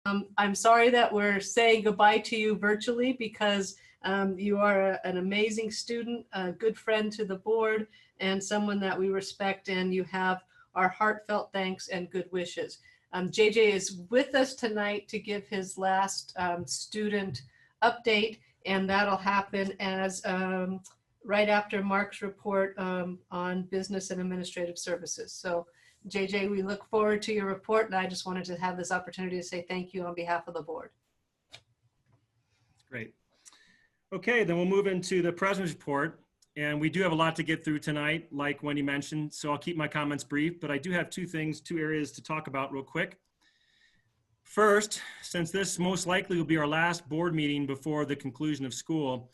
I'm sorry that we're saying goodbye to you virtually because you are an amazing student, a good friend to the board, and someone that we respect, and you have our heartfelt thanks and good wishes. JJ is with us tonight to give his last student update, and that'll happen as right after Mark's report on business and administrative services. So JJ, we look forward to your report, and I just wanted to have this opportunity to say thank you on behalf of the board. Great. Okay, then we'll move into the president's report. And we do have a lot to get through tonight, like Wendy mentioned, so I'll keep my comments brief, but I do have two areas to talk about real quick. First, since this most likely will be our last board meeting before the conclusion of school,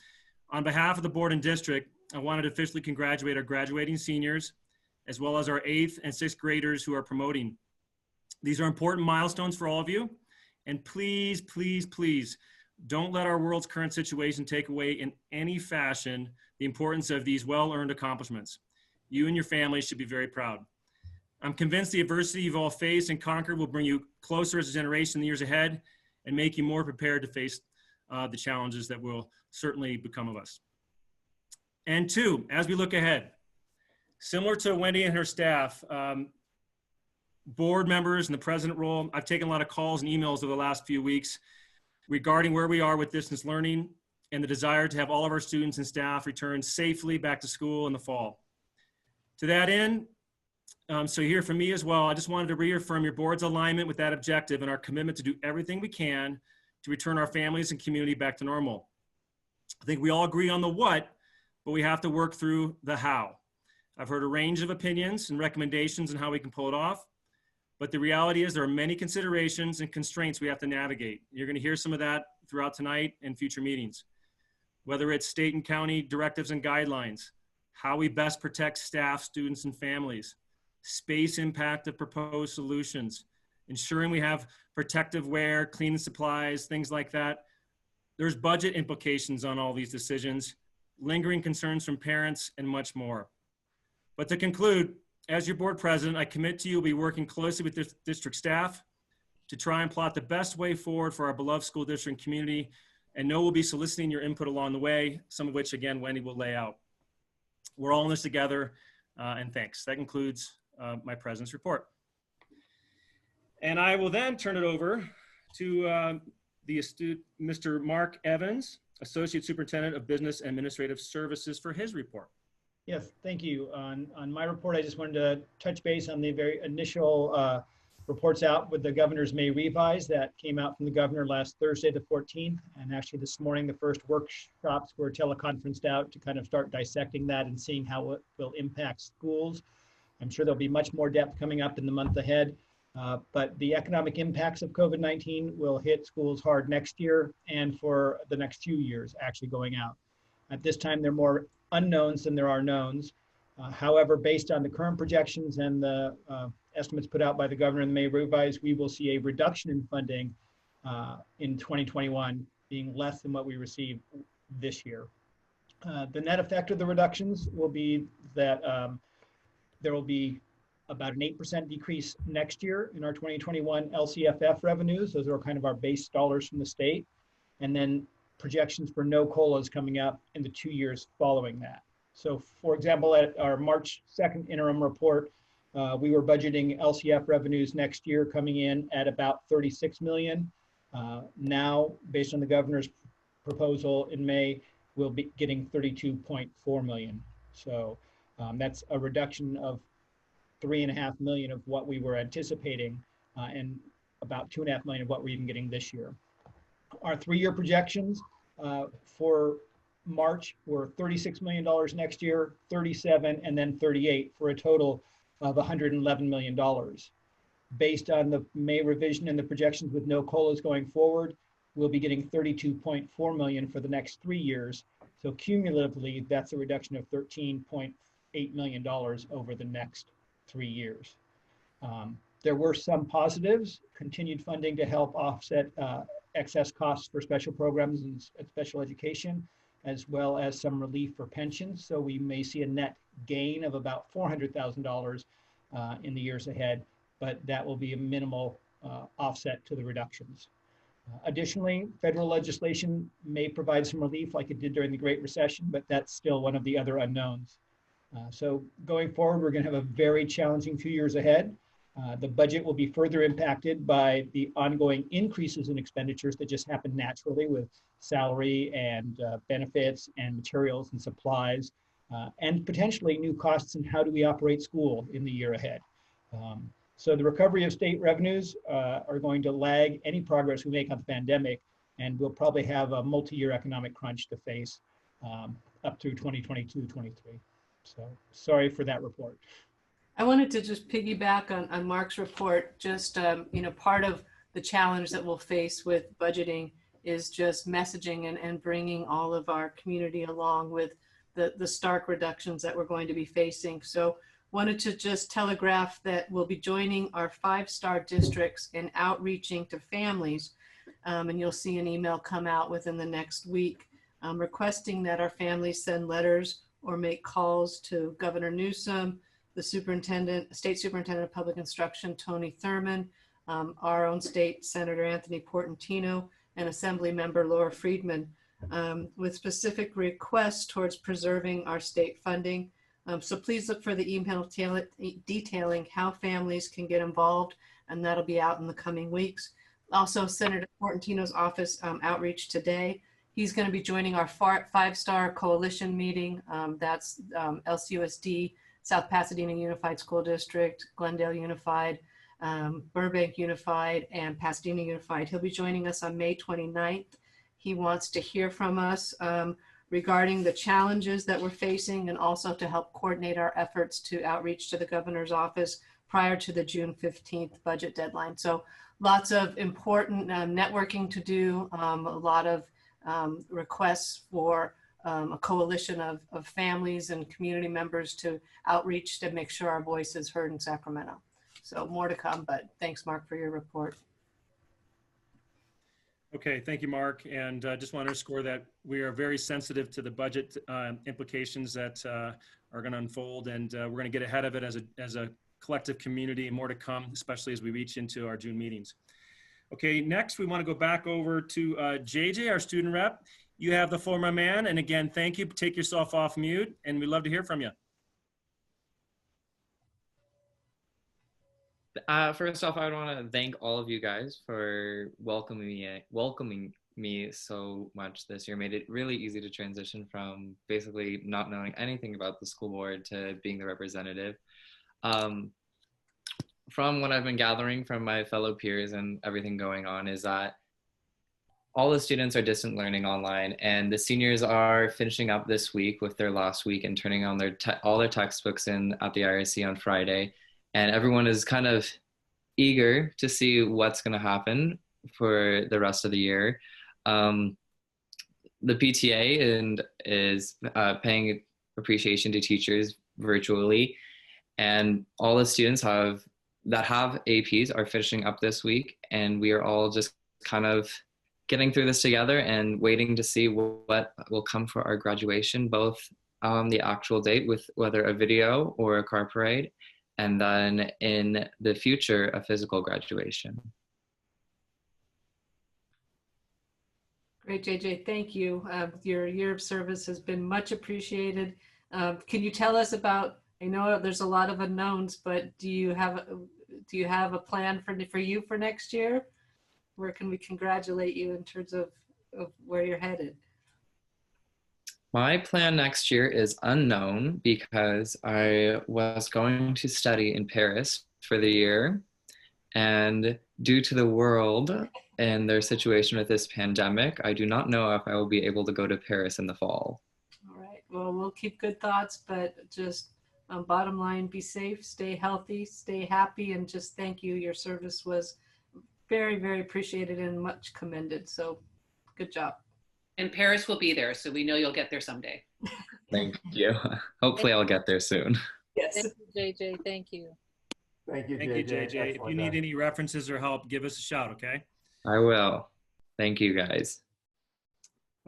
on behalf of the board and district, I wanted to officially congratulate our graduating seniors, as well as our 8th and 6th graders who are promoting. These are important milestones for all of you, and please, please, please, don't let our world's current situation take away in any fashion the importance of these well-earned accomplishments. You and your family should be very proud. I'm convinced the adversity you've all faced and conquered will bring you closer as a generation in the years ahead and make you more prepared to face the challenges that will certainly become of us. And 2, as we look ahead, similar to Wendy and her staff, board members in the president role, I've taken a lot of calls and emails over the last few weeks regarding where we are with distance learning and the desire to have all of our students and staff return safely back to school in the fall. To that end, so you hear from me as well, I just wanted to reaffirm your board's alignment with that objective and our commitment to do everything we can to return our families and community back to normal. I think we all agree on the what, but we have to work through the how. I've heard a range of opinions and recommendations on how we can pull it off, but the reality is there are many considerations and constraints we have to navigate. You're going to hear some of that throughout tonight and future meetings. Whether it's state and county directives and guidelines, how we best protect staff, students, and families, space impact of proposed solutions, ensuring we have protective wear, cleaning supplies, things like that. There's budget implications on all these decisions, lingering concerns from parents, and much more. But to conclude, as your board president, I commit to you, we'll be working closely with this district staff to try and plot the best way forward for our beloved school district and community, and know we'll be soliciting your input along the way, some of which, again, Wendy will lay out. We're all in this together, and thanks. That concludes my president's report. And I will then turn it over to the astute Mr. Mark Evans, Associate Superintendent of Business and Administrative Services, for his report. Yes, thank you. On my report, I just wanted to touch base on the very initial reports out with the governor's May revise that came out from the governor last Thursday, the 14th. And actually this morning, the first workshops were teleconferenced out to kind of start dissecting that and seeing how it will impact schools. I'm sure there'll be much more depth coming up in the month ahead. But the economic impacts of COVID-19 will hit schools hard next year and for the next few years actually going out. At this time, there are more unknowns than there are knowns. However, based on the current projections and the estimates put out by the governor in the May revise, we will see a reduction in funding in 2021 being less than what we received this year. The net effect of the reductions will be that there will be about an 8% decrease next year in our 2021 LCFF revenues. Those are kind of our base dollars from the state. And then projections for no COLAs coming up in the 2 years following that. So for example, at our March 2nd interim report, we were budgeting LCF revenues next year coming in at about 36 million. Now, based on the governor's proposal in May, we'll be getting 32.4 million. So that's a reduction of 3.5 million of what we were anticipating and about 2.5 million of what we're even getting this year. Our 3-year projections for March were $36 million next year, 37, and then 38 for a total of $111 million. Based on the May revision and the projections with no COLAs going forward, we'll be getting 32.4 million for the next 3 years. So cumulatively, that's a reduction of $13.8 million over the next 3 years. There were some positives, continued funding to help offset excess costs for special programs and special education, as well as some relief for pensions. So we may see a net gain of about $400,000 in the years ahead, but that will be a minimal offset to the reductions. Additionally, federal legislation may provide some relief like it did during the Great Recession, but that's still one of the other unknowns. So going forward, we're going to have a very challenging 2 years ahead. The budget will be further impacted by the ongoing increases in expenditures that just happen naturally with salary and benefits and materials and supplies, and potentially new costs in how do we operate school in the year ahead. So the recovery of state revenues are going to lag any progress we make on the pandemic, and we'll probably have a multi-year economic crunch to face up through 2022-23. So sorry for that report. I wanted to just piggyback on Mark's report. Just, part of the challenge that we'll face with budgeting is just messaging and bringing all of our community along with the stark reductions that we're going to be facing. So wanted to just telegraph that we'll be joining our 5-star districts in outreaching to families. And you'll see an email come out within the next week requesting that our families send letters or make calls to Governor Newsom, the State Superintendent of Public Instruction, Tony Thurmond, our own state Senator Anthony Portantino, and Assembly Member Laura Friedman, with specific requests towards preserving our state funding. So please look for the email detailing how families can get involved, and that'll be out in the coming weeks. Also, Senator Portantino's office outreach today. He's going to be joining our 5-star coalition meeting. That's LCUSD, South Pasadena Unified School District, Glendale Unified, Burbank Unified, and Pasadena Unified. He'll be joining us on May 29th. He wants to hear from us regarding the challenges that we're facing and also to help coordinate our efforts to outreach to the governor's office prior to the June 15th budget deadline. So lots of important networking to do, a lot of requests for a coalition of families and community members to outreach to make sure our voice is heard in Sacramento. So more to come, but thanks, Mark, for your report. Okay, thank you, Mark. And just want to underscore that we are very sensitive to the budget implications that are going to unfold, and we're going to get ahead of it as a collective community, and more to come, especially as we reach into our June meetings. Okay, next we want to go back over to JJ, our student rep. You have the floor, my man. And again, thank you. Take yourself off mute, and we'd love to hear from you. First off, I want to thank all of you guys for welcoming me so much this year. Made it really easy to transition from basically not knowing anything about the school board to being the representative. From what I've been gathering from my fellow peers and everything going on is that all the students are distant learning online, and the seniors are finishing up this week with their last week and turning on all their textbooks in at the IRC on Friday. And everyone is kind of eager to see what's going to happen for the rest of the year. The PTA is paying appreciation to teachers virtually, and all the students that have APs are finishing up this week, and we are all just kind of getting through this together and waiting to see what will come for our graduation, both on the actual date with whether a video or a car parade, and then in the future, a physical graduation. Great, JJ, thank you. Your year of service has been much appreciated. Can you tell us about, I know there's a lot of unknowns, but do you have a plan for you for next year? Where can we congratulate you in terms of where you're headed? My plan next year is unknown because I was going to study in Paris for the year, and due to the world and their situation with this pandemic, I do not know if I will be able to go to Paris in the fall. All right, well, we'll keep good thoughts, but just bottom line, be safe, stay healthy, stay happy, and just thank you. Your service was very, very appreciated and much commended, so good job. And Paris will be there, so we know you'll get there someday. Thank you. Hopefully I'll get there soon. Yes. Thank you, JJ. Thank you. Thank you, JJ. If you need any references or help, give us a shout, okay? I will. Thank you, guys.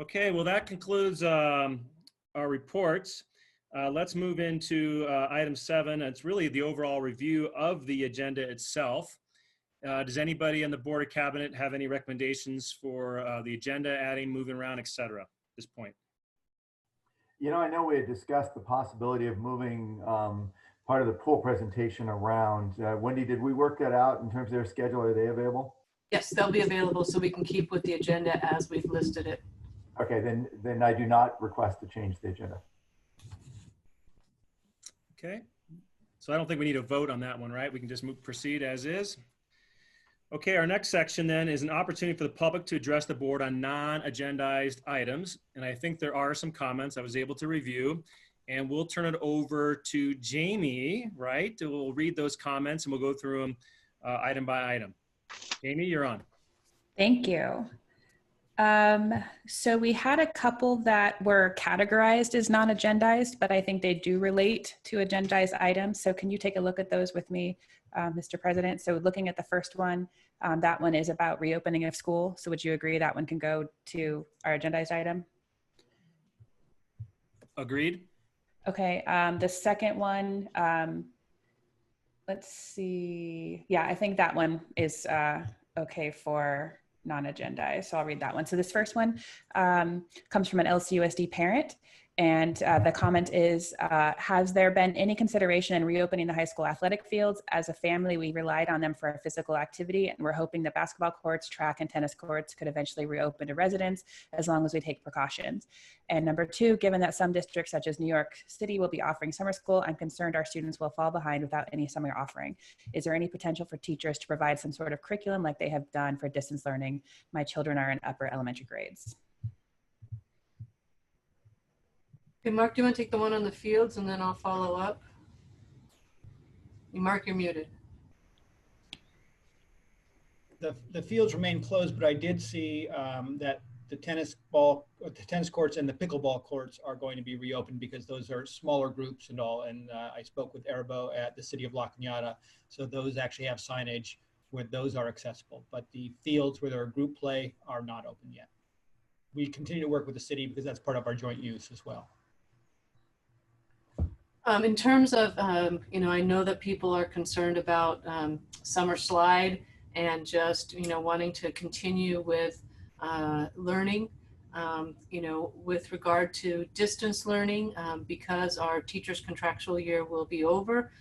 Okay, well, that concludes our reports. Let's move into item 7. It's really the overall review of the agenda itself. Does anybody on the Board of Cabinet have any recommendations for the agenda, adding, moving around, et cetera, at this point? You know, I know we had discussed the possibility of moving part of the pool presentation around. Wendy, did we work that out in terms of their schedule? Are they available? Yes, they'll be available so we can keep with the agenda as we've listed it. Okay, then I do not request to change the agenda. Okay, so I don't think we need a vote on that one, right? We can just proceed as is. Okay, our next section then is an opportunity for the public to address the board on non-agendized items. And I think there are some comments I was able to review, and we'll turn it over to Jamie, right? We'll read those comments and we'll go through them item by item. Jamie, you're on. Thank you. So we had a couple that were categorized as non-agendized, but I think they do relate to agendized items. So can you take a look at those with me, Mr. President? So looking at the first one, that one is about reopening of school. So would you agree that one can go to our agendized item? Agreed. Okay, the second one, let's see. Yeah, I think that one is okay for non-agendized, so I'll read that one. So this first one comes from an LCUSD parent, and the comment is, has there been any consideration in reopening the high school athletic fields? As a family, we relied on them for our physical activity, and we're hoping the basketball courts, track, and tennis courts could eventually reopen to residents as long as we take precautions. And number two, given that some districts such as New York City will be offering summer school, I'm concerned our students will fall behind without any summer offering. Is there any potential for teachers to provide some sort of curriculum like they have done for distance learning? My children are in upper elementary grades. Okay, Mark, do you want to take the one on the fields and then I'll follow up? Mark, you're muted. The fields remain closed, but I did see that the tennis courts and the pickleball courts are going to be reopened because those are smaller groups and all. And I spoke with Erbo at the city of La Cañada. So those actually have signage where those are accessible, but the fields where there are group play are not open yet. We continue to work with the city because that's part of our joint use as well. In terms of, you know, I know that people are concerned about summer slide and just, you know, wanting to continue with learning, you know, with regard to distance learning, because our teachers' contractual year will be over.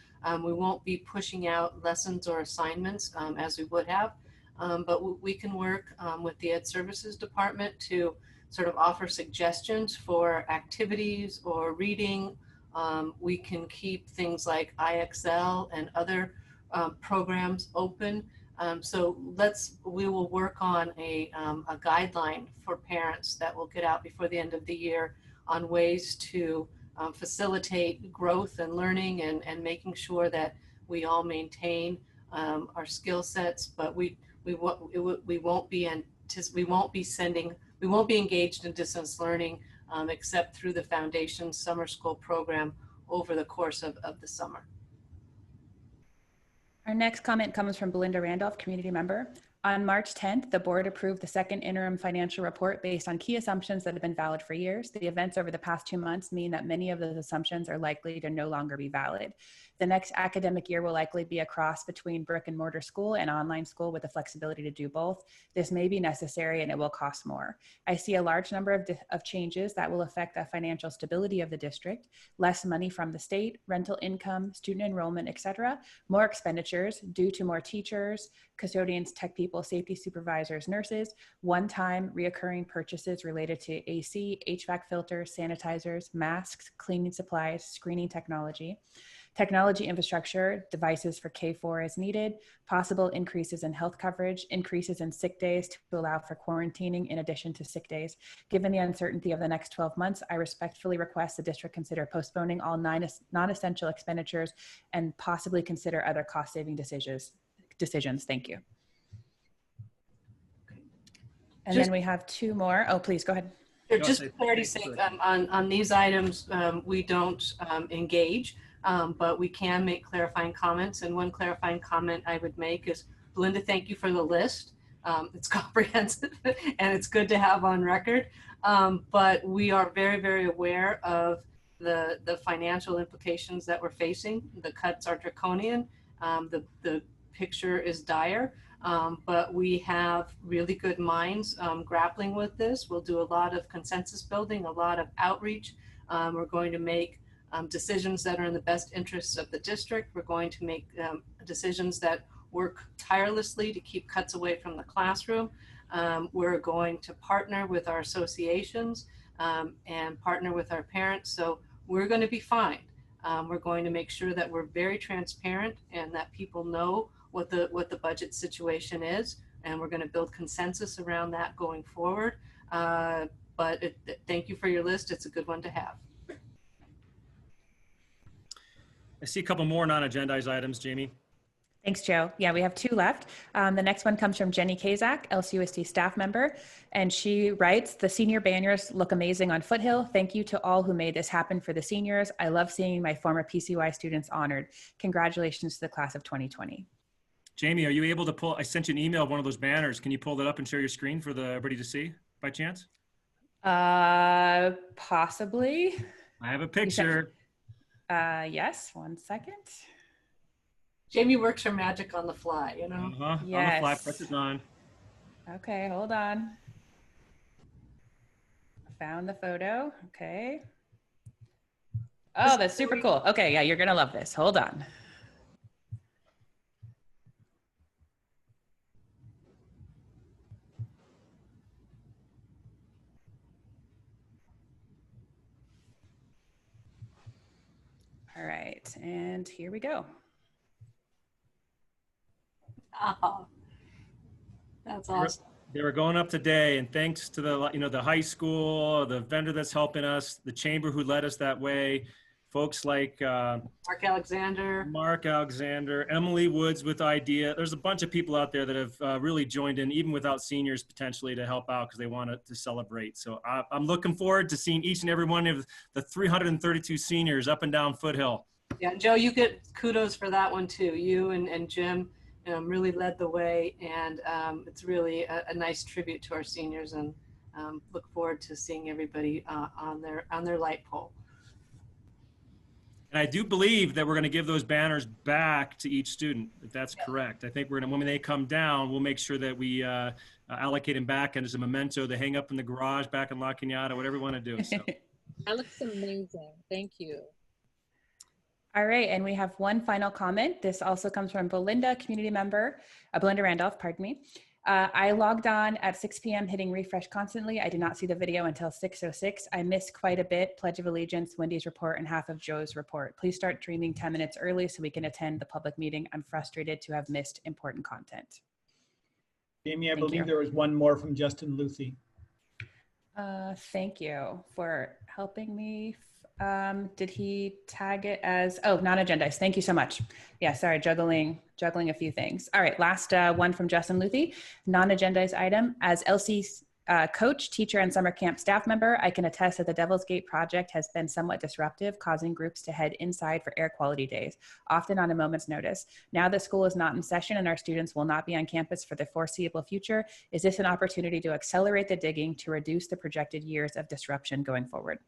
We won't be pushing out lessons or assignments as we would have, but we can work with the Ed Services Department to sort of offer suggestions for activities or reading. We can keep things like IXL and other programs open. So we will work on a guideline for parents that will get out before the end of the year on ways to facilitate growth and learning and making sure that we all maintain our skill sets, but we won't be engaged in distance learning except through the Foundation Summer School program over the course of the summer. Our next comment comes from Belinda Randolph, community member. On March 10th, the board approved the second interim financial report based on key assumptions that have been valid for years. The events over the past 2 months mean that many of those assumptions are likely to no longer be valid. The next academic year will likely be a cross between brick and mortar school and online school with the flexibility to do both. This may be necessary and it will cost more. I see a large number of changes that will affect the financial stability of the district, less money from the state, rental income, student enrollment, etc., more expenditures due to more teachers, custodians, tech people, safety supervisors, nurses, one-time reoccurring purchases related to AC, HVAC filters, sanitizers, masks, cleaning supplies, screening technology infrastructure, devices for K4 as needed, possible increases in health coverage, increases in sick days to allow for quarantining in addition to sick days. Given the uncertainty of the next 12 months, I respectfully request the district consider postponing all non-essential expenditures and possibly consider other cost-saving decisions. Thank you. And then we have two more. Oh, please go ahead. Just for clarity's sake, on these items, we don't engage. But we can make clarifying comments. And one clarifying comment I would make is, Belinda, thank you for the list. It's comprehensive and it's good to have on record. But we are very, very aware of the financial implications that we're facing. The cuts are draconian. The picture is dire. But we have really good minds grappling with this. We'll do a lot of consensus building, a lot of outreach. We're going to make decisions that are in the best interests of the district. We're going to make decisions that work tirelessly to keep cuts away from the classroom. We're going to partner with our associations and partner with our parents. So we're going to be fine. We're going to make sure that we're very transparent and that people know what the budget situation is. And we're going to build consensus around that going forward. Thank you for your list. It's a good one to have. I see a couple more non-agendized items, Jamie. Thanks, Joe. Yeah, we have 2 left. The next one comes from Jenny Kazak, LCUSD staff member, and she writes, "The senior banners look amazing on Foothill. Thank you to all who made this happen for the seniors. I love seeing my former PCY students honored. Congratulations to the class of 2020. Jamie, are you able to pull, I sent you an email of one of those banners. Can you pull that up and share your screen for everybody to see by chance? Possibly. I have a picture. Yes, 1 second. Jamie works her magic on the fly, you know? Yes. On the fly, press it on. Okay, hold on. Found the photo. Okay. Oh, that's super cool. Okay, yeah, you're gonna love this. Hold on. All right, and here we go. Oh, that's awesome. They were going up today, and thanks to the high school, the vendor that's helping us, the chamber who led us that way, folks like Mark Alexander, Emily Woods with IDEA. There's a bunch of people out there that have really joined in, even without seniors potentially, to help out because they want to celebrate. So I'm looking forward to seeing each and every one of the 332 seniors up and down Foothill. Yeah, Joe, you get kudos for that one too. You and Jim really led the way, and it's really a nice tribute to our seniors, and look forward to seeing everybody on their light pole. And I do believe that we're going to give those banners back to each student, if that's correct. I think we're going to, when they come down, we'll make sure that we allocate them back and as a memento to hang up in the garage back in La Cañada, whatever we want to do. So. That looks amazing. Thank you. All right, and we have one final comment. This also comes from Belinda, community member, Belinda Randolph, pardon me. I logged on at 6 p.m. hitting refresh constantly. I did not see the video until 6:06. I missed quite a bit, Pledge of Allegiance, Wendy's report, and half of Joe's report. Please start streaming 10 minutes early so we can attend the public meeting. I'm frustrated to have missed important content. Jamie, I believe there was one more from Justin Luthi. Thank you for helping me. Did he tag it as, oh, non-agendized? Thank you so much. Yeah, sorry, juggling a few things. All right, last one from Justin Luthi, non-agendized item. As LC coach, teacher, and summer camp staff member, I can attest that the Devil's Gate project has been somewhat disruptive, causing groups to head inside for air quality days, often on a moment's notice. Now that school is not in session and our students will not be on campus for the foreseeable future, is this an opportunity to accelerate the digging to reduce the projected years of disruption going forward?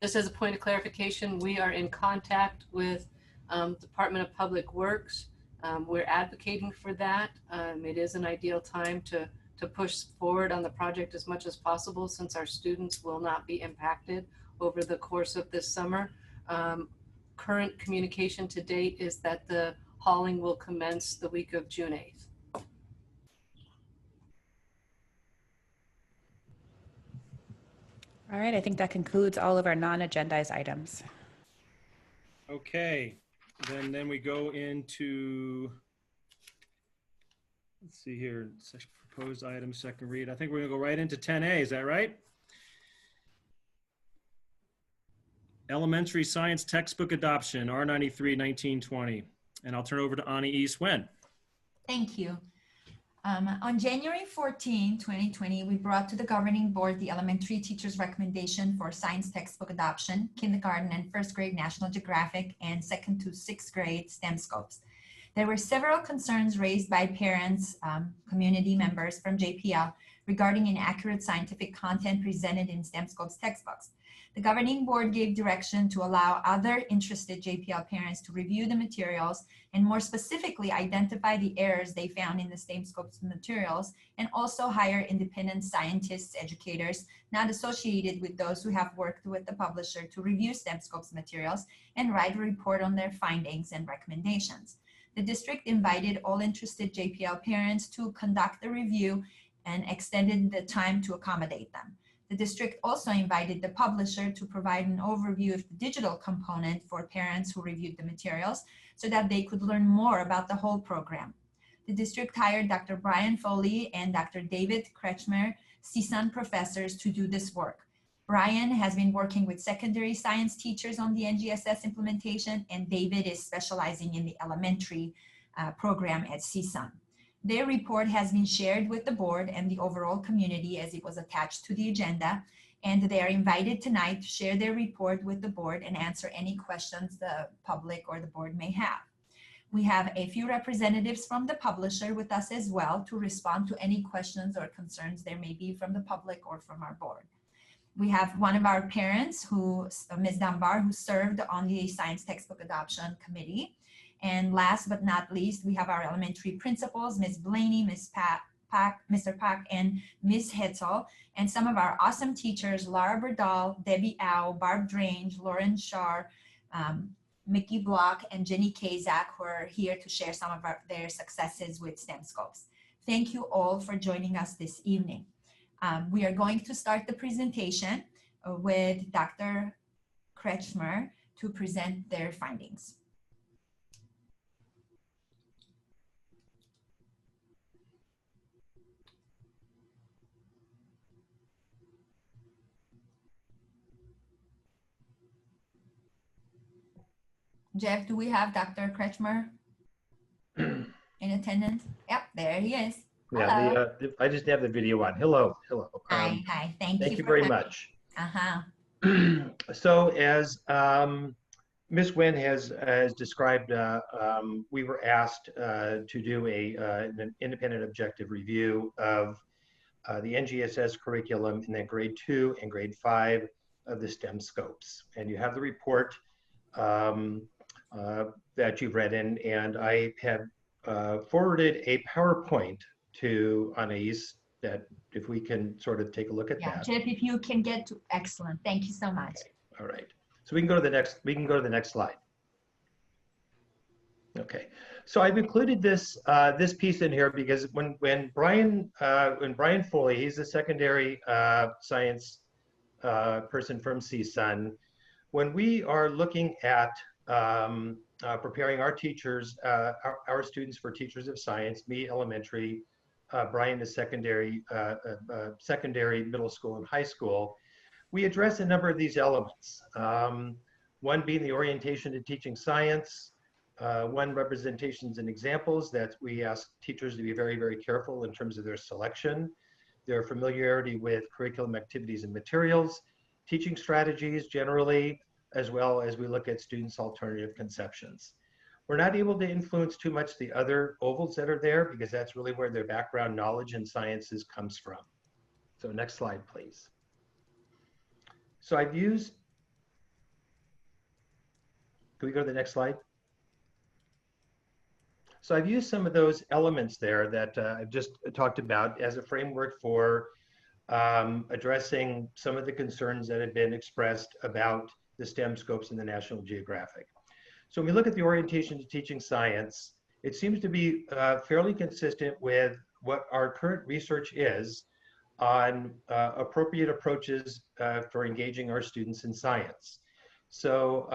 Just as a point of clarification, we are in contact with Department of Public Works. We're advocating for that. It is an ideal time to push forward on the project as much as possible since our students will not be impacted over the course of this summer. Current communication to date is that the hauling will commence the week of June 8th. All right, I think that concludes all of our non-agendized items. Okay, then we go into, let's see here, proposed item, second read. I think we're gonna go right into 10A, is that right? Elementary Science Textbook Adoption, R93-1920. And I'll turn over to Ani E. Swen. Thank you. On January 14, 2020, we brought to the governing board the elementary teachers' recommendation for science textbook adoption, kindergarten and first grade National Geographic, and second to sixth grade STEM scopes. There were several concerns raised by parents, community members from JPL regarding inaccurate scientific content presented in STEM scopes textbooks. The governing board gave direction to allow other interested JPL parents to review the materials and more specifically identify the errors they found in the STEM scopes materials, and also hire independent scientists, educators not associated with those who have worked with the publisher to review STEM scopes materials and write a report on their findings and recommendations. The district invited all interested JPL parents to conduct a review and extended the time to accommodate them. The district also invited the publisher to provide an overview of the digital component for parents who reviewed the materials so that they could learn more about the whole program. The district hired Dr. Brian Foley and Dr. David Kretschmer, CSUN professors, to do this work. Brian has been working with secondary science teachers on the NGSS implementation, and David is specializing in the elementary program at CSUN. Their report has been shared with the board and the overall community as it was attached to the agenda, and they are invited tonight to share their report with the board and answer any questions the public or the board may have. We have a few representatives from the publisher with us as well to respond to any questions or concerns there may be from the public or from our board. We have one of our parents, Ms. Dunbar, who served on the Science Textbook Adoption Committee. And last but not least, we have our elementary principals, Ms. Blaney, Mr. Pak, and Ms. Hetzel, and some of our awesome teachers, Laura Berdal, Debbie Au, Barb Drange, Lauren Shar, Mickey Block, and Jenny Kazak, who are here to share some of their successes with STEM scopes. Thank you all for joining us this evening. We are going to start the presentation with Dr. Kretschmer to present their findings. Jeff, do we have Dr. Kretschmer in attendance? Yep, there he is. Yeah, I just have the video on. Hello, hello. Hi, hi. Thank you very much. So as Ms. Nguyen has described, we were asked to do an independent objective review of the NGSS curriculum in the grade 2 and grade 5 of the STEM scopes. And you have the report that you've read in, and I have forwarded a PowerPoint to Anais that if we can sort of take a look at that. Jeff, if you can get to, excellent. Thank you so much. Okay. All right. So we can go to the next slide. Okay. So I've included this this piece in here because when Brian Foley, he's the secondary science person from CSUN, when we are looking at preparing our teachers, our students for teachers of science, me elementary, Brian is secondary, middle school and high school, we address a number of these elements. One being the orientation to teaching science, one representations and examples that we ask teachers to be very, very careful in terms of their selection, their familiarity with curriculum activities and materials, teaching strategies generally, as well as we look at students' alternative conceptions. We're not able to influence too much the other ovals that are there because that's really where their background knowledge in sciences comes from. So next slide, please. So I've used, can we go to the next slide? So I've used some of those elements there that I've just talked about as a framework for addressing some of the concerns that have been expressed about the STEM scopes in the National Geographic. So when we look at the orientation to teaching science, it seems to be fairly consistent with what our current research is on appropriate approaches for engaging our students in science. So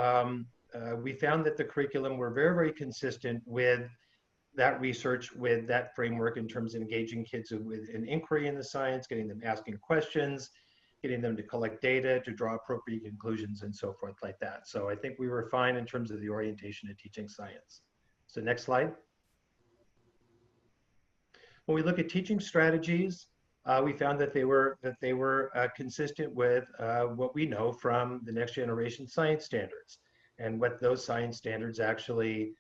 we found that the curriculum were very, very consistent with that research, with that framework in terms of engaging kids with an inquiry in the science, getting them asking questions, getting them to collect data, to draw appropriate conclusions and so forth like that. So I think we were fine in terms of the orientation to teaching science. So next slide. When we look at teaching strategies, we found that they were consistent with what we know from the next generation science standards and what those science standards actually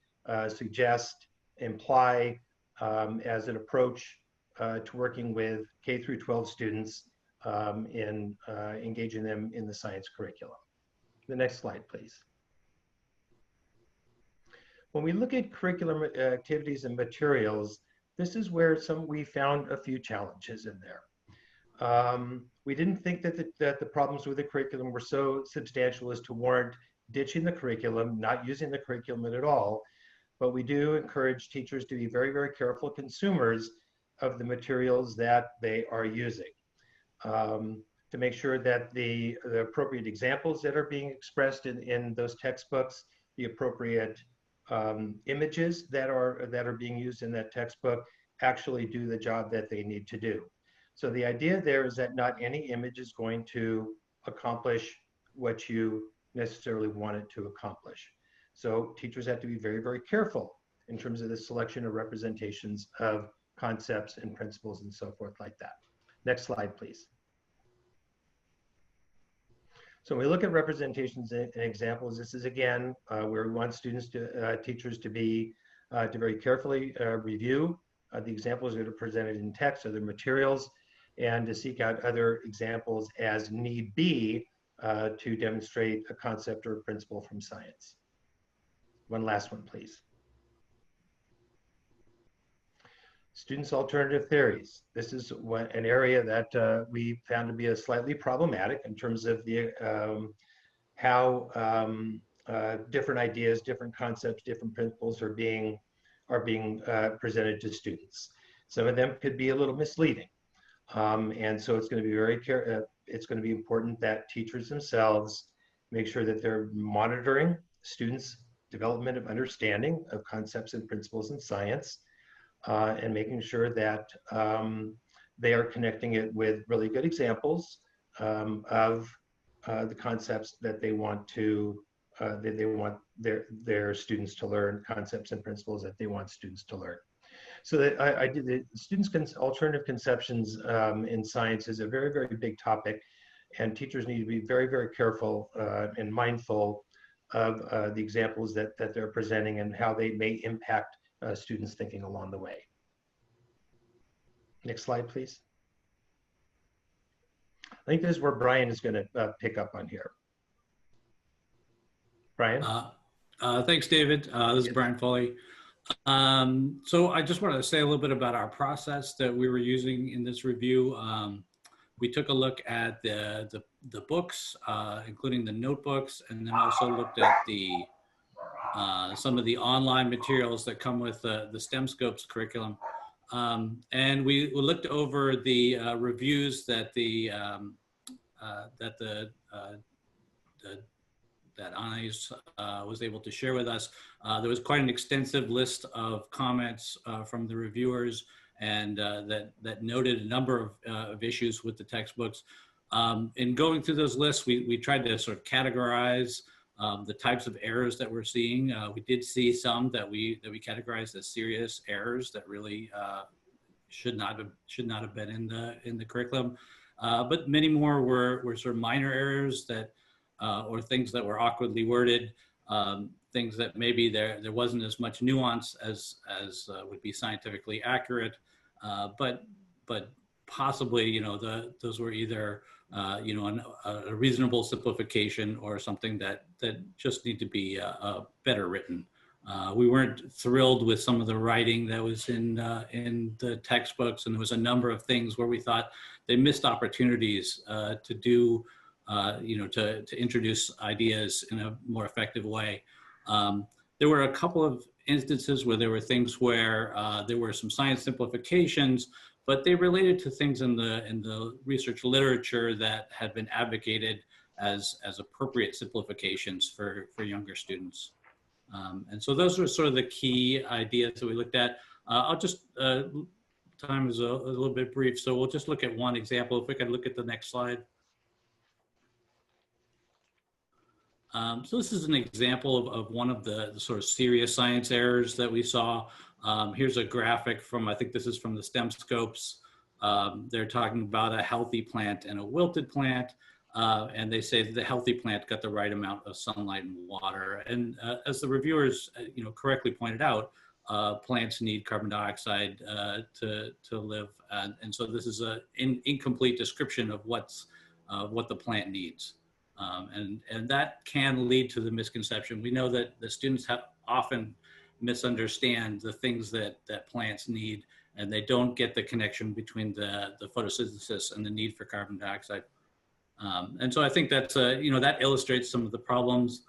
suggest, imply as an approach to working with K through 12 students in engaging them in the science curriculum. The next slide, please. When we look at curriculum activities and materials, this is where we found a few challenges in there. We didn't think that the problems with the curriculum were so substantial as to warrant ditching the curriculum, not using the curriculum at all, but we do encourage teachers to be very, very careful consumers of the materials that they are using. To make sure that the appropriate examples that are being expressed in those textbooks, the appropriate images that are being used in that textbook actually do the job that they need to do. So the idea there is that not any image is going to accomplish what you necessarily want it to accomplish. So teachers have to be very, very careful in terms of the selection of representations of concepts and principles and so forth like that. Next slide, please. So when we look at representations and examples, this is again where we want students teachers to very carefully review the examples that are presented in text, other materials, and to seek out other examples as need be to demonstrate a concept or a principle from science. One last one, please. Students' alternative theories. This is an area that we found to be a slightly problematic in terms of the how different ideas, different concepts, different principles are being presented to students. Some of them could be a little misleading, and so it's going to be it's going to be important that teachers themselves make sure that they're monitoring students' development of understanding of concepts and principles in science. And making sure that they are connecting it with really good examples of the concepts that they want their students to learn, concepts and principles that they want students to learn. So that the students' alternative conceptions in science is a very, very big topic, and teachers need to be very, very careful and mindful of the examples that they're presenting and how they may impact students thinking along the way. Next slide, please. I think this is where Brian is going to pick up on here. Brian? Thanks, David. This is Brian Foley. So I just wanted to say a little bit about our process that we were using in this review. We took a look at the books, including the notebooks, and then also looked at some of the online materials that come with the STEM Scopes curriculum. And we looked over the reviews that that Anais was able to share with us. There was quite an extensive list of comments from the reviewers, and that noted a number of issues with the textbooks. In going through those lists, we tried to sort of categorize the types of errors that we're seeing. We did see some that we categorized as serious errors that really should not have been in the curriculum. But many more were sort of minor errors that or things that were awkwardly worded, things that maybe there wasn't as much nuance as would be scientifically accurate, but possibly those were either a reasonable simplification or something that just need to be better written. We weren't thrilled with some of the writing that was in the textbooks, and there was a number of things where we thought they missed opportunities to do, to introduce ideas in a more effective way. There were a couple of instances where there were things where there were some science simplifications, but they related to things in the research literature that had been advocated as appropriate simplifications for younger students. And so those were sort of the key ideas that we looked at. I'll just, time is a little bit brief, so we'll just look at one example. If we could look at the next slide. So this is an example of one of the sort of serious science errors that we saw. Here's a graphic from, I think this is from the STEM Scopes. They're talking about a healthy plant and a wilted plant. And they say that the healthy plant got the right amount of sunlight and water. And as the reviewers correctly pointed out, plants need carbon dioxide to live. And so this is an incomplete description of what the plant needs. And that can lead to the misconception. We know that the students often misunderstand the things that plants need, and they don't get the connection between the photosynthesis and the need for carbon dioxide. And so I think that's, that illustrates some of the problems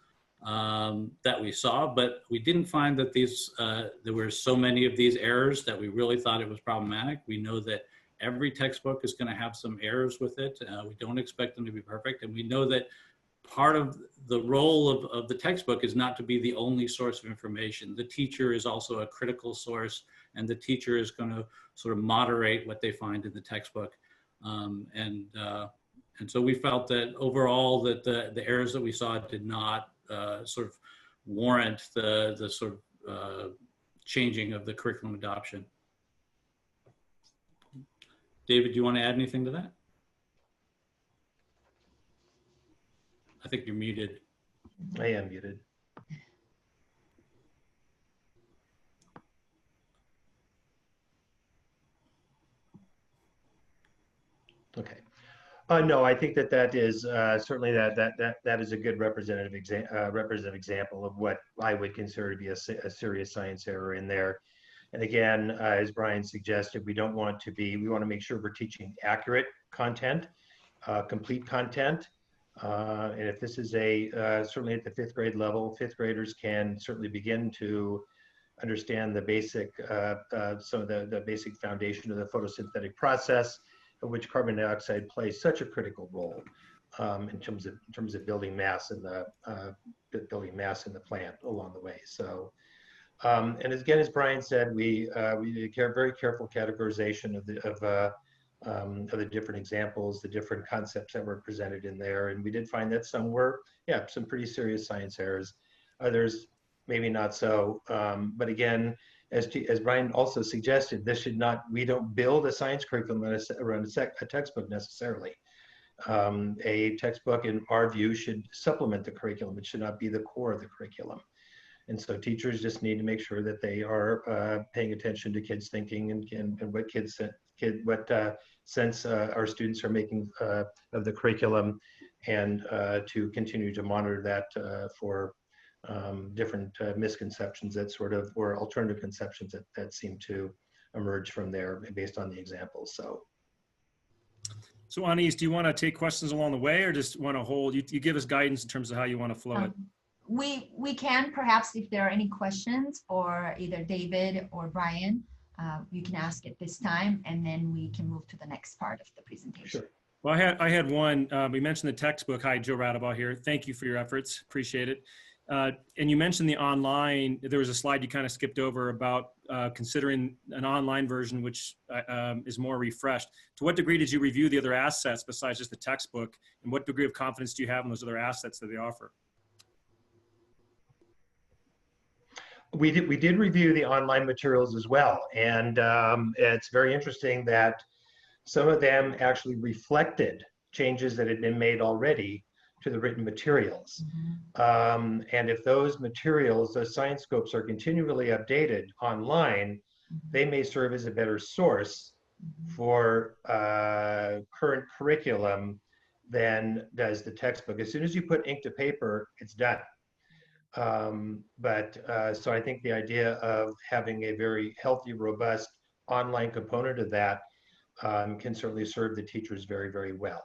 that we saw, but we didn't find that there were so many of these errors that we really thought it was problematic. We know that every textbook is going to have some errors with it. We don't expect them to be perfect. And we know that part of the role of the textbook is not to be the only source of information. The teacher is also a critical source, and the teacher is going to sort of moderate what they find in the textbook. And so we felt that overall that the errors that we saw did not sort of warrant the sort of changing of the curriculum adoption. David, do you want to add anything to that? I think you're muted. I am muted. Okay. No, I think that is certainly that is a good representative example of what I would consider to be a serious science error in there. And again, as Brian suggested, we want to make sure we're teaching accurate content, complete content. And if this is certainly at the 5th grade level, 5th graders can certainly begin to understand the basic, some of the basic foundation of the photosynthetic process, of which carbon dioxide plays such a critical role in terms of building mass in the plant along the way. So, and again, as Brian said, we did very careful categorization of the different examples, the different concepts that were presented in there, and we did find that some were, some pretty serious science errors. Others maybe not so, but again, as Brian also suggested, we don't build a science curriculum around a textbook necessarily. A textbook, in our view, should supplement the curriculum. It should not be the core of the curriculum. And so teachers just need to make sure that they are paying attention to kids' thinking and what sense our students are making of the curriculum, and to continue to monitor that for different misconceptions or alternative conceptions that seem to emerge from there based on the examples. So Anais, do you want to take questions along the way, or just want to hold? You give us guidance in terms of how you want to flow it. We can perhaps, if there are any questions for either David or Brian, you can ask at this time, and then we can move to the next part of the presentation. Sure. Well, I had one. We mentioned the textbook. Hi, Joe Radabaugh here. Thank you for your efforts. Appreciate it. And you mentioned the online. There was a slide you kind of skipped over about considering an online version, which is more refreshed. To what degree did you review the other assets besides just the textbook? And what degree of confidence do you have in those other assets that they offer? We did review the online materials as well. And it's very interesting that some of them actually reflected changes that had been made already to the written materials. And if those materials, those science scopes, are continually updated online, they may serve as a better source for current curriculum than does the textbook. As soon as you put ink to paper, it's done. So I think the idea of having a very healthy, robust online component of that can certainly serve the teachers very, very well.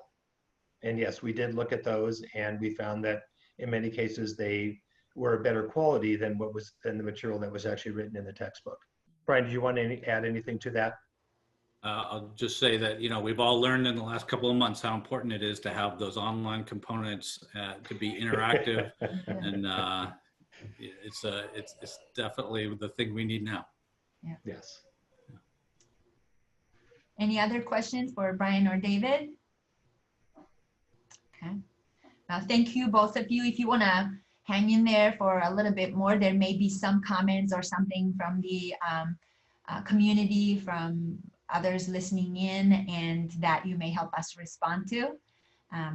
And yes, we did look at those, and we found that in many cases they were a better quality than the material that was actually written in the textbook. Brian, do you want to add anything to that? I'll just say that, we've all learned in the last couple of months how important it is to have those online components to be interactive, and it's definitely the thing we need now. Yeah. Yes. Any other questions for Brian or David? Okay. Thank you, both of you. If you want to hang in there for a little bit more, there may be some comments or something from the community, from others listening in, and that you may help us respond to.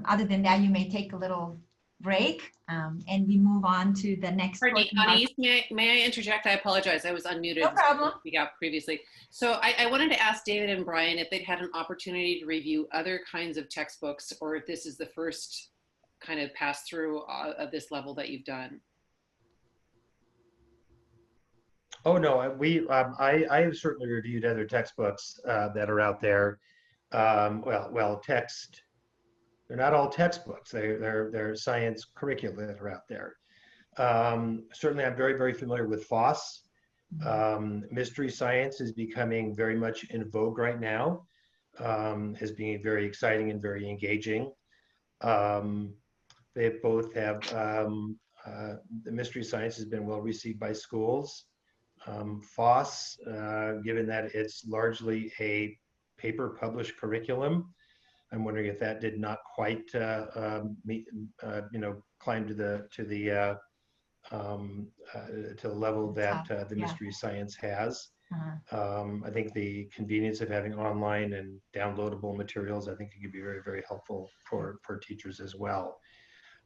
Other than that, you may take a little break, and we move on to the next. Pardon me, Anais, may I interject? I apologize. I was unmuted. No problem. Speak out previously. So I wanted to ask David and Brian if they'd had an opportunity to review other kinds of textbooks, or if this is the first kind of pass through of this level that you've done. Oh no, I have certainly reviewed other textbooks that are out there. They're not all textbooks. They're science curricula that are out there. Certainly, I'm very, very familiar with FOSS. Mystery science is becoming very much in vogue right now, as being very exciting and very engaging. They both have, the mystery science has been well received by schools. FOSS, given that it's largely a paper published curriculum, I'm wondering if that did not quite climb to the level that the mystery science has. I think the convenience of having online and downloadable materials, I think it could be very, very helpful for teachers as well.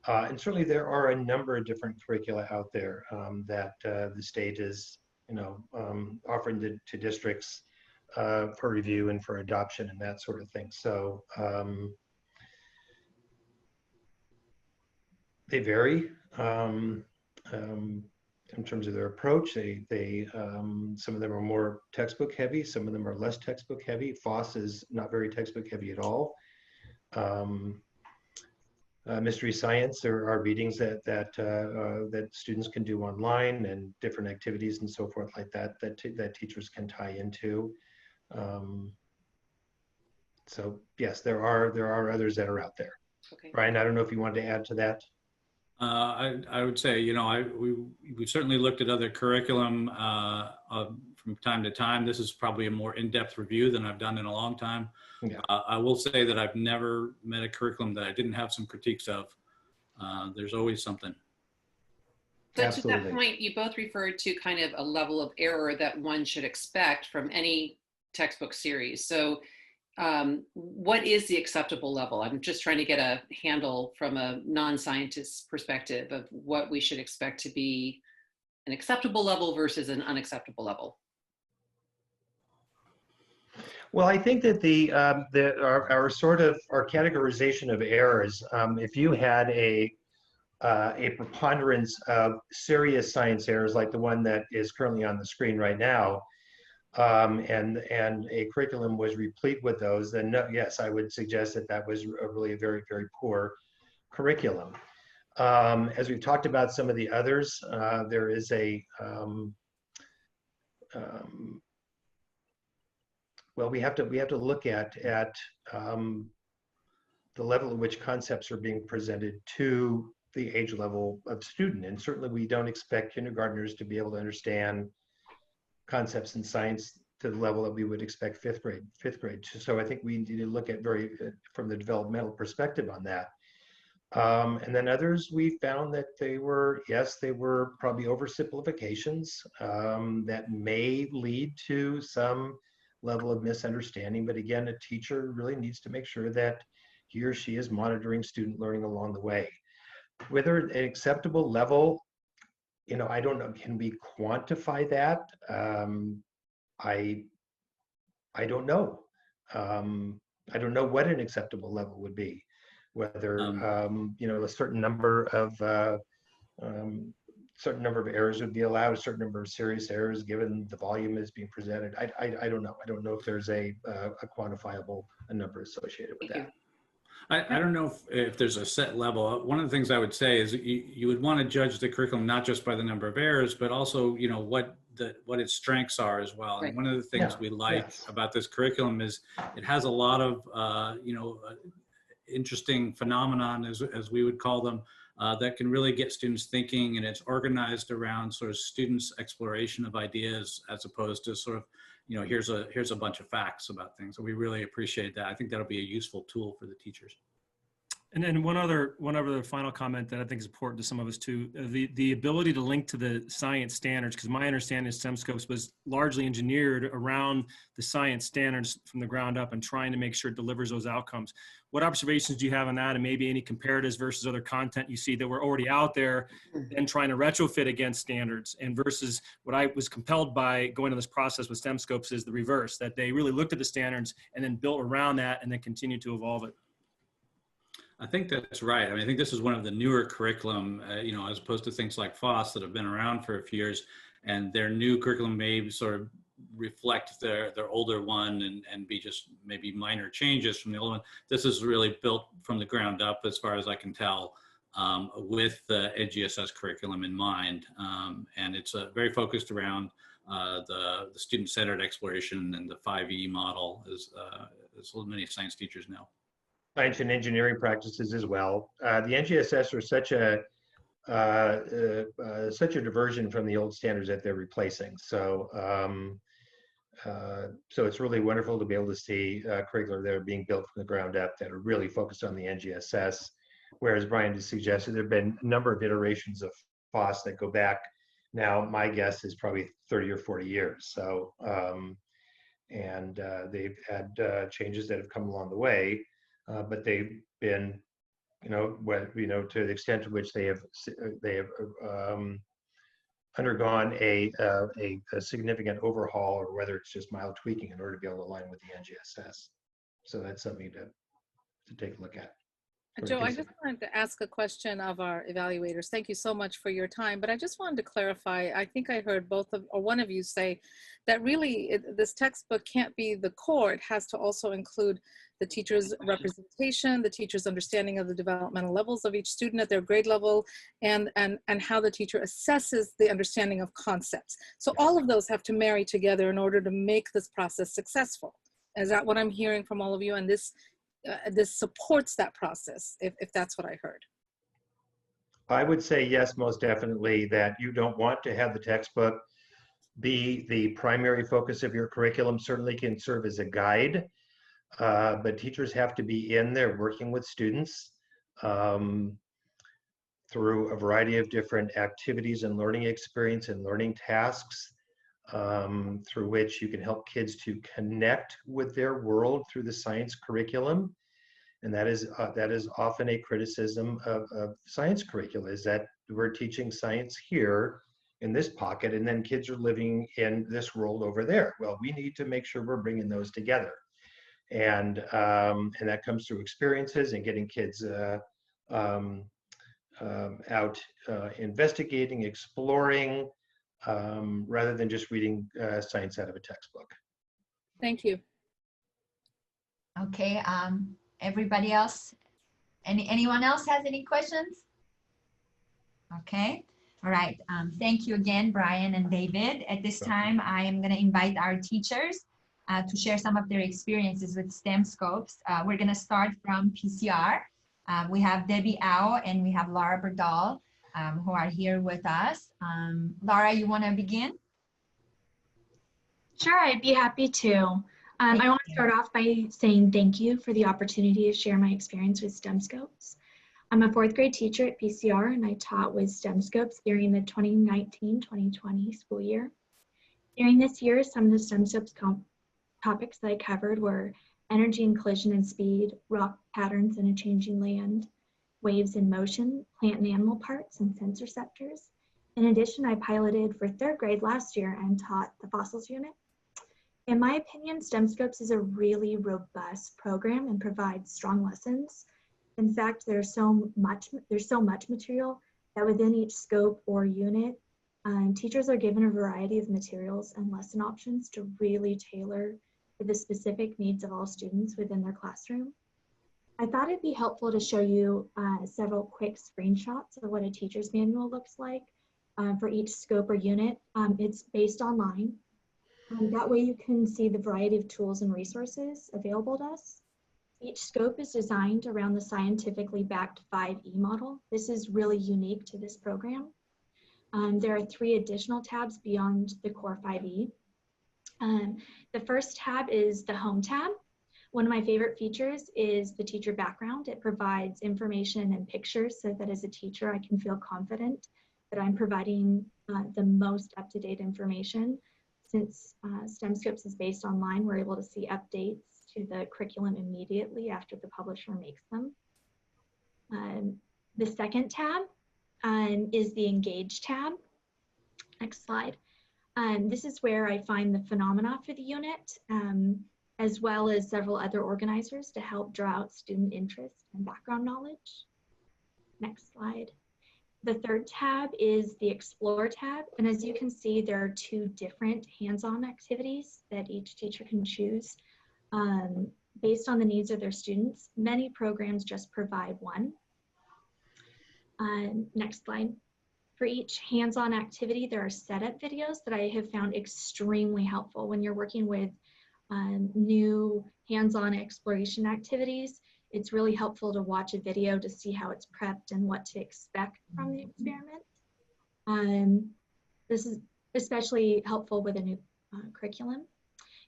And certainly there are a number of different curricula out there that the state is, offering to districts for review and for adoption and that sort of thing. So they vary in terms of their approach. Some of them are more textbook heavy, some of them are less textbook heavy. FOSS is not very textbook heavy at all. Mystery science, there are readings that students can do online, and different activities and so forth like that teachers can tie into. So yes, there are others that are out there. Okay. Brian, I don't know if you wanted to add to that. I would say, we've certainly looked at other curriculum from time to time. This is probably a more in-depth review than I've done in a long time. Yeah. I will say that I've never met a curriculum that I didn't have some critiques of. There's always something. So Absolutely. To that point, you both referred to kind of a level of error that one should expect from any textbook series. So what is the acceptable level? I'm just trying to get a handle from a non-scientist perspective of what we should expect to be an acceptable level versus an unacceptable level. Well, I think that our categorization of errors, if you had a preponderance of serious science errors like the one that is currently on the screen right now, and a curriculum was replete with those, then no, yes, I would suggest that was really a very, very poor curriculum. As we've talked about some of the others, there is well, we have to look at the level at which concepts are being presented to the age level of student. And certainly we don't expect kindergartners to be able to understand concepts in science to the level that we would expect fifth grade. So I think we need to look at from the developmental perspective on that. And then others, we found that they were probably oversimplifications that may lead to some level of misunderstanding. But again, a teacher really needs to make sure that he or she is monitoring student learning along the way. Whether an acceptable level, I don't know, can we quantify that? I don't know. I don't know what an acceptable level would be. Whether a certain number of errors would be allowed, a certain number of serious errors given the volume is being presented. I don't know. I don't know if there's a quantifiable number associated with that. I don't know if there's a set level. One of the things I would say is you would want to judge the curriculum not just by the number of errors, but also what its strengths are as well. Right. And one of the things we like about this curriculum is it has a lot of interesting phenomenon, as we would call them, that can really get students thinking, and it's organized around sort of students' exploration of ideas as opposed to sort of, here's a bunch of facts about things. So we really appreciate that. I think that'll be a useful tool for the teachers. And then one other final comment that I think is important to some of us too, the ability to link to the science standards, because my understanding is STEMscopes was largely engineered around the science standards from the ground up and trying to make sure it delivers those outcomes. What observations do you have on that, and maybe any comparatives versus other content you see that were already out there and trying to retrofit against standards, and versus what I was compelled by going to this process with STEMscopes is the reverse, that they really looked at the standards and then built around that and then continued to evolve it. I think that's right. I mean, I think this is one of the newer curriculum, you know, as opposed to things like FOSS that have been around for a few years, and their new curriculum may sort of reflect their older one and be just maybe minor changes from the old one. This is really built from the ground up, as far as I can tell, with the EdGSS curriculum in mind. And it's very focused around the student-centered exploration and the 5E model, as many science teachers know. Science and engineering practices as well. The NGSS are such a diversion from the old standards that they're replacing. So, so it's really wonderful to be able to see curricula that are being built from the ground up that are really focused on the NGSS. Whereas Brian just suggested, there have been a number of iterations of FOSS that go back. Now, my guess is probably 30 or 40 years. So, and they've had changes that have come along the way. But they've been, to the extent to which they have undergone a significant overhaul, or whether it's just mild tweaking in order to be able to align with the NGSS. So that's something to take a look at. Joe, I just wanted to ask a question of our evaluators. Thank you so much for your time, but I just wanted to clarify. I think I heard one of you say that really this textbook can't be the core. It has to also include the teacher's representation, the teacher's understanding of the developmental levels of each student at their grade level, and how the teacher assesses the understanding of concepts. So all of those have to marry together in order to make this process successful. Is that what I'm hearing from all of you? And this supports that process, if that's what I heard. I would say yes, most definitely, that you don't want to have the textbook be the primary focus of your curriculum. Certainly can serve as a guide, but teachers have to be in there working with students through a variety of different activities and learning experience and learning tasks, through which you can help kids to connect with their world through the science curriculum. And that is often a criticism of science curricula, is that we're teaching science here in this pocket, and then kids are living in this world over there. Well, we need to make sure we're bringing those together. And that comes through experiences and getting kids out investigating, exploring, rather than just reading science out of a textbook. Thank you. Okay, everybody else? Anyone else has any questions? Okay, all right. Thank you again, Brian and David. At this time, I am going to invite our teachers to share some of their experiences with STEMscopes. We're going to start from PCR. We have Debbie Au and we have Laura Berdal, who are here with us. Laura, you want to begin? Sure, I'd be happy to. I want to start off by saying thank you for the opportunity to share my experience with STEMscopes. I'm a 4th grade teacher at PCR, and I taught with STEMscopes during the 2019-2020 school year. During this year, some of the STEMscopes topics that I covered were energy and collision and speed, rock patterns in a changing land, waves in motion, plant and animal parts, and sensorceptors. In addition, I piloted for 3rd grade last year and taught the fossils unit. In my opinion, STEMscopes is a really robust program and provides strong lessons. In fact, there's so much material that within each scope or unit, teachers are given a variety of materials and lesson options to really tailor to the specific needs of all students within their classroom. I thought it'd be helpful to show you several quick screenshots of what a teacher's manual looks like for each scope or unit. It's based online. That way you can see the variety of tools and resources available to us. Each scope is designed around the scientifically backed 5E model. This is really unique to this program. There are 3 additional tabs beyond the core 5E. The first tab is the Home tab. One of my favorite features is the teacher background. It provides information and pictures so that as a teacher, I can feel confident that I'm providing the most up-to-date information. Since STEMscopes is based online, we're able to see updates to the curriculum immediately after the publisher makes them. The second tab is the Engage tab. Next slide. This is where I find the phenomena for the unit, as well as several other organizers to help draw out student interest and background knowledge. Next slide. The third tab is the Explore tab. And as you can see, there are two different hands-on activities that each teacher can choose based on the needs of their students. Many programs just provide one. Next slide. For each hands-on activity, there are setup videos that I have found extremely helpful when you're working with new hands-on exploration activities. It's really helpful to watch a video to see how it's prepped and what to expect from the experiment. This is especially helpful with a new curriculum.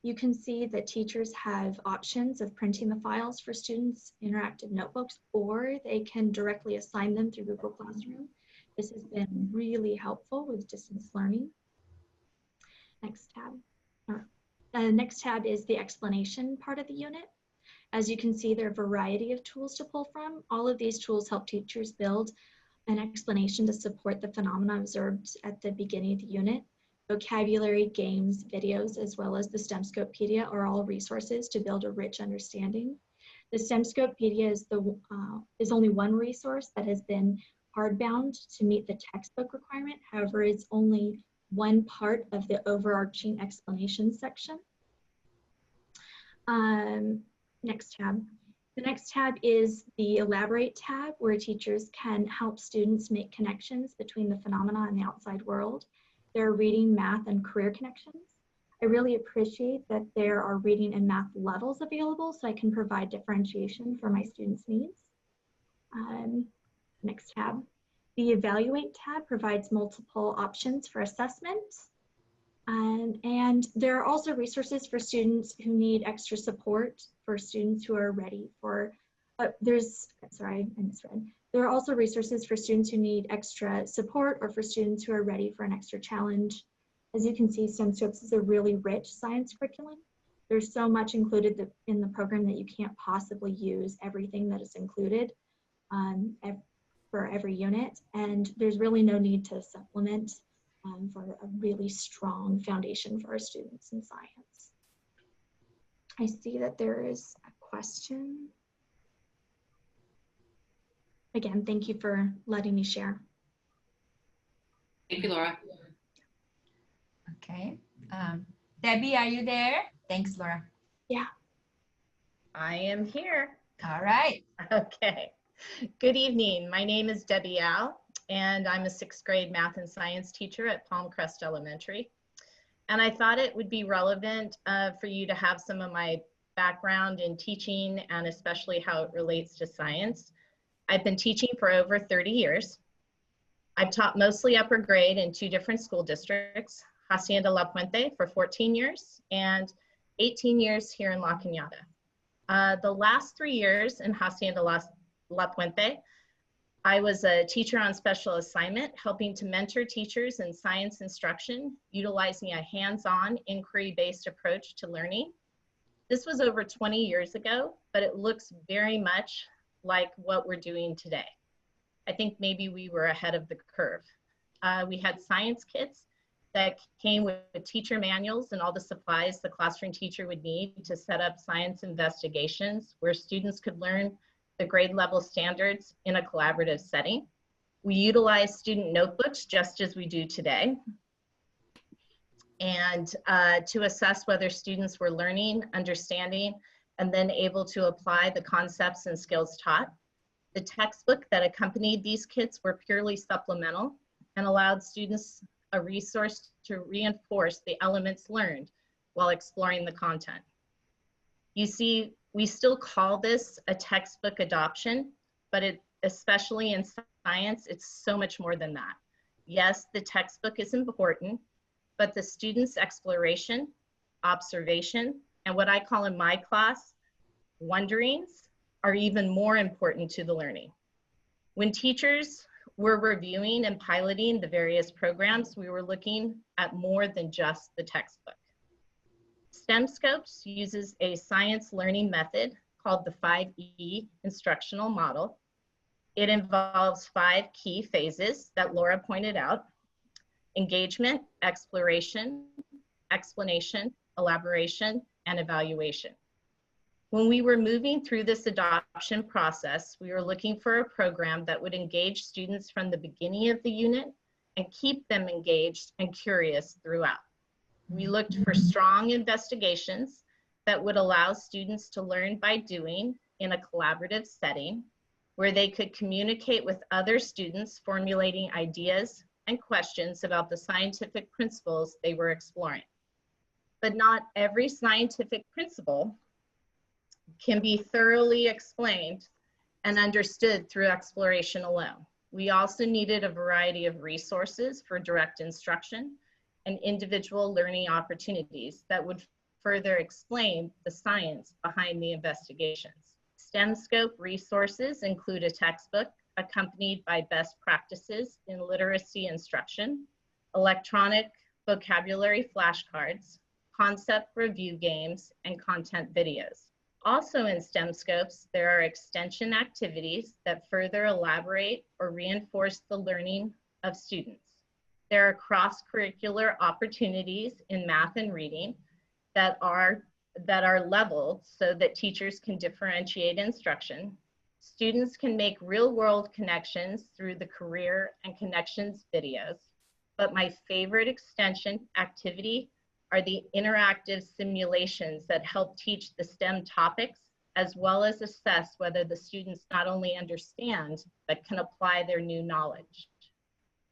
You can see that teachers have options of printing the files for students' interactive notebooks, or they can directly assign them through Google Classroom. This has been really helpful with distance learning. Next tab. Next tab is the explanation part of the unit. As you can see, there are a variety of tools to pull from. All of these tools help teachers build an explanation to support the phenomena observed at the beginning of the unit. Vocabulary, games, videos, as well as the STEMscopedia are all resources to build a rich understanding. The STEMscopedia is only one resource that has been hardbound to meet the textbook requirement. However, it's only one part of the overarching explanation section. Next tab. The next tab is the Elaborate tab, where teachers can help students make connections between the phenomena and the outside world. There are reading, math, and career connections. I really appreciate that there are reading and math levels available so I can provide differentiation for my students' needs. Next tab. The Evaluate tab provides multiple options for assessment. And there are also resources for students who need extra support, for students who are ready for, There are also resources for students who need extra support or for students who are ready for an extra challenge. As you can see, STEMscopes is a really rich science curriculum. There's so much included in the program that you can't possibly use everything that is included for every unit. And there's really no need to supplement for a really strong foundation for our students in science. I see that there is a question. Again, thank you for letting me share. Thank you, Laura. Okay. Debbie, are you there? Thanks, Laura. Yeah. I am here. All right. Okay. Good evening. My name is Debbie Al, and I'm a 6th grade math and science teacher at Palm Crest Elementary. And I thought it would be relevant for you to have some of my background in teaching and especially how it relates to science. I've been teaching for over 30 years. I've taught mostly upper grade in 2 different school districts, Hacienda La Puente for 14 years and 18 years here in La Cañada. The last 3 years in Hacienda La Puente, I was a teacher on special assignment, helping to mentor teachers in science instruction, utilizing a hands-on inquiry-based approach to learning. This was over 20 years ago, but it looks very much like what we're doing today. I think maybe we were ahead of the curve. We had science kits that came with teacher manuals and all the supplies the classroom teacher would need to set up science investigations where students could learn the grade level standards in a collaborative setting. We utilized student notebooks just as we do today. And to assess whether students were learning, understanding, and then able to apply the concepts and skills taught. The textbook that accompanied these kits were purely supplemental and allowed students a resource to reinforce the elements learned while exploring the content. You see, we still call this a textbook adoption, but especially in science, it's so much more than that. Yes, the textbook is important, but the students' exploration, observation, and what I call in my class, wonderings are even more important to the learning. When teachers were reviewing and piloting the various programs, we were looking at more than just the textbook. STEM Scopes uses a science learning method called the 5E instructional model. It involves 5 key phases that Laura pointed out: engagement, exploration, explanation, elaboration, and evaluation. When we were moving through this adoption process, we were looking for a program that would engage students from the beginning of the unit and keep them engaged and curious throughout. We looked for strong investigations that would allow students to learn by doing in a collaborative setting, where they could communicate with other students, formulating ideas and questions about the scientific principles they were exploring. But not every scientific principle can be thoroughly explained and understood through exploration alone. We also needed a variety of resources for direct instruction and individual learning opportunities that would further explain the science behind the investigations. STEM Scope resources include a textbook accompanied by best practices in literacy instruction, electronic vocabulary flashcards, concept review games, and content videos. Also in STEM Scopes, there are extension activities that further elaborate or reinforce the learning of students. There are cross-curricular opportunities in math and reading that are leveled so that teachers can differentiate instruction. Students can make real-world connections through the career and connections videos. But my favorite extension activity are the interactive simulations that help teach the STEM topics, as well as assess whether the students not only understand, but can apply their new knowledge.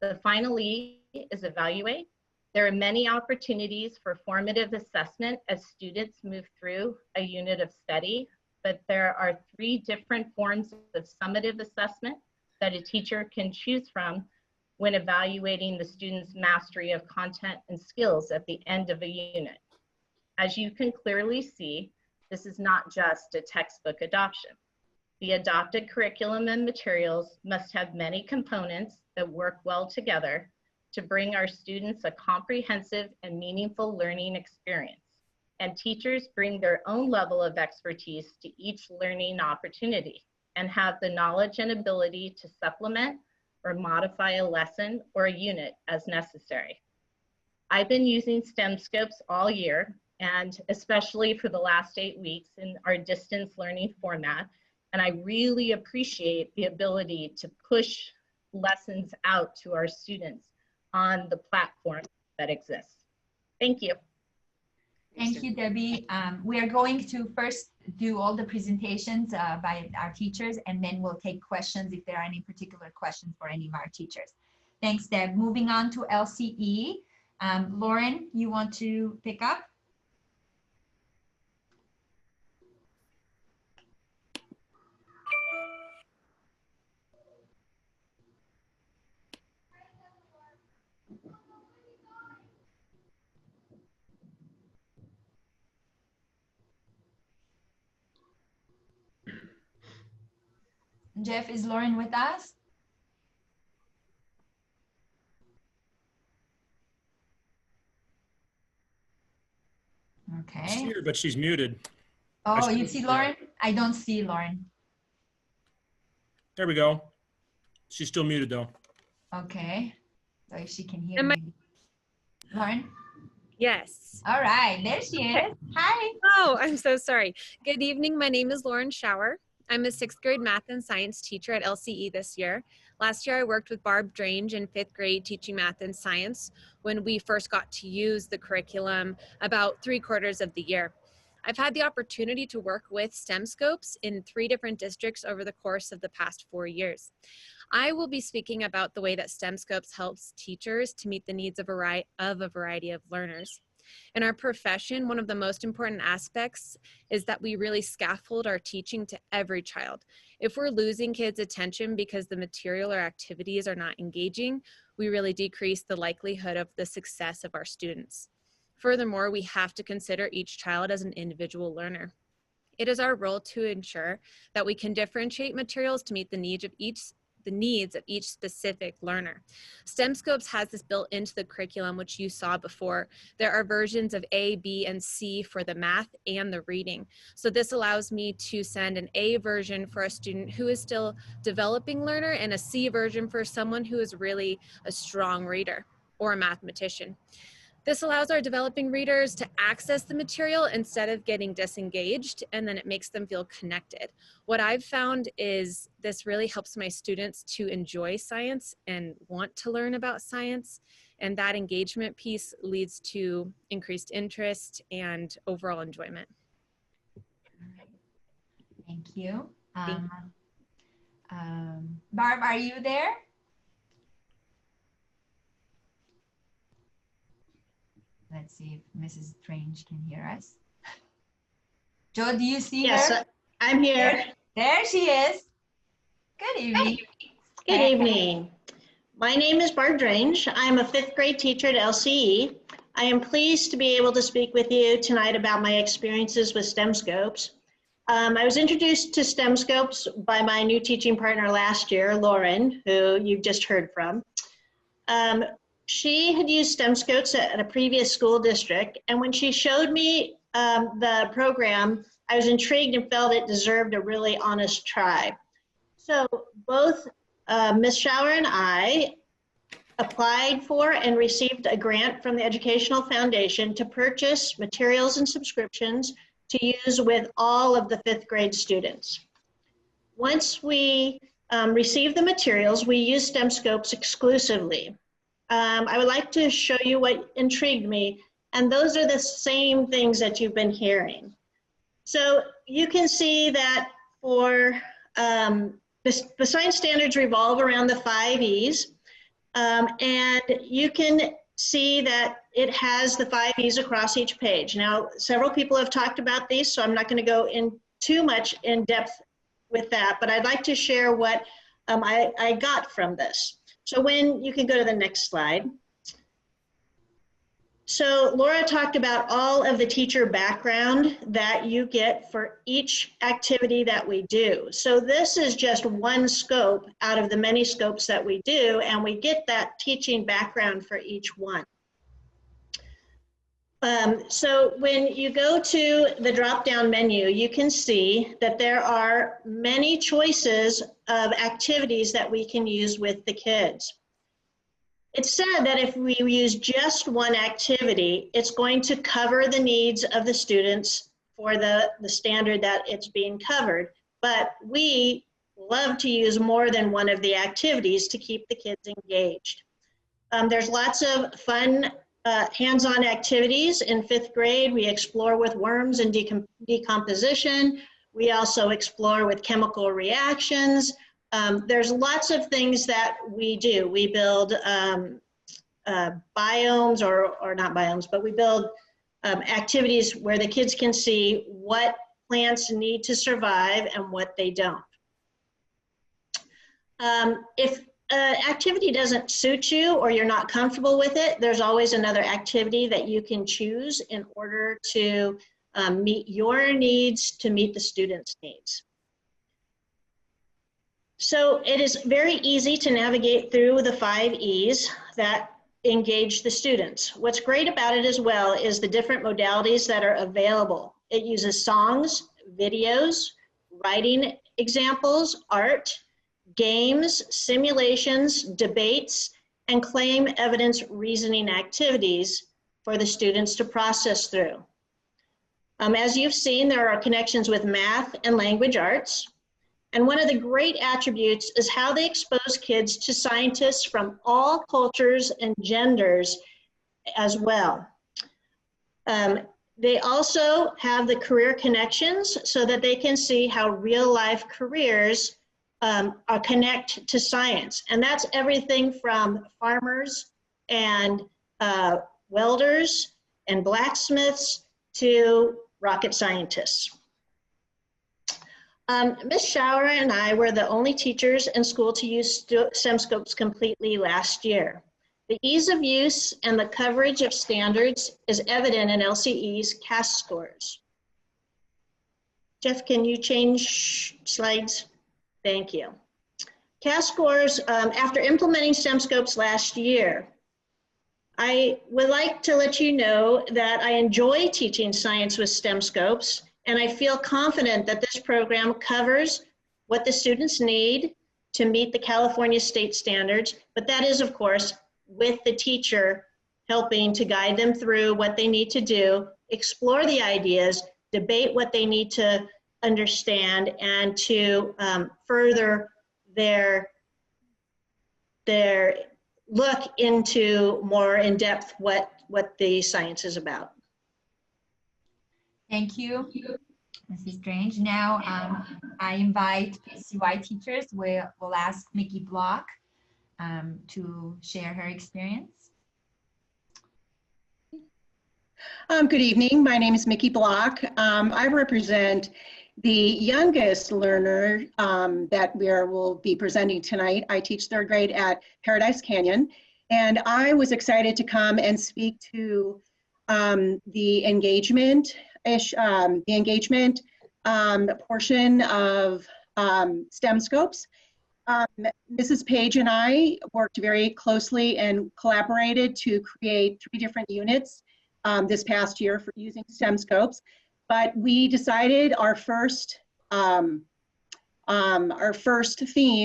The final E is evaluate. There are many opportunities for formative assessment as students move through a unit of study, but there are 3 different forms of summative assessment that a teacher can choose from when evaluating the student's mastery of content and skills at the end of a unit. As you can clearly see, this is not just a textbook adoption. The adopted curriculum and materials must have many components that work well together to bring our students a comprehensive and meaningful learning experience. And teachers bring their own level of expertise to each learning opportunity and have the knowledge and ability to supplement or modify a lesson or a unit as necessary. I've been using STEM Scopes all year, and especially for the last 8 weeks in our distance learning format, and I really appreciate the ability to push lessons out to our students on the platform that exists. Thank you. Thank you, Debbie. We are going to first do all the presentations by our teachers, and then we'll take questions if there are any particular questions for any of our teachers. Thanks, Deb. Moving on to LCE. Lauren, you want to pick up? Jeff, is Lauren with us? Okay. I see her, but she's muted. Oh, you see Lauren? I don't see Lauren. There we go. She's still muted though. Okay. So if she can hear me. Lauren? Yes. All right, there she is. Hi. Oh, I'm so sorry. Good evening. My name is Lauren Schauer. I'm a 6th grade math and science teacher at LCE this year. Last year, I worked with Barb Drange in 5th grade teaching math and science when we first got to use the curriculum about 3/4 of the year. I've had the opportunity to work with STEM Scopes in 3 different districts over the course of the past 4 years. I will be speaking about the way that STEM Scopes helps teachers to meet the needs of a variety of learners. In our profession, one of the most important aspects is that we really scaffold our teaching to every child. If we're losing kids' attention because the material or activities are not engaging, we really decrease the likelihood of the success of our students. Furthermore, we have to consider each child as an individual learner. It is our role to ensure that we can differentiate materials to meet the needs of each specific learner. STEMscopes has this built into the curriculum, which you saw before. There are versions of A, B, and C for the math and the reading. So this allows me to send an A version for a student who is still developing learner and a C version for someone who is really a strong reader or a mathematician. This allows our developing readers to access the material instead of getting disengaged, and then it makes them feel connected. What I've found is this really helps my students to enjoy science and want to learn about science, and that engagement piece leads to increased interest and overall enjoyment. Thank you. Barb, are you there? Let's see if Mrs. Strange can hear us. Joe, do you see her? Yes, I'm here. There she is. Good evening. Good evening. My name is Barb Drange. I'm a 5th grade teacher at LCE. I am pleased to be able to speak with you tonight about my experiences with STEMscopes. I was introduced to STEMscopes by my new teaching partner last year, Lauren, who you've just heard from. She had used STEMscopes at a previous school district, and when she showed me the program, I was intrigued and felt it deserved a really honest try. So both Ms. Schauer and I applied for and received a grant from the Educational Foundation to purchase materials and subscriptions to use with all of the 5th grade students. Once we received the materials, we used STEMscopes exclusively. I would like to show you what intrigued me, and those are the same things that you've been hearing. So you can see that for the science standards revolve around the 5 E's, and you can see that it has the 5 E's across each page. Now, several people have talked about these, so I'm not going to go in too much in depth with that, but I'd like to share what I got from this. So when you can go to the next slide. So Laura talked about all of the teacher background that you get for each activity that we do. So this is just one scope out of the many scopes that we do, and we get that teaching background for each one. So when you go to the drop-down menu, you can see that there are many choices of activities that we can use with the kids. It's said that if we use just one activity, it's going to cover the needs of the students for the standard that it's being covered. But we love to use more than one of the activities to keep the kids engaged. There's lots of fun hands-on activities. In 5th grade, we explore with worms and decomposition. We also explore with chemical reactions. There's lots of things that we do. We build biomes, or not biomes, but we build activities where the kids can see what plants need to survive and what they don't. If activity doesn't suit you or you're not comfortable with it, there's always another activity that you can choose in order to meet your needs, to meet the students' needs. So it is very easy to navigate through the 5 E's that engage the students. What's great about it as well is the different modalities that are available. It uses songs, videos, writing examples, art, games, simulations, debates, and claim evidence reasoning activities for the students to process through. As you've seen, there are connections with math and language arts. And one of the great attributes is how they expose kids to scientists from all cultures and genders as well. They also have the career connections so that they can see how real life careers are connect to science. And that's everything from farmers and welders and blacksmiths to rocket scientists. Ms. Schauer and I were the only teachers in school to use STEMscopes completely last year. The ease of use and the coverage of standards is evident in LCE's CAS scores. Jeff, can you change slides? Thank you. CAS scores, after implementing STEMscopes last year, I would like to let you know that I enjoy teaching science with STEMscopes, and I feel confident that this program covers what the students need to meet the California state standards, but that is, of course, with the teacher helping to guide them through what they need to do, explore the ideas, debate what they need to understand, and to further their look into more in depth what the science is about. Thank you, Mrs. Strange. Now I invite CY teachers. We'll ask Mickey Block to share her experience. Good evening. My name is Mickey Block. I represent the youngest learner that will be presenting tonight. I teach 3rd grade at Paradise Canyon, and I was excited to come and speak to the engagement portion of STEMscopes. Mrs. Page and I worked very closely and collaborated to create 3 different units this past year for using STEMscopes. But we decided our first theme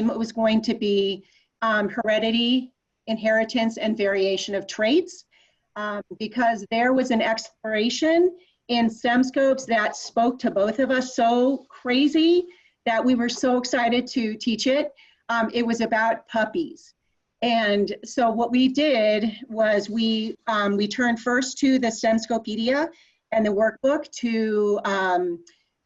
was going to be heredity, inheritance, and variation of traits, because there was an exploration in STEMscopes that spoke to both of us so crazy that we were so excited to teach it. It was about puppies. And so what we did was we turned first to the STEMscopedia and the workbook to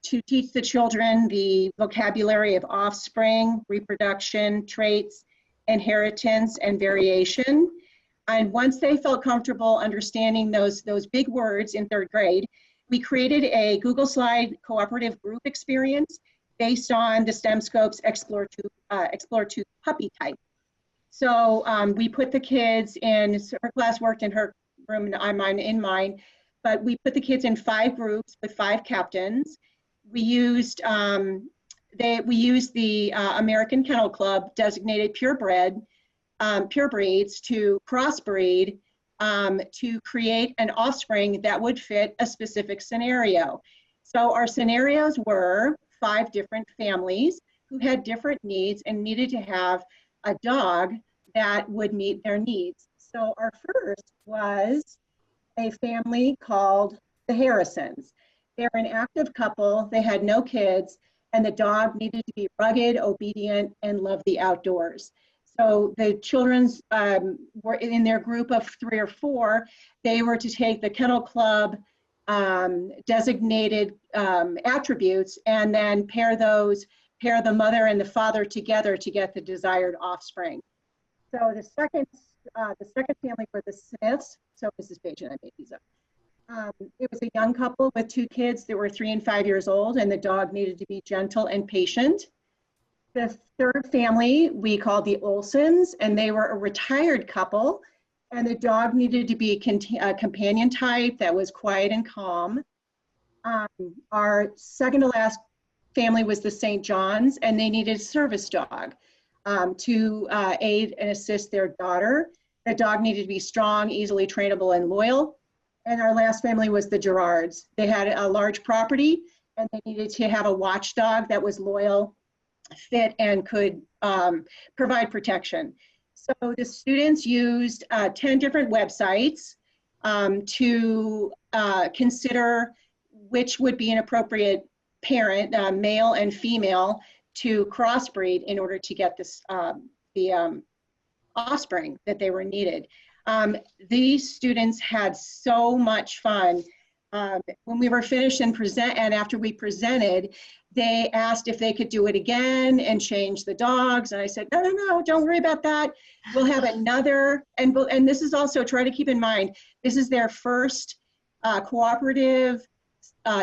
teach the children the vocabulary of offspring, reproduction, traits, inheritance, and variation. And once they felt comfortable understanding those big words in 3rd grade, we created a Google Slide cooperative group experience based on the STEMscopes Explore 2 puppy type. So we put the kids in, her class worked in her room and I'm in mine, but we put the kids in 5 groups with 5 captains. We used the American Kennel Club designated purebreds to crossbreed to create an offspring that would fit a specific scenario. So our scenarios were 5 different families who had different needs and needed to have a dog that would meet their needs. So our first was a family called the Harrisons. They're an active couple, they had no kids, and the dog needed to be rugged, obedient, and love the outdoors. So the children's were in their group of 3 or 4, they were to take the Kennel Club designated attributes and then pair the mother and the father together to get the desired offspring. So the second family were the Smiths. So Mrs. Page and I made these up. It was a young couple with 2 kids that were 3 and 5 years old, and the dog needed to be gentle and patient. The third family we called the Olsons, and they were a retired couple, and the dog needed to be a companion type that was quiet and calm. Our second to last family was the St. John's, and they needed a service dog to aid and assist their daughter. The dog needed to be strong, easily trainable, and loyal. And our last family was the Gerards. They had a large property, and they needed to have a watchdog that was loyal, fit, and could provide protection. So the students used 10 different websites to consider which would be an appropriate parent, male and female, to crossbreed in order to get this the offspring that they were needed. These students had so much fun. When we were finished and after we presented, they asked if they could do it again and change the dogs. And I said, no, don't worry about that. We'll have another, and this is also, try to keep in mind, this is their first cooperative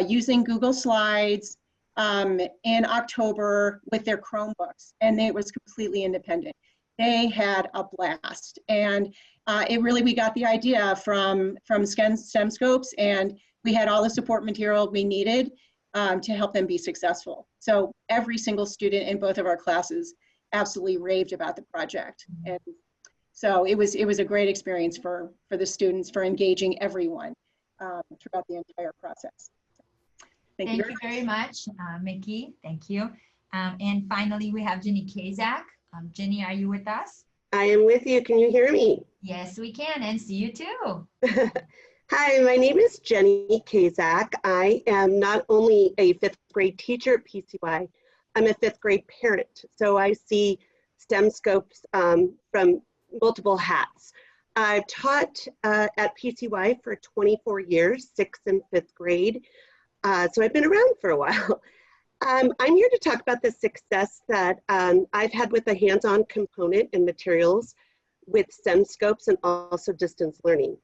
using Google Slides in October with their Chromebooks, and it was completely independent. They had a blast, and we got the idea from STEMscopes, and we had all the support material we needed. to help them be successful. So every single student in both of our classes absolutely raved about the project. And so it was a great experience for the students, for engaging everyone throughout the entire process. Thank you very much, Mickey. Thank you. And finally, we have Jenny Kazak. Jenny, are you with us? I am with you. Can you hear me? Yes, we can, and see you too. Hi, my name is Jenny Kazak. I am not only a 5th grade teacher at PCY, I'm a 5th grade parent. So I see STEM scopes from multiple hats. I've taught at PCY for 24 years, 6th and 5th grade. So I've been around for a while. I'm here to talk about the success that I've had with the hands-on component and materials with STEM scopes and also distance learning.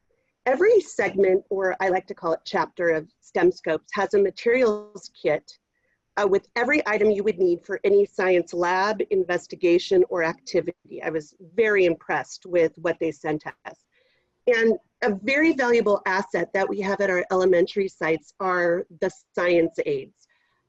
Every segment, or I like to call it chapter of STEM scopes, has a materials kit with every item you would need for any science lab, investigation, or activity. I was very impressed with what they sent us. And a very valuable asset that we have at our elementary sites are the science aids.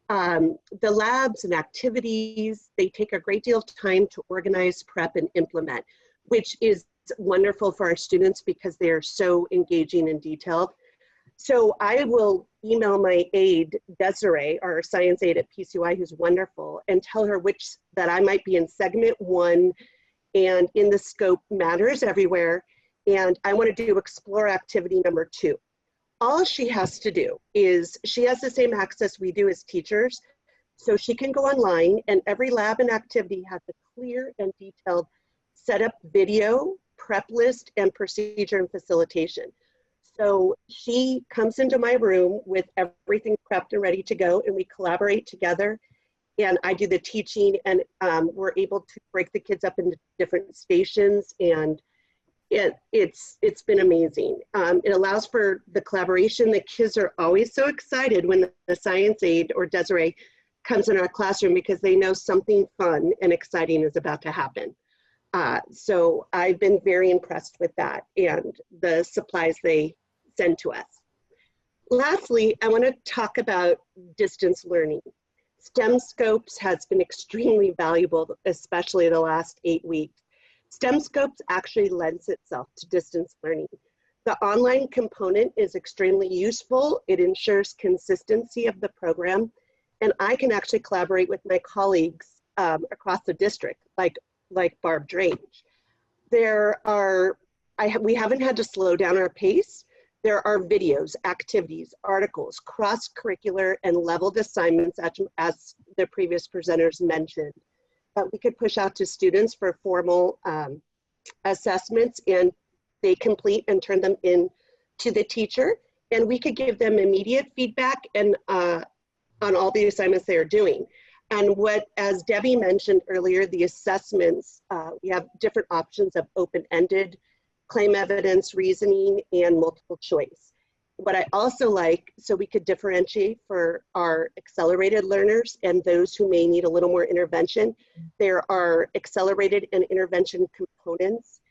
The labs and activities, they take a great deal of time to organize, prep, and implement, which is wonderful for our students because they are so engaging and detailed. So I will email my aide, Desiree, our science aide at PCY, who's wonderful, and tell her that I might be in segment 1 and in the scope matters everywhere. And I want to do explore activity number 2. All she has to do is, she has the same access we do as teachers, so she can go online and every lab and activity has a clear and detailed setup video, prep list, and procedure and facilitation. So she comes into my room with everything prepped and ready to go, and we collaborate together. And I do the teaching, and we're able to break the kids up into different stations, and it's been amazing. It allows for the collaboration. The kids are always so excited when the science aide or Desiree comes in our classroom because they know something fun and exciting is about to happen. So I've been very impressed with that and the supplies they send to us. Lastly, I want to talk about distance learning. STEM Scopes has been extremely valuable, especially the last 8 weeks. STEM Scopes actually lends itself to distance learning. The online component is extremely useful. It ensures consistency of the program, and I can actually collaborate with my colleagues across the district, like Barb Drange. We haven't had to slow down our pace. There are videos, activities, articles, cross-curricular and leveled assignments, as the previous presenters mentioned. But we could push out to students for formal assessments, and they complete and turn them in to the teacher. And we could give them immediate feedback and on all the assignments they are doing. And as Debbie mentioned earlier, the assessments, we have different options of open-ended, claim evidence, reasoning, and multiple choice. What I also like, so we could differentiate for our accelerated learners and those who may need a little more intervention, there are accelerated and intervention components.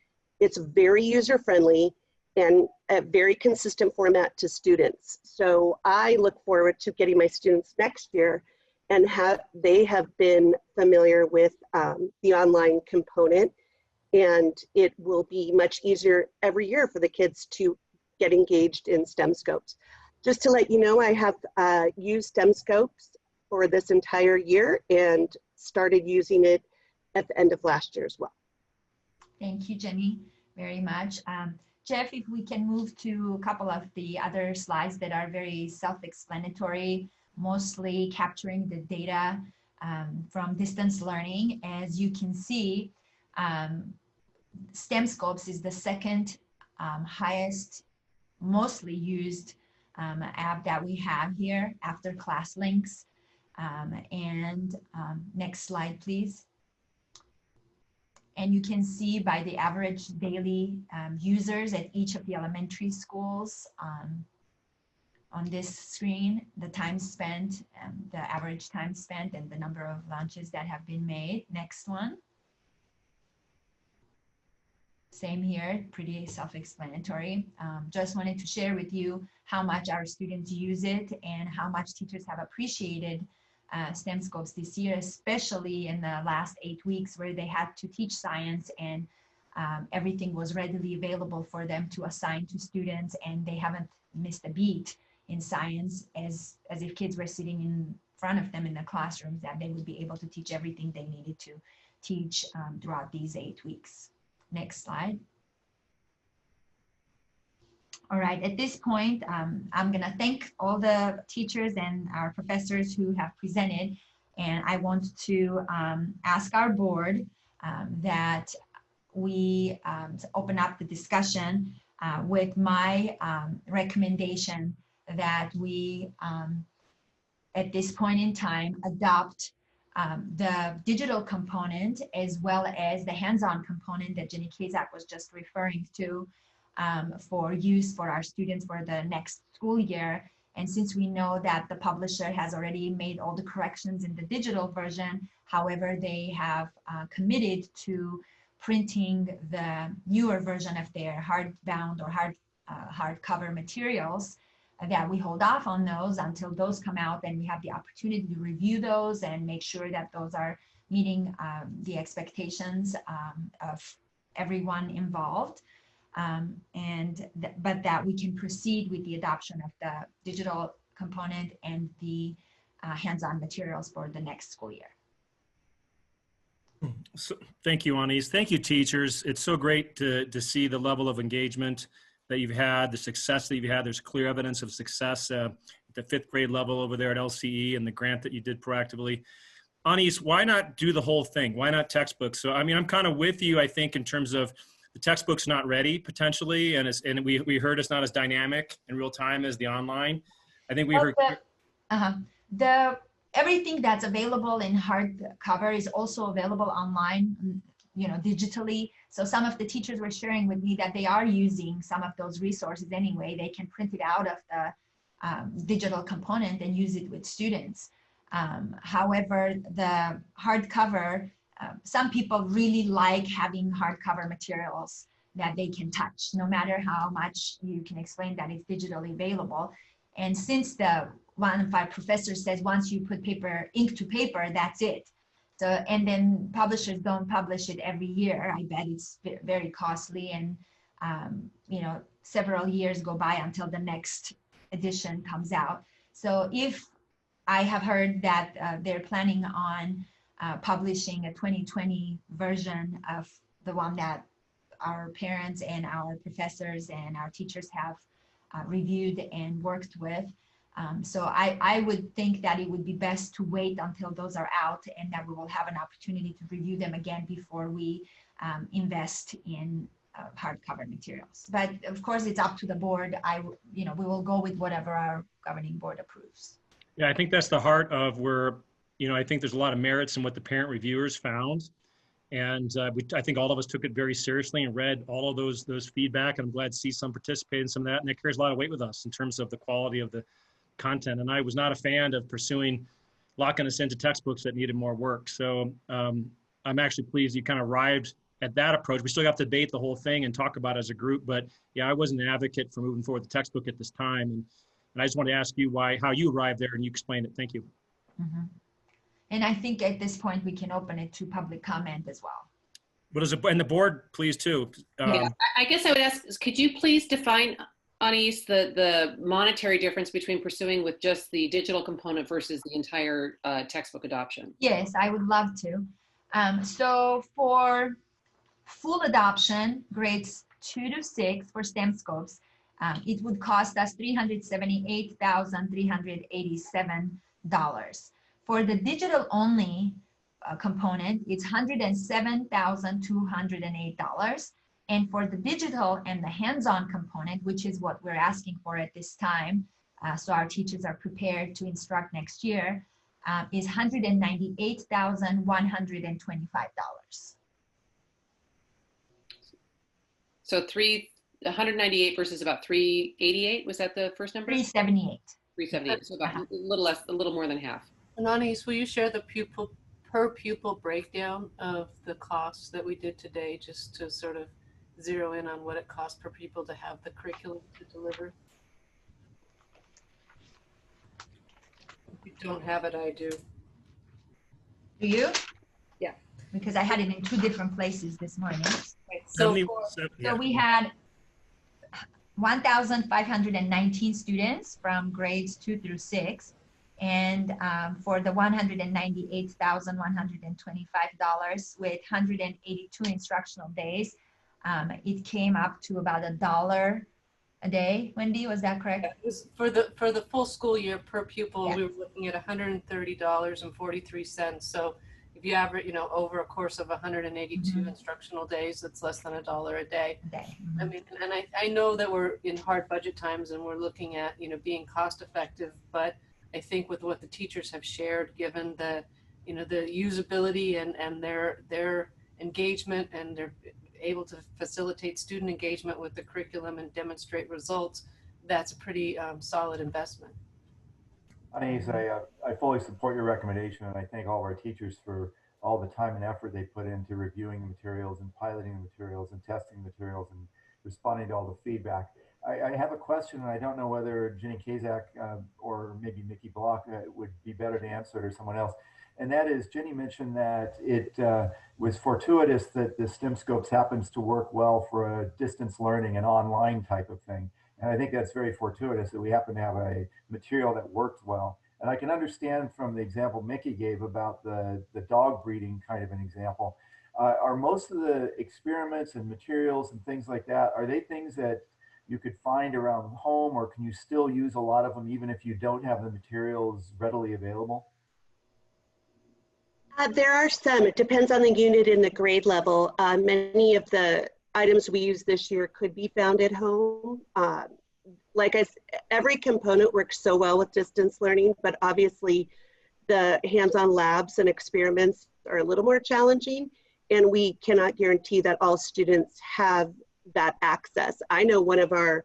It's very user-friendly and a very consistent format to students. So I look forward to getting my students next year, and they have been familiar with the online component, and it will be much easier every year for the kids to get engaged in STEM Scopes. Just to let you know, I have used STEM Scopes for this entire year and started using it at the end of last year as well. Thank you, Jenny, very much. Jeff, if we can move to a couple of the other slides that are very self-explanatory, mostly capturing the data from distance learning. As you can see, STEM Scopes is the second highest, mostly used app that we have here after ClassLinks. Next slide, please. And you can see by the average daily users at each of the elementary schools on this screen, the time spent, the average time spent, and the number of lunches that have been made. Next one. Same here, pretty self-explanatory. Just wanted to share with you how much our students use it and how much teachers have appreciated STEM scopes this year, especially in the last 8 weeks where they had to teach science and everything was readily available for them to assign to students, and they haven't missed a beat in science as if kids were sitting in front of them in the classrooms, that they would be able to teach everything they needed to teach throughout these 8 weeks. Next slide. All right, at this point, I'm gonna thank all the teachers and our professors who have presented, and I want to ask our board that we open up the discussion with my recommendation that we, at this point in time, adopt the digital component as well as the hands-on component that Jenny Kazak was just referring to for use for our students for the next school year. And since we know that the publisher has already made all the corrections in the digital version, however, they have committed to printing the newer version of their hardbound or hardcover materials, that we hold off on those until those come out, and we have the opportunity to review those and make sure that those are meeting the expectations of everyone involved, but that we can proceed with the adoption of the digital component and the hands-on materials for the next school year. So, thank you, Anis. Thank you, teachers. It's so great to see the level of engagement that you've had, the success that you've had. There's clear evidence of success at the 5th grade level over there at LCE and the grant that you did proactively. Anis, why not do the whole thing? Why not textbooks? So, I mean, I'm kind of with you, I think, in terms of the textbook's not ready potentially, and we heard it's not as dynamic in real time as the online. I think we heard. Everything that's available in hardcover is also available online, digitally. So some of the teachers were sharing with me that they are using some of those resources anyway. They can print it out of the digital component and use it with students. However, the hardcover, some people really like having hardcover materials that they can touch, no matter how much you can explain that it's digitally available. And since one of our professors says once you put ink to paper, that's it. So, and then publishers don't publish it every year. I bet it's very costly, and several years go by until the next edition comes out. So if I have heard that they're planning on publishing a 2020 version of the one that our parents and our professors and our teachers have reviewed and worked with. So I would think that it would be best to wait until those are out, and that we will have an opportunity to review them again before we invest in hardcover materials. But of course, it's up to the board. We will go with whatever our governing board approves. Yeah, I think that's the heart of where, I think there's a lot of merits in what the parent reviewers found. And I think all of us took it very seriously and read all of those feedback. And I'm glad to see some participate in some of that. And it carries a lot of weight with us in terms of the quality of the content. And I was not a fan of locking us into textbooks that needed more work. So I'm actually pleased you kind of arrived at that approach. We still have to debate the whole thing and talk about it as a group. But yeah, I wasn't an advocate for moving forward the textbook at this time. And I just want to ask you how you arrived there, and you explained it. Thank you. Mm-hmm. And I think at this point, we can open it to public comment as well. And the board, please, too. Yeah, I guess I would ask, could you please define, Anis, the monetary difference between pursuing with just the digital component versus the entire textbook adoption? Yes, I would love to. So for full adoption, grades 2 to 6 for STEM scopes, it would cost us $378,387. For the digital only component, it's $107,208. And for the digital and the hands-on component, which is what we're asking for at this time, so our teachers are prepared to instruct next year, is $198,125. So 198 versus about 388, was that the first number? 378. 378, so about a little more than half. And Anis, will you share the per pupil breakdown of the costs that we did today, just to sort of zero in on what it costs per pupil to have the curriculum to deliver? If you don't have it, I do. Do you? Yeah. Because I had it in 2 different places this morning. So, So we had 1,519 students from grades 2 through 6. And for the $198,125 with 182 instructional days, it came up to about $1 a day. Wendy, was that correct? It was for the full school year per pupil, yes. We were looking at $130.43. So if you average, over a course of 182 instructional days, it's less than $1 a day. I mean, and I know that we're in hard budget times and we're looking at, being cost effective, but I think with what the teachers have shared, given the, the usability and their engagement, and they're able to facilitate student engagement with the curriculum and demonstrate results, that's a pretty solid investment. I fully support your recommendation, and I thank all of our teachers for all the time and effort they put into reviewing the materials and piloting the materials and testing the materials and responding to all the feedback. I have a question, and I don't know whether Jenny Kazak or maybe Mickey Block would be better to answer it, or someone else. And that is, Jenny mentioned that it was fortuitous that the STEM Scopes happens to work well for a distance learning and online type of thing. And I think that's very fortuitous that we happen to have a material that worked well. And I can understand from the example Mickey gave about the dog breeding kind of an example. Are most of the experiments and materials and things like that, are they things that you could find around home, or can you still use a lot of them even if you don't have the materials readily available? There are some. It depends on the unit and the grade level. Many of the items we use this year could be found at home. Like I said, every component works so well with distance learning, but obviously the hands-on labs and experiments are a little more challenging, and we cannot guarantee that all students have that access. I know one of our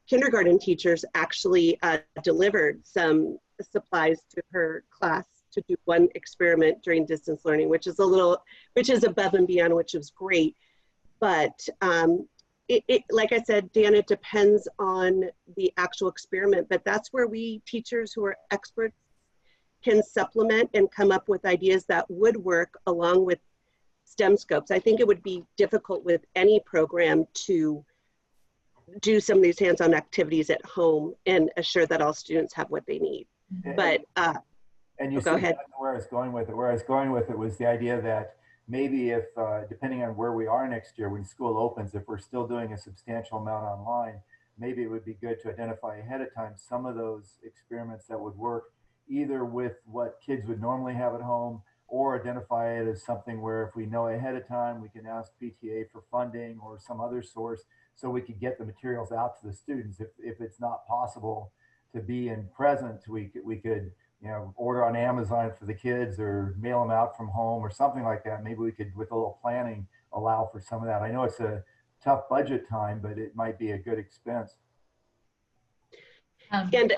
kindergarten teachers actually delivered some supplies to her class to do one experiment during distance learning, which is above and beyond, which is great. But like I said, Dan, it depends on the actual experiment, but that's where we teachers who are experts can supplement and come up with ideas that would work along with STEM Scopes. I think it would be difficult with any program to do some of these hands-on activities at home and assure that all students have what they need. But and you go ahead. Where I was going with it. Where I was going with it was the idea that maybe if, depending on where we are next year when school opens, if we're still doing a substantial amount online, maybe it would be good to identify ahead of time some of those experiments that would work either with what kids would normally have at home, or identify it as something where if we know ahead of time, we can ask PTA for funding or some other source so we could get the materials out to the students. If it's not possible to be in present, we could order on Amazon for the kids or mail them out from home or something like that. Maybe we could, with a little planning, allow for some of that. I know it's a tough budget time, but it might be a good expense. And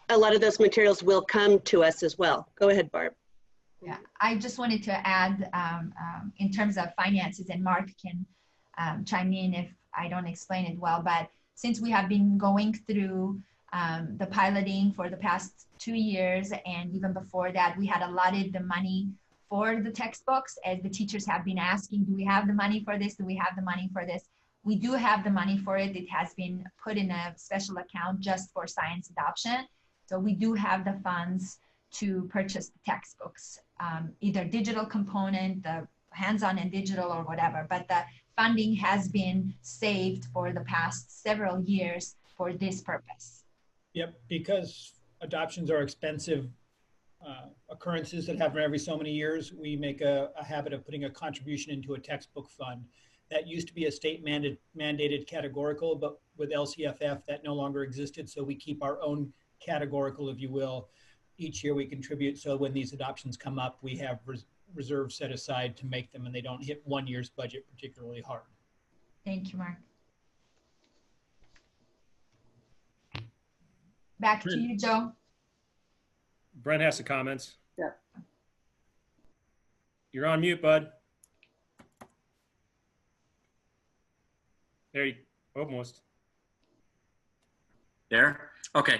a lot of those materials will come to us as well. Go ahead, Barb. Yeah, I just wanted to add in terms of finances, and Mark can chime in if I don't explain it well, but since we have been going through the piloting for the past 2 years, and even before that, we had allotted the money for the textbooks, as the teachers have been asking, do we have the money for this? Do we have the money for this? We do have the money for it. It has been put in a special account just for science adoption. So we do have the funds to purchase the textbooks, either digital component, the hands-on and digital or whatever, but the funding has been saved for the past several years for this purpose. Yep, because adoptions are expensive occurrences that happen every so many years, we make a habit of putting a contribution into a textbook fund. That used to be a state mandated categorical, but with LCFF that no longer existed, so we keep our own categorical, if you will. Each year we contribute, so when these adoptions come up, we have reserves set aside to make them, and they don't hit one year's budget particularly hard. Thank you, Mark. Back to you, Joe. Brent has some comments. Yeah. You're on mute, bud. There you almost. There? Okay.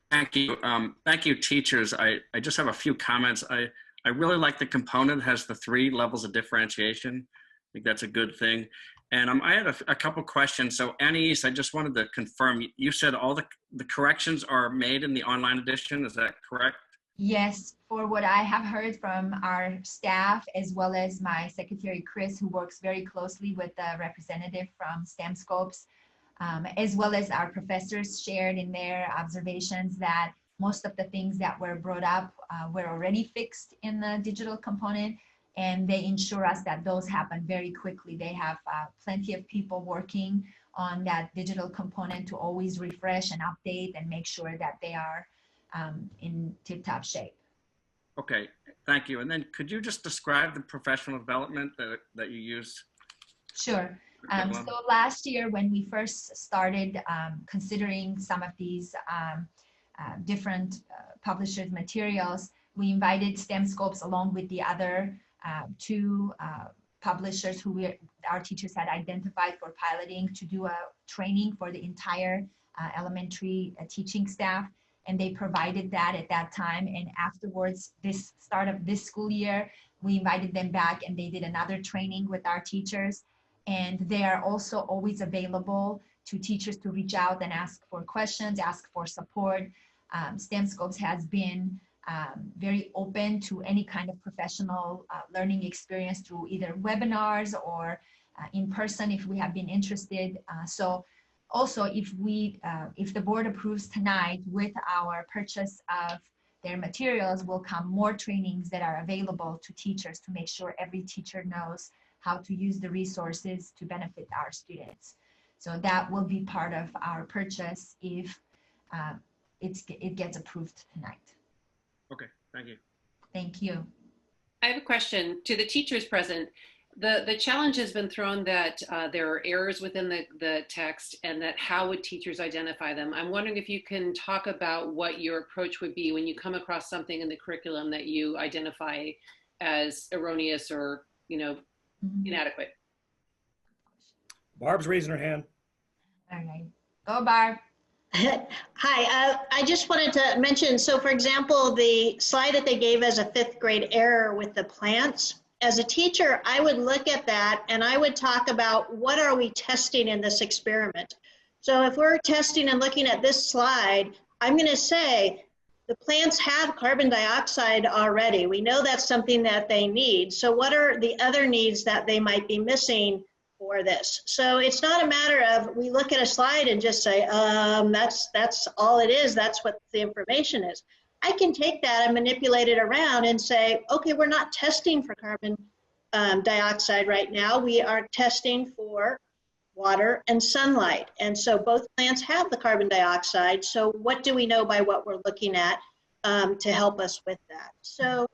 Thank you. Thank you, teachers. I just have a few comments. I really like the component that has the 3 levels of differentiation. I think that's a good thing. And I had a couple questions. So Annie, I just wanted to confirm, you said all the corrections are made in the online edition. Is that correct? Yes, for what I have heard from our staff, as well as my secretary, Chris, who works very closely with the representative from STEM Scopes, as well as our professors shared in their observations that most of the things that were brought up were already fixed in the digital component, and they ensure us that those happen very quickly. They have plenty of people working on that digital component to always refresh and update and make sure that they are in tip-top shape. Okay, thank you. And then could you just describe the professional development that you used? Sure. So last year, when we first started considering some of these different publishers' materials, we invited STEM Scopes along with the other 2 publishers who our teachers had identified for piloting to do a training for the entire elementary teaching staff. And they provided that at that time. And afterwards, this start of this school year, we invited them back and they did another training with our teachers. And they are also always available to teachers to reach out and ask for questions, ask for support. STEM Scopes has been very open to any kind of professional learning experience through either webinars or in person if we have been interested. So also if the board approves tonight, with our purchase of their materials will come more trainings that are available to teachers to make sure every teacher knows how to use the resources to benefit our students. So that will be part of our purchase if it gets approved tonight. Okay, thank you. Thank you. I have a question to the teachers present. The challenge has been thrown that there are errors within the text and that how would teachers identify them? I'm wondering if you can talk about what your approach would be when you come across something in the curriculum that you identify as erroneous or, inadequate. Barb's raising her hand. All right, go Barb. Hi, I just wanted to mention, so for example, the slide that they gave as a 5th grade error with the plants, as a teacher, I would look at that and I would talk about what are we testing in this experiment. So if we're testing and looking at this slide, I'm going to say the plants have carbon dioxide already. We know that's something that they need. So what are the other needs that they might be missing for this? So it's not a matter of we look at a slide and just say, that's all it is. That's what the information is. I can take that and manipulate it around and say, okay, we're not testing for carbon dioxide right now. We are testing for water and sunlight. And so both plants have the carbon dioxide. So what do we know by what we're looking at to help us with that? So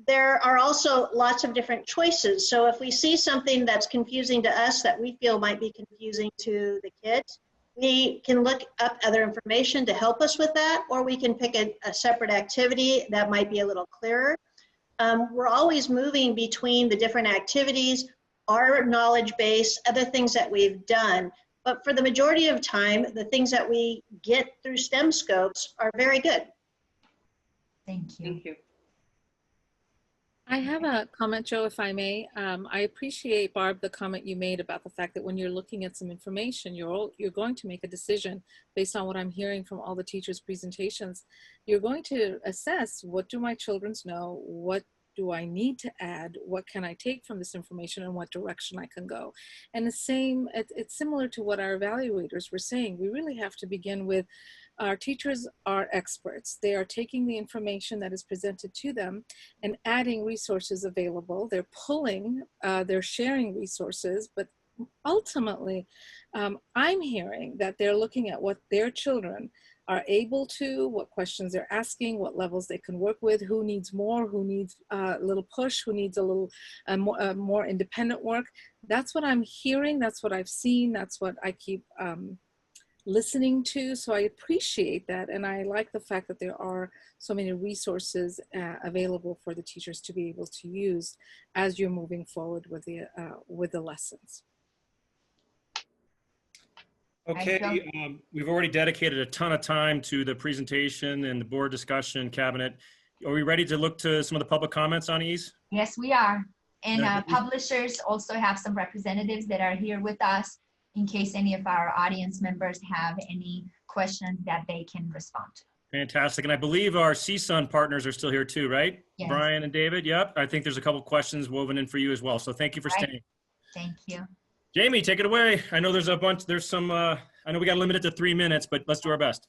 there are also lots of different choices. So if we see something that's confusing to us that we feel might be confusing to the kids, we can look up other information to help us with that, or we can pick a separate activity that might be a little clearer. We're always moving between the different activities, our knowledge base, other things that we've done. But for the majority of time, the things that we get through STEM Scopes are very good. Thank you. Thank you. I have a comment, Joe, if I may. I appreciate, Barb, the comment you made about the fact that when you're looking at some information, you're going to make a decision based on what I'm hearing from all the teachers' presentations. You're going to assess, what do my children know? What do I need to add? What can I take from this information and what direction I can go? And the same, it's similar to what our evaluators were saying. We really have to begin with our teachers are experts. They are taking the information that is presented to them and adding resources available. They're pulling, they're sharing resources, but ultimately, I'm hearing that they're looking at what their children are able to, what questions they're asking, what levels they can work with, who needs more, who needs a little push, who needs a little more independent work. That's what I'm hearing, that's what I've seen, that's what I keep listening to. So I appreciate that, and I like the fact that there are so many resources available for the teachers to be able to use as you're moving forward with the lessons. Okay, we've already dedicated a ton of time to the presentation and the board discussion cabinet. Are we ready to look to some of the public comments on ease? Yes, we are. And publishers also have some representatives that are here with us in case any of our audience members have any questions that they can respond to. Fantastic. And I believe our CSUN partners are still here too, right? Yes. Brian and David. Yep. I think there's a couple questions woven in for you as well. So thank you for staying. Thank you. Jamie, take it away. I know there's a bunch, there's some, I know we got limited to 3 minutes, but let's do our best.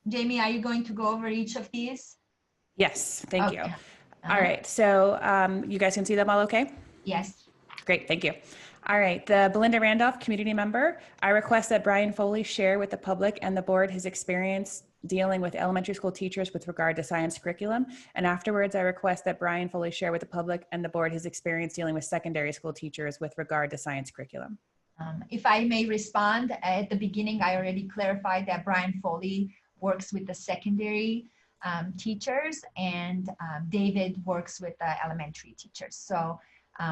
Jamie, are you going to go over each of these? Yes, thank you. All right, so you guys can see them all okay? Yes. Great, thank you. All right, the Belinda Randolph community member, I request that Brian Foley share with the public and the board his experience dealing with elementary school teachers with regard to science curriculum. And afterwards, I request that Brian Foley share with the public and the board his experience dealing with secondary school teachers with regard to science curriculum. If I may respond, at the beginning, I already clarified that Brian Foley works with the secondary teachers, and David works with the elementary teachers. So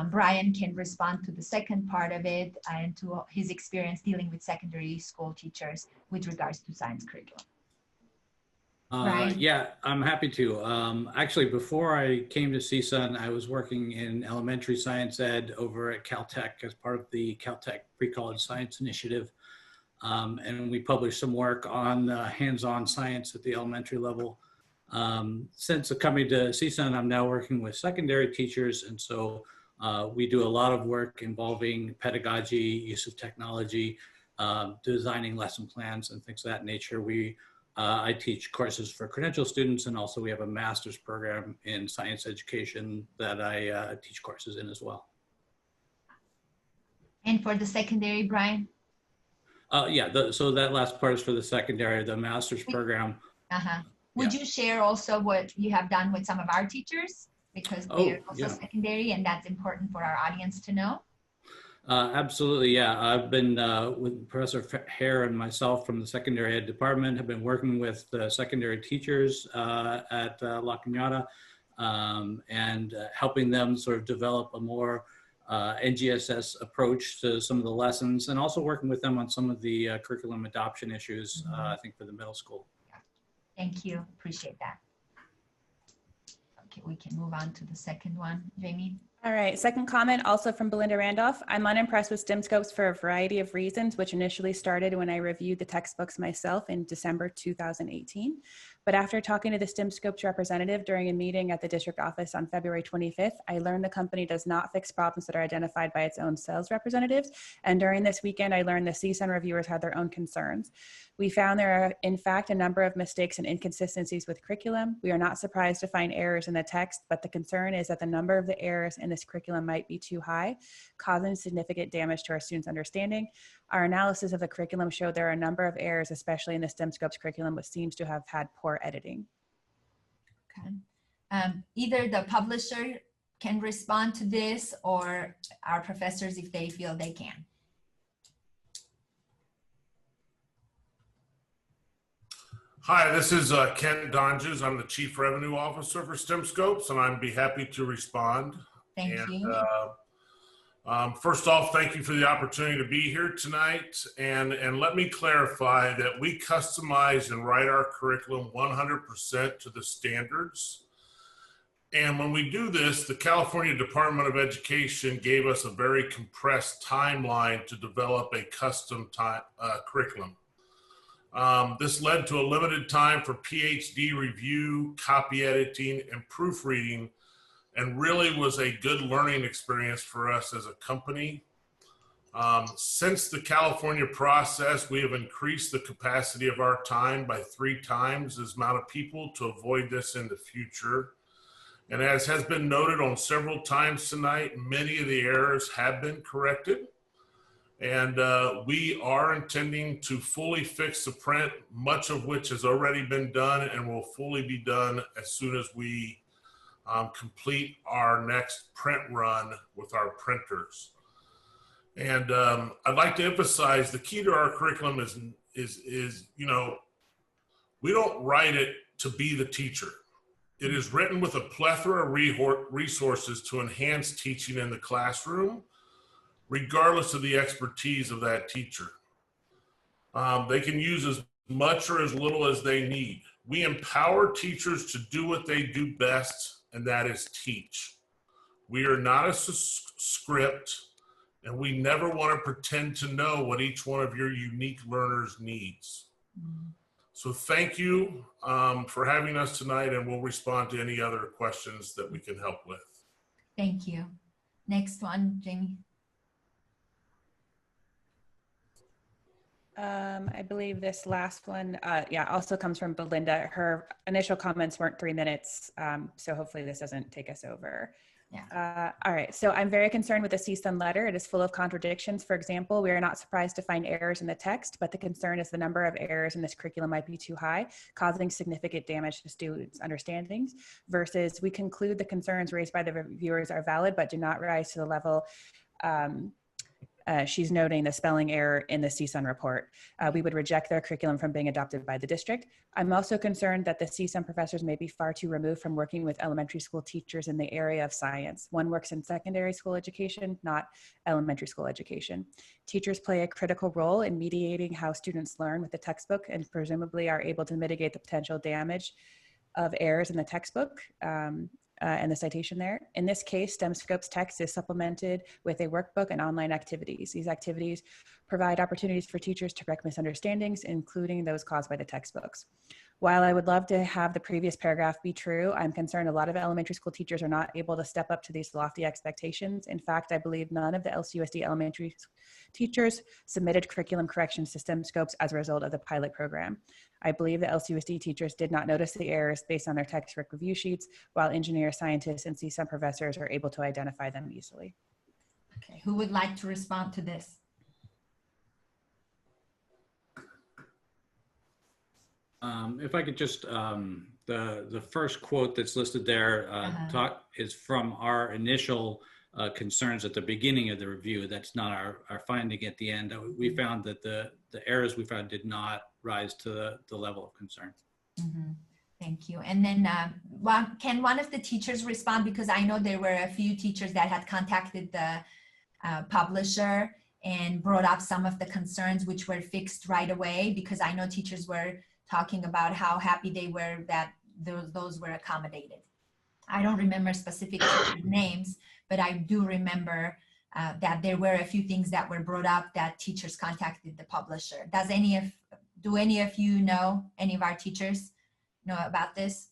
Brian can respond to the second part of it and to his experience dealing with secondary school teachers with regards to science curriculum. Yeah, I'm happy to. Actually, before I came to CSUN, I was working in elementary science ed over at Caltech as part of the Caltech Pre-College Science Initiative. And we published some work on hands-on science at the elementary level. Since coming to CSUN, I'm now working with secondary teachers. And so we do a lot of work involving pedagogy, use of technology, designing lesson plans and things of that nature. I teach courses for credential students, and also we have a master's program in science education that I teach courses in as well. And for the secondary, Brian? Yeah, so that last part is for the secondary, the master's program. Would you share also what you have done with some of our teachers? Because they're also secondary, and that's important for our audience to know. Absolutely, yeah. I've been with Professor Hare and myself from the secondary ed department, have been working with the secondary teachers at La Cañada and helping them sort of develop a more NGSS approach to some of the lessons, and also working with them on some of the curriculum adoption issues, I think, for the middle school. Thank you, appreciate that. Okay, we can move on to the second one, Jamie. All right, second comment also from Belinda Randolph. I'm unimpressed with STEM scopes for a variety of reasons, which initially started when I reviewed the textbooks myself in December 2018. But after talking to the STEM scopes representative during a meeting at the district office on February 25th, I learned the company does not fix problems that are identified by its own sales representatives. And during this weekend, I learned the CSUN reviewers had their own concerns. We found there are, in fact, a number of mistakes and inconsistencies with curriculum. We are not surprised to find errors in the text, but the concern is that the number of the errors in this curriculum might be too high, causing significant damage to our students' understanding. Our analysis of the curriculum showed there are a number of errors, especially in the STEM scopes curriculum, which seems to have had poor editing. Okay. Either the publisher can respond to this, or our professors if they feel they can. Hi, this is Kent Donges. I'm the Chief Revenue Officer for STEM Scopes, and I'd be happy to respond. Thank you. First off, thank you for the opportunity to be here tonight. And let me clarify that we customize and write our curriculum 100% to the standards. And when we do this, the California Department of Education gave us a very compressed timeline to develop a custom curriculum. This led to a limited time for PhD review, copy editing, and proofreading, and really was a good learning experience for us as a company. Since the California process, we have increased the capacity of our time by 3 times the amount of people to avoid this in the future. And as has been noted on several times tonight, many of the errors have been corrected. And we are intending to fully fix the print, much of which has already been done and will fully be done as soon as we complete our next print run with our printers. And I'd like to emphasize the key to our curriculum is, you know, we don't write it to be the teacher. It is written with a plethora of resources to enhance teaching in the classroom, regardless of the expertise of that teacher. They can use as much or as little as they need. We empower teachers to do what they do best, and that is teach. We are not a script, and we never want to pretend to know what each one of your unique learners needs. So thank you for having us tonight, and we'll respond to any other questions that we can help with. Thank you. Next one, Jamie. I believe this last one, yeah, also comes from Belinda. Her initial comments weren't 3 minutes, so hopefully this doesn't take us over. Yeah. All right, so I'm very concerned with the CSUN letter. It is full of contradictions. For example, we are not surprised to find errors in the text, but the concern is the number of errors in this curriculum might be too high, causing significant damage to students' understandings, versus we conclude the concerns raised by the reviewers are valid, but do not rise to the level she's noting the spelling error in the CSUN report. We would reject their curriculum from being adopted by the district. I'm also concerned that the CSUN professors may be far too removed from working with elementary school teachers in the area of science. One works in secondary school education, not elementary school education. Teachers play a critical role in mediating how students learn with the textbook and presumably are able to mitigate the potential damage of errors in the textbook. And the citation there. In this case, STEMscope's text is supplemented with a workbook and online activities. These activities provide opportunities for teachers to correct misunderstandings, including those caused by the textbooks. While I would love to have the previous paragraph be true, I'm concerned a lot of elementary school teachers are not able to step up to these lofty expectations. In fact, I believe none of the LCUSD elementary teachers submitted curriculum correction system scopes as a result of the pilot program. I believe the LCUSD teachers did not notice the errors based on their textbook review sheets, while engineers, scientists, and CSUN professors are able to identify them easily. Okay, who would like to respond to this? If I could just, the first quote that's listed there is from our initial concerns at the beginning of the review. That's not our finding at the end. We found that the errors we found did not rise to the level of concern. Mm-hmm. Thank you. And then can one of the teachers respond? Because I know there were a few teachers that had contacted the publisher and brought up some of the concerns which were fixed right away, because I know teachers were talking about how happy they were that those were accommodated. I don't remember specific names, but I do remember that there were a few things that were brought up that teachers contacted the publisher. Do any of you know, any of our teachers know about this?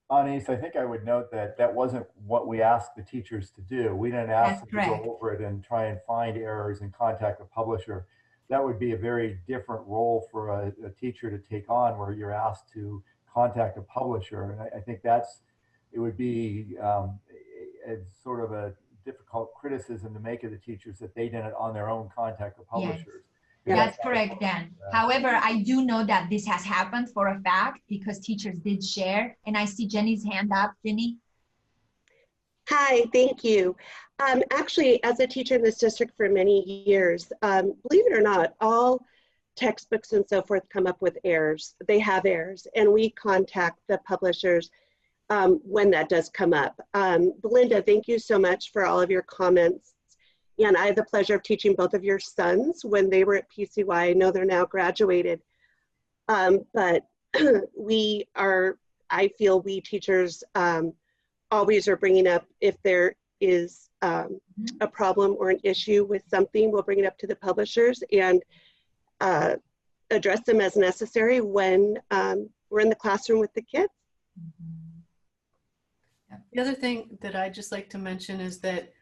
Anais, I think I would note that that wasn't what we asked the teachers to do. We didn't ask them to go over it and try and find errors and contact the publisher. That would be a very different role for a teacher to take on, where you're asked to contact a publisher. And I think it would be a sort of a difficult criticism to make of the teachers that they didn't on their own contact the publishers. Yes. That's correct, Dan. However, I do know that this has happened for a fact because teachers did share. And I see Jenny's hand up. Jenny? Hi, thank you. Actually, as a teacher in this district for many years, believe it or not, all textbooks and so forth come up with errors. They have errors, and we contact the publishers when that does come up. Belinda, thank you so much for all of your comments. And I had the pleasure of teaching both of your sons when they were at PCY. I know they're now graduated. But I feel we teachers always are bringing up if there is a problem or an issue with something, we'll bring it up to the publishers and address them as necessary when we're in the classroom with the kids. The other thing that I'd just like to mention is that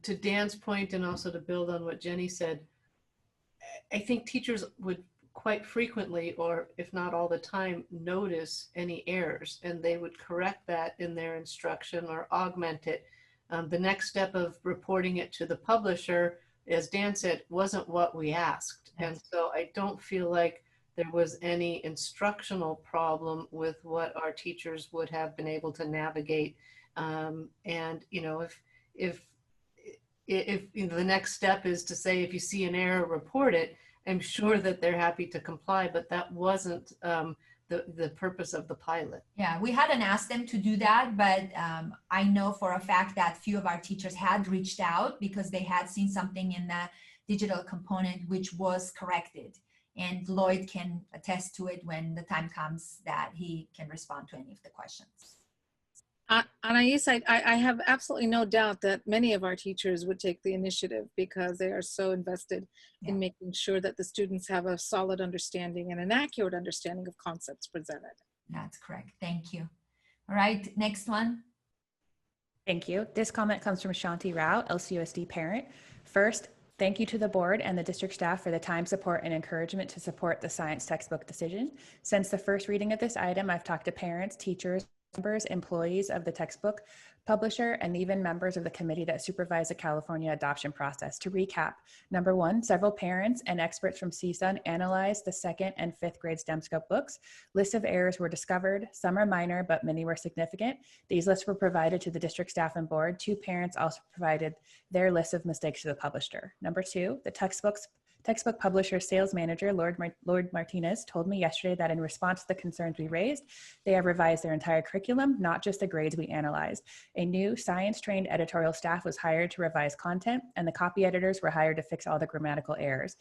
to Dan's point, and also to build on what Jenny said, I think teachers would quite frequently, or if not all the time, notice any errors, and they would correct that in their instruction or augment it. The next step of reporting it to the publisher, as Dan said, wasn't what we asked. And so I don't feel like there was any instructional problem with what our teachers would have been able to navigate. And, you know, if you know, the next step is to say, if you see an error, report it, I'm sure that they're happy to comply, but that wasn't the purpose of the pilot. Yeah, we hadn't asked them to do that, but I know for a fact that few of our teachers had reached out because they had seen something in the digital component which was corrected. And Lloyd can attest to it when the time comes that he can respond to any of the questions. Anais, I have absolutely no doubt that many of our teachers would take the initiative because they are so invested in making sure that the students have a solid understanding and an accurate understanding of concepts presented. That's correct. Thank you. All right, next one. Thank you. This comment comes from Shanti Rao, LCUSD parent. First, thank you to the board and the district staff for the time, support, and encouragement to support the science textbook decision. Since the first reading of this item, I've talked to parents, teachers, members, employees of the textbook publisher, and even members of the committee that supervise the California adoption process. To recap, number one, several parents and experts from CSUN analyzed the 2nd and 5th grade STEMscope books. Lists of errors were discovered. Some are minor, but many were significant. These lists were provided to the district staff and board. 2 parents also provided their list of mistakes to the publisher. Number 2, the textbook publisher sales manager, Lord Martinez, told me yesterday that in response to the concerns we raised, they have revised their entire curriculum, not just the grades we analyzed. A new science-trained editorial staff was hired to revise content, and the copy editors were hired to fix all the grammatical errors.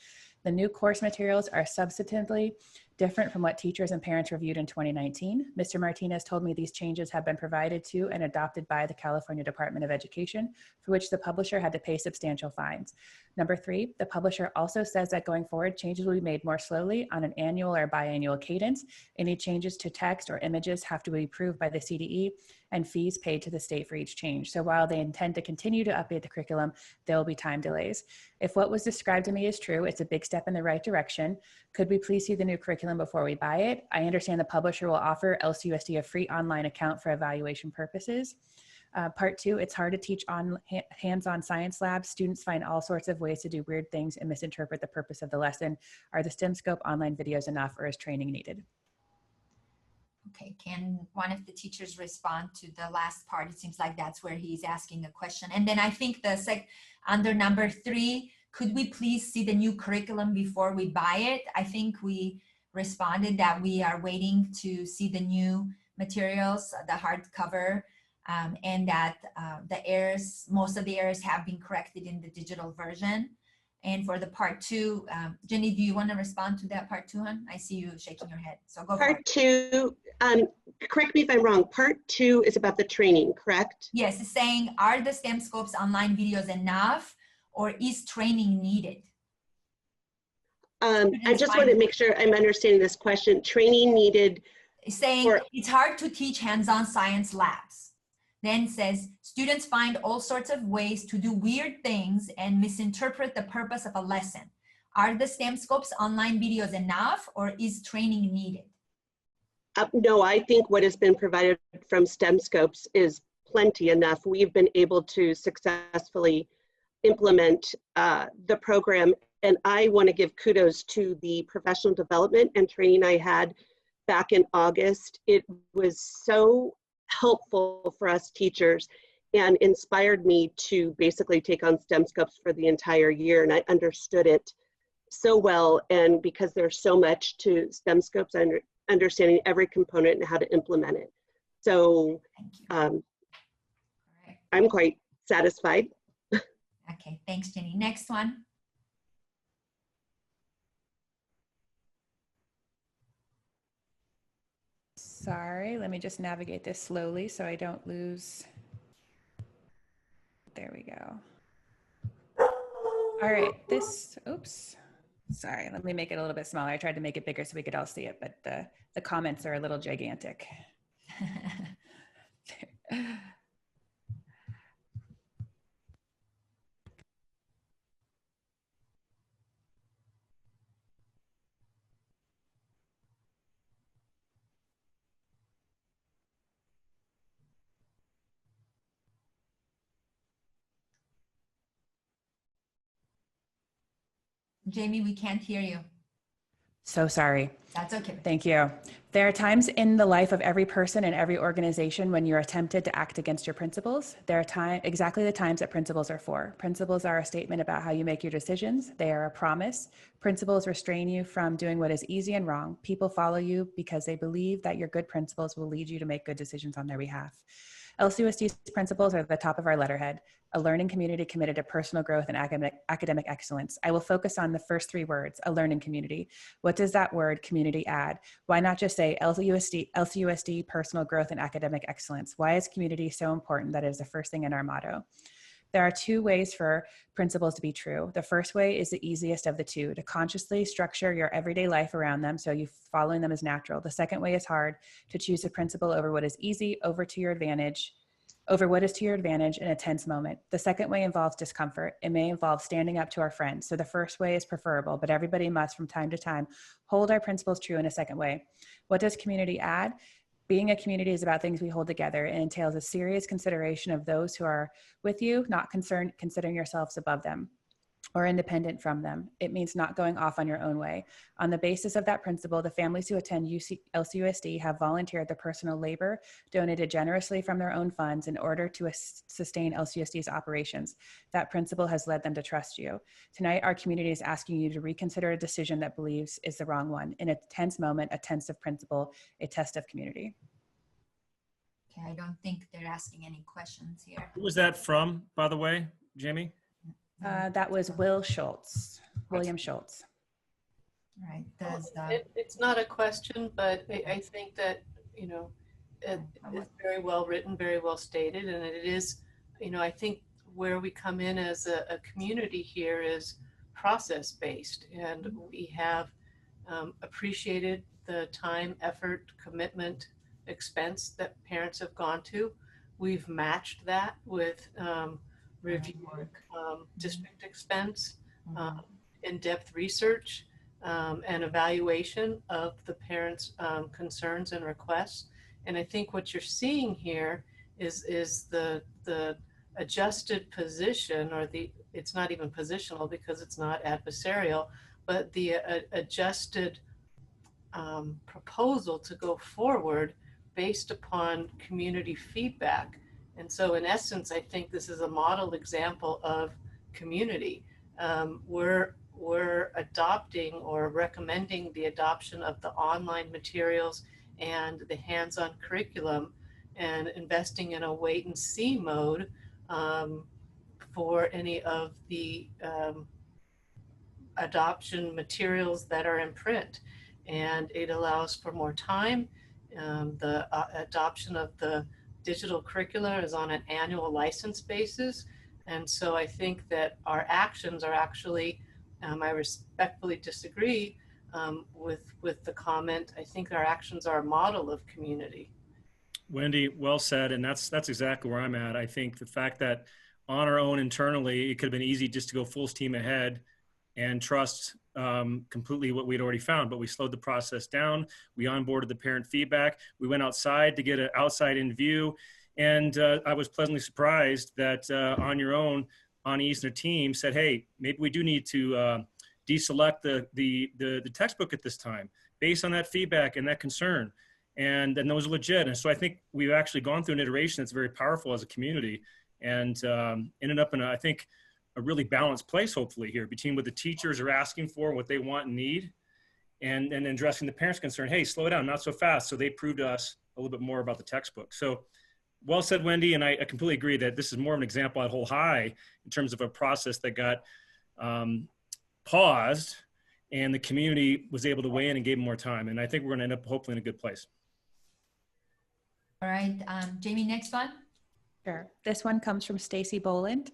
The new course materials are substantively different from what teachers and parents reviewed in 2019. Mr. Martinez told me these changes have been provided to and adopted by the California Department of Education, for which the publisher had to pay substantial fines. Number 3, the publisher also says that going forward, changes will be made more slowly on an annual or biannual cadence. Any changes to text or images have to be approved by the CDE and fees paid to the state for each change. So while they intend to continue to update the curriculum, there will be time delays. If what was described to me is true, it's a big step in the right direction. Could we please see the new curriculum before we buy it? I understand the publisher will offer LCUSD a free online account for evaluation purposes. Part 2, it's hard to teach on hands-on science labs. Students find all sorts of ways to do weird things and misinterpret the purpose of the lesson. Are the STEMscope online videos enough, or is training needed? Okay, can one of the teachers respond to the last part? It seems like that's where he's asking a question. And then I think under number 3, could we please see the new curriculum before we buy it? I think we responded that we are waiting to see the new materials, the hardcover, and that the errors, most of the errors have been corrected in the digital version. And for the part 2, Jenny, do you want to respond to that part 2, hon? I see you shaking your head, so go for it. Part 2, correct me if I'm wrong, part 2 is about the training, correct? Yes, it's saying, are the STEMscopes online videos enough, or is training needed? I just want to make sure I'm understanding this question. Training needed. It's saying it's hard to teach hands-on science labs. Then says, students find all sorts of ways to do weird things and misinterpret the purpose of a lesson. Are the STEMscopes online videos enough, or is training needed? No, I think what has been provided from STEMscopes is plenty enough. We've been able to successfully implement the program, and I want to give kudos to the professional development and training I had back in August. It was so helpful for us teachers and inspired me to basically take on STEMscopes for the entire year, and I understood it so well. And because there's so much to STEMscopes, understanding every component and how to implement it. So I'm quite satisfied. Okay, thanks, Jenny. Next one. Sorry, let me just navigate this slowly so I don't lose. There we go. All right, oops. Sorry, let me make it a little bit smaller. I tried to make it bigger so we could all see it, but the comments are a little gigantic. Jamie, we can't hear you. So sorry. That's okay. Thank you. There are times in the life of every person and every organization when you're tempted to act against your principles. There are exactly the times that principles are for. Principles are a statement about how you make your decisions. They are a promise. Principles restrain you from doing what is easy and wrong. People follow you because they believe that your good principles will lead you to make good decisions on their behalf. LCUSD's principles are at the top of our letterhead, a learning community committed to personal growth and academic excellence. I will focus on the first three words, a learning community. What does that word community add? Why not just say LCUSD, personal growth and academic excellence? Why is community so important that it is the first thing in our motto? There are two ways for principles to be true. The first way is the easiest of the two, to consciously structure your everyday life around them so you following them is natural. The second way is hard, to choose a principle over what is easy, over what is to your advantage in a tense moment. The second way involves discomfort. It may involve standing up to our friends. So the first way is preferable, but everybody must from time to time hold our principles true in a second way. What does community add? Being a community is about things we hold together and entails a serious consideration of those who are with you, not considering yourselves above them or independent from them. It means not going off on your own way. On the basis of that principle, the families who attend LCUSD have volunteered their personal labor, donated generously from their own funds in order to sustain LCUSD's operations. That principle has led them to trust you. Tonight, our community is asking you to reconsider a decision that believes is the wrong one. In a tense moment, a test of principle, a test of community. Okay, I don't think they're asking any questions here. Who was that from, by the way, Jamie? That was William Schultz. All right. It's not a question, but I think that, you know, it's very well written, very well stated, and it is, you know, I think where we come in as a community here is process-based, and we have appreciated the time, effort, commitment, expense that parents have gone to. We've matched that with review, district expense, in-depth research, and evaluation of the parents' concerns and requests. And I think what you're seeing here is the adjusted position, or it's not even positional because it's not adversarial, but the adjusted proposal to go forward based upon community feedback. And so in essence, I think this is a model example of community. We're adopting or recommending the adoption of the online materials and the hands-on curriculum, and investing in a wait and see mode for any of the adoption materials that are in print. And it allows for more time. The adoption of the digital curricula is on an annual license basis. And so I think that our actions are actually, I respectfully disagree with the comment. I think our actions are a model of community. Wendy, well said. And that's exactly where I'm at. I think the fact that on our own internally, it could have been easy just to go full steam ahead and trust completely what we'd already found, but we slowed the process down. We onboarded the parent feedback. We went outside to get an outside-in view. And I was pleasantly surprised that on your own, Anais and her team said, hey, maybe we do need to deselect the textbook at this time based on that feedback and that concern. And those are legit. And so I think we've actually gone through an iteration that's very powerful as a community, and ended up in, I think, a really balanced place, hopefully, here between what the teachers are asking for, what they want and need, and addressing the parents' concern. Hey, slow down, not so fast. So they proved to us a little bit more about the textbook. So well said, Wendy. And I completely agree that this is more of an example I'd hold high in terms of a process that got paused, and the community was able to weigh in and gave them more time. And I think we're going to end up hopefully in a good place. All right, Jamie, next one. Sure. This one comes from Stacy Boland.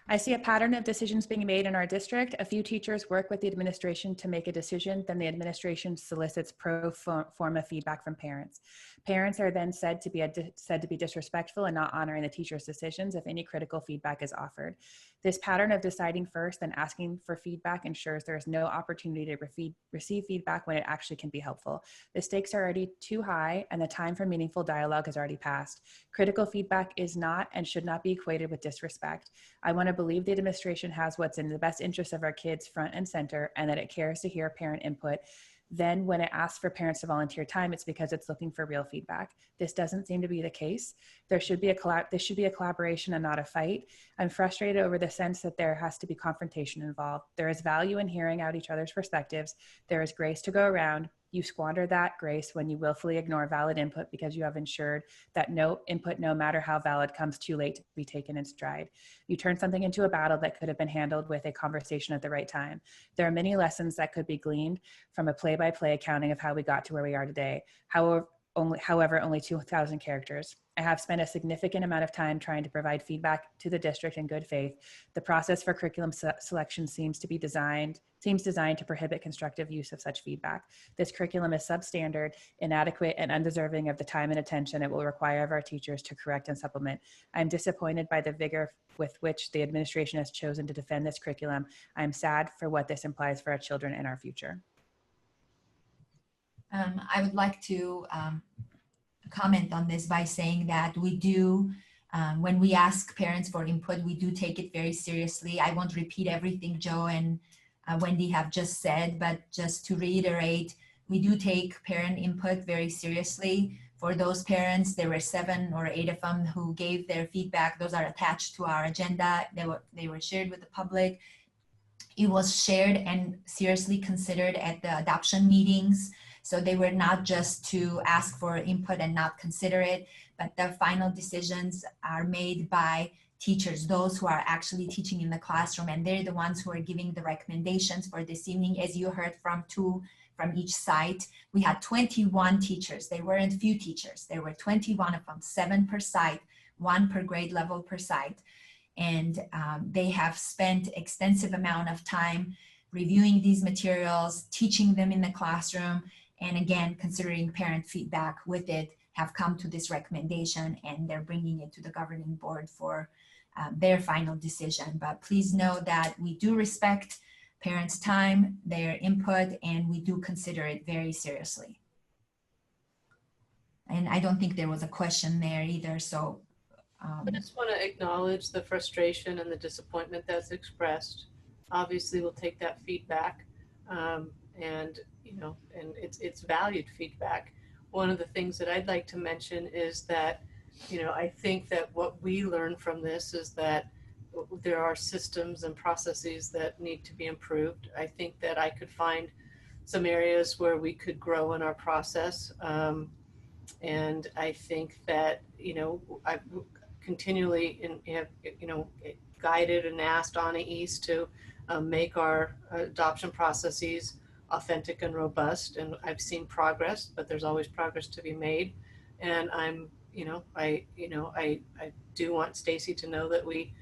I see a pattern of decisions being made in our district. A few teachers work with the administration to make a decision, then the administration solicits pro forma feedback from parents. Parents are then said to be disrespectful and not honoring the teacher's decisions if any critical feedback is offered. This pattern of deciding first and asking for feedback ensures there is no opportunity to receive feedback when it actually can be helpful. The stakes are already too high and the time for meaningful dialogue has already passed. Critical feedback is not and should not be equated with disrespect. I want to believe the administration has what's in the best interest of our kids front and center, and that it cares to hear parent input. Then when it asks for parents to volunteer time, it's because it's looking for real feedback. This doesn't seem to be the case. This should be a collaboration and not a fight. I'm frustrated over the sense that there has to be confrontation involved. There is value in hearing out each other's perspectives. There is grace to go around. You squander that grace when you willfully ignore valid input because you have ensured that no input, no matter how valid, comes too late to be taken in stride. You turn something into a battle that could have been handled with a conversation at the right time. There are many lessons that could be gleaned from a play-by-play accounting of how we got to where we are today. However, only 2,000 characters. I have spent a significant amount of time trying to provide feedback to the district in good faith. The process for curriculum selection seems designed to prohibit constructive use of such feedback. This curriculum is substandard, inadequate, and undeserving of the time and attention it will require of our teachers to correct and supplement. I'm disappointed by the vigor with which the administration has chosen to defend this curriculum. I'm sad for what this implies for our children and our future. I would like to comment on this by saying that we do, when we ask parents for input, we do take it very seriously. I won't repeat everything Joe and Wendy have just said, but just to reiterate, we do take parent input very seriously. For those parents, there were 7 or 8 of them who gave their feedback. Those are attached to our agenda. They were shared with the public. It was shared and seriously considered at the adoption meetings. So they were not just to ask for input and not consider it, but the final decisions are made by teachers, those who are actually teaching in the classroom, and they're the ones who are giving the recommendations for this evening. As you heard from 2 from each site, we had 21 teachers. They weren't few teachers. There were 21 of them, 7 per site, 1 per grade level per site. And they have spent extensive amount of time reviewing these materials, teaching them in the classroom, and again, considering parent feedback with it, have come to this recommendation, and they're bringing it to the governing board for their final decision. But please know that we do respect parents' time, their input, and we do consider it very seriously. And I don't think there was a question there either, so. I just want to acknowledge the frustration and the disappointment that's expressed. Obviously, we'll take that feedback, and it's valued feedback. One of the things that I'd like to mention is that, I think that what we learn from this is that there are systems and processes that need to be improved. I think that I could find some areas where we could grow in our process, and I think that I've continually guided and asked Anna East to make our adoption processes authentic and robust, and I've seen progress, but there's always progress to be made. And I do want Stacy to know that we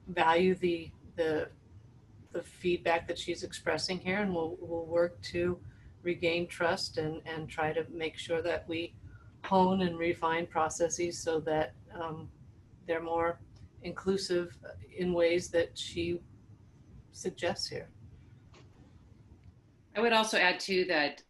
value the feedback that she's expressing here, and we'll work to regain trust and try to make sure that we hone and refine processes so that they're more inclusive in ways that she suggests here. I would also add too that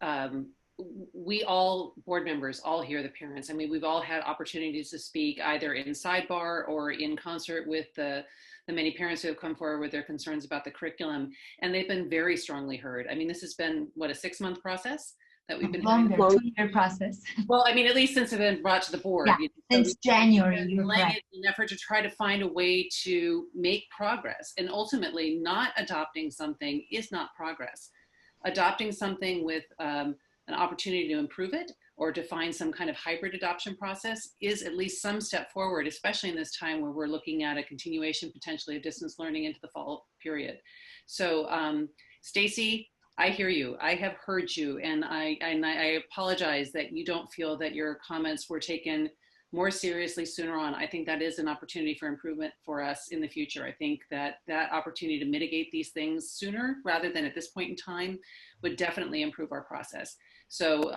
we all, board members, all hear the parents. I mean, we've all had opportunities to speak either in sidebar or in concert with the many parents who have come forward with their concerns about the curriculum, and they've been very strongly heard. I mean, this has been, what, a 6-month process that we've been longer, 2-year process. Well, I mean, at least since it's been brought to the board. Yeah, since January. You're right. An effort to try to find a way to make progress, and ultimately not adopting something is not progress. Adopting something with an opportunity to improve it or to find some kind of hybrid adoption process is at least some step forward, especially in this time where we're looking at a continuation potentially of distance learning into the fall period. So Stacy, I hear you. I have heard you, and I apologize that you don't feel that your comments were taken more seriously sooner on. I think that is an opportunity for improvement for us in the future. I think that that opportunity to mitigate these things sooner rather than at this point in time would definitely improve our process. So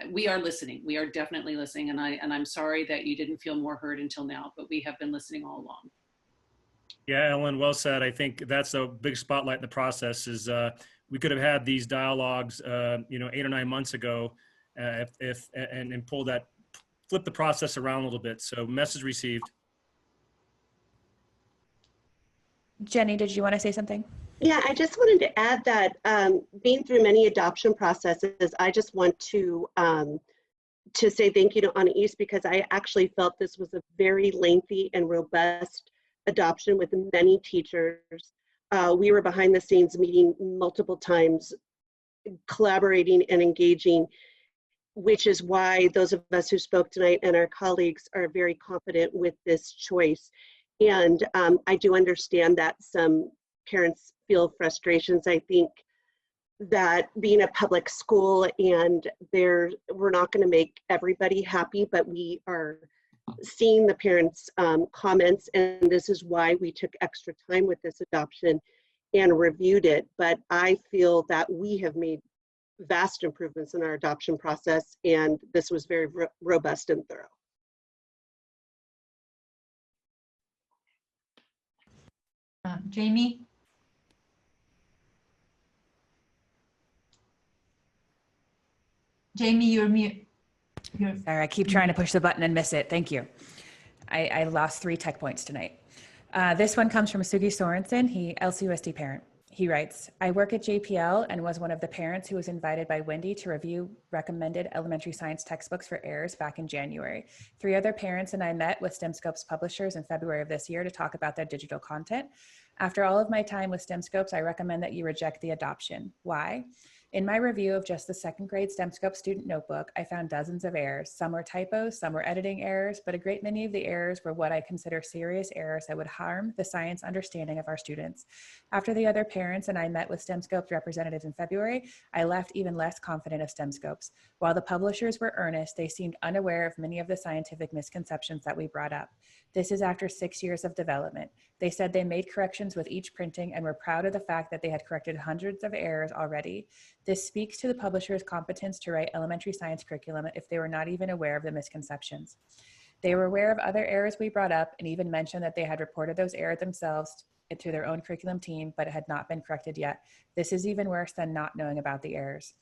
we are listening. We are definitely listening, and I'm sorry that you didn't feel more heard until now, but we have been listening all along. Yeah, Ellen, well said. I think that's a big spotlight in the process is we could have had these dialogues, 8 or 9 months ago and flip the process around a little bit. So message received. Jenny, did you want to say something? Yeah, I just wanted to add that being through many adoption processes, I just want to say thank you to Anna East, because I actually felt this was a very lengthy and robust adoption with many teachers. We were behind the scenes meeting multiple times, collaborating and engaging, which is why those of us who spoke tonight and our colleagues are very confident with this choice. And I do understand that some parents feel frustrations. I think that being a public school and we're not going to make everybody happy, but we are seeing the parents' comments, and this is why we took extra time with this adoption and reviewed it. But I feel that we have made vast improvements in our adoption process, and this was very robust and thorough. Jamie? Jamie, you're mute. Sorry, I keep trying to push the button and miss it. Thank you. I lost 3 tech points tonight. This one comes from Sugi Sorensen, LCUSD parent. He writes, I work at JPL and was one of the parents who was invited by Wendy to review recommended elementary science textbooks for errors back in January. 3 other parents and I met with STEMscopes publishers in February of this year to talk about their digital content. After all of my time with STEMscopes, I recommend that you reject the adoption. Why? In my review of just the 2nd grade STEMscope student notebook, I found dozens of errors. Some were typos, some were editing errors, but a great many of the errors were what I consider serious errors that would harm the science understanding of our students. After the other parents and I met with STEMscopes representatives in February, I left even less confident of STEMscopes. While the publishers were earnest, they seemed unaware of many of the scientific misconceptions that we brought up. This is after 6 years of development. They said they made corrections with each printing and were proud of the fact that they had corrected hundreds of errors already. This speaks to the publisher's competence to write elementary science curriculum if they were not even aware of the misconceptions. They were aware of other errors we brought up and even mentioned that they had reported those errors themselves to their own curriculum team, but it had not been corrected yet. This is even worse than not knowing about the errors.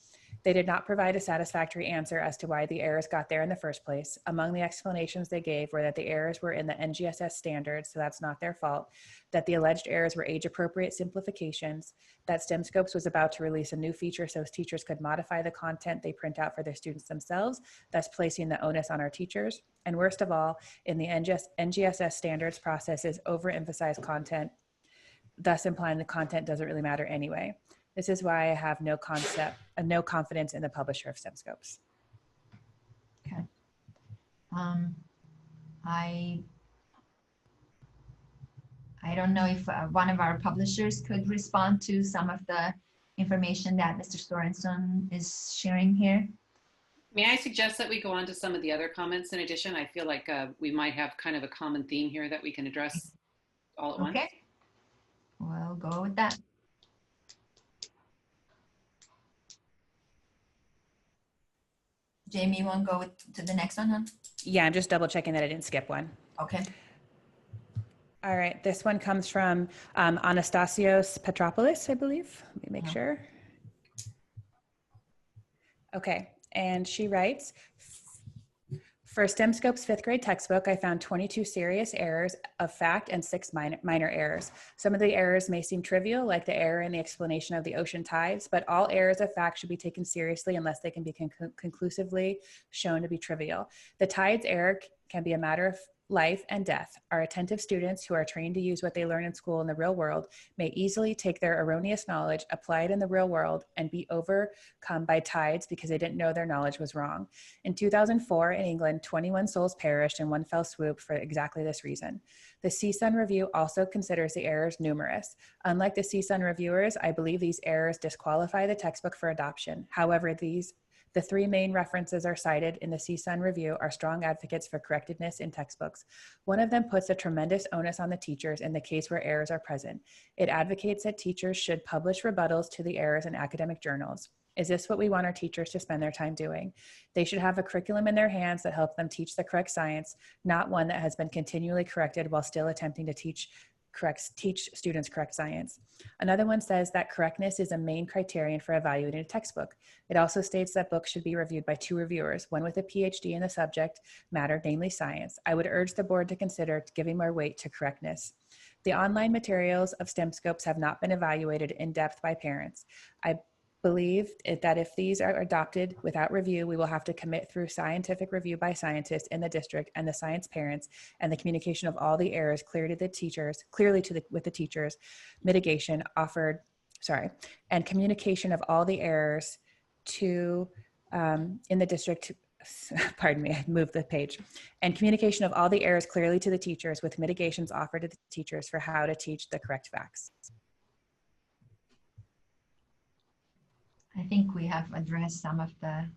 They did not provide a satisfactory answer as to why the errors got there in the first place. Among the explanations they gave were that the errors were in the NGSS standards, so that's not their fault, that the alleged errors were age-appropriate simplifications, that STEMscopes was about to release a new feature so teachers could modify the content they print out for their students themselves, thus placing the onus on our teachers, and worst of all, in the NGSS standards process is overemphasized content, thus implying the content doesn't really matter anyway. This is why I have no confidence in the publisher of STEMscopes. Okay. I don't know if one of our publishers could respond to some of the information that Mr. Sorensen is sharing here. May I suggest that we go on to some of the other comments in addition? I feel like we might have kind of a common theme here that we can address all at once. Okay, we'll go with that. Jamie, you want to go to the next one, huh? Yeah, I'm just double checking that I didn't skip one. Okay. All right, this one comes from Anastasios Petropoulos, I believe. Let me make sure. Okay, and she writes, for STEMscopes 5th grade textbook, I found 22 serious errors of fact and 6 minor errors. Some of the errors may seem trivial, like the error in the explanation of the ocean tides, but all errors of fact should be taken seriously unless they can be conclusively shown to be trivial. The tides error can be a matter of life and death. Our attentive students who are trained to use what they learn in school in the real world may easily take their erroneous knowledge, apply it in the real world, and be overcome by tides because they didn't know their knowledge was wrong. In 2004 in England, 21 souls perished in one fell swoop for exactly this reason. The CSUN review also considers the errors numerous. Unlike the CSUN reviewers, I believe these errors disqualify the textbook for adoption. However, the 3 main references are cited in the CSUN review are strong advocates for correctedness in textbooks. One of them puts a tremendous onus on the teachers in the case where errors are present. It advocates that teachers should publish rebuttals to the errors in academic journals. Is this what we want our teachers to spend their time doing? They should have a curriculum in their hands that helps them teach the correct science, not one that has been continually corrected while still attempting to teach teach students correct science. Another one says that correctness is a main criterion for evaluating a textbook. It also states that books should be reviewed by 2 reviewers, one with a PhD in the subject matter, namely science. I would urge the board to consider giving more weight to correctness. The online materials of STEM scopes have not been evaluated in depth by parents. I believe that if these are adopted without review, we will have to commit through scientific review by scientists in the district and the science parents, and the communication of all the errors clearly to the teachers, with the teachers, mitigation offered, and communication of all the errors to in the district. Pardon me, I moved the page. And communication of all the errors clearly to the teachers with mitigations offered to the teachers for how to teach the correct facts. I think we have addressed some of the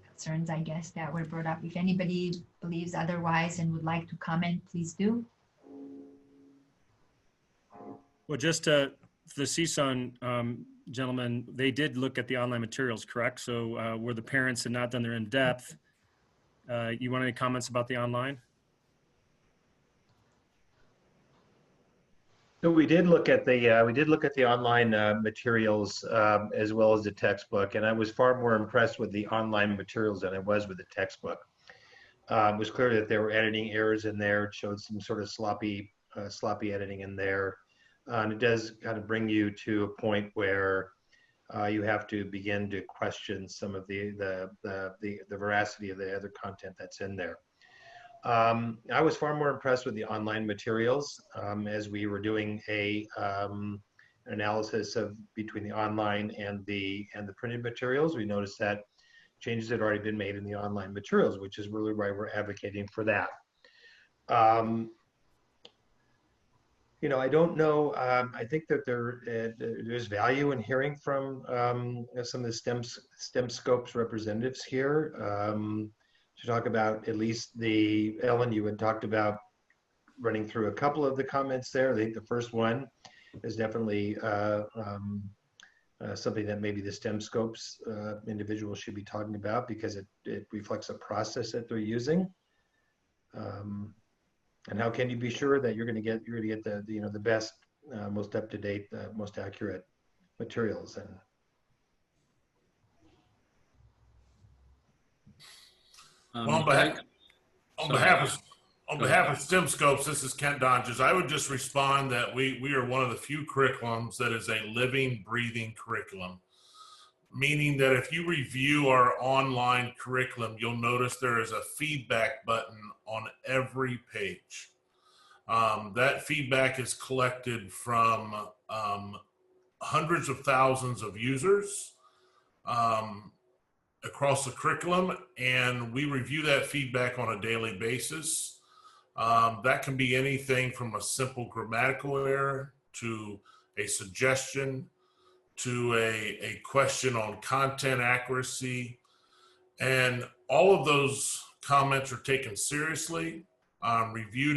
concerns, I guess, that were brought up. If anybody believes otherwise and would like to comment, please do. Well, just for the CSUN gentlemen, they did look at the online materials, correct? So where the parents had not done their in-depth, you want any comments about the online? So we did look at the online materials as well as the textbook, and I was far more impressed with the online materials than I was with the textbook. It was clear that there were editing errors in there. It showed some sort of sloppy editing in there, and it does kind of bring you to a point where you have to begin to question some of the veracity of the other content that's in there. I was far more impressed with the online materials as we were doing an analysis of between the online and the printed materials. We noticed that changes had already been made in the online materials, which is really why we're advocating for that. You know, I don't know. I think that there's value in hearing from some of the STEM scopes representatives here. To talk about at least Ellen, you had talked about running through a couple of the comments there. I think the first one is definitely something that maybe the STEM scopes individuals should be talking about because it reflects a process that they're using. And how can you be sure that you're going to get the best, most up to date, most accurate materials? And well, on behalf of STEM Scopes, this is Kent Donges. I would just respond that we are one of the few curriculums that is a living, breathing curriculum, meaning that if you review our online curriculum, you'll notice there is a feedback button on every page. That feedback is collected from hundreds of thousands of users across the curriculum, and we review that feedback on a daily basis. That can be anything from a simple grammatical error to a suggestion to a question on content accuracy. And all of those comments are taken seriously, reviewed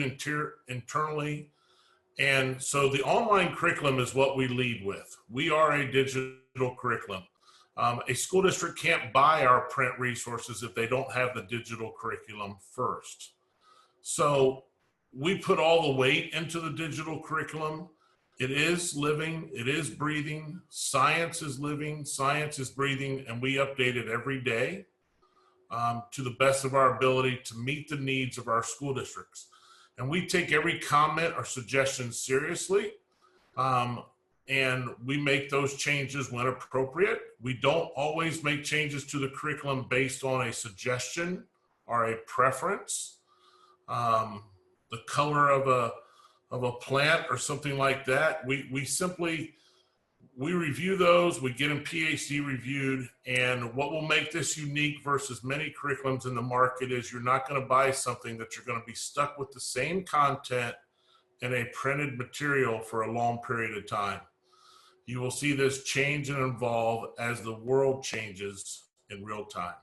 internally. And so the online curriculum is what we lead with. We are a digital curriculum. A school district can't buy our print resources if they don't have the digital curriculum first. So we put all the weight into the digital curriculum. It is living, it is breathing, science is living, science is breathing, and we update it every day to the best of our ability to meet the needs of our school districts. And we take every comment or suggestion seriously. And we make those changes when appropriate. We don't always make changes to the curriculum based on a suggestion or a preference. The color of a plant or something like that. We simply review those, we get them PhD reviewed, and what will make this unique versus many curriculums in the market is you're not going to buy something that you're going to be stuck with the same content in a printed material for a long period of time. You will see this change and evolve as the world changes in real time.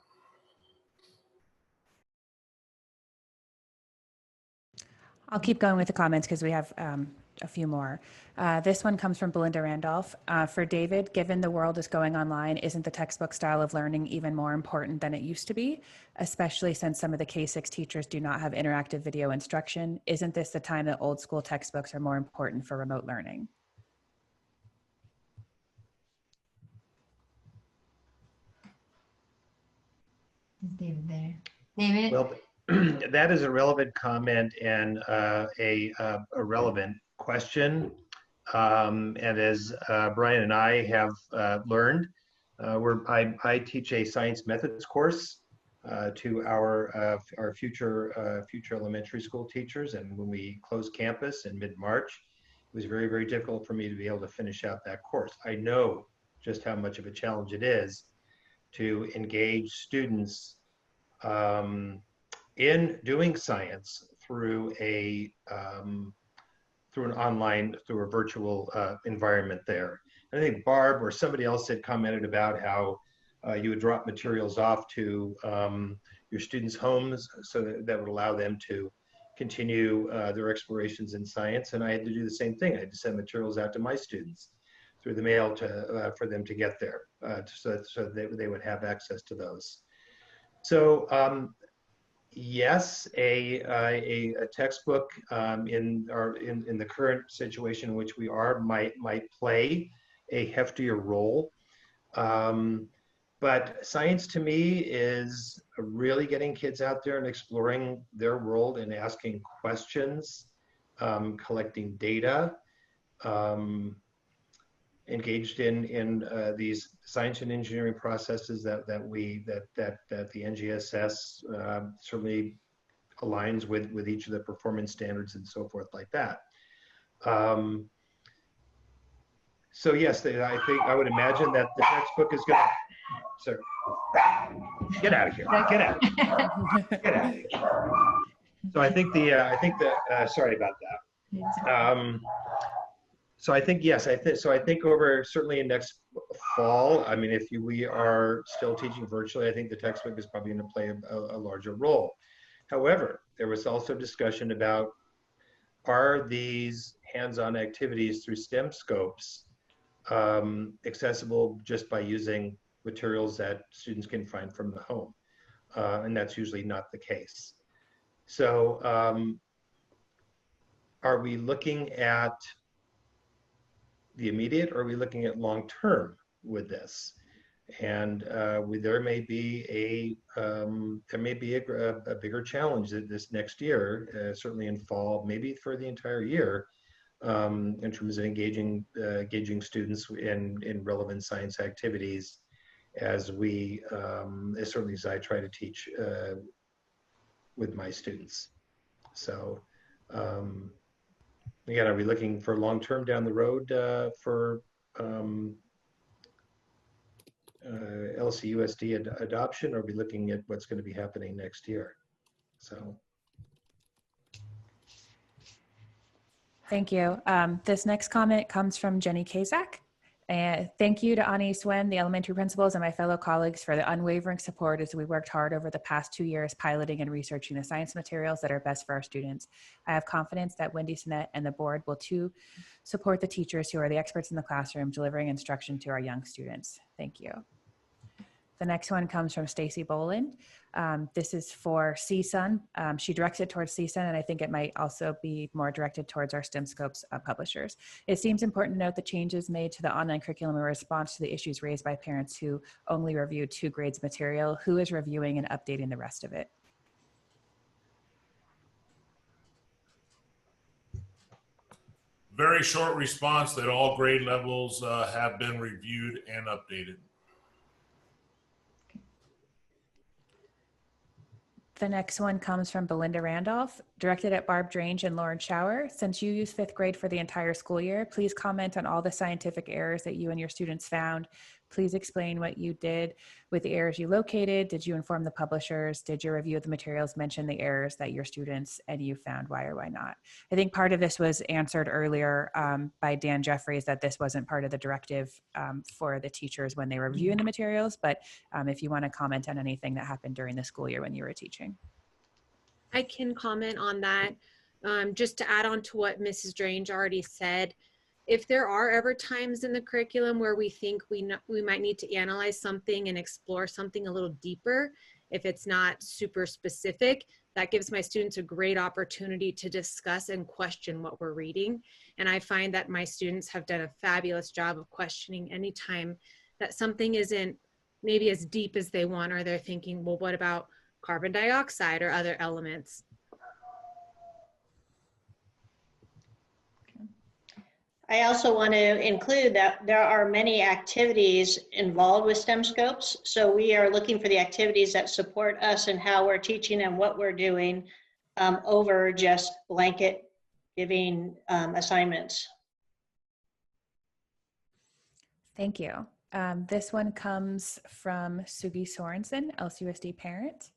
I'll keep going with the comments because we have a few more. This one comes from Belinda Randolph. For David, given the world is going online, isn't the textbook style of learning even more important than it used to be, especially since some of the K-6 teachers do not have interactive video instruction? Isn't this the time that old school textbooks are more important for remote learning? Is David there? David? Well, that is a relevant comment and a relevant question. And as Brian and I have learned, I teach a science methods course to our future elementary school teachers. And when we closed campus in mid-March, it was very, very difficult for me to be able to finish out that course. I know just how much of a challenge it is to engage students in doing science through a virtual environment there. And I think Barb or somebody else had commented about how you would drop materials off to your students' homes so that would allow them to continue their explorations in science. And I had to do the same thing. I had to send materials out to my students through the mail for them to get there, so they would have access to those. So yes, a textbook in the current situation in which we are might play a heftier role. But science to me is really getting kids out there and exploring their world and asking questions, collecting data, engaged in these science and engineering processes that the NGSS certainly aligns with each of the performance standards and so forth like that. So yes, I would imagine that the textbook is going to. Sir, get out of here! Get out! Get out of here! So I think sorry about that. So I think yes, I think over certainly next fall. I mean, we are still teaching virtually, I think the textbook is probably going to play a larger role. However, there was also discussion about, are these hands-on activities through STEM scopes accessible just by using materials that students can find from the home? And that's usually not the case. So are we looking at the immediate, or are we looking at long-term with this? And there may be a bigger challenge this next year, certainly in fall, maybe for the entire year, in terms of engaging students in relevant science activities, as certainly as I try to teach with my students. So again, are we looking for long-term down the road for LCUSD adoption, or are we looking at what's going to be happening next year? So. Thank you. This next comment comes from Jenny Kazak. Thank you to Ani Swen, the elementary principals, and my fellow colleagues for the unwavering support as we worked hard over the past 2 years piloting and researching the science materials that are best for our students. I have confidence that Wendy Sinnett and the board will too support the teachers who are the experts in the classroom delivering instruction to our young students. Thank you. The next one comes from Stacy Boland. This is for CSUN. She directs it towards CSUN, and I think it might also be more directed towards our STEM Scopes publishers. It seems important to note the changes made to the online curriculum in response to the issues raised by parents who only review 2 grades material. Who is reviewing and updating the rest of it? Very short response that all grade levels have been reviewed and updated. The next one comes from Belinda Randolph, directed at Barb Drange and Lauren Schauer. Since you use 5th grade for the entire school year, please comment on all the scientific errors that you and your students found. Please explain what you did with the errors you located. Did you inform the publishers? Did your review of the materials mention the errors that your students and you found? Why or why not? I think part of this was answered earlier by Dan Jeffries, that this wasn't part of the directive for the teachers when they were reviewing the materials, but if you want to comment on anything that happened during the school year when you were teaching. I can comment on that. Just to add on to what Mrs. Drange already said, if there are ever times in the curriculum where we think we might need to analyze something and explore something a little deeper, if it's not super specific, that gives my students a great opportunity to discuss and question what we're reading. And I find that my students have done a fabulous job of questioning anytime that something isn't maybe as deep as they want, or they're thinking, well, what about carbon dioxide or other elements? I also want to include that there are many activities involved with STEM scopes. So we are looking for the activities that support us and how we're teaching and what we're doing over just blanket giving assignments. Thank you. This one comes from Sugi Sorensen, LCUSD parent.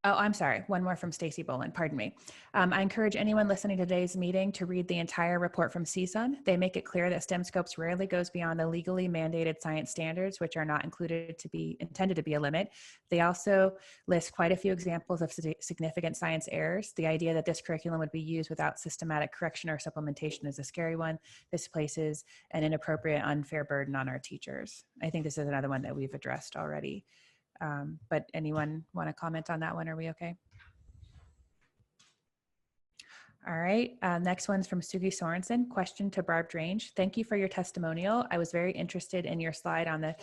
Oh, I'm sorry. One more from Stacy Boland. Pardon me. I encourage anyone listening to today's meeting to read the entire report from CSUN. They make it clear that STEM scopes rarely goes beyond the legally mandated science standards, which are not intended to be a limit. They also list quite a few examples of significant science errors. The idea that this curriculum would be used without systematic correction or supplementation is a scary one. This places an inappropriate, unfair burden on our teachers. I think this is another one that we've addressed already. But anyone want to comment on that one? Are we okay? All right, next one's from Sugi Sorensen. Question to Barb Drange. Thank you for your testimonial. I was very interested in your slide on the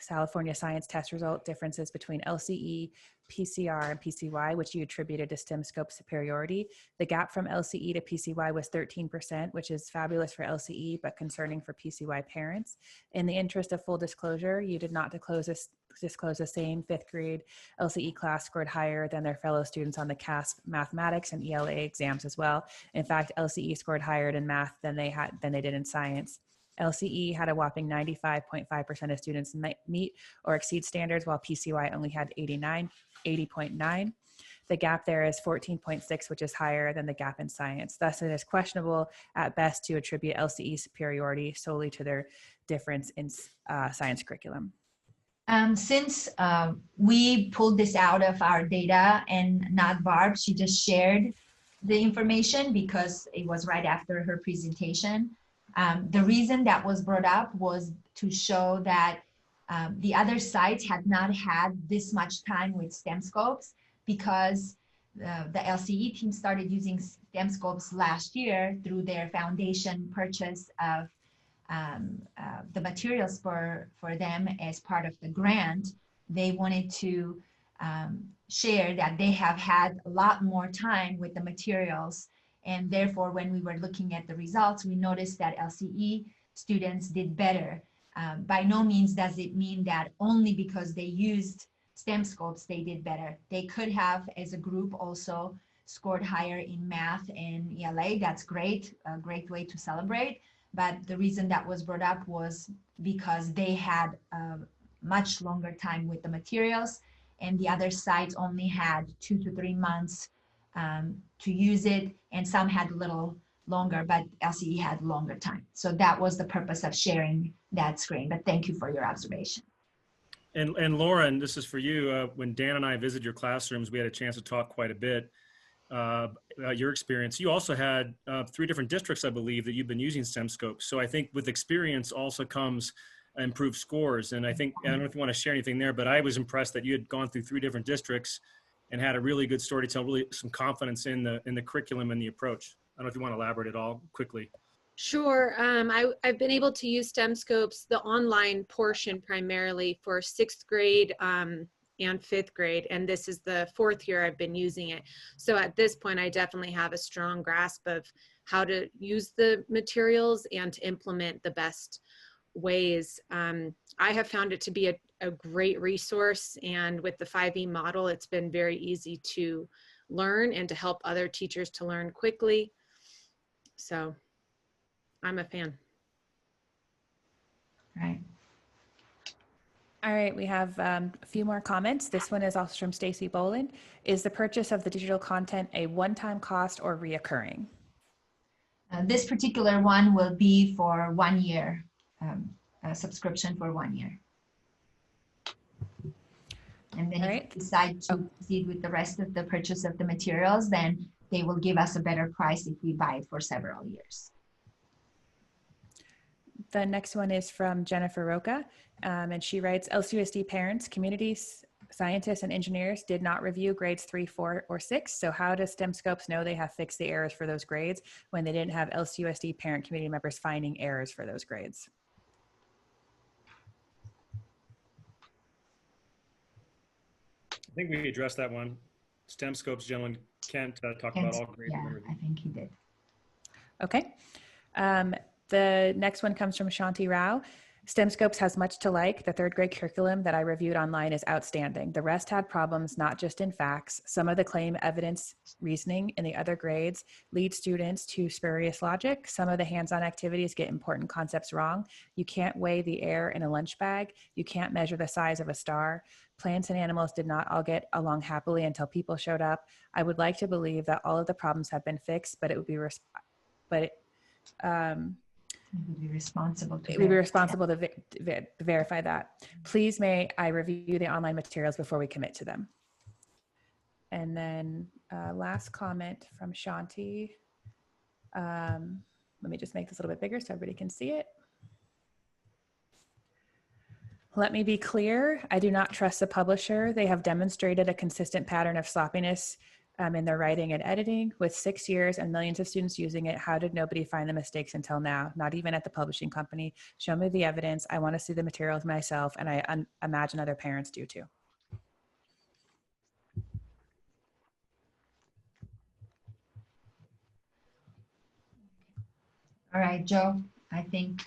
California science test result differences between LCE, PCR, and PCY, which you attributed to STEM scope superiority. The gap from LCE to PCY was 13%, which is fabulous for LCE, but concerning for PCY parents. In the interest of full disclosure, you did not disclose the same fifth grade LCE class scored higher than their fellow students on the CASP mathematics and ELA exams as well. In fact, LCE scored higher in math than they did in science. LCE had a whopping 95.5% of students meet or exceed standards, while PCY only had 80.9. The gap there is 14.6, which is higher than the gap in science. Thus, it is questionable at best to attribute LCE superiority solely to their difference in science curriculum. Since we pulled this out of our data and not Barb, she just shared the information because it was right after her presentation. The reason that was brought up was to show that the other sites had not had this much time with STEM scopes because the LCE team started using STEM scopes last year through their foundation purchase of the materials for them as part of the grant. They wanted to share that they have had a lot more time with the materials, and therefore when we were looking at the results, we noticed that LCE students did better. By no means does it mean that only because they used STEM scopes they did better. They could have as a group also scored higher in math and ELA. That's great, a great way to celebrate. But the reason that was brought up was because they had a much longer time with the materials, and the other sites only had 2 to 3 months to use it, and some had a little longer, but LCE had longer time. So that was the purpose of sharing that screen, but thank you for your observation. And Lauren, this is for you. When Dan and I visited your classrooms, we had a chance to talk quite a bit about your experience. You also had 3 different districts, I believe, that you've been using STEM scopes. So I think with experience also comes improved scores. And I think, I don't know if you want to share anything there, but I was impressed that you had gone through 3 different districts and had a really good story to tell, really some confidence in the curriculum and the approach. I don't know if you want to elaborate at all quickly. Sure. I've been able to use STEM scopes, the online portion primarily for 6th grade and 5th grade. And this is the 4th year I've been using it. So at this point, I definitely have a strong grasp of how to use the materials and to implement the best ways. I have found it to be a great resource. And with the 5E model, it's been very easy to learn and to help other teachers to learn quickly. So I'm a fan. Right. All right, we have a few more comments. This one is also from Stacy Boland. Is the purchase of the digital content a one-time cost or reoccurring? This particular one will be for 1 year, a subscription for 1 year. And then if you decide to proceed with the rest of the purchase of the materials, then they will give us a better price if we buy it for several years. The next one is from Jennifer Roca, and she writes, LCUSD parents, communities, scientists, and engineers did not review grades 3, 4, or 6. So how does STEM Scopes know they have fixed the errors for those grades when they didn't have LCUSD parent community members finding errors for those grades? I think we addressed that one. STEM Scopes gentleman can't talk about all grades. Yeah, I think he did. Okay. The next one comes from Shanti Rao. STEM Scopes has much to like. The 3rd grade curriculum that I reviewed online is outstanding. The rest had problems, not just in facts. Some of the claim evidence reasoning in the other grades lead students to spurious logic. Some of the hands-on activities get important concepts wrong. You can't weigh the air in a lunch bag. You can't measure the size of a star. Plants and animals did not all get along happily until people showed up. I would like to believe that all of the problems have been fixed, but it would be responsible to verify that. Please may I review the online materials before we commit to them. And then last comment from Shanti. Let me just make this a little bit bigger so everybody can see it. Let me be clear, I do not trust the publisher. They have demonstrated a consistent pattern of sloppiness in their writing and editing. With 6 years and millions of students using it, how did nobody find the mistakes until now? Not even at the publishing company. Show me the evidence. I want to see the materials myself, and I imagine other parents do too. All right, Joe, I think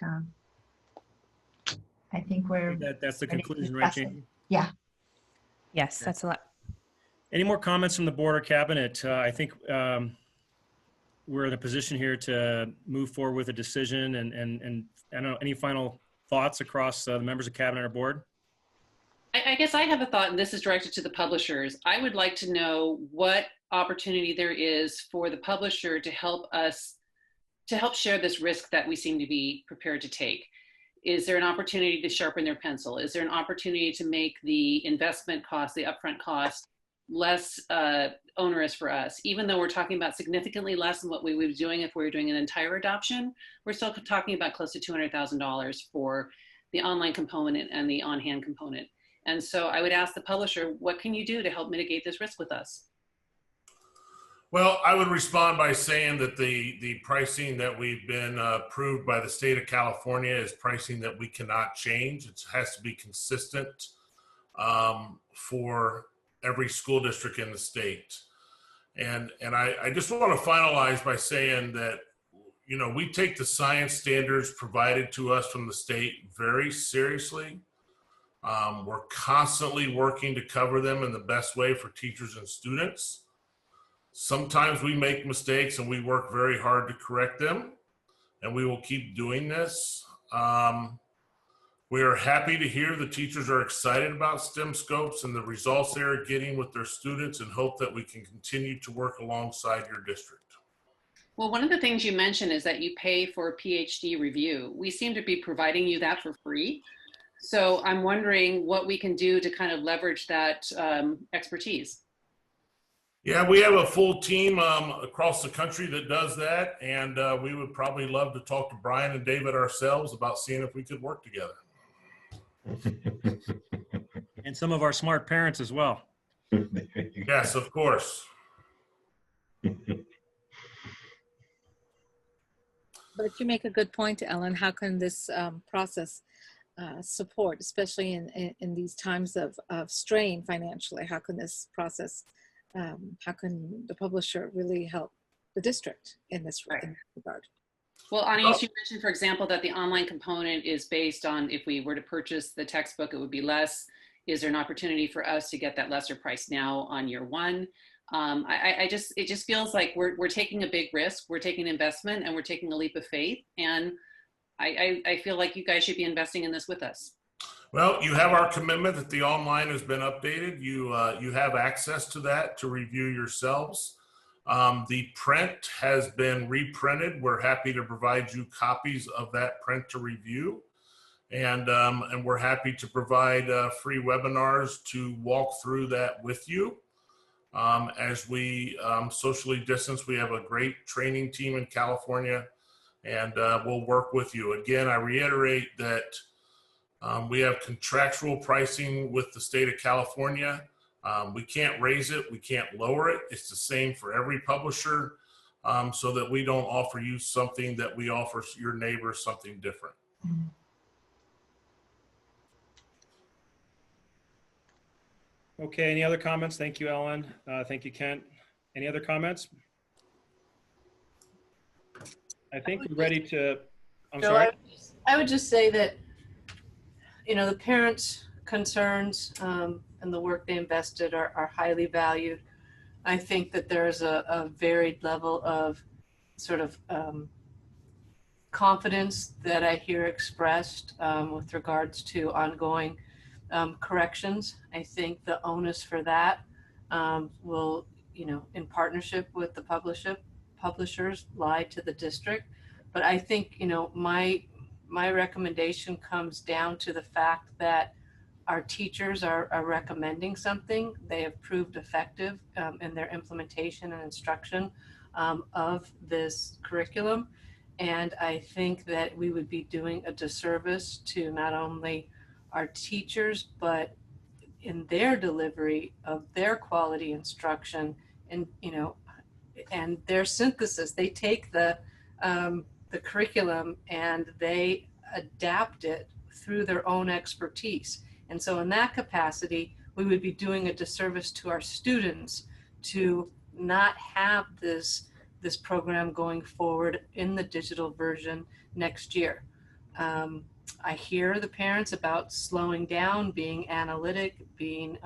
we're... That's the conclusion, right, Jamie? Yeah. Yes, that's a lot. Any more comments from the board or cabinet? I think we're in a position here to move forward with a decision, and I don't know, any final thoughts across the members of cabinet or board? I guess I have a thought, and this is directed to the publishers. I would like to know what opportunity there is for the publisher to help us, to help share this risk that we seem to be prepared to take. Is there an opportunity to sharpen their pencil? Is there an opportunity to make the investment cost, the upfront cost, less onerous for us? Even though we're talking about significantly less than what we would be doing if we were doing an entire adoption, we're still talking about close to $200,000 for the online component and the on-hand component. And so I would ask the publisher, what can you do to help mitigate this risk with us? Well, I would respond by saying that the pricing that we've been approved by the state of California is pricing that we cannot change. It has to be consistent for every school district in the state. And I just want to finalize by saying that, you know, we take the science standards provided to us from the state very seriously. We're constantly working to cover them in the best way for teachers and students. Sometimes we make mistakes and we work very hard to correct them, and we will keep doing this. We are happy to hear the teachers are excited about STEM Scopes and the results they are getting with their students, and hope that we can continue to work alongside your district. Well, one of the things you mentioned is that you pay for a PhD review. We seem to be providing you that for free. So I'm wondering what we can do to kind of leverage that expertise. Yeah, we have a full team across the country that does that, and we would probably love to talk to Brian and David ourselves about seeing if we could work together. And some of our smart parents as well. Yes, of course. But you make a good point, Ellen. How can this process support, especially in these times of strain financially? How can this process, how can the publisher really help the district in this regard? Well, Anish, you mentioned, for example, that the online component is based on, if we were to purchase the textbook, it would be less. Is there an opportunity for us to get that lesser price now on year one? It just feels like we're taking a big risk, we're taking investment, and we're taking a leap of faith. And I feel like you guys should be investing in this with us. Well, you have our commitment that the online has been updated. You have access to that to review yourselves. The print has been reprinted. We're happy to provide you copies of that print to review. And we're happy to provide free webinars to walk through that with you. as we socially distance. We have a great training team in California, and we'll work with you. Again, I reiterate that we have contractual pricing with the state of California. We can't raise it, we can't lower it. It's the same for every publisher, so that we don't offer you something that we offer your neighbors something different. Okay, any other comments? Thank you, Ellen. Thank you, Kent. Any other comments? I think we're ready to, I'm sorry. I would just say that, you know, the parents' concerns and the work they invested are highly valued. I think that there's a varied level of sort of confidence that I hear expressed with regards to ongoing corrections. I think the onus for that will, you know, in partnership with the publishers, lie to the district. But I think, you know, my recommendation comes down to the fact that our teachers are recommending something. They have proved effective in their implementation and instruction of this curriculum. And I think that we would be doing a disservice to not only our teachers, but in their delivery of their quality instruction and, you know, and their synthesis. They take the curriculum and they adapt it through their own expertise. And so in that capacity, we would be doing a disservice to our students to not have this program going forward in the digital version next year. I hear the parents about slowing down, being analytic, being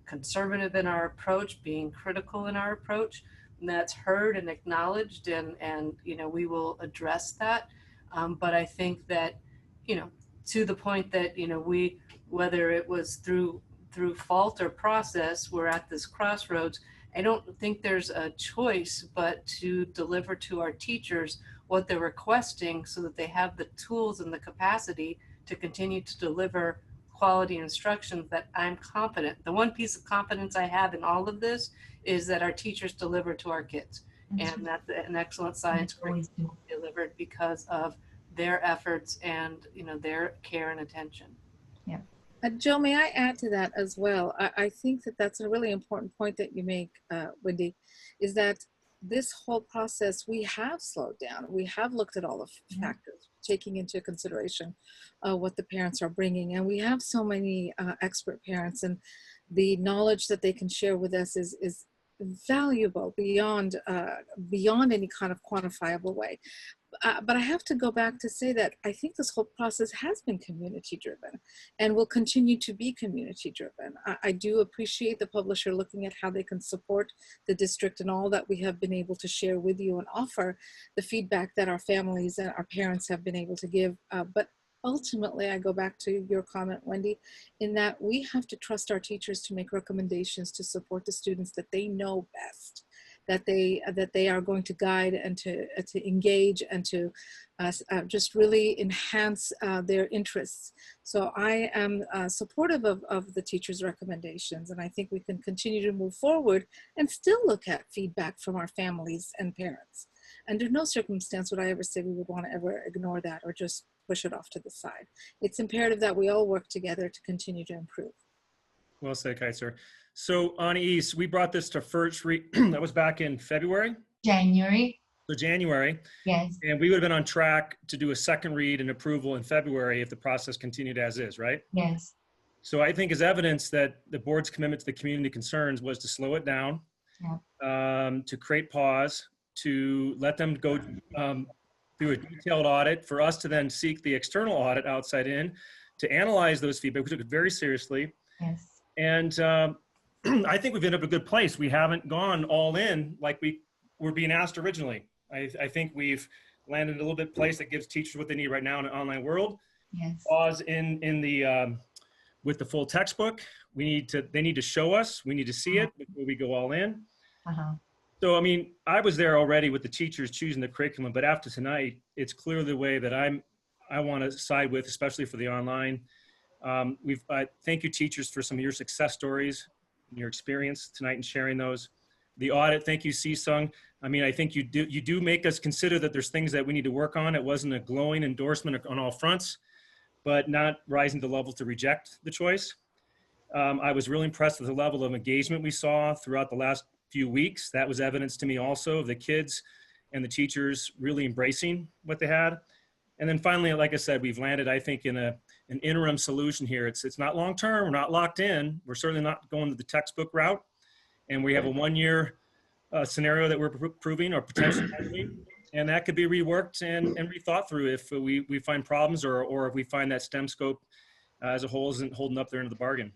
conservative in our approach, being critical in our approach. And that's heard and acknowledged, and you know, we will address that. But I think that, you know, to the point that, you know, whether it was through fault or process, we're at this crossroads. I don't think there's a choice but to deliver to our teachers what they're requesting so that they have the tools and the capacity to continue to deliver quality instruction that I'm confident. The one piece of confidence I have in all of this is that our teachers deliver to our kids, and that an excellent science curriculum delivered because of their efforts and, you know, their care and attention. Yeah. Jill, may I add to that as well? I think that that's a really important point that you make, Wendy, is that this whole process, we have slowed down. We have looked at all the factors, taking into consideration what the parents are bringing. And we have so many expert parents, and the knowledge that they can share with us is valuable beyond any kind of quantifiable way. But I have to go back to say that I think this whole process has been community driven and will continue to be community driven. I do appreciate the publisher looking at how they can support the district and all that we have been able to share with you and offer the feedback that our families and our parents have been able to give. But ultimately, I go back to your comment, Wendy, in that we have to trust our teachers to make recommendations to support the students that they know best, that they are going to guide and to engage and to just really enhance their interests. So I am supportive of the teachers' recommendations, and I think we can continue to move forward and still look at feedback from our families and parents. Under no circumstance would I ever say we would want to ever ignore that or just push it off to the side. It's imperative that we all work together to continue to improve. Well said, Kaiser. So on East, we brought this to first read. That was back in February? January. So January. Yes. And we would have been on track to do a second read and approval in February if the process continued as is, right? Yes. So I think as evidence that the board's commitment to the community concerns was to slow it down, to create pause, to let them go through a detailed audit, for us to then seek the external audit outside in, to analyze those feedback. We took it very seriously. Yes. And I think we've ended up in a good place. We haven't gone all in like we were being asked originally. I think we've landed in a little bit place that gives teachers what they need right now in an online world. Yes. Pause in the with the full textbook. They need to show us. We need to see it before we go all in. So, I mean, I was there already with the teachers choosing the curriculum, but after tonight, it's clearly the way that I want to side with, especially for the online. Thank you, teachers, for some of your success stories. your experience tonight and sharing those. The audit, thank you, C-Sung. I mean, I think you do make us consider that there's things that we need to work on. It wasn't a glowing endorsement on all fronts, but not rising to the level to reject the choice. I was really impressed with the level of engagement we saw throughout the last few weeks. That was evidence to me also of the kids and the teachers really embracing what they had. And then finally, like I said, we've landed, I think, in an interim solution here. It's not long-term, we're not locked in. We're certainly not going to the textbook route. And we have a one-year scenario that we're proving or potentially, and that could be reworked and rethought through if we find problems or if we find that STEM scope as a whole isn't holding up their end of the bargain.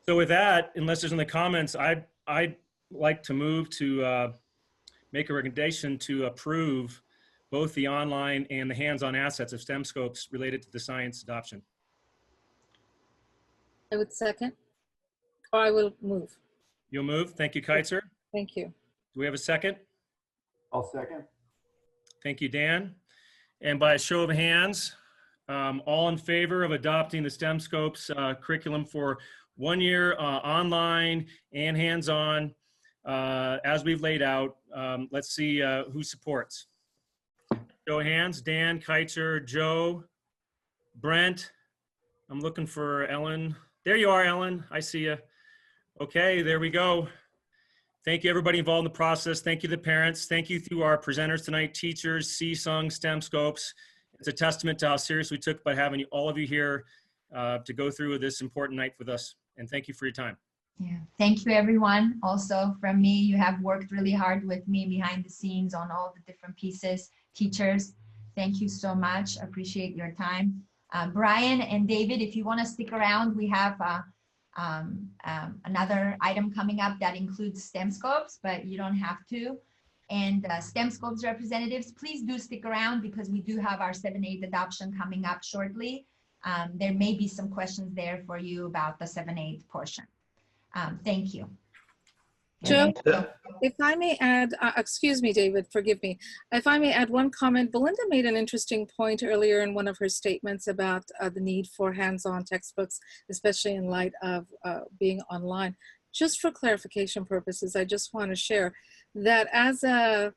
So with that, unless there's any comments, I'd like to move to make a recommendation to approve both the online and the hands-on assets of STEM scopes related to the science adoption. I would second, or I will move. You'll move. Thank you, Keitzer. Thank you. Do we have a second? I'll second. Thank you, Dan. And by a show of hands, all in favor of adopting the STEM scopes curriculum for 1 year online and hands-on as we've laid out. Let's see who supports. Show of hands, Dan, Keitzer, Joe, Brent. I'm looking for Ellen. There you are, Ellen. I see you. Okay, there we go. Thank you, everybody involved in the process. Thank you to the parents. Thank you to our presenters tonight, teachers, C-Sung, STEM scopes. It's a testament to how serious we took by having all of you here to go through this important night with us. And thank you for your time. Yeah, thank you everyone. Also from me, you have worked really hard with me behind the scenes on all the different pieces. Teachers, thank you so much. Appreciate your time. Brian and David, if you want to stick around, we have another item coming up that includes STEM scopes, but you don't have to. And STEM scopes representatives, please do stick around because we do have our 7-8 adoption coming up shortly. There may be some questions there for you about the 7-8 portion. Thank you. Joe, if I may add, excuse me, David, forgive me. If I may add one comment, Belinda made an interesting point earlier in one of her statements about the need for hands-on textbooks, especially in light of being online. Just for clarification purposes, I just want to share that as a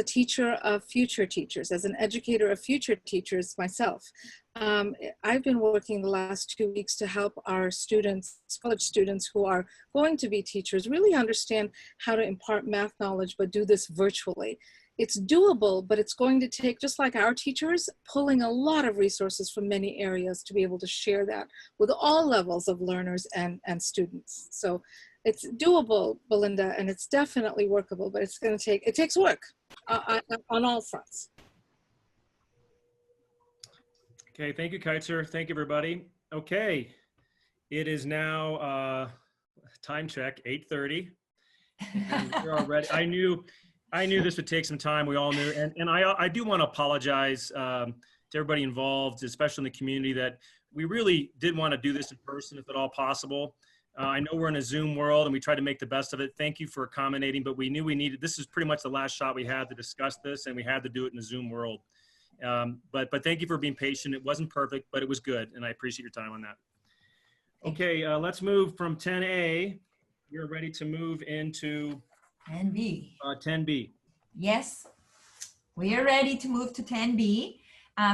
teacher of future teachers, as an educator of future teachers myself, I've been working the last 2 weeks to help our students, college students who are going to be teachers, really understand how to impart math knowledge, but do this virtually. It's doable, but it's going to take, just like our teachers, pulling a lot of resources from many areas to be able to share that with all levels of learners and students. So it's doable, Belinda, and it's definitely workable, but it's going to take, it takes work on all fronts. Okay, thank you, Keitzer. Thank you, everybody. Okay, it is now time check, 8:30. We're already. I knew this would take some time. We all knew, and I do want to apologize to everybody involved, especially in the community, that we really did want to do this in person if at all possible. I know we're in a Zoom world and we tried to make the best of it. Thank you for accommodating, but we knew we needed, this is pretty much the last shot we had to discuss this, and we had to do it in a Zoom world. But thank you for being patient. It wasn't perfect, but it was good, and I appreciate your time on that. Okay, let's move from 10A. You're ready to move into 10B. 10B. Yes, we are ready to move to 10B.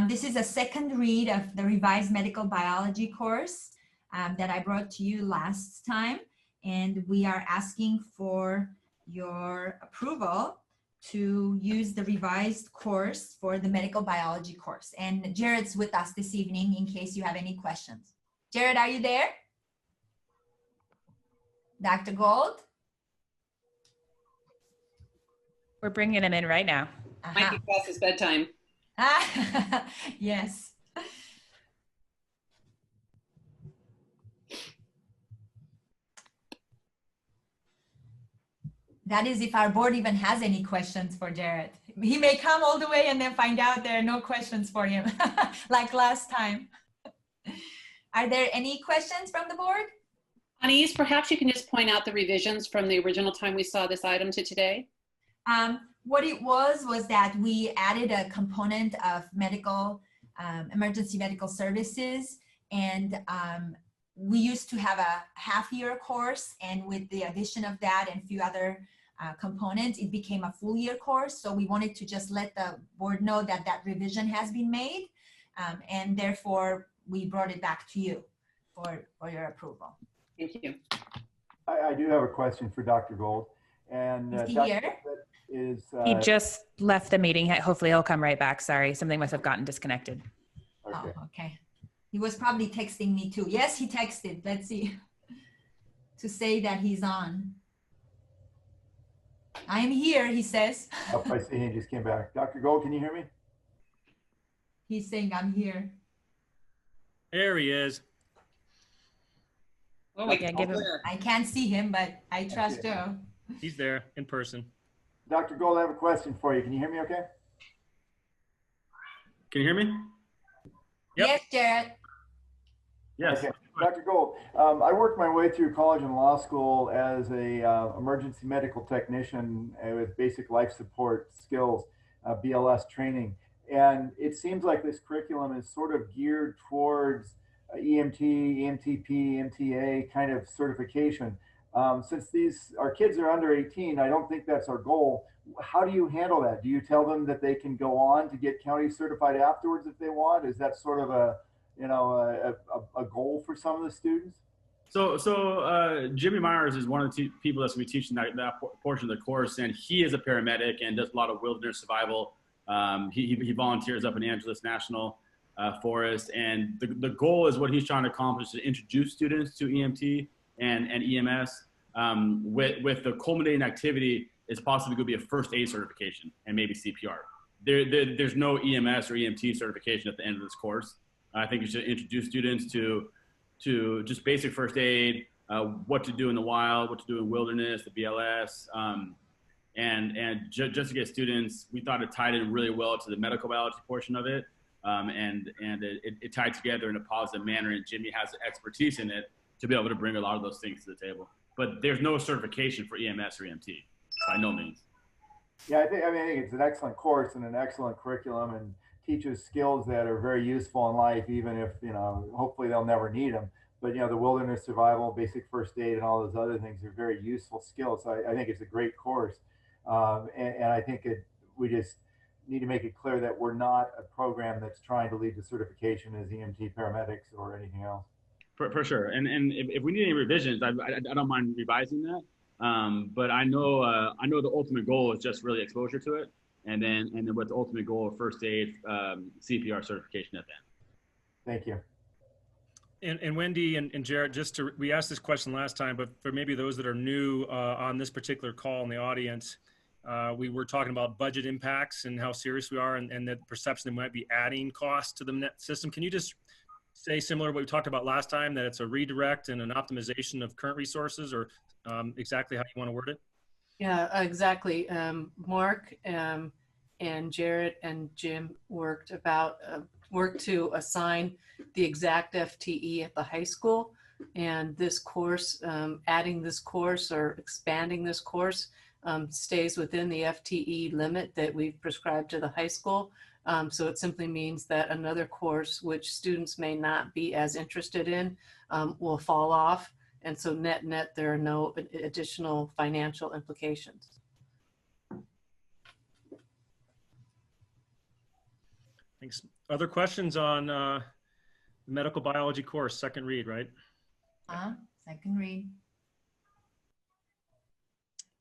This is a second read of the revised medical biology course that I brought to you last time, and we are asking for your approval to use the revised course for the medical biology course. And Jared's with us this evening in case you have any questions. Jared, are you there? Dr. Gold? We're bringing him in right now. Might be past his bedtime. Yes. That is if our board even has any questions for Jared. He may come all the way and then find out there are no questions for him, like last time. Are there any questions from the board? Anais, perhaps you can just point out the revisions from the original time we saw this item to today. What it was that we added a component of medical, emergency medical services, and we used to have a half-year course, and with the addition of that and a few other components, it became a full-year course. So we wanted to just let the board know that that revision has been made, and therefore we brought it back to you for your approval. Thank you. I do have a question for Dr. Gold. And Is he Dr. here? Is, He just left the meeting. Hopefully he'll come right back. Sorry, something must have gotten disconnected. okay. Oh, okay. He was probably texting me too. Yes, he texted. Let's see. To say that he's on. I'm here, he says. Oh, I see he just came back. Dr. Gold, can you hear me? He's saying I'm here. There he is. Oh, Yeah, give him. I can't see him, but I trust Joe. He's there in person. Dr. Gold, I have a question for you. Can you hear me okay? Can you hear me? Yep. Yes, Jared. Yes. Okay. Dr. Gold, I worked my way through college and law school as a emergency medical technician with basic life support skills, BLS training. And it seems like this curriculum is sort of geared towards EMT, EMTP, MTA kind of certification. Since our kids are under 18, I don't think that's our goal. How do you handle that? Do you tell them that they can go on to get county certified afterwards if they want? Is that sort of a goal for some of the students? So Jimmy Myers is one of the people that's going to be teaching that portion of the course, and he is a paramedic and does a lot of wilderness survival. He volunteers up in Angeles National Forest, and the goal is what he's trying to accomplish, to introduce students to EMT and EMS. With the culminating activity is possibly going to be a first aid certification and maybe CPR. There's no EMS or EMT certification at the end of this course. I think you should introduce students to just basic first aid, what to do in the wild, what to do in wilderness, the BLS, and just to get students, we thought it tied in really well to the medical biology portion of it, and it tied together in a positive manner, and Jimmy has the expertise in it to be able to bring a lot of those things to the table. But there's no certification for EMS or EMT, by no means. Yeah, I think it's an excellent course and an excellent curriculum, and teaches skills that are very useful in life, even if, hopefully they'll never need them. But, the wilderness survival, basic first aid, and all those other things are very useful skills. So I think it's a great course. And I think we just need to make it clear that we're not a program that's trying to lead to certification as EMT paramedics or anything else. For sure. And if we need any revisions, I don't mind revising that. But I know the ultimate goal is just really exposure to it. And then with the ultimate goal of first aid, CPR certification at the end. Thank you. And Wendy and Jared, we asked this question last time, but for maybe those that are new on this particular call in the audience, we were talking about budget impacts and how serious we are, and the perception that we might be adding costs to the net system. Can you just say similar to what we talked about last time, that it's a redirect and an optimization of current resources, or exactly how you want to word it? Yeah, exactly. Mark and Jared and Jim worked to assign the exact FTE at the high school, and this course, adding this course or expanding this course stays within the FTE limit that we've prescribed to the high school. So it simply means that another course which students may not be as interested in will fall off. And so net, there are no additional financial implications. Thanks. Other questions on the medical biology course, second read, right? Second read.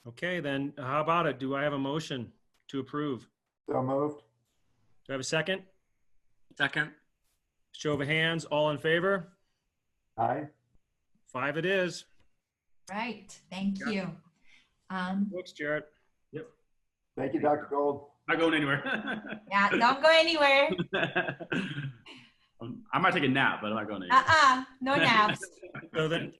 Okay, then how about it? Do I have a motion to approve? So moved. Do I have a second? Second. Show of hands, all in favor? Aye. 5 it is. Right, thank you. Thanks, Jared. Yep. Thank you, Dr. Gold. Not going anywhere. Yeah, don't go anywhere. I might take a nap, but I'm not going anywhere. No naps. So then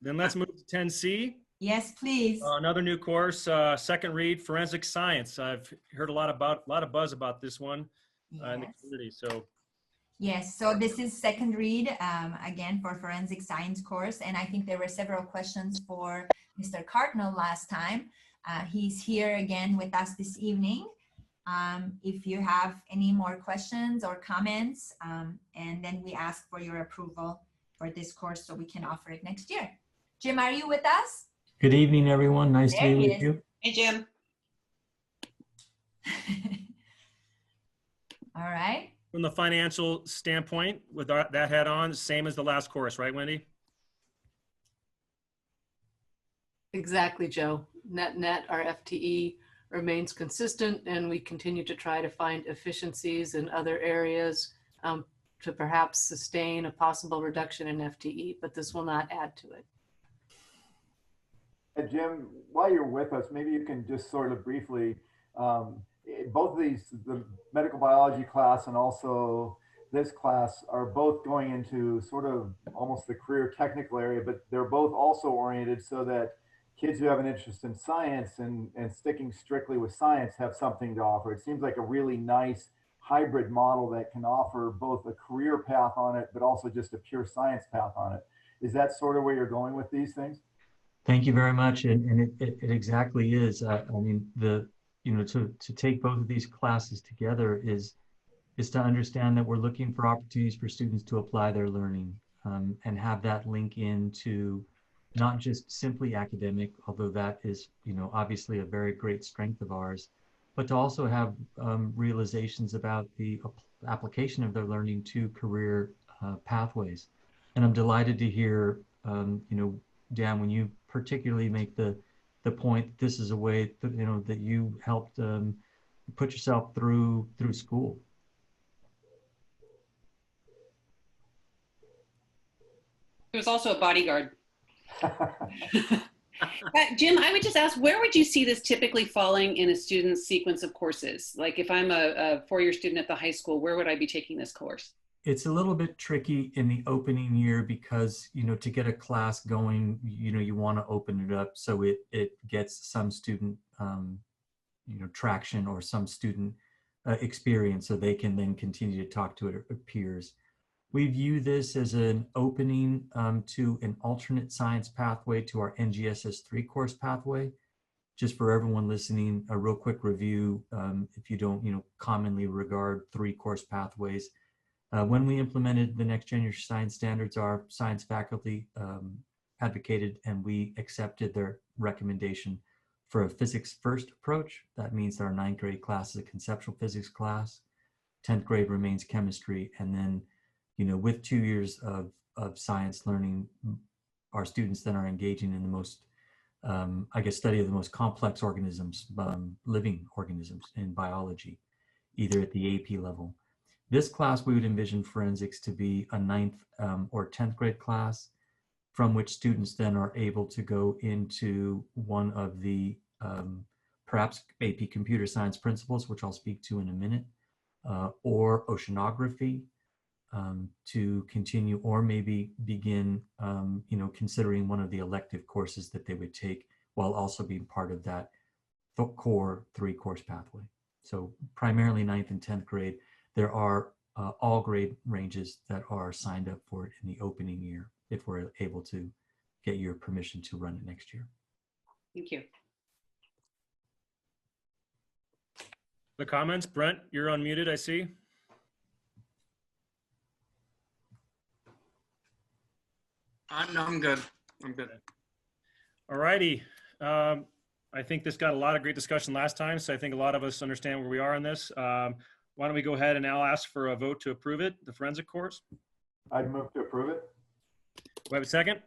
let's move to 10C. Yes, please. Another new course, second read, forensic science. I've heard a lot of buzz about this one in the community. So. Yes, so this is second read, again, for forensic science course. And I think there were several questions for Mr. Cardinal last time. He's here again with us this evening. If you have any more questions or comments, and then we ask for your approval for this course so we can offer it next year. Jim, are you with us? Good evening, everyone. Nice to be with you. Hey, Jim. All right. From the financial standpoint, with that hat on, same as the last course, right, Wendy? Exactly, Joe. Net, our FTE remains consistent, and we continue to try to find efficiencies in other areas to perhaps sustain a possible reduction in FTE, but this will not add to it. Jim, while you're with us, maybe you can just sort of briefly, both of these, the medical biology class and also this class, are both going into sort of almost the career technical area, but they're both also oriented so that kids who have an interest in science and sticking strictly with science have something to offer. It seems like a really nice hybrid model that can offer both a career path on it, but also just a pure science path on it. Is that sort of where you're going with these things? Thank you very much, and it exactly is. I mean, to take both of these classes together is to understand that we're looking for opportunities for students to apply their learning and have that link into not just simply academic, although that is obviously a very great strength of ours, but to also have realizations about the application of their learning to career pathways. And I'm delighted to hear Dan, when you particularly make the point, this is a way that, that you helped put yourself through school. He was also a bodyguard. Jim, I would just ask, where would you see this typically falling in a student's sequence of courses? Like if I'm a four-year student at the high school, where would I be taking this course? It's a little bit tricky in the opening year because, to get a class going, you want to open it up so it gets some student, traction or some student experience so they can then continue to talk to it peers. We view this as an opening to an alternate science pathway to our NGSS 3 course pathway. Just for everyone listening, a real quick review, if you don't, commonly regard 3 course pathways. When we implemented the next generation science standards, our science faculty advocated and we accepted their recommendation for a physics first approach. That means that our 9th grade class is a conceptual physics class, 10th grade remains chemistry, and then with 2 years of science learning, our students then are engaging in the most, study of the most complex organisms, living organisms in biology, either at the AP level. This class, we would envision forensics to be a 9th or 10th grade class from which students then are able to go into one of the perhaps AP computer science principles, which I'll speak to in a minute, or oceanography to continue, or maybe begin, considering one of the elective courses that they would take while also being part of that core 3 course pathway. So primarily 9th and 10th grade. There are all grade ranges that are signed up for it in the opening year if we're able to get your permission to run it next year. Thank you. The comments, Brent, you're unmuted, I see. No, I'm good. I'm good. All righty. I think this got a lot of great discussion last time, so I think a lot of us understand where we are on this. Why don't we go ahead and now ask for a vote to approve it, the forensic course? I'd move to approve it. Do we have a second?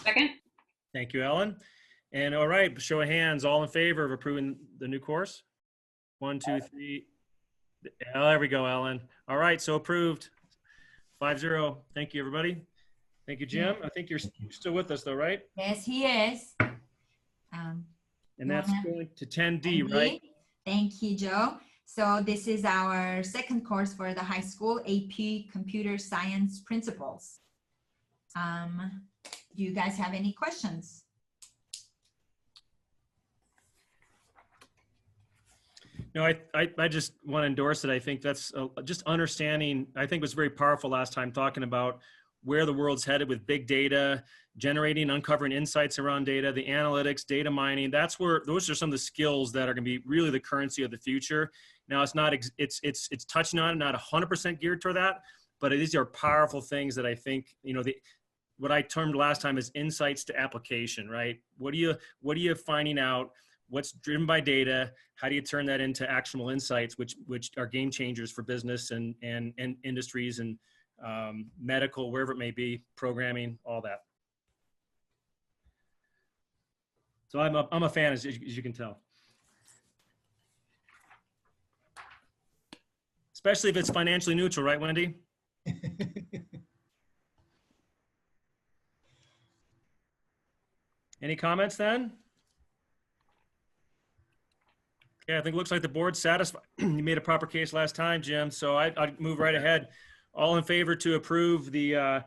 Second. Thank you, Ellen. And all right, show of hands, all in favor of approving the new course? 1, 2, 3. Oh, there we go, Ellen. All right, so approved. 5-0. Thank you, everybody. Thank you, Jim. I think you're still with us, though, right? Yes, he is. And that's going to 10D, right? Thank you, Joe. So this is our second course for the high school, AP Computer Science Principles. Do you guys have any questions? No, I just want to endorse it. I think that's just understanding. I think it was very powerful last time talking about where the world's headed with big data, generating, uncovering insights around data, the analytics, data mining. Those are some of the skills that are going to be really the currency of the future. Now it's not, it's touching on it, not 100% geared toward that, but these are powerful things that I think, what I termed last time is insights to application, right? What are you finding out? What's driven by data? How do you turn that into actionable insights, which are game changers for business and industries and medical, wherever it may be, programming, all that. So I'm a fan, as you can tell. Especially if it's financially neutral, right, Wendy? Any comments then? Okay, I think it looks like the board's satisfied. You made a proper case last time, Jim, so I'd move right ahead. All in favor to approve the, let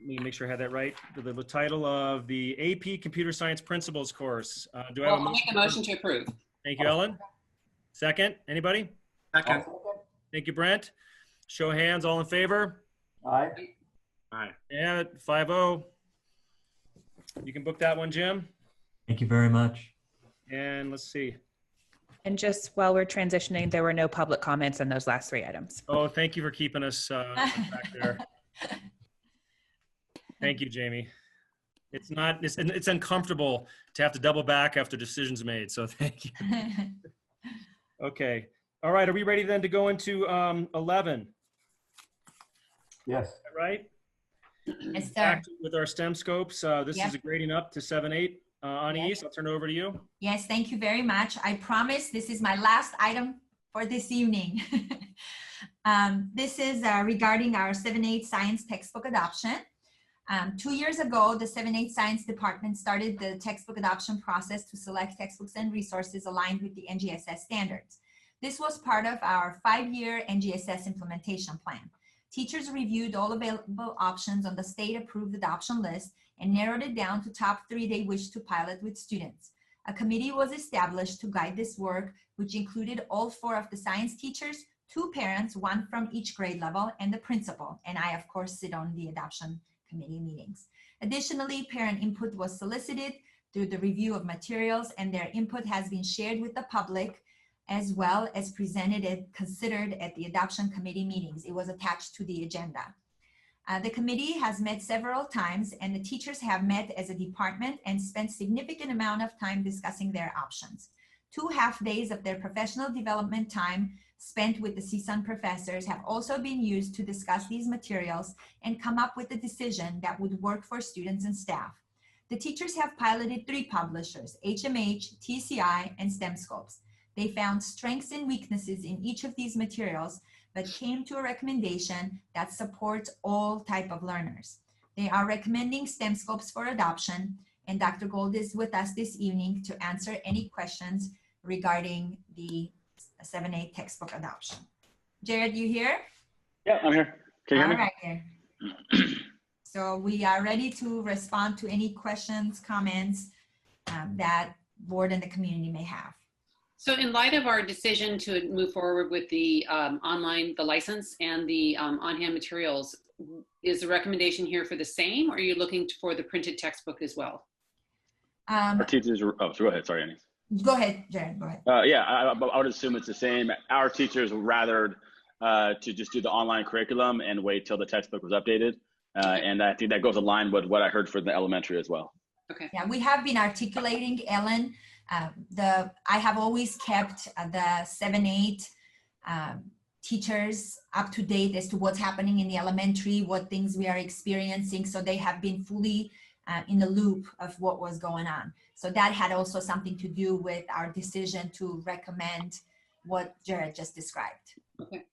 me make sure I had that right, the title of the AP Computer Science Principles course. Do I have a motion? I'll make a motion to approve. Thank you, Ellen. Second, anybody? Second. Thank you, Brent. Show of hands, all in favor? Aye. Aye. Yeah, 5-0. You can book that one, Jim. Thank you very much. And let's see. And just while we're transitioning, there were no public comments on those last 3 items. Oh, thank you for keeping us back there. Thank you, Jamie. It's uncomfortable to have to double back after decisions made, so thank you. Okay. All right, are we ready then to go into 11? Yes. Right? Yes, sir. Back with our STEM scopes. This is a grading up to 7-8. Anais, I'll turn it over to you. Yes, thank you very much. I promise this is my last item for this evening. This is regarding our 7-8 science textbook adoption. 2 years ago, the 7-8 science department started the textbook adoption process to select textbooks and resources aligned with the NGSS standards. This was part of our 5-year NGSS implementation plan. Teachers reviewed all available options on the state-approved adoption list and narrowed it down to top 3 they wished to pilot with students. A committee was established to guide this work, which included all 4 of the science teachers, 2 parents, 1 from each grade level, and the principal. And I, of course, sit on the adoption committee meetings. Additionally, parent input was solicited through the review of materials, and their input has been shared with the public as well as presented and considered at the adoption committee meetings. It was attached to the agenda. The committee has met several times, and the teachers have met as a department and spent significant amount of time discussing their options. 2 half-days of their professional development time spent with the CSUN professors have also been used to discuss these materials and come up with a decision that would work for students and staff. The teachers have piloted 3 publishers, HMH, TCI, and STEM Scopes. They found strengths and weaknesses in each of these materials, but came to a recommendation that supports all type of learners. They are recommending STEM Scopes for adoption, and Dr. Gold is with us this evening to answer any questions regarding the 7-8 textbook adoption. Jared, you here? Yeah, I'm here. Can you hear me? All right, Jared. So we are ready to respond to any questions, comments that board and the community may have. So in light of our decision to move forward with the the license and the on-hand materials, is the recommendation here for the same, or are you looking for the printed textbook as well? Our teachers, so go ahead, sorry, Annie. Go ahead, Jared, go ahead. Yeah, I would assume it's the same. Our teachers rathered to just do the online curriculum and wait till the textbook was updated. And I think that goes in line with what I heard for the elementary as well. Okay. Yeah, we have been articulating, Ellen, I have always kept the 7-8 teachers up to date as to what's happening in the elementary, what things we are experiencing. So they have been fully in the loop of what was going on. So that had also something to do with our decision to recommend what Jared just described. Okay.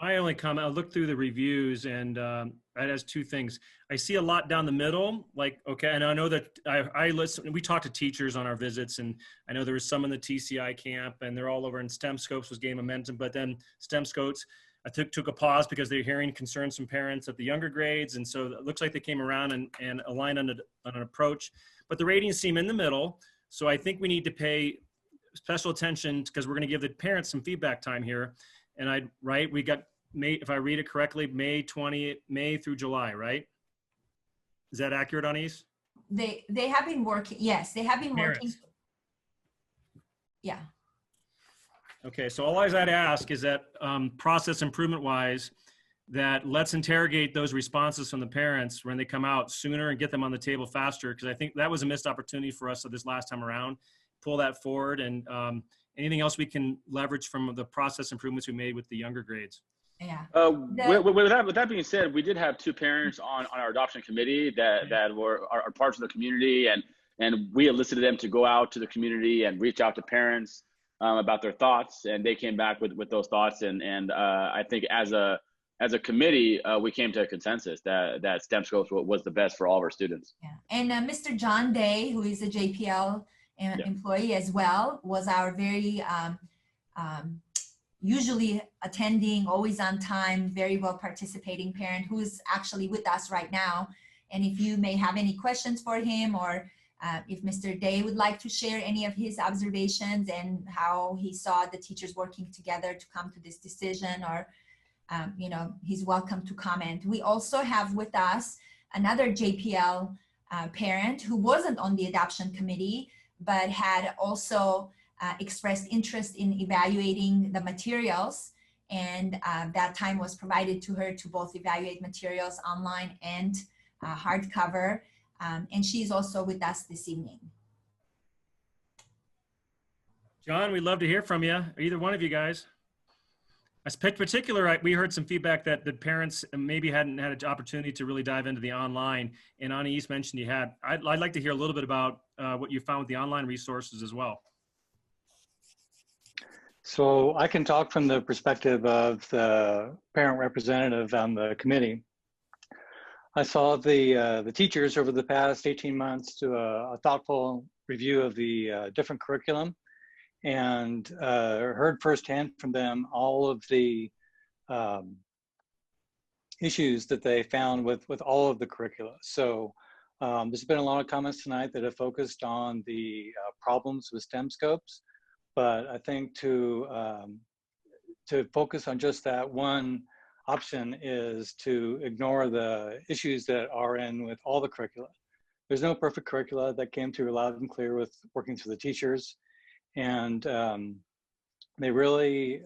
I only comment, I look through the reviews, and it has 2 things. I see a lot down the middle, like, okay, and I know that I listen, we talk to teachers on our visits, and I know there was some in the TCI camp, and they're all over in STEM Scopes was gaining momentum, but then STEM Scopes, I took a pause because they're hearing concerns from parents at the younger grades, and so it looks like they came around and aligned on an approach, but the ratings seem in the middle, so I think we need to pay special attention because we're gonna give the parents some feedback time here. And we got May, if I read it correctly, May through July, right? Is that accurate, Anais? They have been working, yes, they have been working. Yeah. Okay, so all I'd ask is that process improvement wise, that let's interrogate those responses from the parents when they come out sooner and get them on the table faster, because I think that was a missed opportunity for us this last time around. Pull that forward, and anything else we can leverage from the process improvements we made with the younger grades. Yeah. With that being said, we did have 2 parents on our adoption committee that are parts of the community, and we elicited them to go out to the community and reach out to parents about their thoughts, and they came back with those thoughts, and I think as a committee, we came to a consensus that STEMscopes was the best for all of our students. Yeah. And Mr. John Day, who is a JPL employee as well, was our very usually attending, always on time, very well participating parent who is actually with us right now. And if you may have any questions for him, or if Mr. Day would like to share any of his observations and how he saw the teachers working together to come to this decision, or you know, he's welcome to comment. We also have with us another JPL parent who wasn't on the adoption committee, but had also expressed interest in evaluating the materials. And that time was provided to her to both evaluate materials online and hardcover. And she's also with us this evening. John, we'd love to hear from you, either one of you guys. In particular, we heard some feedback that the parents maybe hadn't had an opportunity to really dive into the online. And Anais mentioned you had. I'd like to hear a little bit about what you found with the online resources as well. So I can talk from the perspective of the parent representative on the committee. I saw the teachers over the past 18 months do a thoughtful review of the different curriculum, and heard firsthand from them all of the issues that they found with all of the curricula. So there's been a lot of comments tonight that have focused on the problems with STEMscopes, but I think to focus on just that one option is to ignore the issues that are in with all the curricula. There's no perfect curricula. That came through loud and clear with working through the teachers. And they really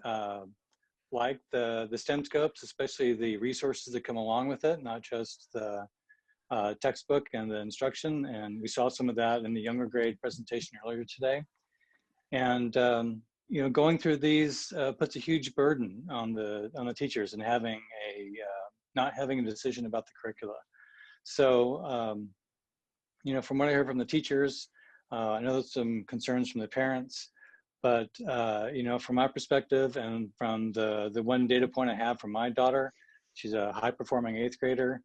like the STEMscopes, especially the resources that come along with it, not just the textbook and the instruction. And we saw some of that in the younger grade presentation earlier today. And you know, going through these puts a huge burden on the teachers, and having not having a decision about the curricula. So you know, from what I heard from the teachers, I know there's some concerns from the parents, but you know, from my perspective and from the one data point I have from my daughter, she's a high-performing 8th grader.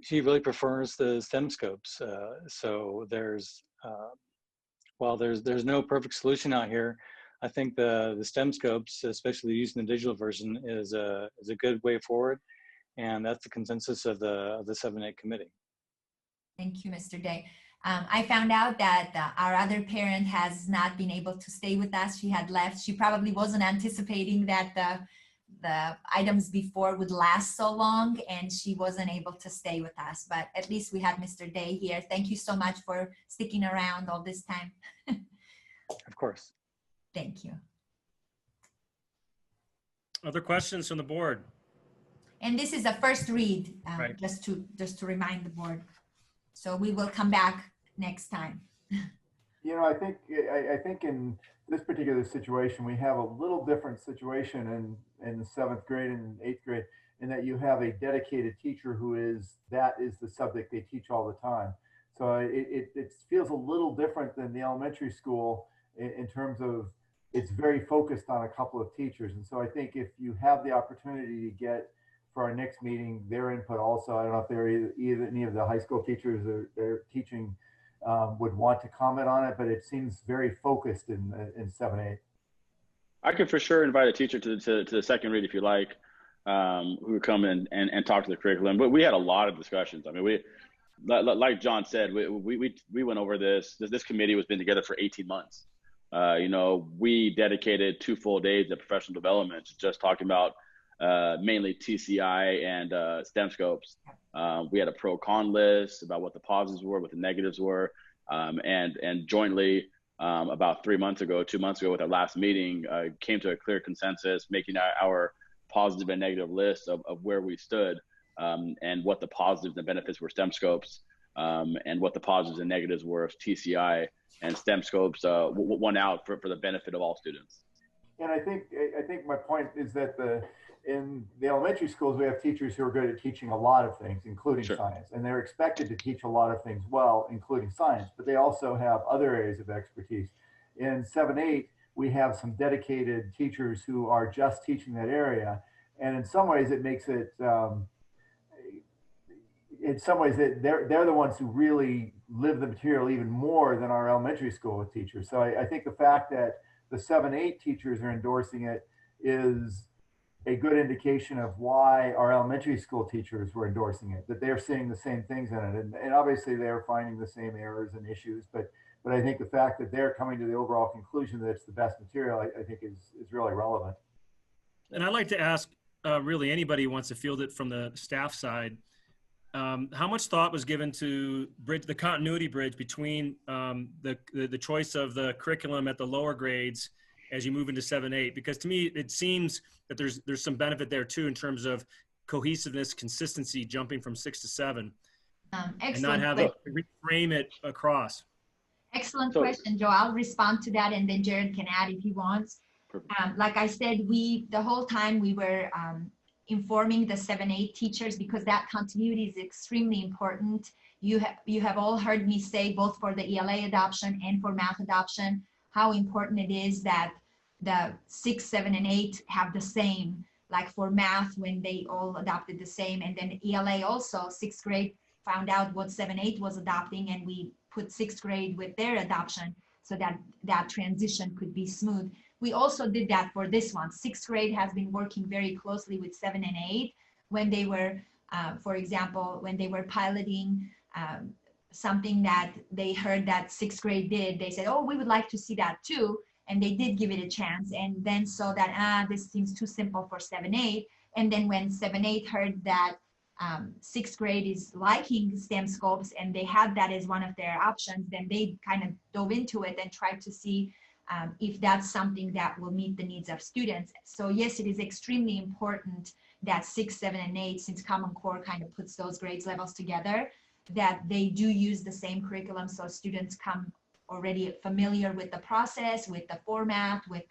She really prefers the STEMscopes. So there's while there's no perfect solution out here, I think the STEMscopes, especially using the digital version, is a good way forward, and that's the consensus of the 7-8 committee. Thank you, Mr. Day. I found out that our other parent has not been able to stay with us. She had left. She probably wasn't anticipating that the items before would last so long, and she wasn't able to stay with us. But at least we had Mr. Day here. Thank you so much for sticking around all this time. Of course. Thank you. Other questions from the board? And this is a first read, right. just to remind the board. So we will come back next time. You know, I think in this particular situation, we have a little different situation in the 7th grade and 8th grade, in that you have a dedicated teacher that is the subject they teach all the time. So it feels a little different than the elementary school in terms of it's very focused on a couple of teachers. And so I think if you have the opportunity to get, for our next meeting, their input also, I don't know if they're either any of the high school teachers or they're teaching would want to comment on it, but it seems very focused in 7-8. I could for sure invite a teacher to the second read if you like, who would come in and talk to the curriculum. But we had a lot of discussions. I mean, like John said, we went over this committee has been together for 18 months. You know, we dedicated 2 full days of professional development to just talking about mainly TCI and STEMscopes. We had a pro-con list about what the positives were, what the negatives were, and jointly about 3 months ago, 2 months ago with our last meeting, came to a clear consensus, making our positive and negative list of where we stood, and what the positives and benefits were STEM scopes, and what the positives and negatives were of TCI, and STEM scopes won out for the benefit of all students. And I think my point is that in the elementary schools, we have teachers who are good at teaching a lot of things, including science, and they're expected to teach a lot of things well, including science, but they also have other areas of expertise. In 7-8, we have some dedicated teachers who are just teaching that area. And in some ways it makes it, in some ways they're the ones who really live the material even more than our elementary school teachers. So I think the fact that the 7-8 teachers are endorsing it is a good indication of why our elementary school teachers were endorsing it, that they're seeing the same things in it. And obviously they're finding the same errors and issues, but I think the fact that they're coming to the overall conclusion that it's the best material, I think is really relevant. And I'd like to ask really anybody who wants to field it from the staff side, how much thought was given to the continuity bridge between the choice of the curriculum at the lower grades as you move into 7-8? Because to me, it seems that there's some benefit there too in terms of cohesiveness, consistency, jumping from 6 to 7, and not having to reframe it across. Excellent question, Joe. I'll respond to that, and then Jared can add if he wants. Like I said, the whole time we were informing the 7-8 teachers, because that continuity is extremely important. You have all heard me say, both for the ELA adoption and for math adoption, how important it is that the 6, 7, and 8 have the same. Like for math, when they all adopted the same, and then ELA also, 6th grade found out what 7-8 was adopting, and we put 6th grade with their adoption so that that transition could be smooth. We also did that for this one. 6th grade has been working very closely with 7 and 8 when they were, for example, when they were piloting something that they heard that 6th grade did, they said, oh, we would like to see that too. And they did give it a chance, and then saw that, this seems too simple for 7-8. And then when 7-8 heard that 6th grade is liking STEM scopes and they had that as one of their options, then they kind of dove into it and tried to see if that's something that will meet the needs of students. So yes, it is extremely important that 6, 7, and 8, since Common Core kind of puts those grades levels together, that they do use the same curriculum so students come already familiar with the process, with the format, with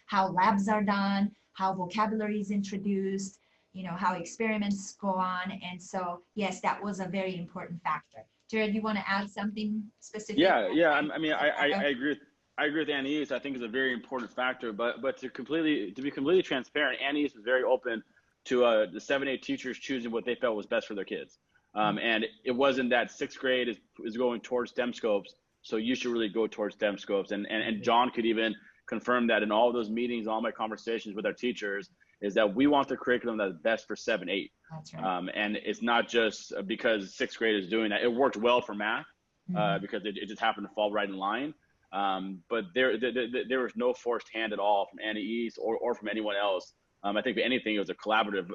how labs are done, how vocabulary is introduced, how experiments go on. And so, yes, that was a very important factor. Jared, you want to add something specific? Yeah. I mean, I agree. I agree with Annie. I think is a very important factor. But to be completely transparent, Annie was very open to the 7-8 teachers choosing what they felt was best for their kids. And it wasn't that 6th grade is going towards STEM scopes, so you should really go towards STEM scopes. And John could even confirm that in all of those meetings, all my conversations with our teachers, is that we want the curriculum that's best for 7-8. That's right. And it's not just because 6th grade is doing that. It worked well for math because it just happened to fall right in line. But there was no forced hand at all from Annie East or from anyone else. I think if anything, it was a collaborative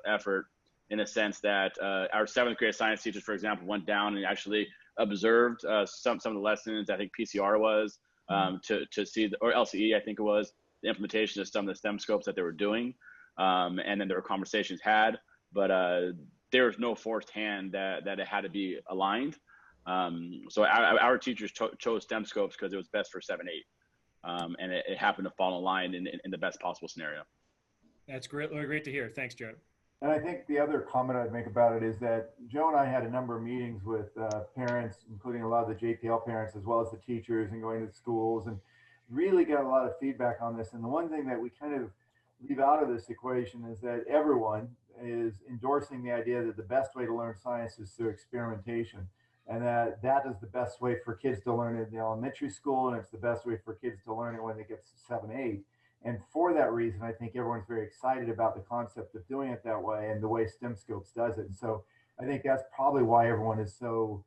effort in a sense that our 7th grade science teachers, for example, went down and actually observed some of the lessons. I think PCR was to see, or LCE, I think it was, the implementation of some of the STEM scopes that they were doing. And then there were conversations had, but there was no forced hand that it had to be aligned. So our teachers chose STEM scopes because it was best for 7-8. And it happened to fall in line in the best possible scenario. That's great. Great to hear. Thanks, Jared. And I think the other comment I'd make about it is that Joe and I had a number of meetings with parents, including a lot of the JPL parents, as well as the teachers, and going to schools, and really got a lot of feedback on this. And the one thing that we kind of leave out of this equation is that everyone is endorsing the idea that the best way to learn science is through experimentation, and that is the best way for kids to learn it in the elementary school, and it's the best way for kids to learn it when they get to 7-8. And for that reason, I think everyone's very excited about the concept of doing it that way and the way STEM Scopes does it. And so I think that's probably why everyone is so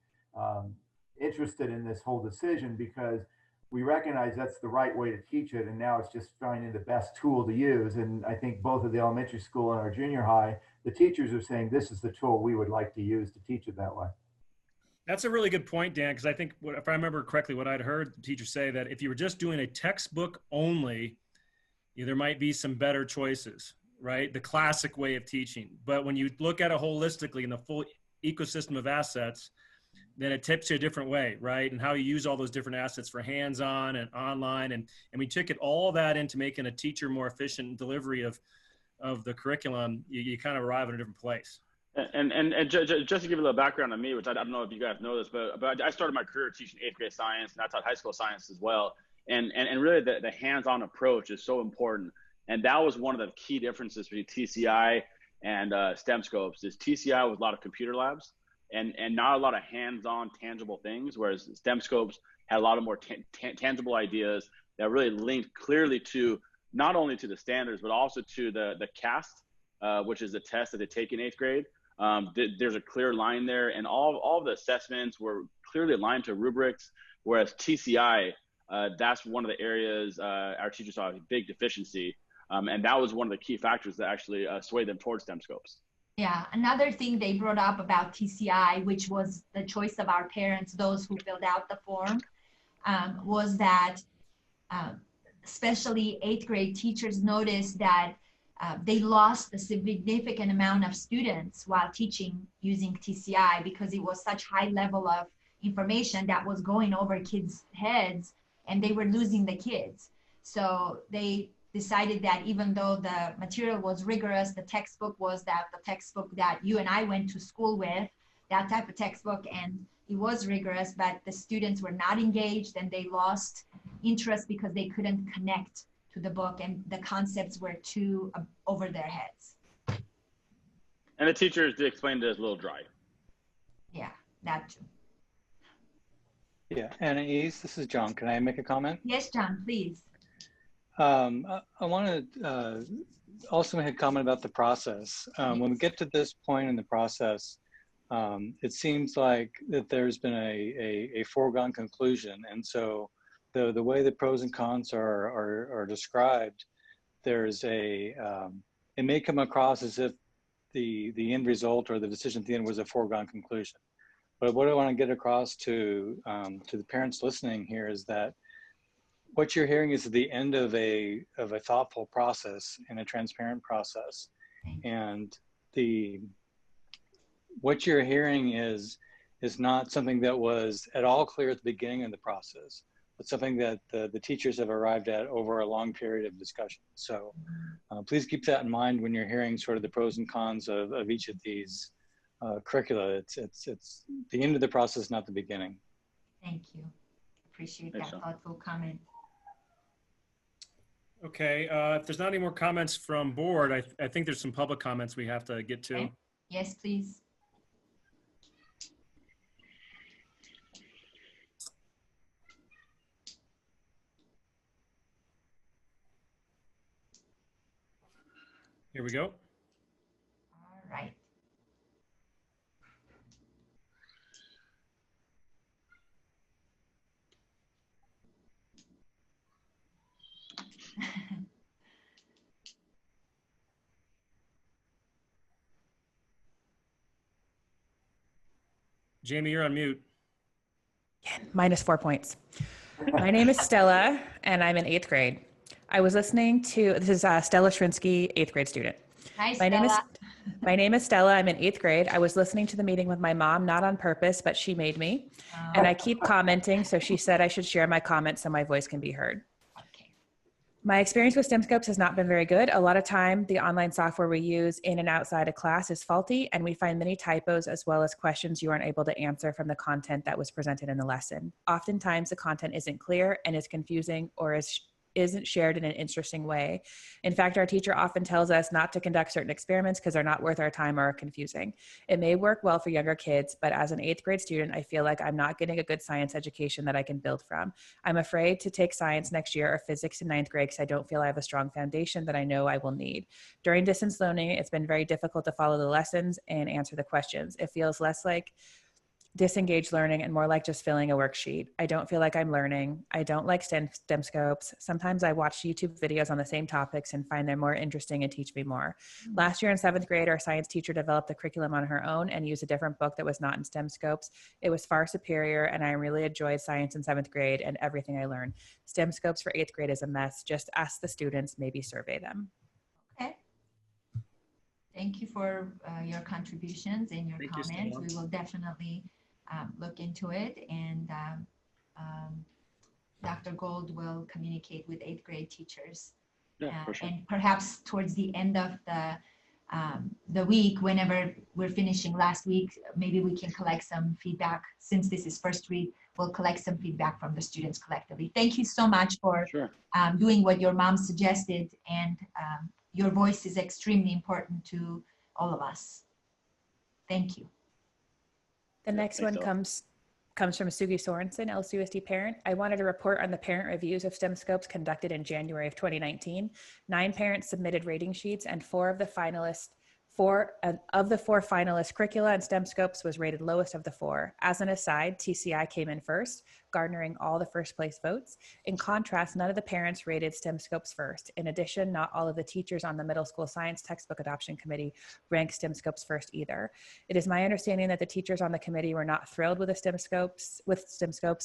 interested in this whole decision, because we recognize that's the right way to teach it. And now it's just finding the best tool to use. And I think both at the elementary school and our junior high, the teachers are saying this is the tool we would like to use to teach it that way. That's a really good point, Dan, because I think if I remember correctly, what I'd heard the teacher say that if you were just doing a textbook only, there might be some better choices, right? The classic way of teaching. But when you look at it holistically in the full ecosystem of assets, then it tips you a different way, right? And how you use all those different assets for hands-on and online. And we took it all that into making a teacher more efficient in delivery of the curriculum, you kind of arrive in a different place. And just to give you a little background on me, which I don't know if you guys know this, but I started my career teaching 8th grade science, and I taught high school science as well. And really the hands-on approach is so important. And that was one of the key differences between TCI and STEM scopes is TCI was a lot of computer labs and not a lot of hands-on tangible things, whereas STEM scopes had a lot of more tangible ideas that really linked clearly to not only to the standards, but also to the CAST, which is the test that they take in 8th grade. There's a clear line there, and all of the assessments were clearly aligned to rubrics, whereas TCI, that's one of the areas our teachers saw a big deficiency, and that was one of the key factors that actually swayed them towards STEM scopes. Yeah, another thing they brought up about TCI, which was the choice of our parents, those who filled out the form, was that especially 8th grade teachers noticed that they lost a significant amount of students while teaching using TCI because it was such high level of information that was going over kids' heads, and they were losing the kids. So they decided that even though the material was rigorous, the textbook was the textbook that you and I went to school with, that type of textbook, and it was rigorous, but the students were not engaged and they lost interest because they couldn't connect to the book and the concepts were too over their heads. And the teachers explained it as a little dry. Yeah, that too. Yeah, Anais, this is John. Can I make a comment? Yes, John, please. I want to also make a comment about the process. When we get to this point in the process, it seems like that there's been a foregone conclusion. And so the way the pros and cons are described, there's it may come across as if the end result or the decision at the end was a foregone conclusion. But what I want to get across to the parents listening here is that what you're hearing is the end of a thoughtful process and a transparent process. And what you're hearing is not something that was at all clear at the beginning of the process, but something that the teachers have arrived at over a long period of discussion. So please keep that in mind when you're hearing sort of the pros and cons of each of these curricula. It's the end of the process, not the beginning. Thank you. Appreciate that thoughtful comment. Okay, if there's not any more comments from board, I think there's some public comments we have to get to. Okay. Yes, please. Here we go. All right. Jamie, you're on mute. -4 points. My name is Stella, and I'm in 8th grade. I was listening to, this is Stella Shrinsky, 8th grade student. Hi, Stella. My name is Stella. I'm in 8th grade. I was listening to the meeting with my mom, not on purpose, but she made me. And I keep commenting, so she said I should share my comments so my voice can be heard. My experience with STEM scopes has not been very good. A lot of time, the online software we use in and outside of class is faulty, and we find many typos as well as questions you aren't able to answer from the content that was presented in the lesson. Oftentimes, the content isn't clear and is confusing or isn't shared in an interesting way. In fact, our teacher often tells us not to conduct certain experiments because they're not worth our time or are confusing. It may work well for younger kids, but as an 8th grade student, I feel like I'm not getting a good science education that I can build from. I'm afraid to take science next year or physics in 9th grade because I don't feel I have a strong foundation that I know I will need. During distance learning, it's been very difficult to follow the lessons and answer the questions. It feels less like disengaged learning, and more like just filling a worksheet. I don't feel like I'm learning. I don't like STEM scopes. Sometimes I watch YouTube videos on the same topics and find them more interesting and teach me more. Last year in 7th grade, our science teacher developed the curriculum on her own and used a different book that was not in STEM scopes. It was far superior, and I really enjoyed science in 7th grade and everything I learned. STEM scopes for 8th grade is a mess. Just ask the students, maybe survey them. Okay. Thank you for your contributions and your comments. We will definitely look into it, and Dr. Gold will communicate with 8th grade teachers. Yeah, for sure. And perhaps towards the end of the week, whenever we're finishing last week, maybe we can collect some feedback. Since this is first read, we'll collect some feedback from the students collectively. Thank you so much for doing what your mom suggested, and your voice is extremely important to all of us. Thank you. The next one comes from Sugi Sorensen, LCUSD parent. I wanted to report on the parent reviews of STEM scopes conducted in January of 2019. 9 parents submitted rating sheets, and 4 of the four finalist curricula and STEM scopes was rated lowest of the 4. As an aside, TCI came in first, garnering all the first place votes. In contrast, none of the parents rated STEM scopes first. In addition, not all of the teachers on the middle school science textbook adoption committee ranked STEM scopes first either. It is my understanding that the teachers on the committee were not thrilled with the STEM scopes,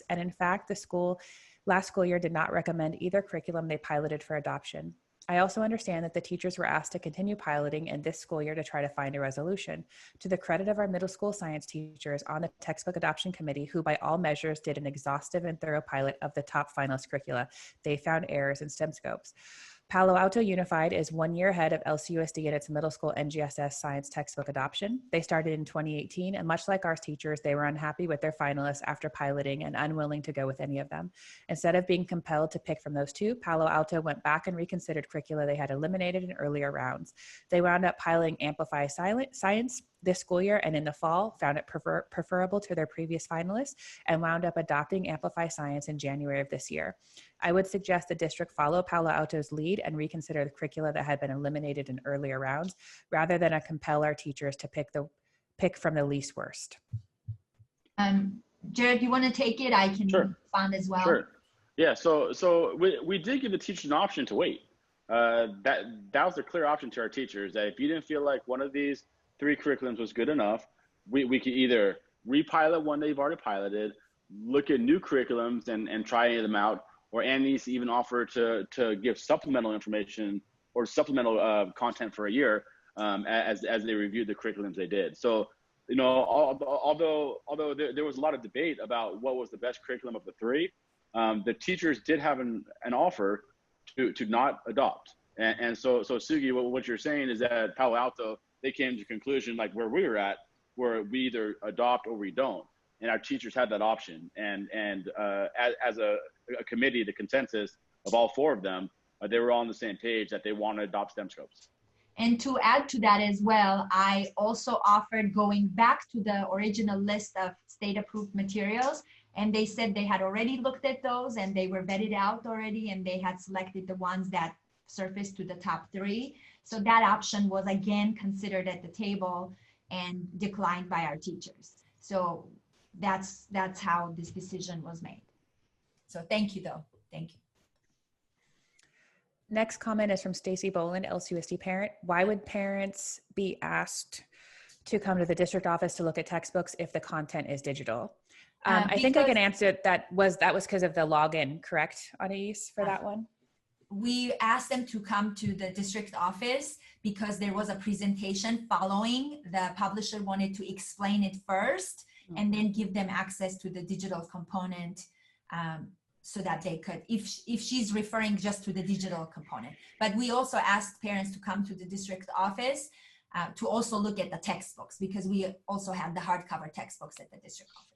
and in fact, the school last school year did not recommend either curriculum they piloted for adoption. I also understand that the teachers were asked to continue piloting in this school year to try to find a resolution. To the credit of our middle school science teachers on the textbook adoption committee, who by all measures did an exhaustive and thorough pilot of the top finalist curricula, they found errors in STEM scopes. Palo Alto Unified is 1 year ahead of LCUSD in its middle school NGSS science textbook adoption. They started in 2018, and much like our teachers, they were unhappy with their finalists after piloting and unwilling to go with any of them. Instead of being compelled to pick from those 2, Palo Alto went back and reconsidered curricula they had eliminated in earlier rounds. They wound up piloting Amplify Science this school year, and in the fall found it preferable to their previous finalists and wound up adopting Amplify Science in January of this year. I would suggest the district follow Palo Alto's lead and reconsider the curricula that had been eliminated in earlier rounds, rather than compel our teachers to pick from the least worst. Jared, you want to take it? I can respond as well. Sure. Yeah. So we did give the teachers an option to wait. That was a clear option to our teachers, that if you didn't feel like one of these 3 curriculums was good enough, we could either repilot one they've already piloted, look at new curriculums and try them out, or Annie's even offer to give supplemental information or supplemental content for a year as they reviewed the curriculums they did. So, you know, although there was a lot of debate about what was the best curriculum of the 3, the teachers did have an offer to not adopt. And so Sugi, what you're saying is that Palo Alto, they came to the conclusion, like where we were at, where we either adopt or we don't. And our teachers had that option. And as a committee, the consensus of all 4 of them, they were all on the same page that they want to adopt STEM scopes. And to add to that as well, I also offered going back to the original list of state approved materials. And they said they had already looked at those and they were vetted out already, and they had selected the ones that surfaced to the top 3. So that option was again considered at the table and declined by our teachers. So that's how this decision was made. So thank you though, thank you. Next comment is from Stacy Boland, LCUSD parent. Why would parents be asked to come to the district office to look at textbooks if the content is digital? I think I can answer that was because of the login, correct, Anais, for that one? We asked them to come to the district office because there was a presentation following. The publisher wanted to explain it first and then give them access to the digital component so that they could, if she's referring just to the digital component. But we also asked parents to come to the district office to also look at the textbooks, because we also have the hardcover textbooks at the district office.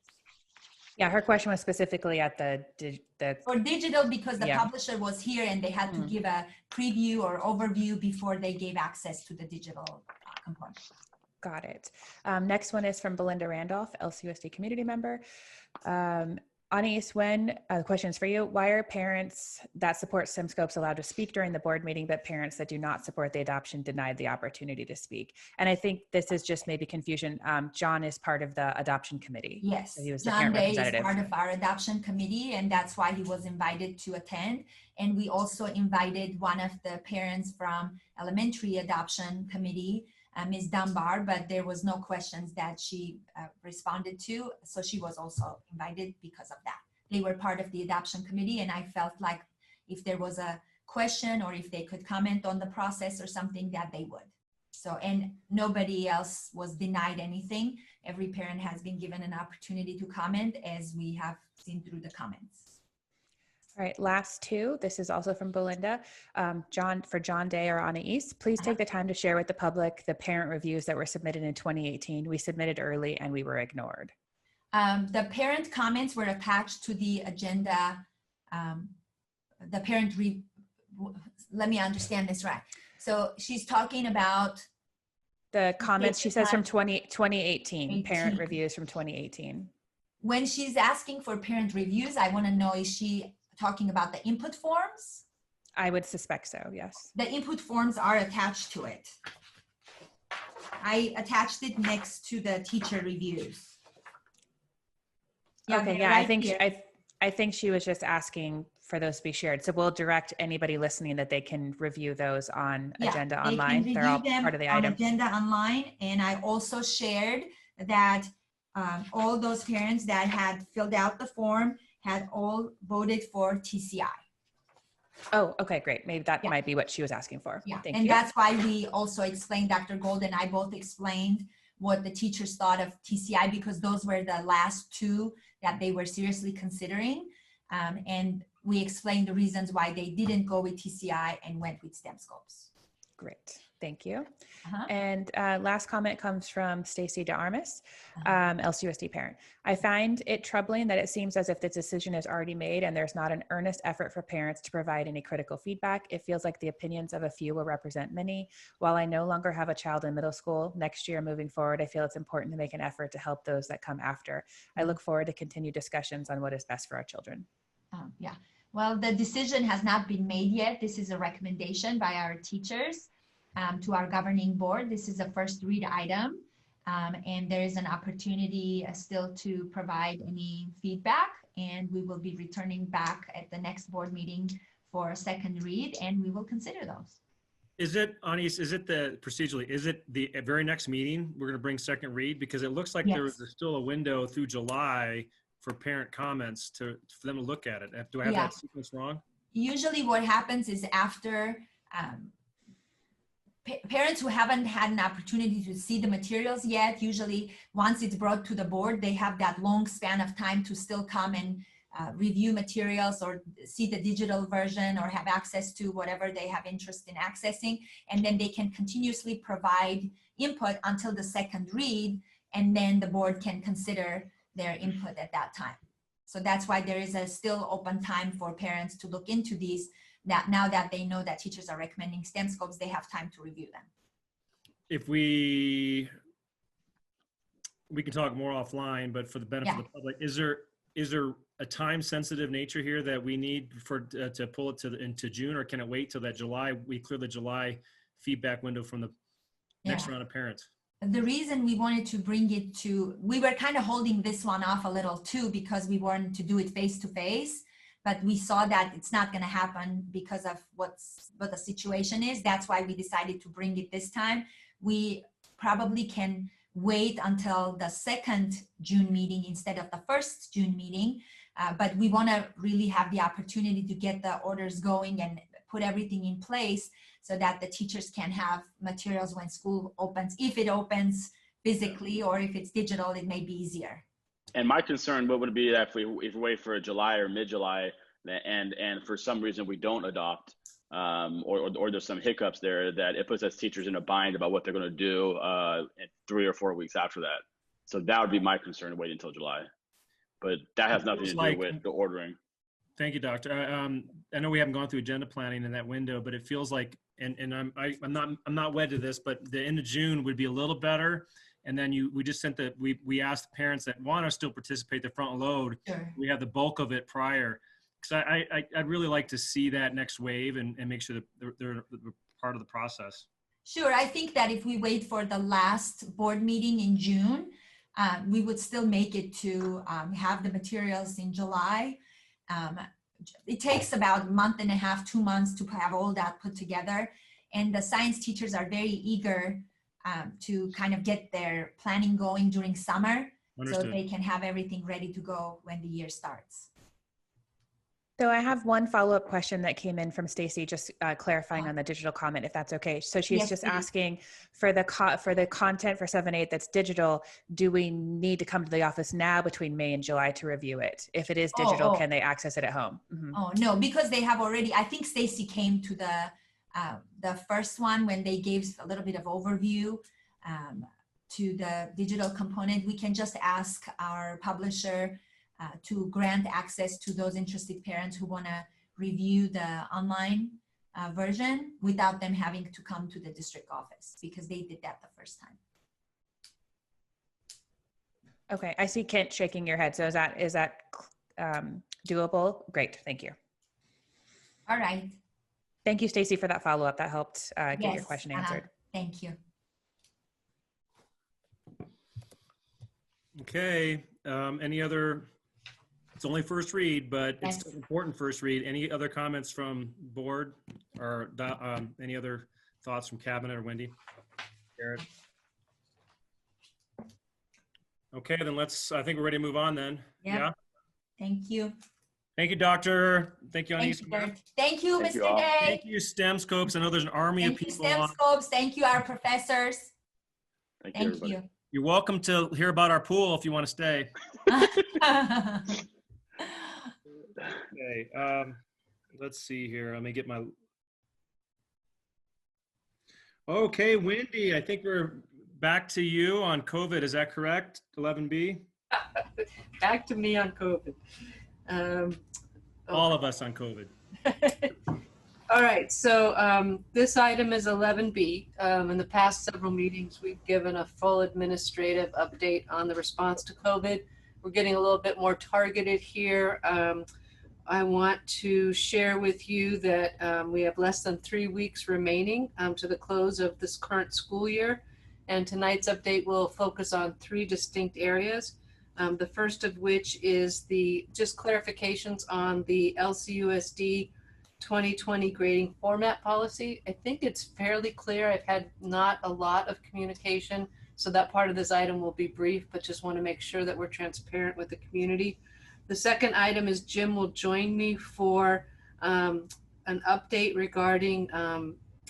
Yeah, her question was specifically at the for digital, because the publisher was here and they had to give a preview or overview before they gave access to the digital component. Got it. Next one is from Belinda Randolph, LCUSD community member. Anais, when questions for you, why are parents that support STEMscopes allowed to speak during the board meeting, but parents that do not support the adoption denied the opportunity to speak? And I think this is just maybe confusion. John is part of the adoption committee. Yes, So he was the John parent Day is representative. part of our adoption committee, and that's why he was invited to attend. And we also invited one of the parents from elementary adoption committee, Ms. Dunbar, but there was no questions that she responded to. So she was also invited because of that. They were part of the adoption committee, and I felt like if there was a question or if they could comment on the process or something, that they would. So, and nobody else was denied anything. Every parent has been given an opportunity to comment, as we have seen through the comments. All right, last two. This is also from Belinda. For John Day or Anais, please take the time to share with the public the parent reviews that were submitted in 2018. We submitted early and we were ignored. The parent comments were attached to the agenda. Let me understand this right. So she's talking about the comments, she says from 2018, parent reviews from 2018. When she's asking for parent reviews, I want to know, is she talking about the input forms? I would suspect so, yes. The input forms are attached to it. I attached it next to the teacher reviews. Yeah, okay, yeah, right I think she was just asking for those to be shared. So we'll direct anybody listening that they can review those on Agenda Online. They're all part of the item. Agenda Online, and I also shared that all those parents that had filled out the form had all voted for TCI. Oh, okay, great. Maybe that might be what she was asking for. Yeah, Thank and you. that's why we also explained, Dr. Gold and I both explained what the teachers thought of TCI, because those were the last two that they were seriously considering. And we explained the reasons why they didn't go with TCI and went with STEMscopes. Great, thank you. And last comment comes from Stacy DeArmas, LCUSD parent. I find it troubling that it seems as if the decision is already made and there's not an earnest effort for parents to provide any critical feedback. It feels like the opinions of a few will represent many. While I no longer have a child in middle school, next year moving forward, I feel it's important to make an effort to help those that come after. I look forward to continued discussions on what is best for our children. Yeah, well, the decision has not been made yet. This is a recommendation by our teachers to our governing board. This is a first read item, and there is an opportunity still to provide any feedback, and we will be returning back at the next board meeting for a second read, and we will consider those. Is it, Anais, is it the procedurally, is it the very next meeting we're going to bring second read? Because it looks like there's still a window through July for parent comments for them to look at it. Do I have that sequence wrong? Usually what happens is after parents who haven't had an opportunity to see the materials yet, usually once it's brought to the board, they have that long span of time to still come and review materials or see the digital version or have access to whatever they have interest in accessing. And then they can continuously provide input until the second read, and then the board can consider their input at that time. So that's why there is a still open time for parents to look into these, that now that they know that teachers are recommending STEMscopes, they have time to review them. If we can talk more offline, but for the benefit of the public, is there a time sensitive nature here that we need for to pull it into June, or can it wait till that July, we clear the July feedback window from the next round of parents? The reason we wanted to bring it to, we were kind of holding this one off a little too, because we wanted to do it face to face, but we saw that it's not going to happen because of what the situation is. That's why we decided to bring it this time. We probably can wait until the second June meeting instead of the first June meeting, but we want to really have the opportunity to get the orders going and put everything in place so that the teachers can have materials when school opens. If it opens physically, or if it's digital, it may be easier. And my concern, what would be that if we wait for July or mid-July, and for some reason we don't adopt, or there's some hiccups there, that it puts us teachers in a bind about what they're going to do in 3 or 4 weeks after that. So that would be my concern, to wait until July. But that has nothing to do with the ordering. Thank you, Doctor. I know we haven't gone through agenda planning in that window, but it feels like, and I'm not wed to this, but the end of June would be a little better. And then we just sent we asked parents that want to still participate the front load. Sure. We have the bulk of it prior. Because I'd really like to see that next wave and make sure that they're part of the process. Sure, I think that if we wait for the last board meeting in June, we would still make it to have the materials in July. It takes about a month and a half, 2 months to have all that put together. And the science teachers are very eager to kind of get their planning going during summer. Understood. So they can have everything ready to go when the year starts. So I have one follow-up question that came in from Stacy, just clarifying on the digital comment, if that's okay. So she's Yes, just please. asking for the content for 7-8 that's digital, do we need to come to the office now between May and July to review it? If it is digital, can they access it at home? Mm-hmm. Oh, no, because they have already, I think Stacy came to the first one when they gave a little bit of overview to the digital component. We can just ask our publisher to grant access to those interested parents who want to review the online version without them having to come to the district office, because they did that the first time. Okay, I see Kent shaking your head. So is that doable? Great, thank you. All right. Thank you, Stacy, for that follow-up. That helped get your question answered. Thank you. Okay, any other? It's only first read, but it's still important first read. Any other comments from board or any other thoughts from cabinet or Wendy? Garrett? Okay, then I think we're ready to move on then. Yeah. Thank you. Thank you, Doctor. Thank you, Anise. Thank you, Thank you Mr. all. Day. Thank you, STEM Scopes. I know there's an army of people STEM on. Scopes. Thank you, our professors. Thank you. You're welcome to hear about our pool if you want to stay. Okay, let's see here. Let me get my. Okay, Wendy, I think we're back to you on COVID. Is that correct? 11B? Back to me on COVID. All of us on COVID. All right, so this item is 11B. In the past several meetings, we've given a full administrative update on the response to COVID. We're getting a little bit more targeted here. I want to share with you that we have less than 3 weeks remaining to the close of this current school year. And tonight's update will focus on 3 distinct areas. The first of which is just clarifications on the LCUSD 2020 grading format policy. I think it's fairly clear. I've had not a lot of communication, so that part of this item will be brief, but just want to make sure that we're transparent with the community. The second item is Jim will join me for an update regarding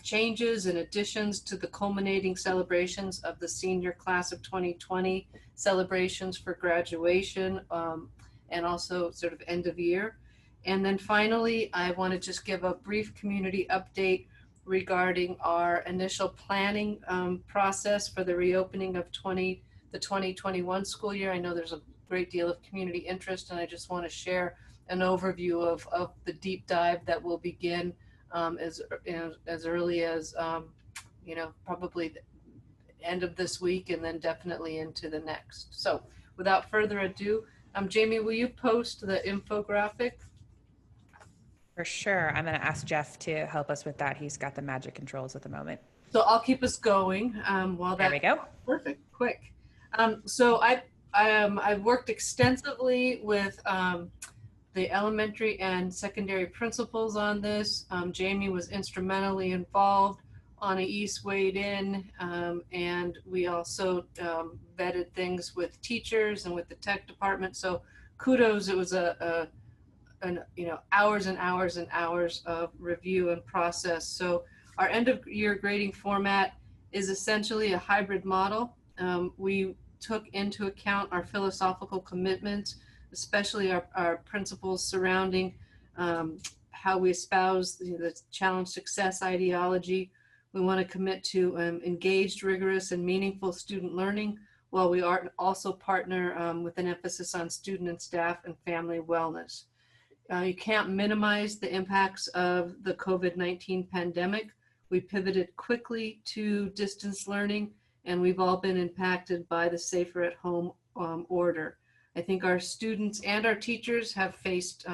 changes and additions to the culminating celebrations of the senior class of 2020 celebrations for graduation and also sort of end of year. And then finally, I want to just give a brief community update regarding our initial planning process for the reopening of the 2021 school year. I know there's a great deal of community interest, and I just want to share an overview of the deep dive that will begin as early as probably the end of this week and then definitely into the next. So without further ado, Jamie, will you post the infographic? For sure. I'm going to ask Jeff to help us with that. He's got the magic controls at the moment. So I'll keep us going while that. There we go. Perfect. Quick. So I've worked extensively with the elementary and secondary principals on this. Jamie was instrumentally involved. Anna East weighed in, and we also vetted things with teachers and with the tech department. So kudos. It was hours and hours and hours of review and process. So our end of year grading format is essentially a hybrid model. We took into account our philosophical commitments, especially our principles surrounding how we espouse the challenge success ideology. We want to commit to engaged, rigorous, and meaningful student learning, while we also partner with an emphasis on student and staff and family wellness. You can't minimize the impacts of the COVID-19 pandemic. We pivoted quickly to distance learning, and we've all been impacted by the Safer at Home order. I think our students and our teachers have faced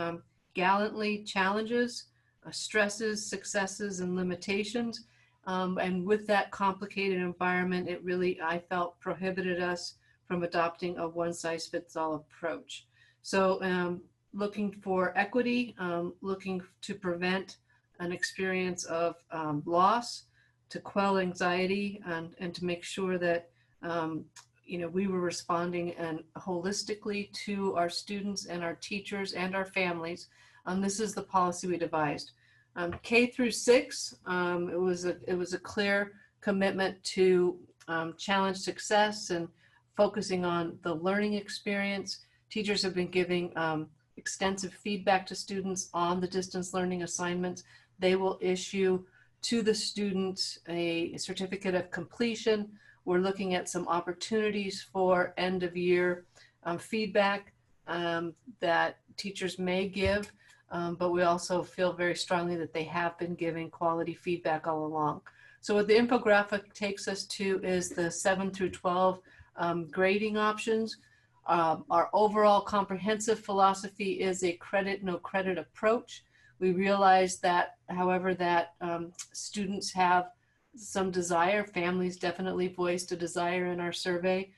gallantly challenges, stresses, successes, and limitations. And with that complicated environment, it really, I felt, prohibited us from adopting a one-size-fits-all approach. So looking for equity, looking to prevent an experience of loss, to quell anxiety, and to make sure that we were responding and holistically to our students and our teachers and our families. This is the policy we devised. K through 6, it was a clear commitment to challenge success and focusing on the learning experience. Teachers have been giving extensive feedback to students on the distance learning assignments. They will issue to the students a certificate of completion. We're looking at some opportunities for end of year feedback that teachers may give, but we also feel very strongly that they have been giving quality feedback all along. So what the infographic takes us to is the 7 through 12 grading options. Our overall comprehensive philosophy is a credit, no credit approach. We realize that, however, that students have some desire, families definitely voiced a desire in our survey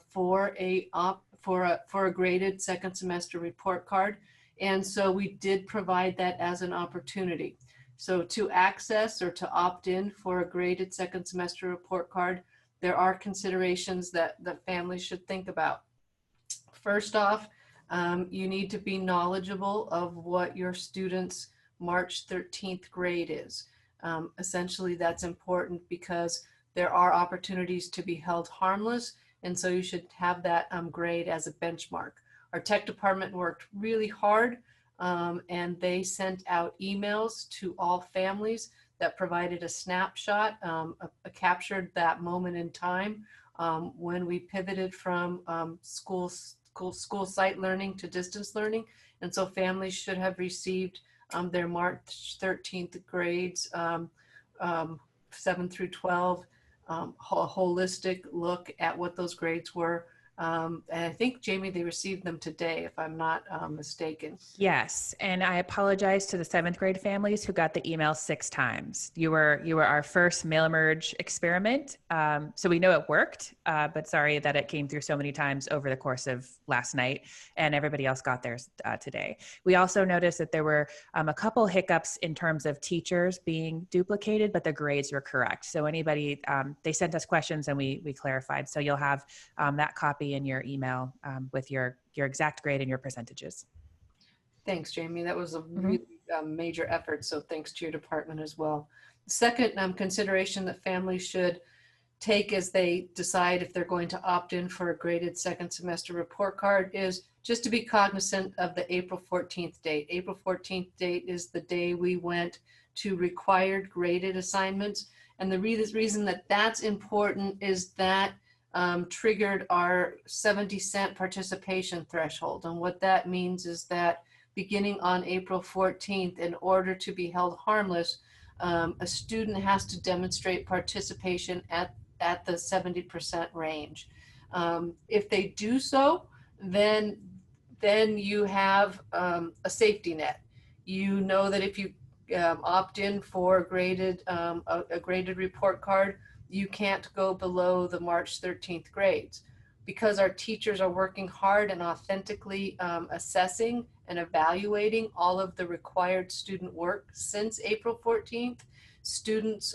for a graded second semester report card. And so we did provide that as an opportunity. So to access or to opt in for a graded second semester report card, there are considerations that families should think about. First off, you need to be knowledgeable of what your student's March 13th grade is. Essentially, that's important because there are opportunities to be held harmless, and so you should have that grade as a benchmark. Our tech department worked really hard, and they sent out emails to all families that provided a snapshot, captured that moment in time when we pivoted from school site learning to distance learning. And so families should have received their March 13th grades, 7 through 12, a holistic look at what those grades were. And I think, Jamie, they received them today, if I'm not mistaken. Yes, and I apologize to the 7th grade families who got the email 6 times. You were our first mail merge experiment, so we know it worked, but sorry that it came through so many times over the course of last night, and everybody else got theirs today. We also noticed that there were a couple hiccups in terms of teachers being duplicated, but the grades were correct. So anybody, they sent us questions and we clarified. So you'll have that copy in your email with your exact grade and your percentages. Thanks, Jamie. That was a really major effort. So thanks to your department as well. The second consideration that families should take as they decide if they're going to opt in for a graded second semester report card is just to be cognizant of the April 14th date. April 14th date is the day we went to required graded assignments. And the reason that that's important is that triggered our 70-cent participation threshold. And what that means is that beginning on April 14th, in order to be held harmless, a student has to demonstrate participation at the 70% range. If they do so, then you have a safety net. You know that if you opt in for a graded report card, you can't go below the March 13th grades. Because our teachers are working hard and authentically assessing and evaluating all of the required student work since April 14th, students'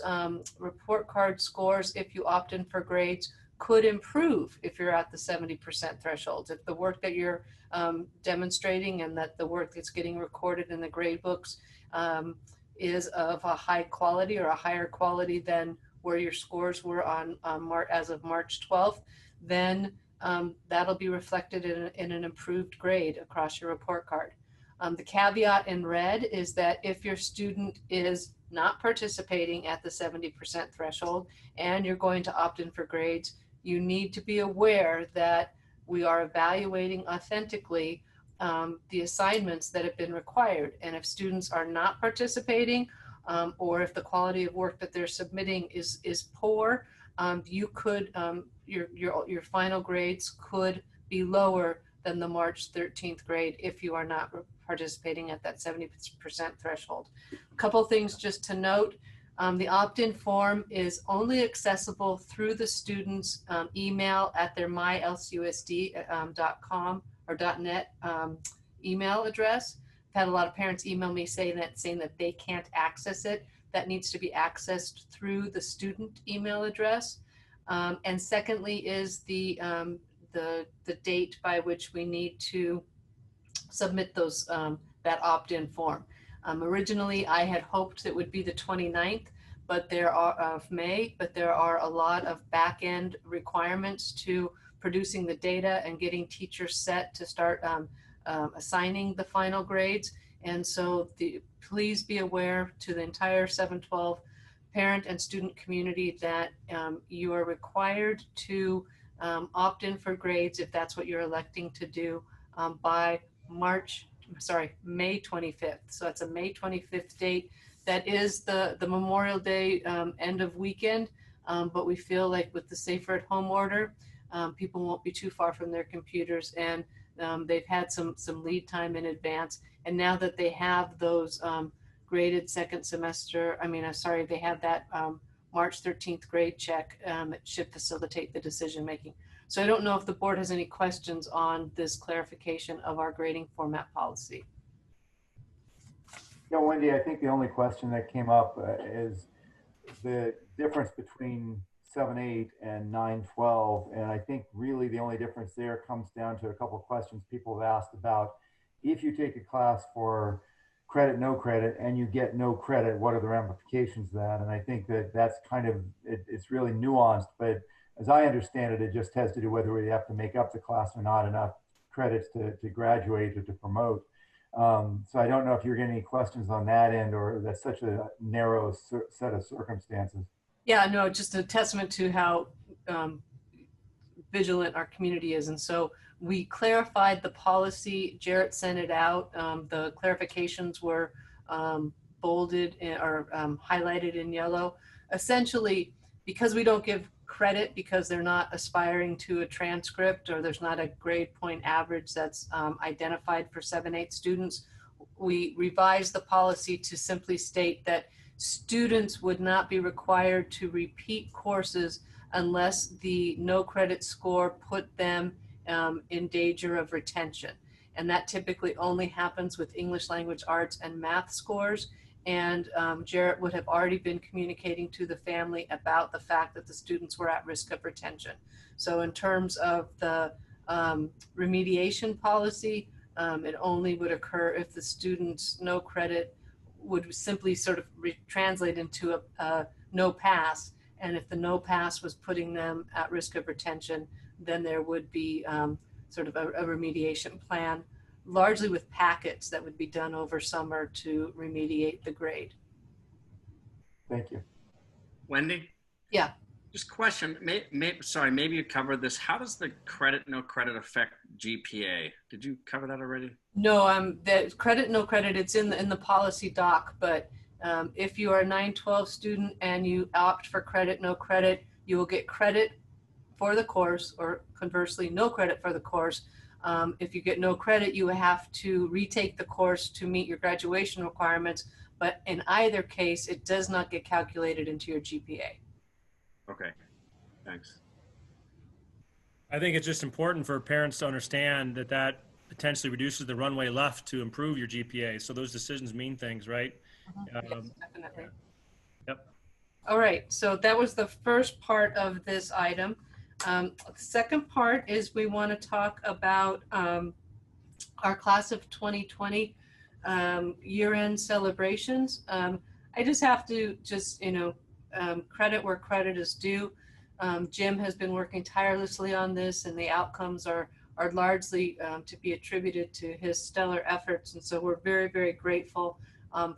report card scores, if you opt in for grades, could improve if you're at the 70% threshold. If the work that you're demonstrating and that the work that's getting recorded in the grade books is of a high quality or a higher quality than where your scores were on as of March 12th, then that'll be reflected in an improved grade across your report card. The caveat in red is that if your student is not participating at the 70% threshold and you're going to opt in for grades, you need to be aware that we are evaluating authentically the assignments that have been required. And if students are not participating or if the quality of work that they're submitting is poor, you could, your final grades could be lower than the March 13th grade if you are not participating at that 70% threshold. A couple things just to note. The opt-in form is only accessible through the student's email at their mylcusd.com or .net email address. I've had a lot of parents email me saying that they can't access it. That needs to be accessed through the student email address. And secondly is the date by which we need to submit those that opt-in form. Originally, I had hoped it would be the 29th, but there are of May, but there are a lot of back-end requirements to producing the data and getting teachers set to start assigning the final grades. And so please be aware to the entire 712 parent and student community that you are required to opt in for grades if that's what you're electing to do by May 25th. So it's a May 25th date. That is the Memorial Day end of weekend, but we feel like with the safer at home order, people won't be too far from their computers, and they've had some lead time in advance. And now that they have those graded second semester, they have that March 13th grade check, it should facilitate the decision making. So I don't know if the board has any questions on this clarification of our grading format policy. Yeah, Wendy, I think the only question that came up is the difference between 7-8 and 9-12. And I think really the only difference there comes down to a couple of questions people have asked about if you take a class for credit, no credit, and you get no credit, what are the ramifications of that? And I think that's kind of, it's really nuanced, but as I understand it, it just has to do whether we have to make up the class or not enough credits to graduate or to promote. So I don't know if you're getting any questions on that end, or that's such a narrow set of circumstances. Yeah, no, just a testament to how vigilant our community is. And so we clarified the policy. Jarrett sent it out. The clarifications were bolded or highlighted in yellow. Essentially, because we don't give credit because they're not aspiring to a transcript or there's not a grade point average that's identified for 7-8 students, we revised the policy to simply state that students would not be required to repeat courses unless the no credit score put them in danger of retention. And that typically only happens with English language arts and math scores. And Jarrett would have already been communicating to the family about the fact that the students were at risk of retention. So in terms of the remediation policy, it only would occur if the student's no credit would simply sort of translate into a no pass. And if the no pass was putting them at risk of retention, then there would be sort of a remediation plan, largely with packets that would be done over summer to remediate the grade. Thank you. Wendy? Yeah. Just question, sorry, maybe you covered this. How does the credit, no credit affect GPA? Did you cover that already? No, the credit, no credit, it's in the policy doc, but if you are a 9-12 student and you opt for credit, no credit, you will get credit for the course, or conversely, no credit for the course. If you get no credit, you have to retake the course to meet your graduation requirements, but in either case, it does not get calculated into your GPA. Okay, thanks. I think it's just important for parents to understand that that potentially reduces the runway left to improve your GPA. So those decisions mean things, right? Yes, definitely. Yep. All right, so that was the first part of this item. The second part is we want to talk about our class of 2020 year-end celebrations. I just have to credit where credit is due. Jim has been working tirelessly on this, and the outcomes are largely to be attributed to his stellar efforts. And so we're very, very grateful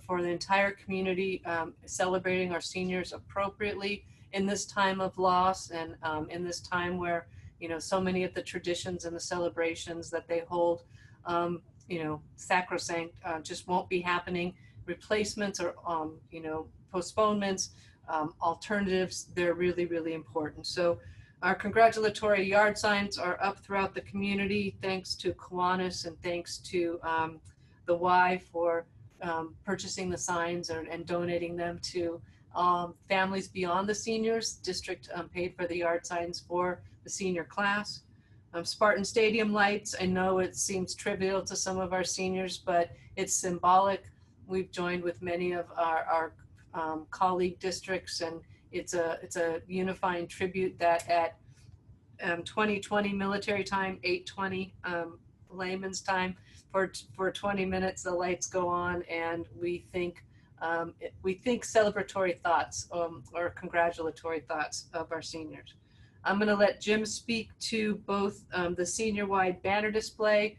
for the entire community celebrating our seniors appropriately in this time of loss, and in this time where, so many of the traditions and the celebrations that they hold, sacrosanct, just won't be happening. Replacements or, postponements alternatives, they're really, really important. So our congratulatory yard signs are up throughout the community, thanks to Kiwanis and thanks to the Y for purchasing the signs and donating them to families beyond the seniors. District paid for the yard signs for the senior class. Spartan Stadium lights, I know it seems trivial to some of our seniors, but it's symbolic. We've joined with many of our colleague districts, and it's a unifying tribute that at 2020 military time, 8:20 layman's time, for 20 minutes the lights go on, and we think celebratory thoughts or congratulatory thoughts of our seniors. I'm going to let Jim speak to both the senior-wide banner display.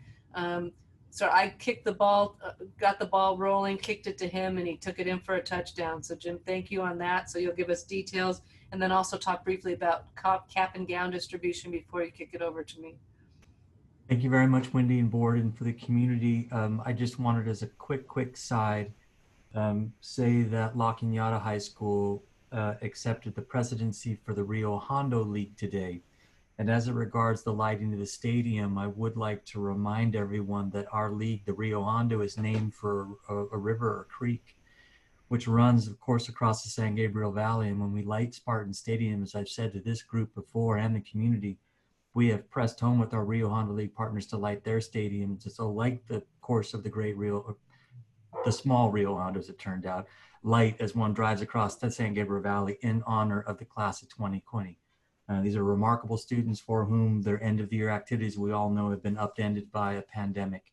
So I kicked the ball, got the ball rolling, kicked it to him, and he took it in for a touchdown. So Jim, thank you on that. So you'll give us details, and then also talk briefly about cap and gown distribution before you kick it over to me. Thank you very much, Wendy and board, and for the community. I just wanted, as a quick side, say that La Cañada High School accepted the presidency for the Rio Hondo League today. And as it regards the lighting of the stadium, I would like to remind everyone that our league, the Rio Hondo, is named for a river or creek, which runs, of course, across the San Gabriel Valley. And when we light Spartan Stadium, as I've said to this group before and the community, we have pressed home with our Rio Hondo League partners to light their stadiums. So like the course of the great Rio, the small Rio Hondo, as it turned out, light as one drives across the San Gabriel Valley in honor of the class of 2020. These are remarkable students for whom their end of the year activities, we all know, have been upended by a pandemic.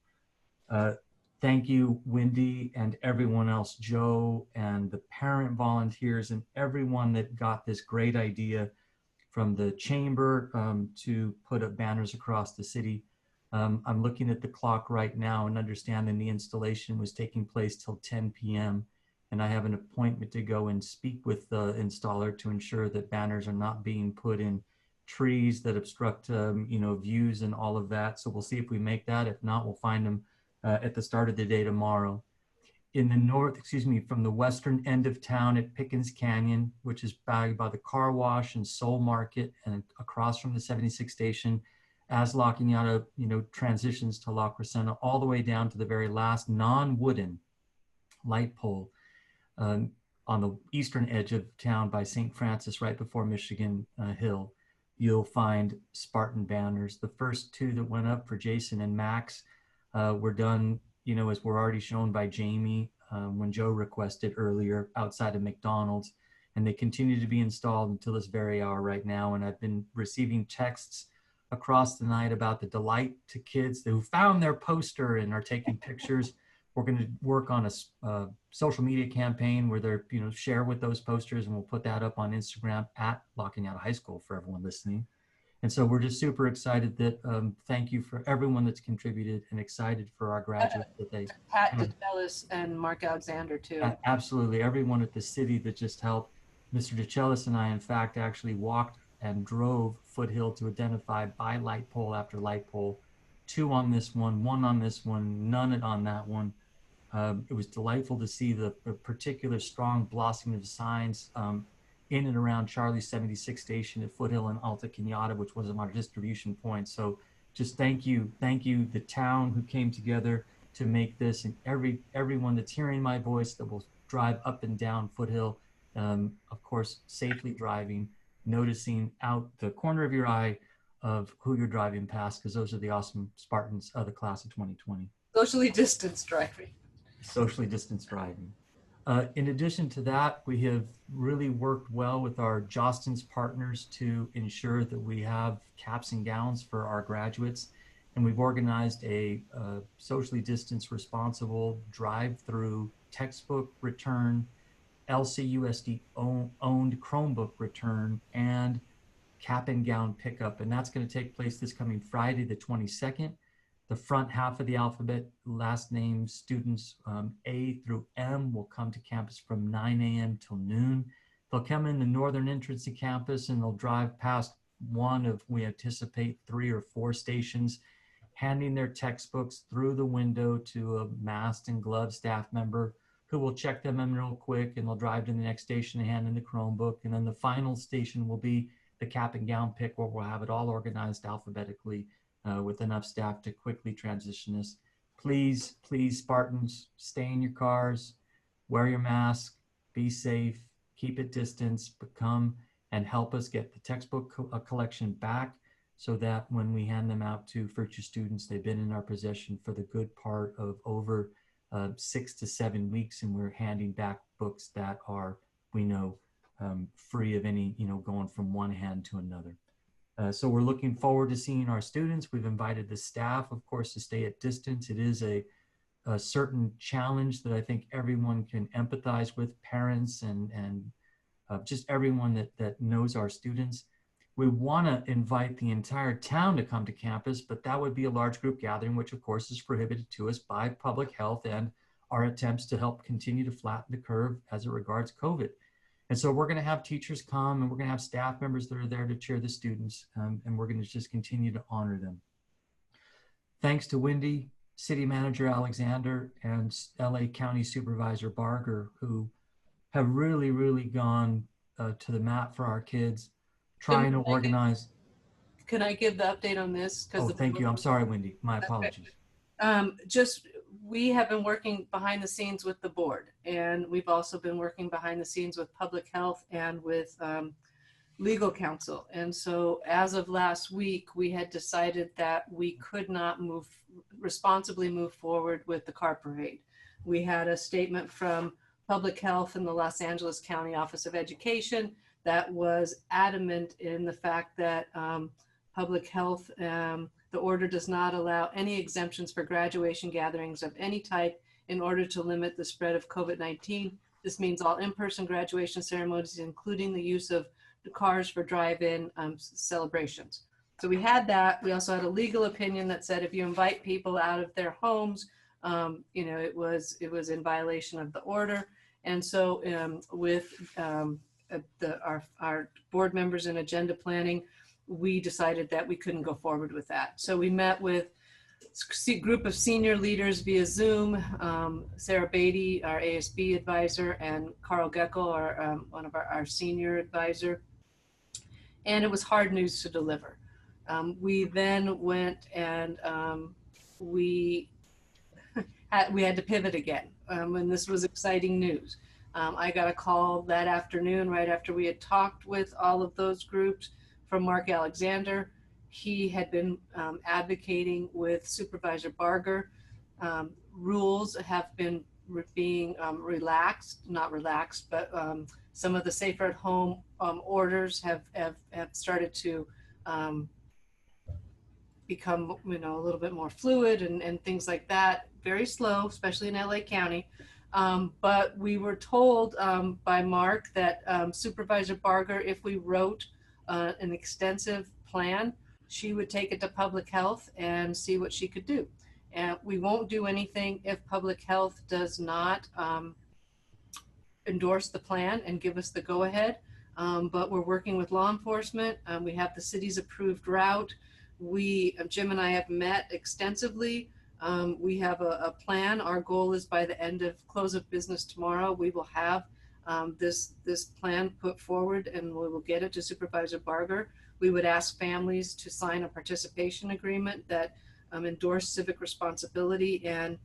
Thank you, Wendy, and everyone else, Joe, and the parent volunteers, and everyone that got this great idea from the chamber to put up banners across the city. I'm looking at the clock right now and understanding the installation was taking place till 10 p.m. And I have an appointment to go and speak with the installer to ensure that banners are not being put in trees that obstruct, views and all of that. So we'll see if we make that. If not, we'll find them at the start of the day tomorrow. In the from the western end of town at Pickens Canyon, which is by the car wash and Soul Market and across from the 76 station, as La Cañada, transitions to La Crescenta, all the way down to the very last non-wooden light pole on the eastern edge of town by St. Francis, right before Michigan Hill, you'll find Spartan banners. The first two that went up for Jason and Max were done, as were already shown by Jamie when Joe requested earlier outside of McDonald's, and they continue to be installed until this very hour right now. And I've been receiving texts across the night about the delight to kids who found their poster and are taking pictures. We're going to work on a social media campaign where they're, share with those posters, and we'll put that up on Instagram at La Cañada High School for everyone listening. And so we're just super excited that, thank you for everyone that's contributed, and excited for our graduates that they. Pat DeChellis and Mark Alexander too. Absolutely, everyone at the city that just helped. Mr. DeChellis and I, in fact, actually walked and drove Foothill to identify by light pole after light pole, 2 on this one on this one, none on that one. It was delightful to see the particular strong blossoming of signs in and around Charlie's 76 station at Foothill and Alta Cañada, which was our distribution point. So just thank you, the town who came together to make this, and everyone that's hearing my voice that will drive up and down Foothill, of course, safely driving, noticing out the corner of your eye of who you're driving past, because those are the awesome Spartans of the class of 2020. Socially distanced driving. Socially distanced driving. In addition to that, we have really worked well with our Jostens partners to ensure that we have caps and gowns for our graduates. And we've organized a socially distanced, responsible drive-through textbook return, LCUSD owned Chromebook return, and cap and gown pickup. And that's going to take place this coming Friday, the 22nd. The front half of the alphabet, last name students A through M, will come to campus from 9 a.m. till noon. They'll come in the northern entrance to campus, and they'll drive past one of, we anticipate, 3 or 4 stations, handing their textbooks through the window to a masked and gloved staff member who will check them in real quick, and they'll drive to the next station and hand in the Chromebook. And then the final station will be the cap and gown pick, where we'll have it all organized alphabetically with enough staff to quickly transition this. Please, please, Spartans, stay in your cars, wear your mask, be safe, keep it distance, but come and help us get the textbook collection back, so that when we hand them out to future students, they've been in our possession for the good part of over 6 to 7 weeks, and we're handing back books that are, we know, free of any, going from one hand to another. So we're looking forward to seeing our students. We've invited the staff, of course, to stay at distance. It is a certain challenge that I think everyone can empathize with, parents and just everyone that knows our students. We want to invite the entire town to come to campus, but that would be a large group gathering, which of course is prohibited to us by public health and our attempts to help continue to flatten the curve as it regards COVID. And so we're going to have teachers come, and we're going to have staff members that are there to cheer the students, and we're going to just continue to honor them. Thanks to Wendy, City Manager Alexander, and LA County Supervisor Barger, who have really, really gone to the mat for our kids, trying to organize. Can I give the update on this? Oh, thank you. I'm sorry, Wendy. My apologies. We have been working behind the scenes with the board, and we've also been working behind the scenes with public health and with legal counsel. And so as of last week, we had decided that we could not responsibly move forward with the car parade. We had a statement from public health and the Los Angeles County Office of Education that was adamant in the fact that public health, the order does not allow any exemptions for graduation gatherings of any type in order to limit the spread of COVID-19. This means all in-person graduation ceremonies, including the use of the cars for drive-in celebrations. So we had that. We also had a legal opinion that said if you invite people out of their homes, it was in violation of the order. And so with our board members in agenda planning, we decided that we couldn't go forward with that. So we met with a group of senior leaders via Zoom, Sarah Beatty, our ASB advisor, and Carl Geckel, one of our senior advisor. And it was hard news to deliver. We then went and we had to pivot again when this was exciting news. I got a call that afternoon right after we had talked with all of those groups from Mark Alexander. He had been advocating with Supervisor Barger. Rules have been being relaxed, not relaxed, but some of the safer at home orders have started to become a little bit more fluid and things like that. Very slow, especially in LA County. But we were told by Mark that Supervisor Barger, if we wrote an extensive plan, she would take it to public health and see what she could do. And we won't do anything if public health does not endorse the plan and give us the go-ahead. But we're working with law enforcement. We have the city's approved route. Jim and I have met extensively. We have a plan. Our goal is by the end of close of business tomorrow, we will have this plan put forward, and we will get it to Supervisor Barger. We would ask families to sign a participation agreement that endorse civic responsibility and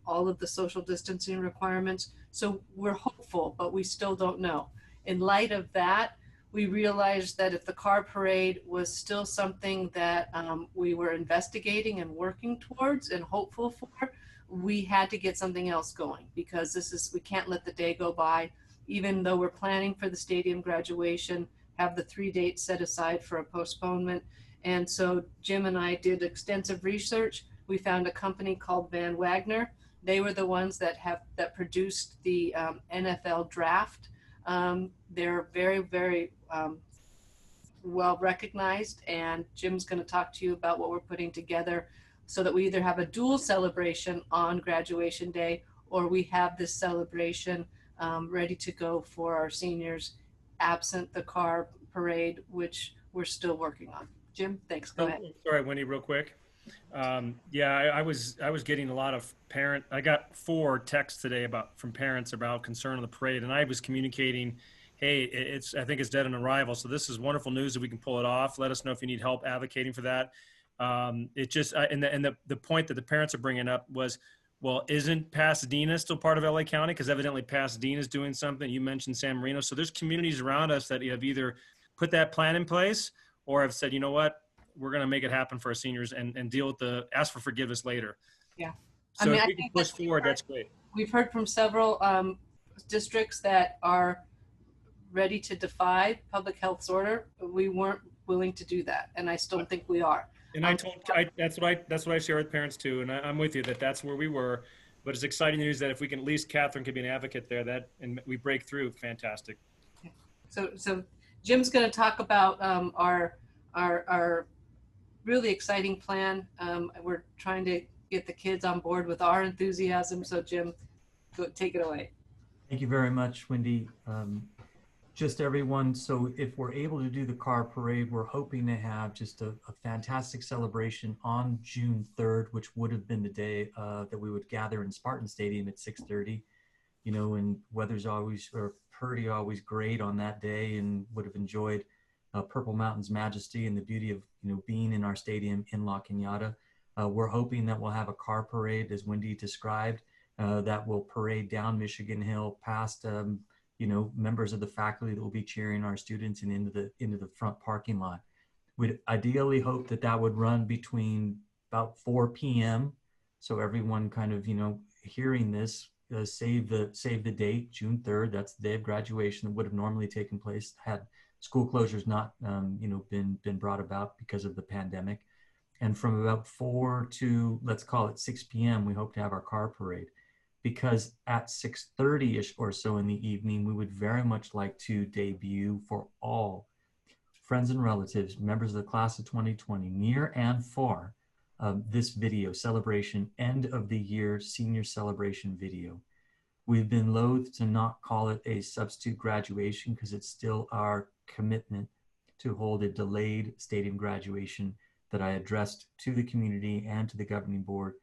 all of the social distancing requirements. So we're hopeful, but we still don't know. In light of that, we realized that if the car parade was still something that we were investigating and working towards and hopeful for, we had to get something else going, because we can't let the day go by, even though we're planning for the stadium graduation, have the 3 dates set aside for a postponement. And so Jim and I did extensive research. We found a company called Van Wagner. They were the ones that produced the NFL draft. They're very, very well recognized, and Jim's going to talk to you about what we're putting together so that we either have a dual celebration on graduation day, or we have this celebration ready to go for our seniors, absent the car parade, which we're still working on. Jim, thanks. Go ahead. Sorry, Wendy, real quick. Yeah, I was getting a lot of I got 4 texts today from parents about concern on the parade, and I was communicating, hey, I think it's dead on arrival. So this is wonderful news that we can pull it off. Let us know if you need help advocating for that. The point that the parents are bringing up was, well, isn't Pasadena still part of LA County? Because evidently Pasadena is doing something. You mentioned San Marino. So there's communities around us that have either put that plan in place or have said, you know what, we're going to make it happen for our seniors and deal with ask for forgiveness later. Yeah. So if we can push forward, that's great. We've heard from several districts that are ready to defy public health's order. We weren't willing to do that, and I still think we are. And that's what I share with parents too, and I'm with you that's where we were. But it's exciting news that if we can, at least Catherine could be an advocate there, and we break through. Fantastic. So Jim's going to talk about our really exciting plan. We're trying to get the kids on board with our enthusiasm. So Jim, take it away. Thank you very much, Wendy. Just everyone, so if we're able to do the car parade, we're hoping to have just a fantastic celebration on June 3rd, which would have been the day that we would gather in Spartan Stadium at 6:30. You know, and weather's always always great on that day, and would have enjoyed Purple Mountain's majesty and the beauty of being in our stadium in La Cañada. We're hoping that we'll have a car parade, as Wendy described, that will parade down Michigan Hill past members of the faculty that will be cheering our students and into the front parking lot. We'd ideally hope that would run between about 4 p.m. So everyone kind of hearing this, save the date, June 3rd. That's the day of graduation that would have normally taken place had school closures not been brought about because of the pandemic. And from about 4 to, let's call it 6 p.m., we hope to have our car parade. Because at 6:30-ish or so in the evening, we would very much like to debut for all friends and relatives, members of the class of 2020, near and far, this video celebration, end of the year senior celebration video. We've been loath to not call it a substitute graduation because it's still our commitment to hold a delayed stadium graduation that I addressed to the community and to the governing board,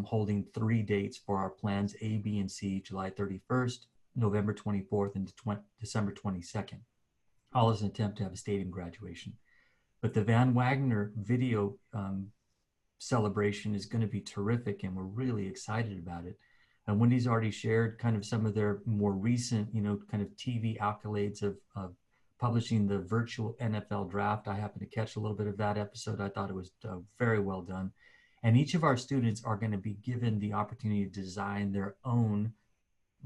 holding 3 dates for our plans A, B, and C, July 31st, November 24th, and December 22nd, all as an attempt to have a stadium graduation. But the Van Wagner video celebration is going to be terrific, and we're really excited about it. And Wendy's already shared kind of some of their more recent, kind of TV accolades of publishing the virtual NFL draft. I happened to catch a little bit of that episode. I thought it was very well done. And each of our students are going to be given the opportunity to design their own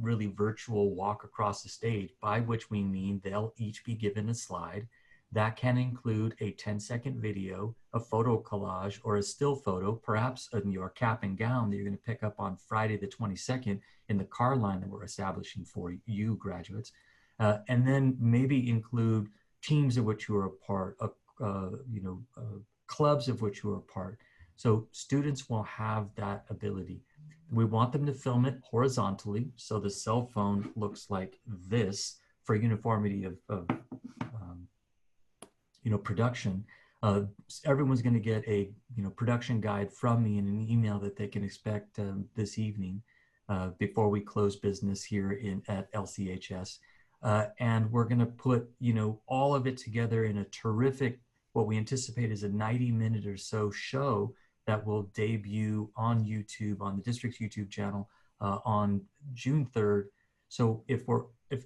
really virtual walk across the stage, by which we mean they'll each be given a slide that can include a 10-second video, a photo collage, or a still photo, perhaps in your cap and gown that you're going to pick up on Friday the 22nd in the car line that we're establishing for you graduates. And then maybe include teams of which you are a part, clubs of which you are a part. So students will have that ability. We want them to film it horizontally, so the cell phone looks like this for uniformity of production. Everyone's going to get a production guide from me in an email that they can expect this evening before we close business here at LCHS. And we're going to put all of it together in a terrific, what we anticipate is a 90-minute or so show that will debut on YouTube, on the district's YouTube channel on June 3rd. So if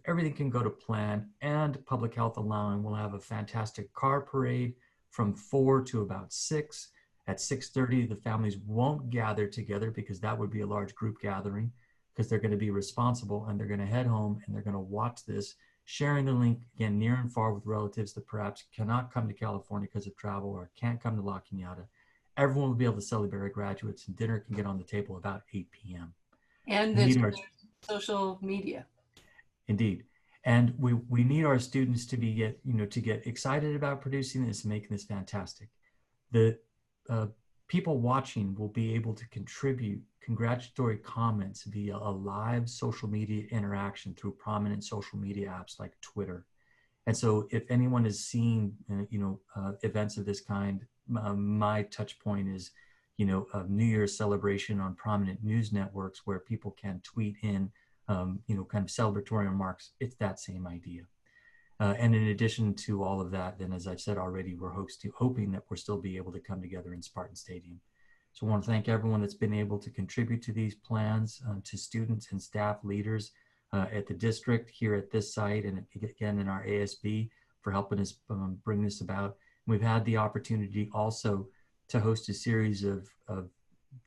everything can go to plan and public health allowing, we'll have a fantastic car parade from 4 to about 6. At 6:30, the families won't gather together because that would be a large group gathering, because they're going to be responsible and they're going to head home and they're going to watch this, sharing the link again near and far with relatives that perhaps cannot come to California because of travel or can't come to La Cañada. Everyone will be able to celebrate graduates, and dinner can get on the table about 8 p.m. And there's social media. Indeed. And we need our students to get excited about producing this and making this fantastic. The people watching will be able to contribute congratulatory comments via a live social media interaction through prominent social media apps like Twitter. And so if anyone has seen, events of this kind, my touch point is, a New Year's celebration on prominent news networks where people can tweet in, kind of celebratory remarks. It's that same idea. And in addition to all of that, then as I've said already, we're hoping that we'll still be able to come together in Spartan Stadium. So I want to thank everyone that's been able to contribute to these plans, to students and staff leaders at the district here at this site, and again in our ASB for helping us bring this about. We've had the opportunity also to host a series of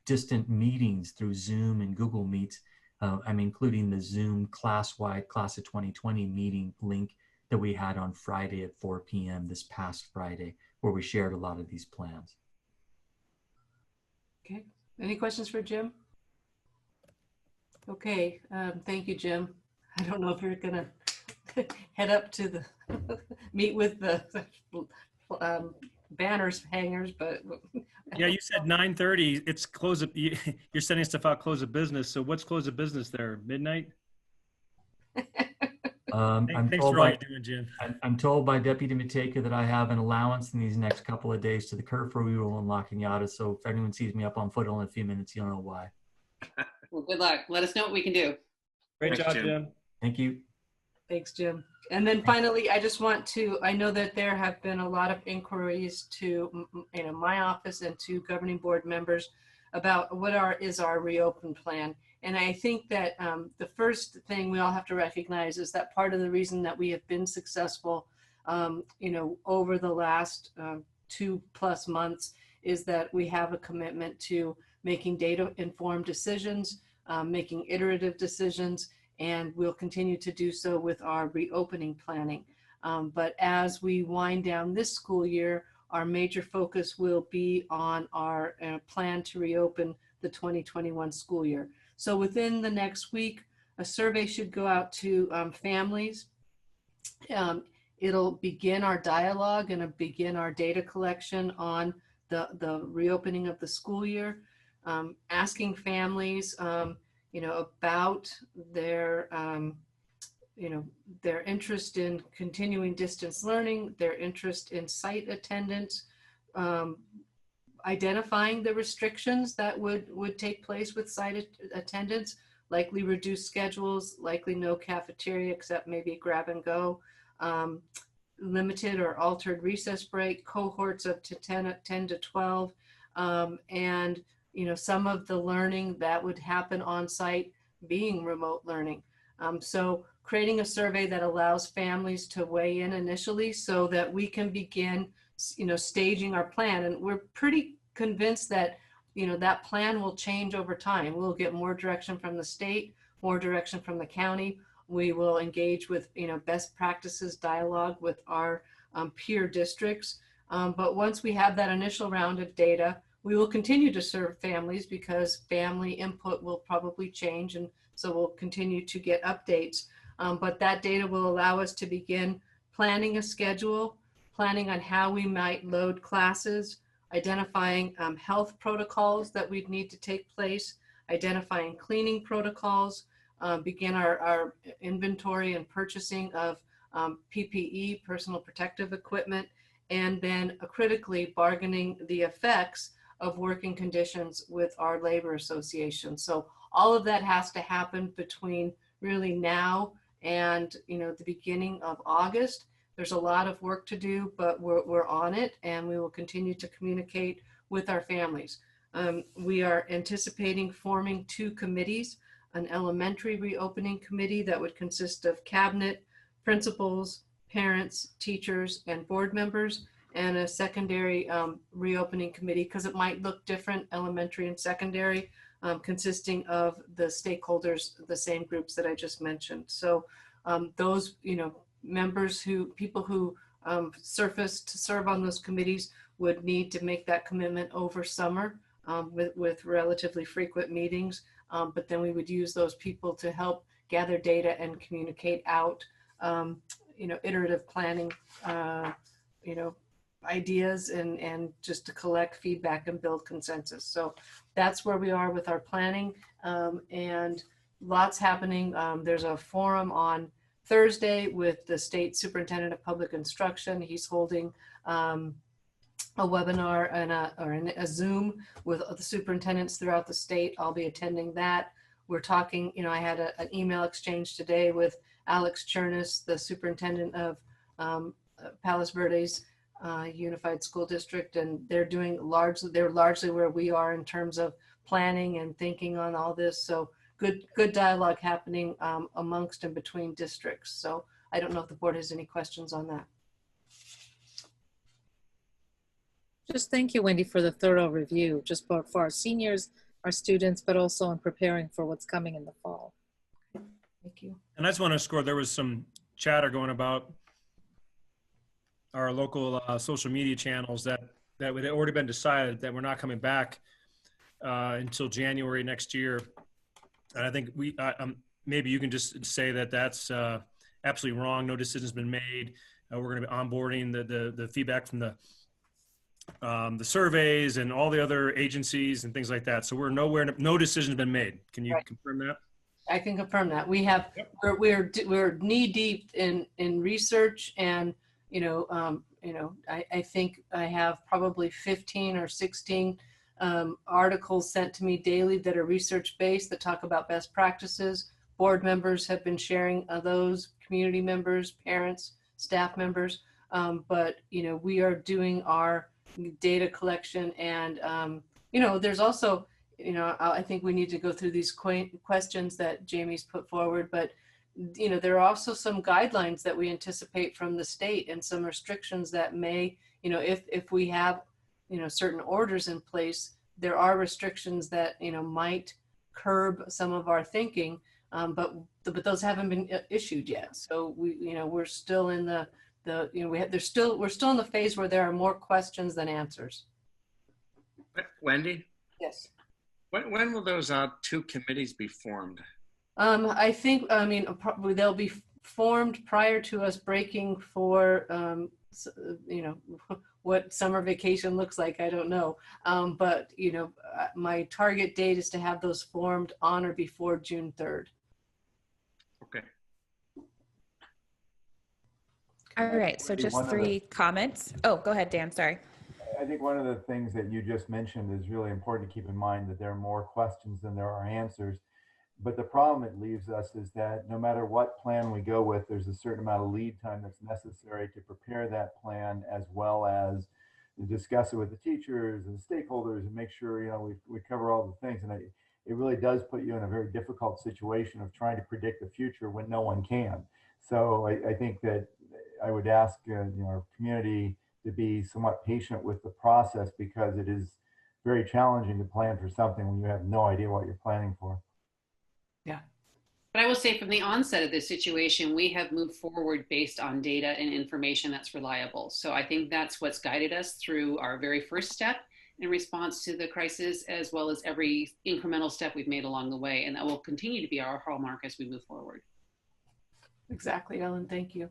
distant meetings through Zoom and Google Meets. I'm including the Zoom class-wide Class of 2020 meeting link that we had on Friday at 4 p.m. this past Friday, where we shared a lot of these plans. Okay, any questions for Jim? Okay, thank you, Jim. I don't know if you're gonna head up to the meet with the banners hangers, but yeah, you said 9:30. It's close of, you're sending stuff out close of business. So what's close of business there? Midnight? Thanks for all you're doing, Jim. I'm told by Deputy Mateka that I have an allowance in these next couple of days to the curfew rule and La Cañada. So if anyone sees me up on foot in a few minutes, you'll know why. Well, good luck. Let us know what we can do. Great job, Jim. Thank you. Thanks, Jim. And then finally, I just want to, I know that there have been a lot of inquiries to my office and to governing board members about what is our reopen plan. And I think that the first thing we all have to recognize is that part of the reason that we have been successful, over the last 2+ months is that we have a commitment to making data-informed decisions, making iterative decisions, and we'll continue to do so with our reopening planning. But as we wind down this school year, our major focus will be on our plan to reopen the 2021 school year. So within the next week, a survey should go out to families. It'll begin our dialogue and begin our data collection on the reopening of the school year, asking families, about their, their interest in continuing distance learning, their interest in site attendance, identifying the restrictions that would take place with site attendance, likely reduced schedules, likely no cafeteria except maybe grab and go, limited or altered recess break, cohorts of 10 to 12, and some of the learning that would happen on site being remote learning. So creating a survey that allows families to weigh in initially so that we can begin staging our plan. And we're pretty convinced that, that plan will change over time. We'll get more direction from the state, more direction from the county. We will engage with, best practices dialogue with our peer districts. But once we have that initial round of data, we will continue to serve families because family input will probably change. And so we'll continue to get updates. But that data will allow us to begin planning a schedule, planning on how we might load classes, identifying health protocols that we'd need to take place, identifying cleaning protocols, begin our inventory and purchasing of PPE, personal protective equipment, and then critically bargaining the effects of working conditions with our labor association. So all of that has to happen between really now and the beginning of August. There's a lot of work to do, but we're on it, and we will continue to communicate with our families. We are anticipating forming 2 committees, an elementary reopening committee that would consist of cabinet, principals, parents, teachers, and board members, and a secondary reopening committee, because it might look different, elementary and secondary, consisting of the stakeholders, the same groups that I just mentioned. So those, people who surface to serve on those committees would need to make that commitment over summer with relatively frequent meetings. But then we would use those people to help gather data and communicate out, iterative planning, ideas and just to collect feedback and build consensus. So that's where we are with our planning, and lots happening. There's a forum on Thursday with the State Superintendent of Public Instruction. He's holding a webinar and a Zoom with the superintendents throughout the state. I'll be attending that. We're talking, I had an email exchange today with Alex Chernis, the superintendent of Palos Verdes Unified School District, and they're largely where we are in terms of planning and thinking on all this. So good dialogue happening amongst and between districts. So I don't know if the board has any questions on that. Just thank you, Wendy, for the thorough review, just for our seniors, our students, but also in preparing for what's coming in the fall. Thank you. And I just want to score, there was some chatter going about our local social media channels that had already been decided that we're not coming back until January next year. And I think maybe you can just say that that's absolutely wrong. No decision's been made. We're going to be onboarding the feedback from the surveys and all the other agencies and things like that. So no decision's been made. Can you confirm that? I can confirm that. We're knee deep in research, and I think I have probably 15 or 16 articles sent to me daily that are research based that talk about best practices. Board members have been sharing those, community members, parents, staff members. But we are doing our data collection, and there's also I think we need to go through these questions that Jamie's put forward, but there are also some guidelines that we anticipate from the state and some restrictions that may, if we have certain orders in place, there are restrictions that might curb some of our thinking, but those haven't been issued yet. So we're still in we're still in the phase where there are more questions than answers. Wendy? Yes. When will those two committees be formed? I think, probably they'll be formed prior to us breaking for, what summer vacation looks like, I don't know. But, my target date is to have those formed on or before June 3rd. Okay. All right, so just 3 comments. Oh, go ahead, Dan, sorry. I think one of the things that you just mentioned is really important to keep in mind, that there are more questions than there are answers. But the problem it leaves us is that no matter what plan we go with, there's a certain amount of lead time that's necessary to prepare that plan, as well as discuss it with the teachers and stakeholders and make sure we cover all the things. And it really does put you in a very difficult situation of trying to predict the future when no one can. So I think that I would ask our community to be somewhat patient with the process, because it is very challenging to plan for something when you have no idea what you're planning for. Yeah. But I will say, from the onset of this situation, we have moved forward based on data and information that's reliable. So I think that's what's guided us through our very first step in response to the crisis, as well as every incremental step we've made along the way. And that will continue to be our hallmark as we move forward. Exactly, Ellen, thank you.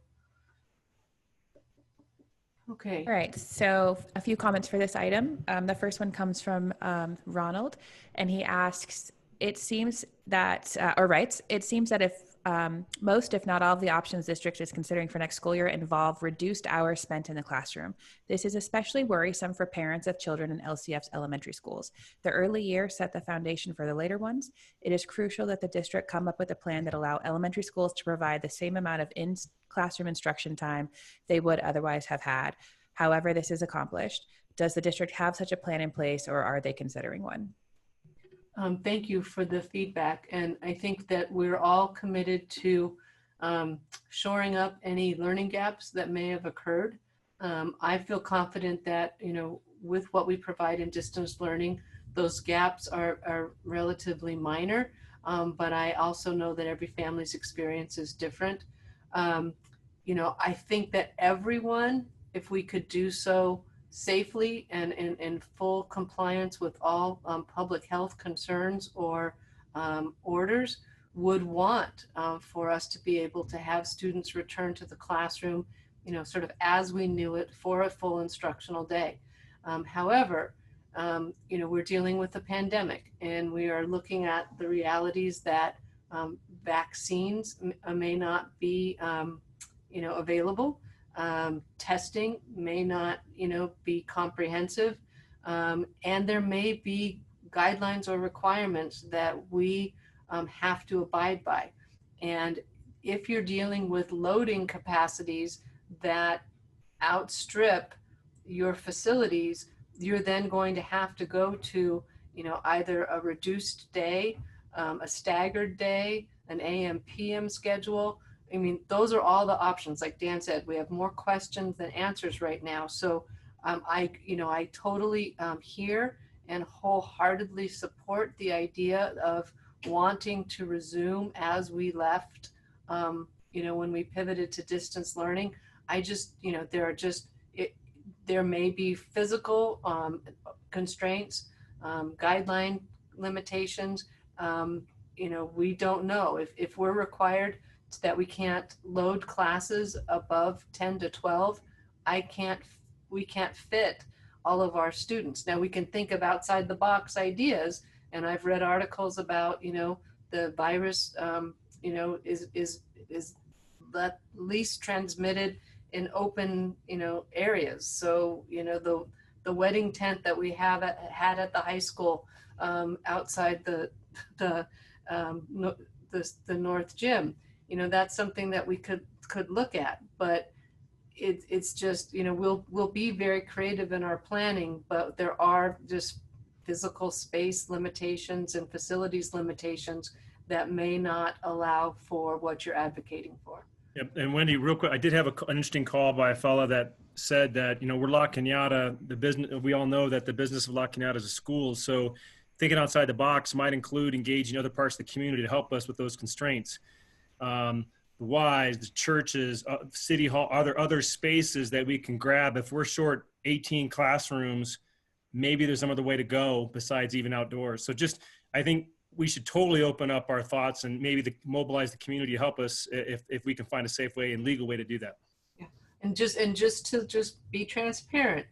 Okay. All right, so a few comments for this item. The first one comes from Ronald, and he asks, it seems that, it seems that if most, if not all, of the options district is considering for next school year involve reduced hours spent in the classroom. This is especially worrisome for parents of children in LCF's elementary schools. The early years set the foundation for the later ones. It is crucial that the district come up with a plan that allow elementary schools to provide the same amount of in-classroom instruction time they would otherwise have had. However, this is accomplished. Does the district have such a plan in place, or are they considering one? Thank you for the feedback. And I think that we're all committed to shoring up any learning gaps that may have occurred. I feel confident that, with what we provide in distance learning, those gaps are relatively minor. But I also know that every family's experience is different. I think that everyone, if we could do so safely and in full compliance with all public health concerns or orders, would want for us to be able to have students return to the classroom, sort of as we knew it, for a full instructional day. However, we're dealing with a pandemic, and we are looking at the realities that vaccines may not be available. Testing may not, be comprehensive. And there may be guidelines or requirements that we have to abide by. And if you're dealing with loading capacities that outstrip your facilities, you're then going to have to go to, either a reduced day, a staggered day, an AM/PM schedule. I mean, those are all the options. Like Dan said, we have more questions than answers right now. So I totally hear and wholeheartedly support the idea of wanting to resume as we left, when we pivoted to distance learning. I just, there may be physical constraints, guideline limitations. We don't know if we're required that we can't load classes above 10 to 12. We can't fit all of our students. Now we can think of outside the box ideas, and I've read articles about, the virus, is least transmitted in open, areas. So, the wedding tent that we had at the high school outside the North Gym, that's something that we could look at. But it's just, we'll be very creative in our planning, but there are just physical space limitations and facilities limitations that may not allow for what you're advocating for. Yep. And Wendy, real quick, I did have an interesting call by a fellow that said that, we're La Cañada, the business, we all know that the business of La Cañada is a school. So thinking outside the box might include engaging other parts of the community to help us with those constraints. The Ys, the churches, City Hall, other spaces that we can grab. If we're short 18 classrooms, maybe there's some other way to go besides even outdoors. So I think we should totally open up our thoughts and maybe mobilize the community to help us if we can find a safe way and legal way to do that. Yeah. And just to be transparent,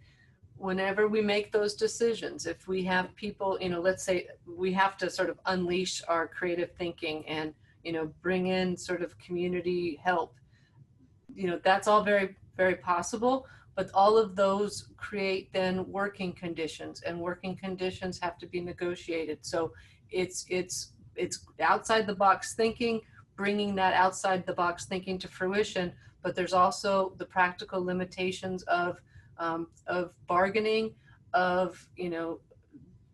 whenever we make those decisions, if we have people, let's say we have to sort of unleash our creative thinking and, bring in sort of community help, that's all very, very possible. But all of those create then working conditions, and working conditions have to be negotiated. So it's outside the box thinking, bringing that outside the box thinking to fruition. But there's also the practical limitations of bargaining, of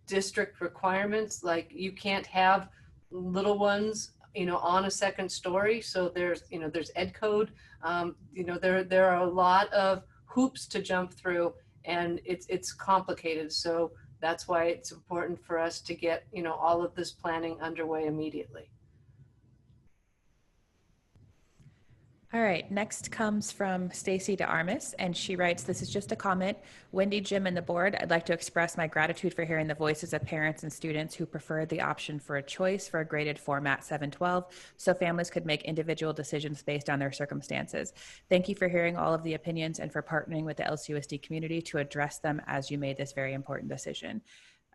district requirements. Like you can't have little ones on a second story. So there's ed code. There are a lot of hoops to jump through, and it's complicated. So that's why it's important for us to get, all of this planning underway immediately. All right, next comes from Stacy DeArmas, and she writes, this is just a comment. Wendy, Jim, and the board, I'd like to express my gratitude for hearing the voices of parents and students who preferred the option for a choice for a graded format 712, so families could make individual decisions based on their circumstances. Thank you for hearing all of the opinions and for partnering with the LCUSD community to address them as you made this very important decision.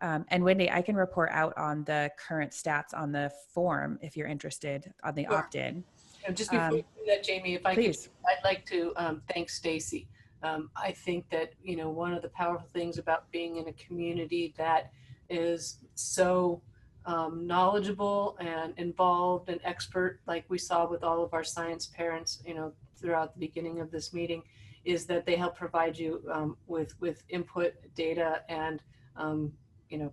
And Wendy, I can report out on the current stats on the form if you're interested, on the opt-in. And just before you do that, Jamie, if I could, I'd like to thank Stacy. I think that, one of the powerful things about being in a community that is so knowledgeable and involved and expert, like we saw with all of our science parents, throughout the beginning of this meeting, is that they help provide you with input, data, and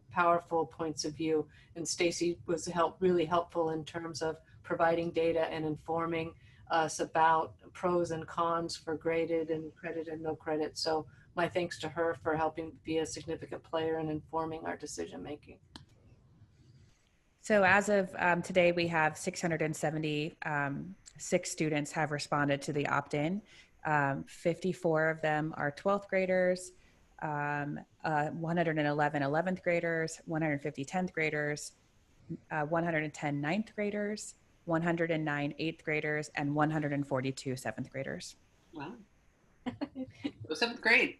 powerful points of view. And Stacy was really helpful in terms of providing data and informing us about pros and cons for graded and credit and no credit. So my thanks to her for helping be a significant player in informing our decision making. So as of today, we have 676 students have responded to the opt-in. 54 of them are 12th graders, 111 11th graders, 150 10th graders, 110 9th graders, 109 8th graders, and 142 7th graders. Wow. Go 7th grade.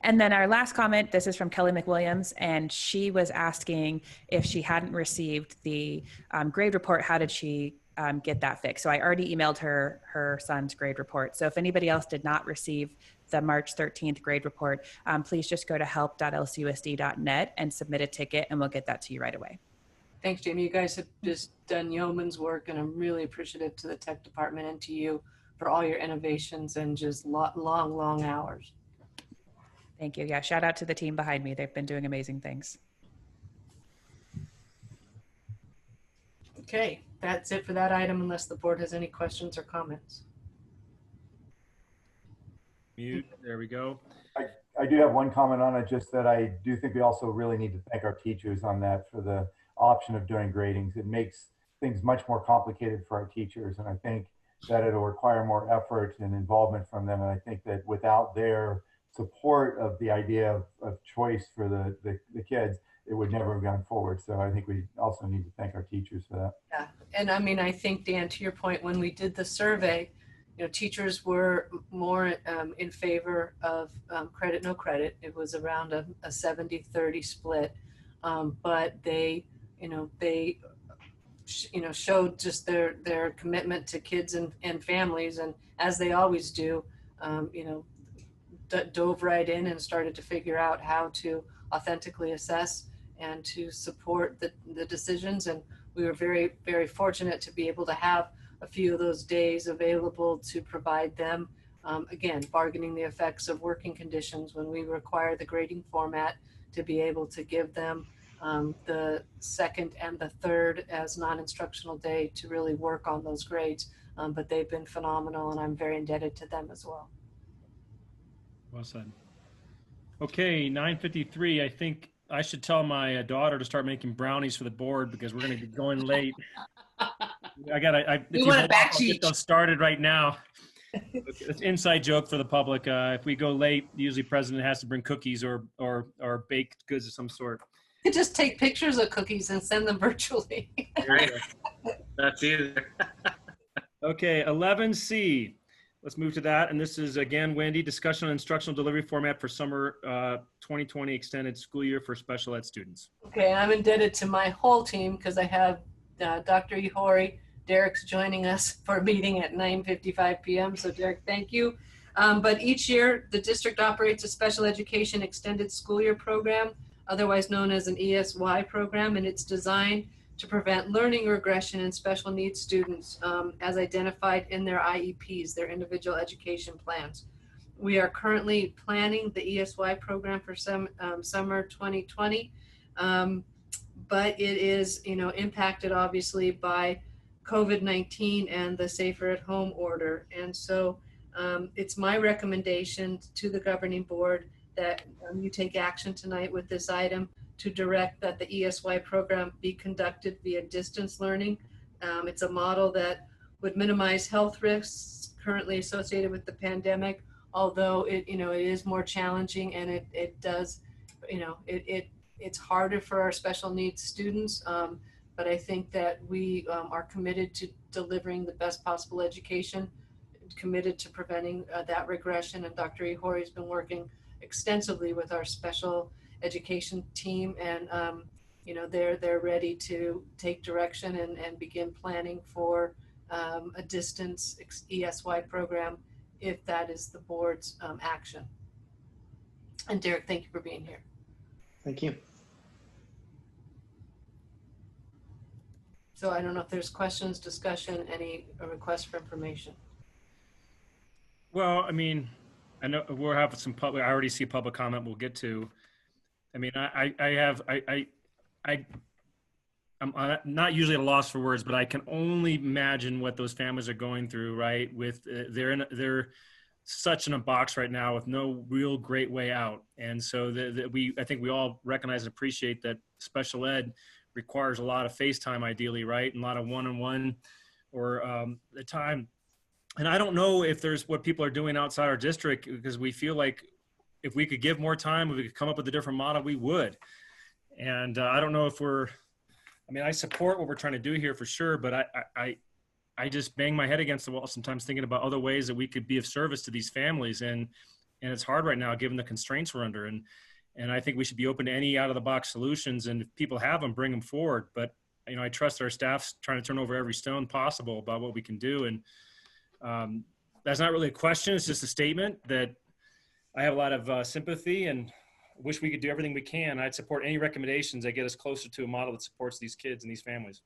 And then our last comment, this is from Kelly McWilliams, and she was asking if she hadn't received the grade report, how did she get that fixed. So I already emailed her son's grade report. So if anybody else did not receive the March 13th grade report, please just go to help.lcusd.net and submit a ticket, and we'll get that to you right away. Thanks, Jamie. You guys have just done yeoman's work, and I'm really appreciative to the tech department and to you for all your innovations and just long hours. Thank you. Yeah, shout out to the team behind me. They've been doing amazing things. Okay, that's it for that item unless the board has any questions or comments. Mute, there we go. I do have one comment on it, just that I do think we also really need to thank our teachers on that for the option of doing gradings. It makes things much more complicated for our teachers, and I think that it'll require more effort and involvement from them. And I think that without their support of the idea of choice for the kids, it would never have gone forward. So I think we also need to thank our teachers for that. Yeah, and I mean, I think, Dan, to your point, when we did the survey, you know, teachers were more in favor of credit, no credit. It was around a 70-30 split, but they showed just their commitment to kids and families, and as they always do, dove right in and started to figure out how to authentically assess and to support the decisions. And we were very, very fortunate to be able to have a few of those days available to provide them, again, bargaining the effects of working conditions when we require the grading format to be able to give them the second and the third as non-instructional day to really work on those grades. But they've been phenomenal, and I'm very indebted to them as well. Well said. Okay, 9:53. I think I should tell my daughter to start making brownies for the board because we're going to be going late. We want a back sheet. Get those started right now. It's an inside joke for the public. If we go late, usually president has to bring cookies or baked goods of some sort. You could just take pictures of cookies and send them virtually. That's easier. Okay, 11C. Let's move to that. And this is, again, Wendy, discussion on instructional delivery format for summer 2020 extended school year for special ed students. Okay, I'm indebted to my whole team because I have Dr. Ihori. Derek's joining us for a meeting at 9:55 p.m. So Derek, thank you. But each year, the district operates a special education extended school year program, otherwise known as an ESY program, and it's designed to prevent learning regression in special needs students as identified in their IEPs, their individual education plans. We are currently planning the ESY program for summer 2020, but it is, impacted obviously by COVID-19 and the Safer at Home order. And so it's my recommendation to the governing board that you take action tonight with this item to direct that the ESY program be conducted via distance learning. It's a model that would minimize health risks currently associated with the pandemic, although it is more challenging, and it does, it's harder for our special needs students. But I think that we are committed to delivering the best possible education, committed to preventing that regression. And Dr. Ihori has been working extensively with our special education team, and they're ready to take direction and begin planning for a distance ESY program if that is the board's action. And Derek, thank you for being here. Thank you. So I don't know if there's questions, discussion, any requests for information. Well, I mean, I know we'll have some public, I already see public comment we'll get to. I mean, I'm not usually at a loss for words, but I can only imagine what those families are going through, right? With they're such in a box right now with no real great way out. And so I think we all recognize and appreciate that special ed requires a lot of face time ideally, right? And a lot of one-on-one or the time. And I don't know if there's what people are doing outside our district, because we feel like if we could give more time, if we could come up with a different model, we would. And I don't know if I support what we're trying to do here for sure, but I just bang my head against the wall sometimes thinking about other ways that we could be of service to these families. And it's hard right now given the constraints we're under. And I think we should be open to any out of the box solutions. And if people have them, bring them forward. But I trust our staff's trying to turn over every stone possible about what we can do. And that's not really a question. It's just a statement that I have a lot of sympathy and wish we could do everything we can. I'd support any recommendations that get us closer to a model that supports these kids and these families.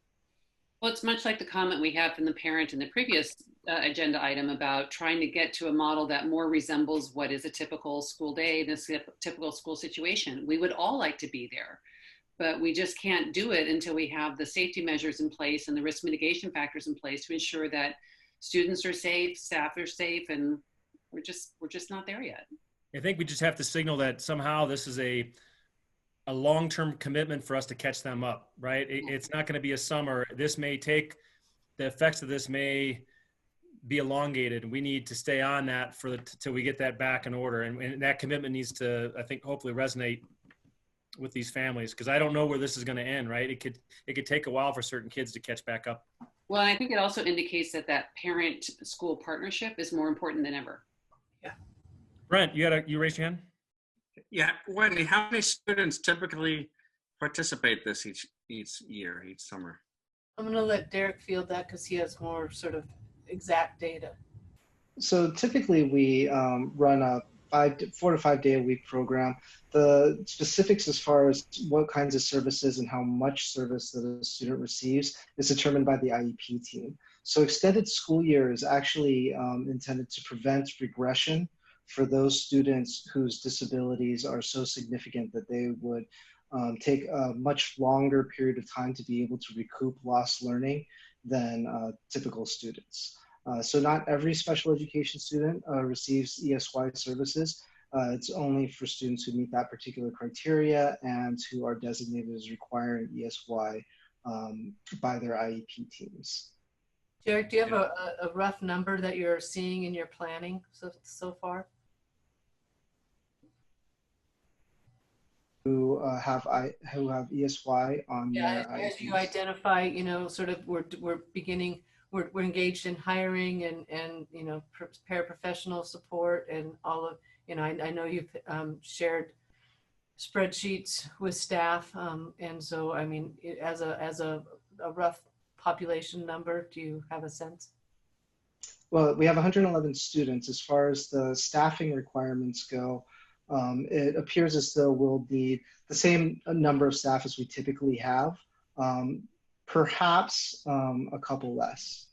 Well, it's much like the comment we had from the parent in the previous agenda item about trying to get to a model that more resembles what is a typical school day, this typical school situation. We would all like to be there, but we just can't do it until we have the safety measures in place and the risk mitigation factors in place to ensure that students are safe, staff are safe, and we're just not there yet. I think we just have to signal that somehow this is a long-term commitment for us to catch them up, right? It's not going to be a summer. This may take, the effects of this may be elongated, and we need to stay on that till we get that back in order. And that commitment needs to, I think, hopefully resonate with these families, because I don't know where this is going to end, right? It could take a while for certain kids to catch back up. Well, I think it also indicates that parent-school partnership is more important than ever. Yeah. Brent, you raised your hand? Yeah, Wendy, how many students typically participate each year, each summer? I'm going to let Derek field that because he has more sort of exact data. So typically we run a 4 to 5 day a week program. The specifics as far as what kinds of services and how much service that a student receives is determined by the IEP team. So extended school year is actually intended to prevent regression for those students whose disabilities are so significant that they would take a much longer period of time to be able to recoup lost learning than typical students. So not every special education student receives ESY services. It's only for students who meet that particular criteria and who are designated as requiring ESY by their IEP teams. Derek, do you have a rough number that you're seeing in your planning so far? Who have ESY on their IEPs. As you identify, sort of we're engaged in hiring and paraprofessional support and all of, I know you've shared spreadsheets with staff. And so, I mean, as a rough population number, do you have a sense? Well, we have 111 students. As far as the staffing requirements go, it appears as though we'll need the same number of staff as we typically have, perhaps a couple less.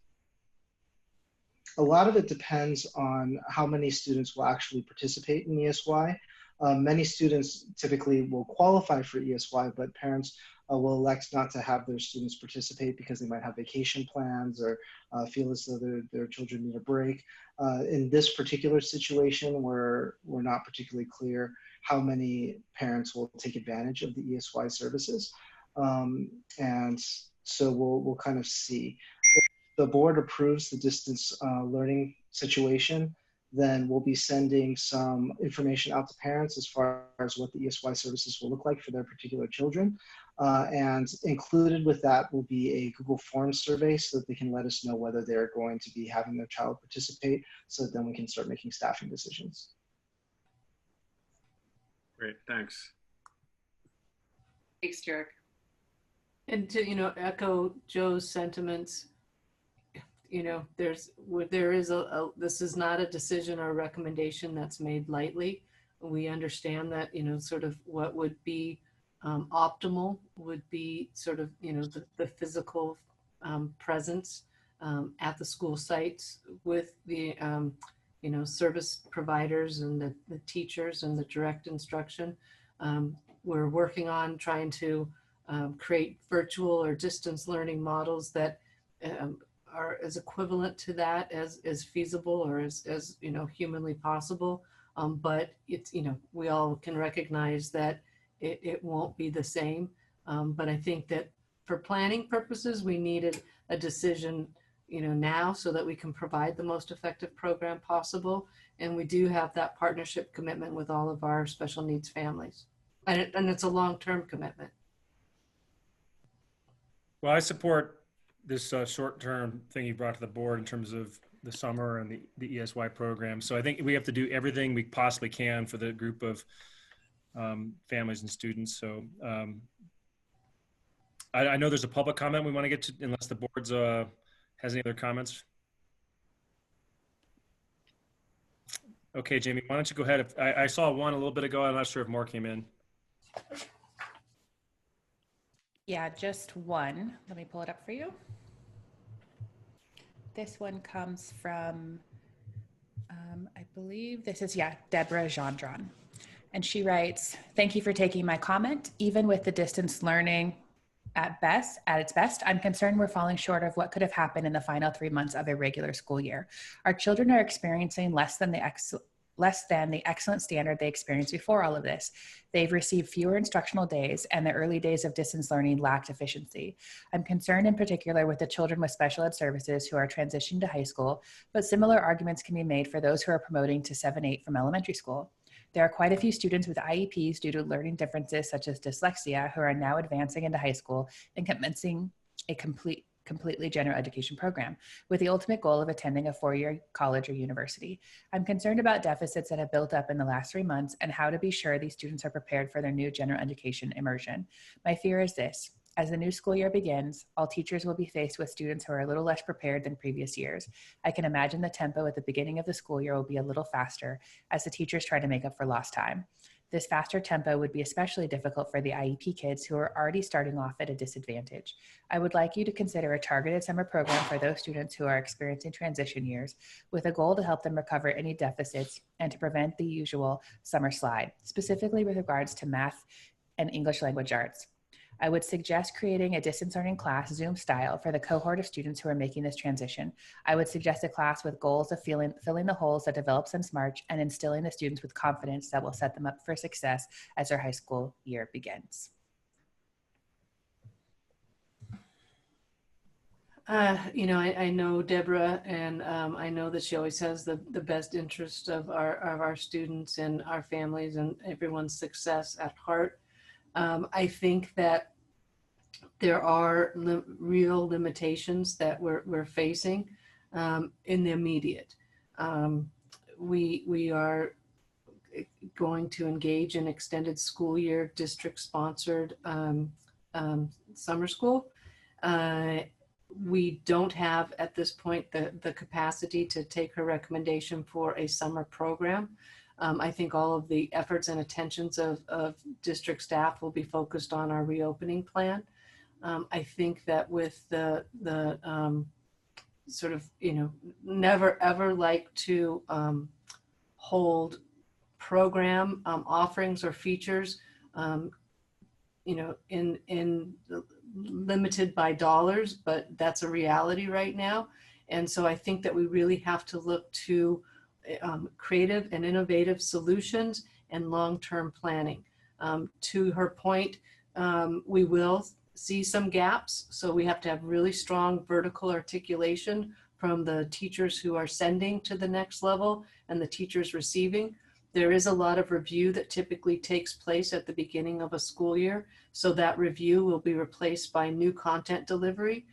A lot of it depends on how many students will actually participate in ESY. Many students typically will qualify for ESY, but parents will elect not to have their students participate because they might have vacation plans or feel as though their children need a break. In this particular situation, we're not particularly clear how many parents will take advantage of the ESY services. And so we'll kind of see. If the board approves the distance learning situation, then we'll be sending some information out to parents as far as what the ESY services will look like for their particular children. And included with that will be a Google Forms survey so that they can let us know whether they're going to be having their child participate, so that then we can start making staffing decisions. Great, thanks. Thanks, Derek. And to, echo Joe's sentiments, this is not a decision or a recommendation that's made lightly. We understand that, sort of what would be optimal would be sort of, the physical presence at the school sites with the, service providers and the teachers and the direct instruction. We're working on trying to create virtual or distance learning models that are as equivalent to that as feasible or as humanly possible. But it's, we all can recognize that it won't be the same. But I think that for planning purposes, we needed a decision, now so that we can provide the most effective program possible. And we do have that partnership commitment with all of our special needs families. And it's a long-term commitment. Well, I support this short-term thing you brought to the board in terms of the summer and the ESY program. So I think we have to do everything we possibly can for the group of families and students. So I know there's a public comment we want to get to, unless the board's has any other comments. Okay, Jamie, why don't you go ahead? I saw one a little bit ago. I'm not sure if more came in. Yeah, just one. Let me pull it up for you. This one comes from, I believe this is, Deborah Gendron. And she writes, "Thank you for taking my comment. Even with the distance learning at its best, I'm concerned we're falling short of what could have happened in the final 3 months of a regular school year. Our children are experiencing less than the excellent standard they experienced before all of this. They've received fewer instructional days, and the early days of distance learning lacked efficiency. I'm concerned in particular with the children with special ed services who are transitioning to high school, but similar arguments can be made for those who are promoting to 7-8 from elementary school. There are quite a few students with IEPs due to learning differences such as dyslexia who are now advancing into high school and commencing a completely general education program with the ultimate goal of attending a 4-year college or university. I'm concerned about deficits that have built up in the last 3 months and how to be sure these students are prepared for their new general education immersion. My fear is this: as the new school year begins, all teachers will be faced with students who are a little less prepared than previous years. I can imagine the tempo at the beginning of the school year will be a little faster as the teachers try to make up for lost time. This faster tempo would be especially difficult for the IEP kids who are already starting off at a disadvantage. I would like you to consider a targeted summer program for those students who are experiencing transition years with a goal to help them recover any deficits and to prevent the usual summer slide, specifically with regards to math and English language arts. I would suggest creating a distance learning class, Zoom style, for the cohort of students who are making this transition. I would suggest a class with goals of filling the holes that developed since March and instilling the students with confidence that will set them up for success as their high school year begins." I know Deborah, and I know that she always has the best interest of our students and our families and everyone's success at heart. I think that there are real limitations that we're facing in the immediate. We are going to engage in extended school year district-sponsored summer school. We don't have at this point the capacity to take her recommendation for a summer program. I think all of the efforts and attentions of district staff will be focused on our reopening plan. I think that with the sort of, never ever like to hold program offerings or features, in limited by dollars, but that's a reality right now. And so I think that we really have to look to creative and innovative solutions and long-term planning. To her point, we will see some gaps, so we have to have really strong vertical articulation from the teachers who are sending to the next level and the teachers receiving. There is a lot of review that typically takes place at the beginning of a school year, so that review will be replaced by new content delivery.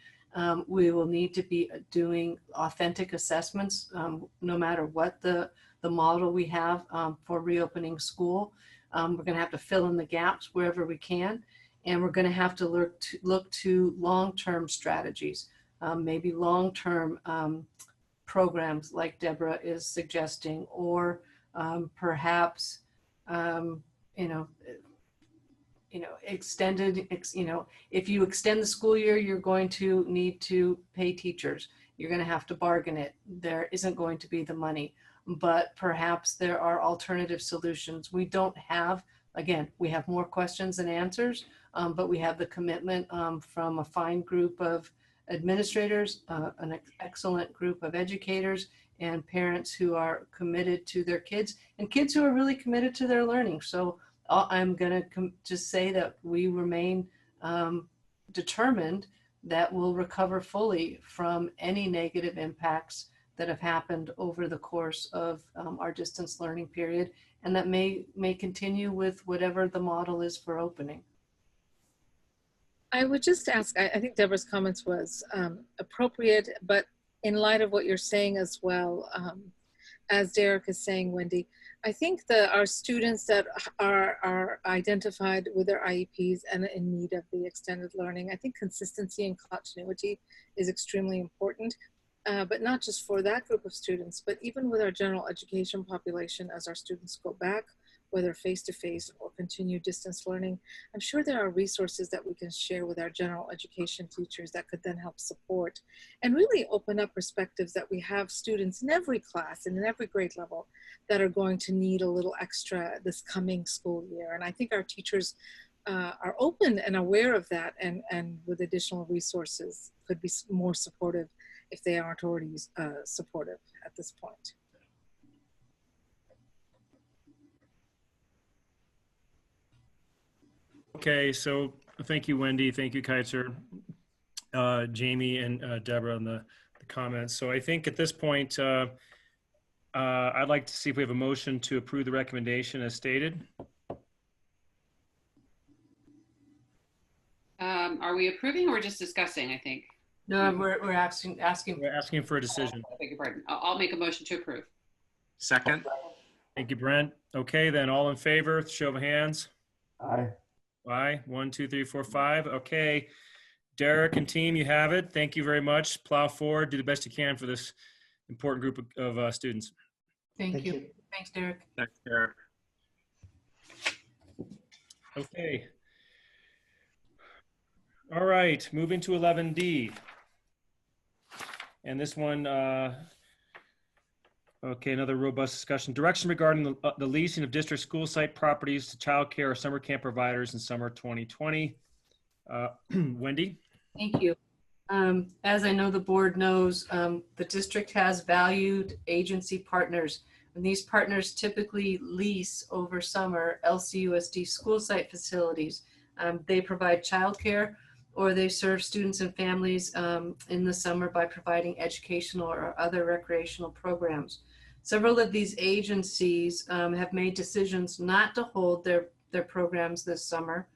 We will need to be doing authentic assessments, no matter what the model we have for reopening school. We're going to have to fill in the gaps wherever we can, and we're going to have to look to long-term strategies, maybe long-term programs like Deborah is suggesting, or perhaps extended, if you extend the school year, you're going to need to pay teachers. You're going to have to bargain it. There isn't going to be the money, but perhaps there are alternative solutions. We don't have, again, we have more questions than answers, but we have the commitment from a fine group of administrators, an excellent group of educators, and parents who are committed to their kids, and kids who are really committed to their learning. So I'm going to just say that we remain determined that we'll recover fully from any negative impacts that have happened over the course of our distance learning period, and that may continue with whatever the model is for opening. I would just ask, I think Deborah's comments was appropriate, but in light of what you're saying as well, as Derek is saying, Wendy, I think that our students that are identified with their IEPs and in need of the extended learning, I think consistency and continuity is extremely important, but not just for that group of students, but even with our general education population as our students go back, whether face-to-face or continue distance learning. I'm sure there are resources that we can share with our general education teachers that could then help support and really open up perspectives that we have students in every class and in every grade level that are going to need a little extra this coming school year. And I think our teachers are open and aware of that, and with additional resources could be more supportive if they aren't already supportive at this point. Okay, so thank you, Wendy. Thank you, Kaiser, Jamie, and Deborah on the comments. So I think at this point, I'd like to see if we have a motion to approve the recommendation as stated. Are we approving or just discussing, I think? No, we're asking. We're asking for a decision. I beg your pardon. I'll make a motion to approve. Second. Thank you, Brent. Okay, then all in favor, show of hands. Aye. Aye. 1, 2, 3, 4, 5. Okay. Derek and team, you have it. Thank you very much. Plow forward. Do the best you can for this important group of students. Thank you. Thanks, Derek. Thanks, Derek. Okay. All right. Moving to 11D. And this one, okay, another robust discussion. Direction regarding the leasing of district school site properties to childcare or summer camp providers in summer 2020. Wendy? Thank you. As I know the board knows, the district has valued agency partners, and these partners typically lease over summer LCUSD school site facilities. They provide childcare, or they serve students and families in the summer by providing educational or other recreational programs. Several of these agencies have made decisions not to hold their programs this summer,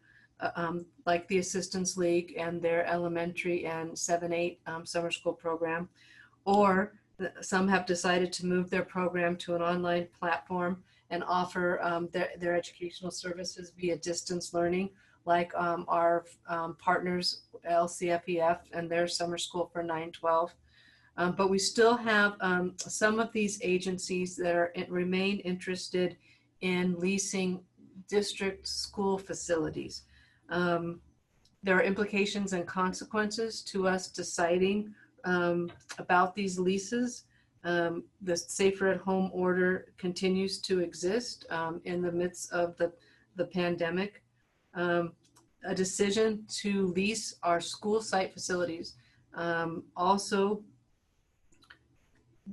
like the Assistance League and their elementary and 7-8 summer school program, or some have decided to move their program to an online platform and offer their educational services via distance learning, like our partners, LCFEF and their summer school for 9-12. But we still have some of these agencies that remain interested in leasing district school facilities. There are implications and consequences to us deciding about these leases. The Safer at Home order continues to exist in the midst of the pandemic. A decision to lease our school site facilities. Also,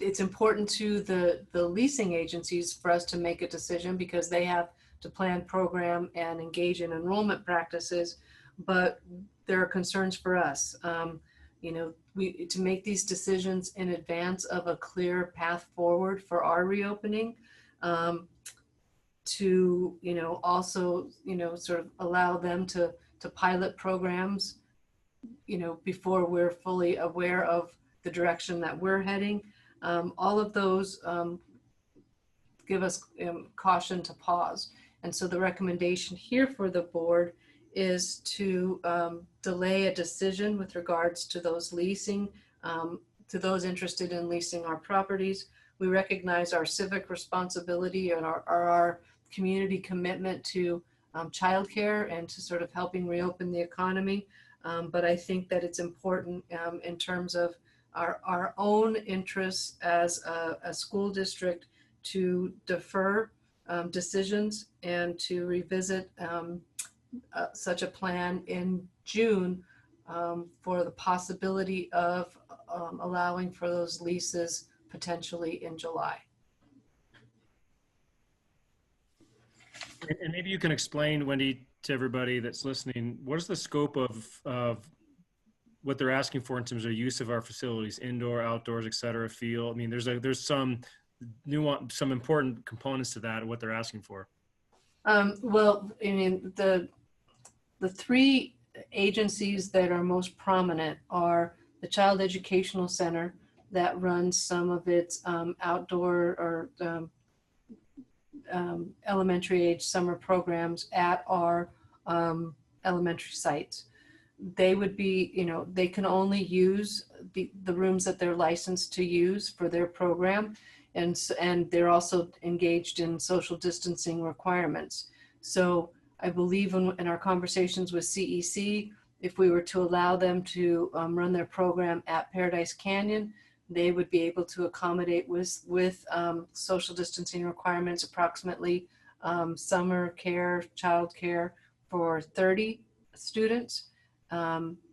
it's important to the leasing agencies for us to make a decision because they have to plan, program, and engage in enrollment practices, but there are concerns for us. You know, to make these decisions in advance of a clear path forward for our reopening, to, you know, also, you know, sort of allow them to pilot programs, you know, before we're fully aware of the direction that we're heading. All of those give us caution to pause. And so the recommendation here for the board is to delay a decision with regards to those leasing, to those interested in leasing our properties. We recognize our civic responsibility and our community commitment to childcare and to sort of helping reopen the economy. But I think that it's important in terms of our own interests as a school district to defer decisions and to revisit such a plan in June for the possibility of allowing for those leases potentially in July. And maybe you can explain, Wendy, to everybody that's listening, what is the scope of what they're asking for in terms of use of our facilities, indoor, outdoors, et cetera, feel? I mean, there's some nuance, some important components to that, what they're asking for. Well, I mean, the three agencies that are most prominent are the Child Educational Center, that runs some of its outdoor or elementary age summer programs at our elementary sites. They would be, you know, they can only use the rooms that they're licensed to use for their program. And they're also engaged in social distancing requirements. So I believe in our conversations with CEC, if we were to allow them to run their program at Paradise Canyon, they would be able to accommodate with social distancing requirements, approximately summer care, child care for 30 students.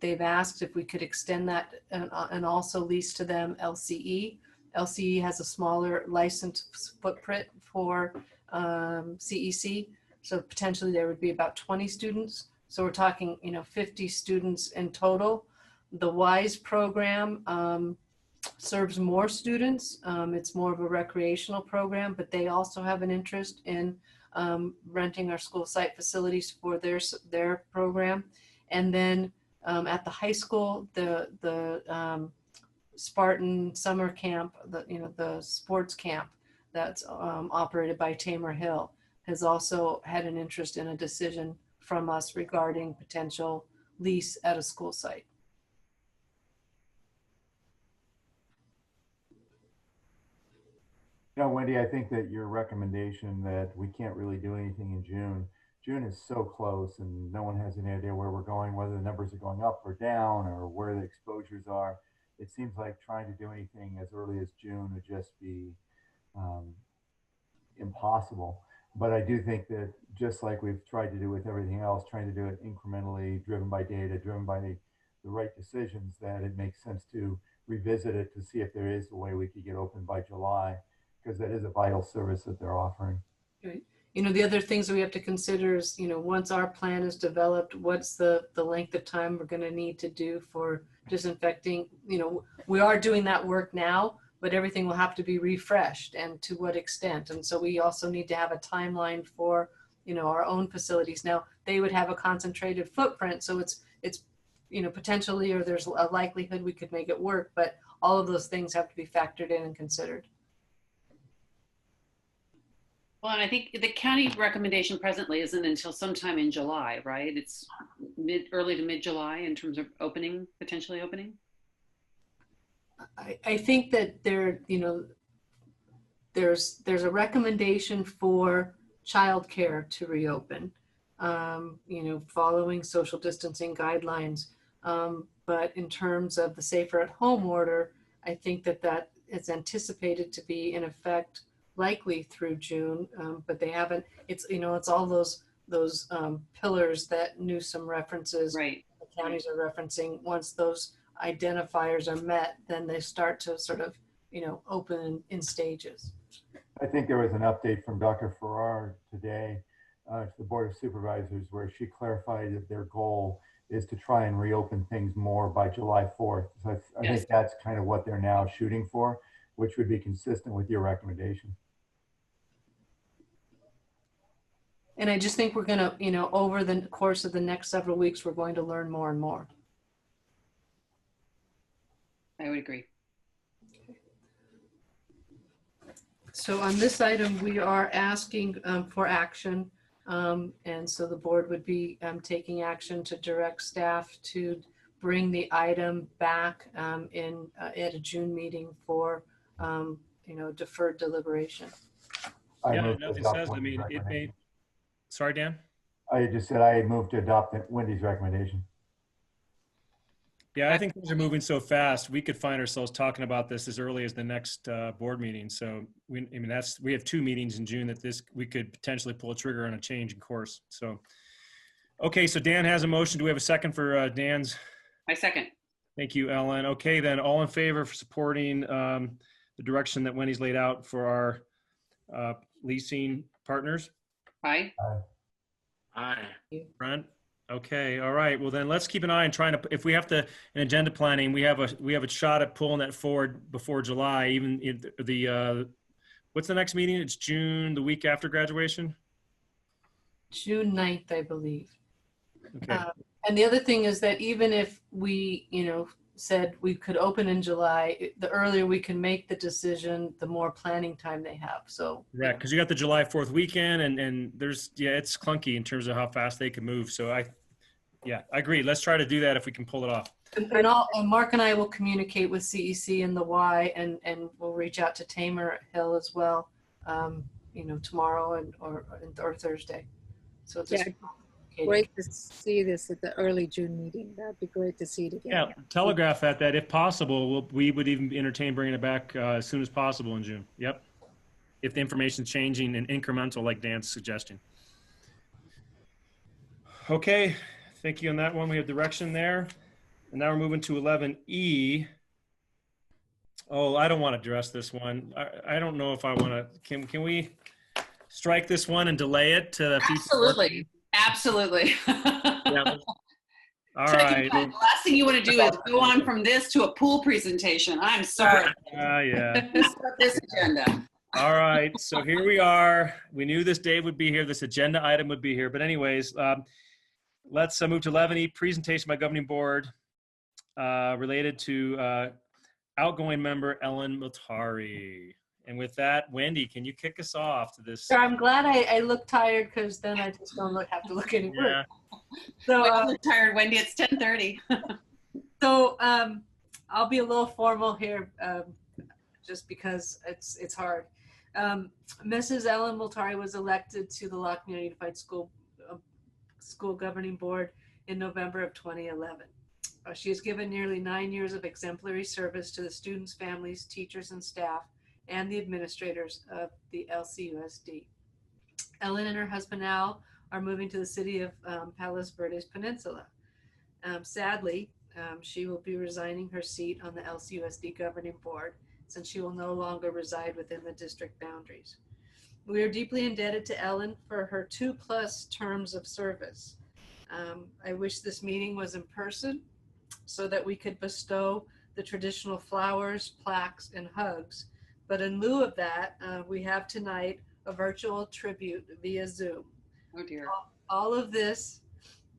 They've asked if we could extend that and also lease to them LCE. LCE has a smaller licensed footprint for CEC. So potentially there would be about 20 students. So we're talking, you know, 50 students in total. The WISE program serves more students. It's more of a recreational program, but they also have an interest in renting our school site facilities for their program. And then at the high school, the Spartan summer camp, the sports camp that's operated by Tamer Hill, has also had an interest in a decision from us regarding potential lease at a school site. You know, Wendy, I think that your recommendation that we can't really do anything in June is so close and no one has any idea where we're going, whether the numbers are going up or down or where the exposures are. It seems like trying to do anything as early as June would just be impossible. But I do think that just like we've tried to do with everything else, trying to do it incrementally, driven by data, driven by the right decisions, that it makes sense to revisit it to see if there is a way we could get open by July, because that is a vital service that they're offering. Right. You know, the other things that we have to consider is, you know, once our plan is developed, what's the length of time we're going to need to do for disinfecting. You know, we are doing that work now, but everything will have to be refreshed, and to what extent. And so we also need to have a timeline for, you know, our own facilities. Now, they would have a concentrated footprint, so it's you know, potentially, or there's a likelihood we could make it work, but all of those things have to be factored in and considered. Well, and I think the county recommendation presently isn't until sometime in July, right? It's early to mid-July in terms of opening, potentially opening. I think that you know, there's a recommendation for childcare to reopen, you know, following social distancing guidelines. But in terms of the safer at home order, I think that is anticipated to be in effect likely through June, but they haven't. It's, you know, it's all those pillars that Newsom references. Right. The counties are referencing. Once those identifiers are met, then they start to sort of, you know, open in stages. I think there was an update from Dr. Farrar today to the Board of Supervisors where she clarified that their goal is to try and reopen things more by July 4th. So I think that's kind of what they're now shooting for, which would be consistent with your recommendation. And I just think we're going to, you know, over the course of the next several weeks, we're going to learn more and more. I would agree. So on this item, we are asking for action. And so the board would be taking action to direct staff to bring the item back at a June meeting for, you know, deferred deliberation. Yeah, nothing says, I mean, it may. Sorry, Dan? I just said I moved to adopt Wendy's recommendation. Yeah, I think things are moving so fast. We could find ourselves talking about this as early as the next board meeting. So we have 2 meetings in June that we could potentially pull a trigger on a change in course. So, okay, so Dan has a motion. Do we have a second for Dan's? I second. Thank you, Ellen. Okay, then all in favor for supporting the direction that Wendy's laid out for our leasing partners? Aye. Aye. Brent? Okay, all right. Well, then let's keep an eye on trying to, if we have to, in agenda planning, we have a shot at pulling that forward before July, even if what's the next meeting? It's June, the week after graduation? June 9th, I believe. Okay. And the other thing is that even if we, you know, said we could open in July. The earlier we can make the decision, the more planning time they have. So right, because you got the July 4th weekend, and there's, yeah, it's clunky in terms of how fast they can move. So I agree. Let's try to do that if we can pull it off. And Mark and I will communicate with CEC and the Y, and we'll reach out to Tamer Hill as well, tomorrow or Thursday. So it's great to see this at the early June meeting. That'd be great to see it again. Yeah, telegraph that if possible, we would even entertain bringing it back as soon as possible in June. Yep. If the information's changing and incremental, like Dan's suggesting. Okay, thank you on that one. We have direction there. And now we're moving to 11E. Oh, I don't want to address this one. I don't know if I want to. Can we strike this one and delay it to Absolutely. Absolutely. Yeah. All so right. The last thing you want to do is go on from this to a pool presentation. I'm sorry. Yeah. Start this agenda. All right. So here we are. We knew this day would be here. This agenda item would be here. But anyways, let's move to 11E, presentation by governing board related to outgoing member Ellen Multari. And with that, Wendy, can you kick us off to this? So I'm glad I look tired, because then I just don't have to look anymore. Yeah. So I look tired, Wendy. It's 10:30. So I'll be a little formal here, just because it's hard. Mrs. Ellen Multari was elected to the Lockney Unified School Governing Board in November of 2011. She has given nearly 9 years of exemplary service to the students, families, teachers, and staff, and the administrators of the LCUSD. Ellen and her husband Al are moving to the city of Palos Verdes Peninsula. Sadly, she will be resigning her seat on the LCUSD governing board, since she will no longer reside within the district boundaries. We are deeply indebted to Ellen for her 2+ terms of service. I wish this meeting was in person so that we could bestow the traditional flowers, plaques, and hugs. But in lieu of that, we have tonight a virtual tribute via Zoom. Oh dear. All of this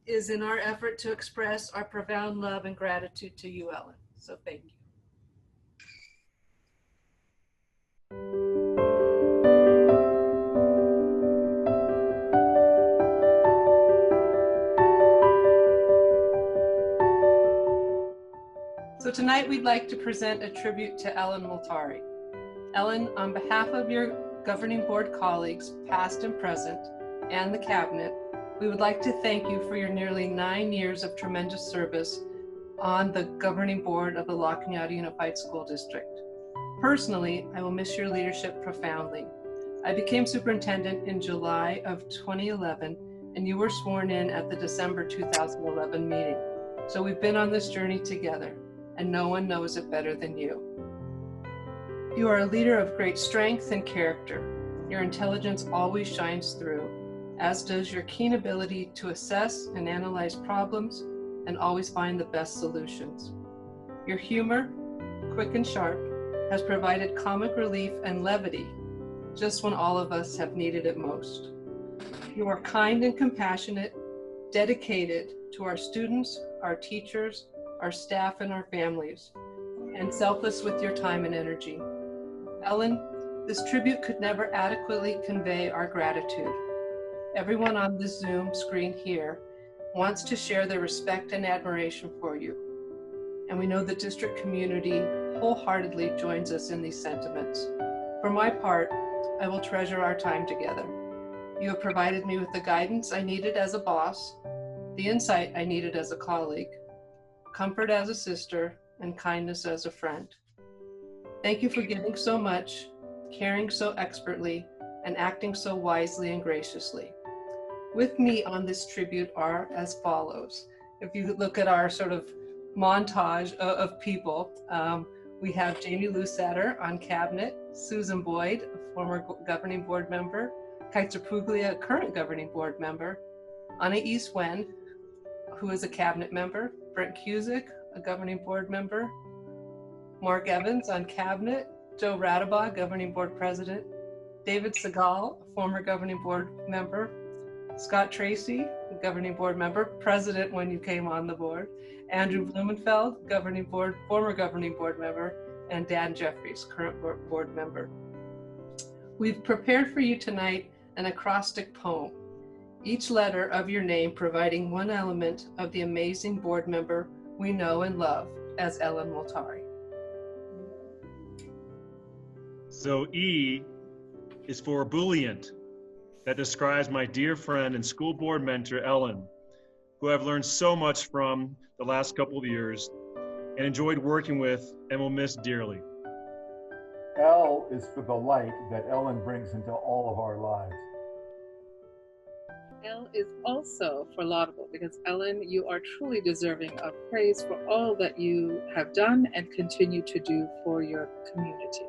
is in our effort to express our profound love and gratitude to you, Ellen. So thank you. So tonight we'd like to present a tribute to Ellen Multari. Ellen, on behalf of your governing board colleagues, past and present, and the cabinet, we would like to thank you for your nearly 9 years of tremendous service on the governing board of the La Cañada Unified School District. Personally, I will miss your leadership profoundly. I became superintendent in July of 2011, and you were sworn in at the December 2011 meeting. So we've been on this journey together, and no one knows it better than you. You are a leader of great strength and character. Your intelligence always shines through, as does your keen ability to assess and analyze problems and always find the best solutions. Your humor, quick and sharp, has provided comic relief and levity just when all of us have needed it most. You are kind and compassionate, dedicated to our students, our teachers, our staff, and our families, and selfless with your time and energy. Ellen, this tribute could never adequately convey our gratitude. Everyone on this Zoom screen here wants to share their respect and admiration for you. And we know the district community wholeheartedly joins us in these sentiments. For my part, I will treasure our time together. You have provided me with the guidance I needed as a boss, the insight I needed as a colleague, comfort as a sister, and kindness as a friend. Thank you for giving so much, caring so expertly, and acting so wisely and graciously. With me on this tribute are as follows. If you look at our sort of montage of people, we have Jamie Lusatter on cabinet, Susan Boyd, a former governing board member, Kaiser Puglia, a current governing board member, Anna Eastwen, who is a cabinet member, Brent Cusick, a governing board member, Mark Evans on cabinet, Joe Radabaugh, governing board president, David Segal, a former governing board member, Scott Tracy, governing board member, president when you came on the board, Andrew Blumenfeld, former governing board member, and Dan Jeffries, current board member. We've prepared for you tonight an acrostic poem, each letter of your name providing one element of the amazing board member we know and love as Ellen Multari. So E is for ebullient. That describes my dear friend and school board mentor, Ellen, who I've learned so much from the last couple of years and enjoyed working with and will miss dearly. L is for the light that Ellen brings into all of our lives. L is also for laudable because Ellen, you are truly deserving of praise for all that you have done and continue to do for your community.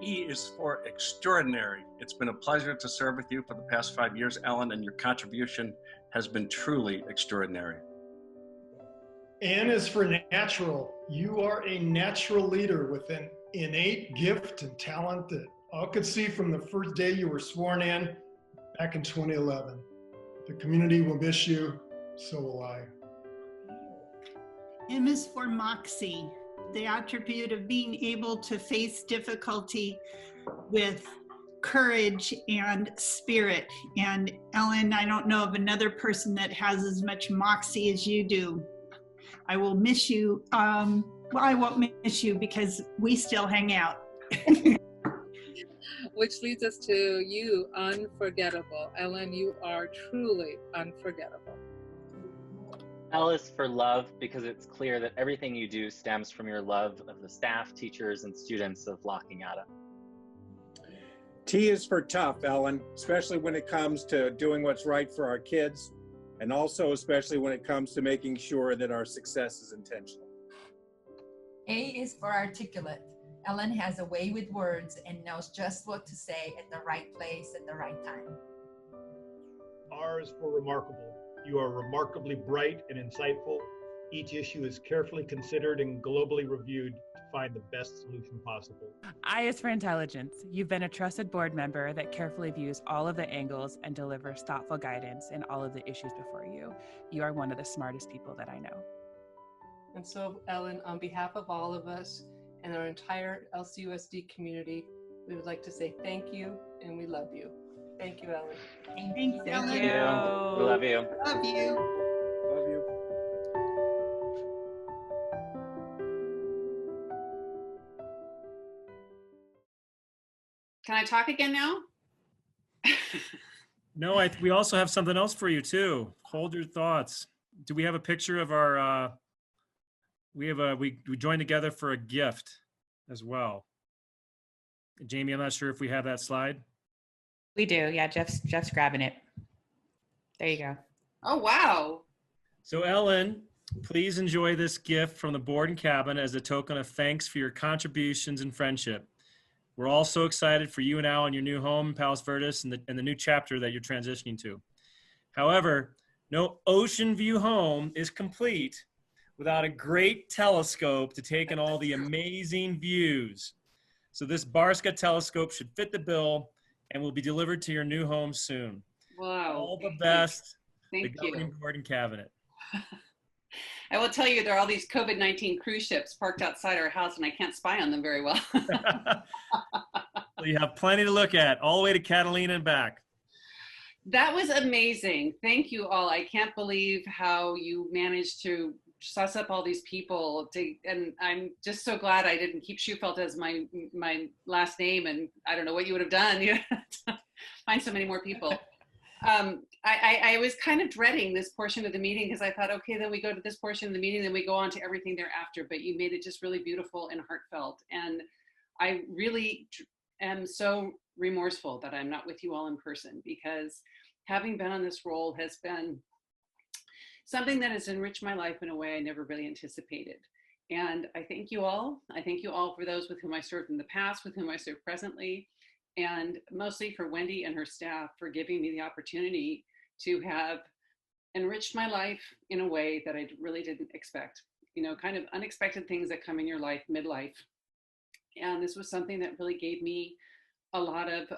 E is for extraordinary. It's been a pleasure to serve with you for the past 5 years, Ellen, and your contribution has been truly extraordinary. N is for natural. You are a natural leader with an innate gift and talent that all could see from the first day you were sworn in back in 2011. The community will miss you, so will I. M is for moxie, the attribute of being able to face difficulty with courage and spirit. And Ellen, I don't know of another person that has as much moxie as you do. I will miss you. Well, I won't miss you because we still hang out. Which leads us to you, unforgettable. Ellen, you are truly unforgettable. L is for love because it's clear that everything you do stems from your love of the staff, teachers, and students of La Cañada. T is for tough, Ellen, especially when it comes to doing what's right for our kids, and also especially when it comes to making sure that our success is intentional. A is for articulate. Ellen has a way with words and knows just what to say at the right place at the right time. R is for remarkable. You are remarkably bright and insightful. Each issue is carefully considered and globally reviewed to find the best solution possible. I is for intelligence. You've been a trusted board member that carefully views all of the angles and delivers thoughtful guidance in all of the issues before you. You are one of the smartest people that I know. And so, Ellen, on behalf of all of us and our entire LCUSD community, we would like to say thank you and we love you. Thank you, Ellen. Thank you, Ellen. Thank you. We love you. Love you. Love you. Can I talk again now? No, we also have something else for you too. Hold your thoughts. Do we have a picture of our, we joined together for a gift as well. Jamie, I'm not sure if we have that slide. We do, yeah, Jeff's grabbing it. There you go. Oh, wow. So Ellen, please enjoy this gift from the board and cabin as a token of thanks for your contributions and friendship. We're all so excited for you now in your new home in Palos Verdes and the new chapter that you're transitioning to. However, no ocean view home is complete without a great telescope to take in all the amazing views. So this Barska telescope should fit the bill and will be delivered to your new home soon. Wow. All the best, Thank the governing you. board and cabinet. I will tell you, there are all these COVID-19 cruise ships parked outside our house and I can't spy on them very well. Well, you have plenty to look at, all the way to Catalina and back. That was amazing. Thank you all. I can't believe how you managed to suss up all these people and I'm just so glad I didn't keep Schufelt as my last name, and I don't know what you would have done. You find so many more people. I was kind of dreading this portion of the meeting because I thought, okay, then we go to this portion of the meeting, then we go on to everything thereafter, but you made it just really beautiful and heartfelt. And I really am so remorseful that I'm not with you all in person, because having been on this role has been something that has enriched my life in a way I never really anticipated. And I thank you all. I thank you all for those with whom I served in the past, with whom I serve presently, and mostly for Wendy and her staff for giving me the opportunity to have enriched my life in a way that I really didn't expect. You know, kind of unexpected things that come in your life midlife. And this was something that really gave me a lot of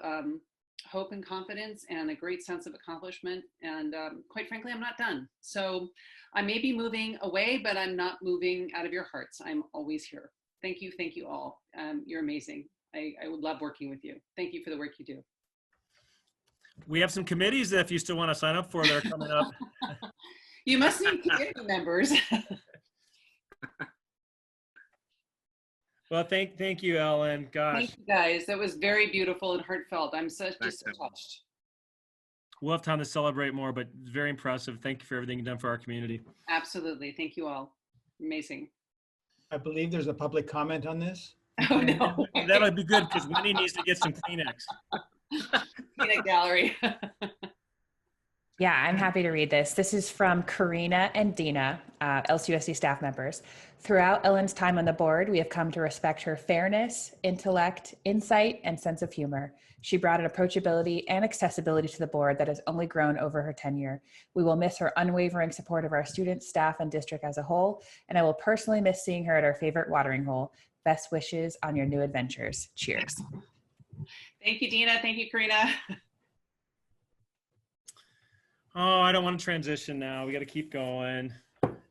hope and confidence and a great sense of accomplishment. And quite frankly, I'm not done. So I may be moving away, but I'm not moving out of your hearts. I'm always here. Thank you all. You're amazing. I would love working with you. Thank you for the work you do. We have some committees that if you still want to sign up for, that are coming up. You must need committee members. Well, thank you, Ellen. Gosh. Thank you guys. That was very beautiful and heartfelt. I'm just so touched. We'll have time to celebrate more, but very impressive. Thank you for everything you've done for our community. Absolutely. Thank you all. Amazing. I believe there's a public comment on this. Oh, no. That'll be good because Winnie needs to get some Kleenex. Kleenex gallery. Yeah, I'm happy to read this. This is from Karina and Dina, LCUSD staff members. Throughout Ellen's time on the board, we have come to respect her fairness, intellect, insight, and sense of humor. She brought an approachability and accessibility to the board that has only grown over her tenure. We will miss her unwavering support of our students, staff, and district as a whole, and I will personally miss seeing her at our favorite watering hole. Best wishes on your new adventures. Cheers. Thank you, Dina. Thank you, Karina. Oh, I don't want to transition now. We got to keep going.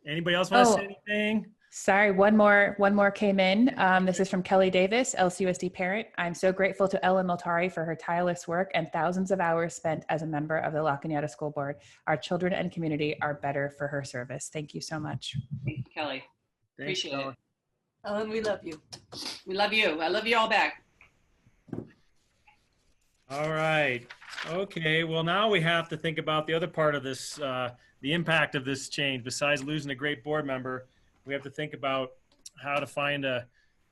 Anybody else want to say anything? Sorry, one more came in. This is from Kelly Davis, LCUSD parent. I'm so grateful to Ellen Multari for her tireless work and thousands of hours spent as a member of the La Cañada School Board. Our children and community are better for her service. Thank you so much. Thank you, Kelly. Appreciate it. Ellen, we love you. We love you. I love you all back. All right. Okay. Well, now we have to think about the other part of this, the impact of this change. Besides losing a great board member, we have to think about how to find a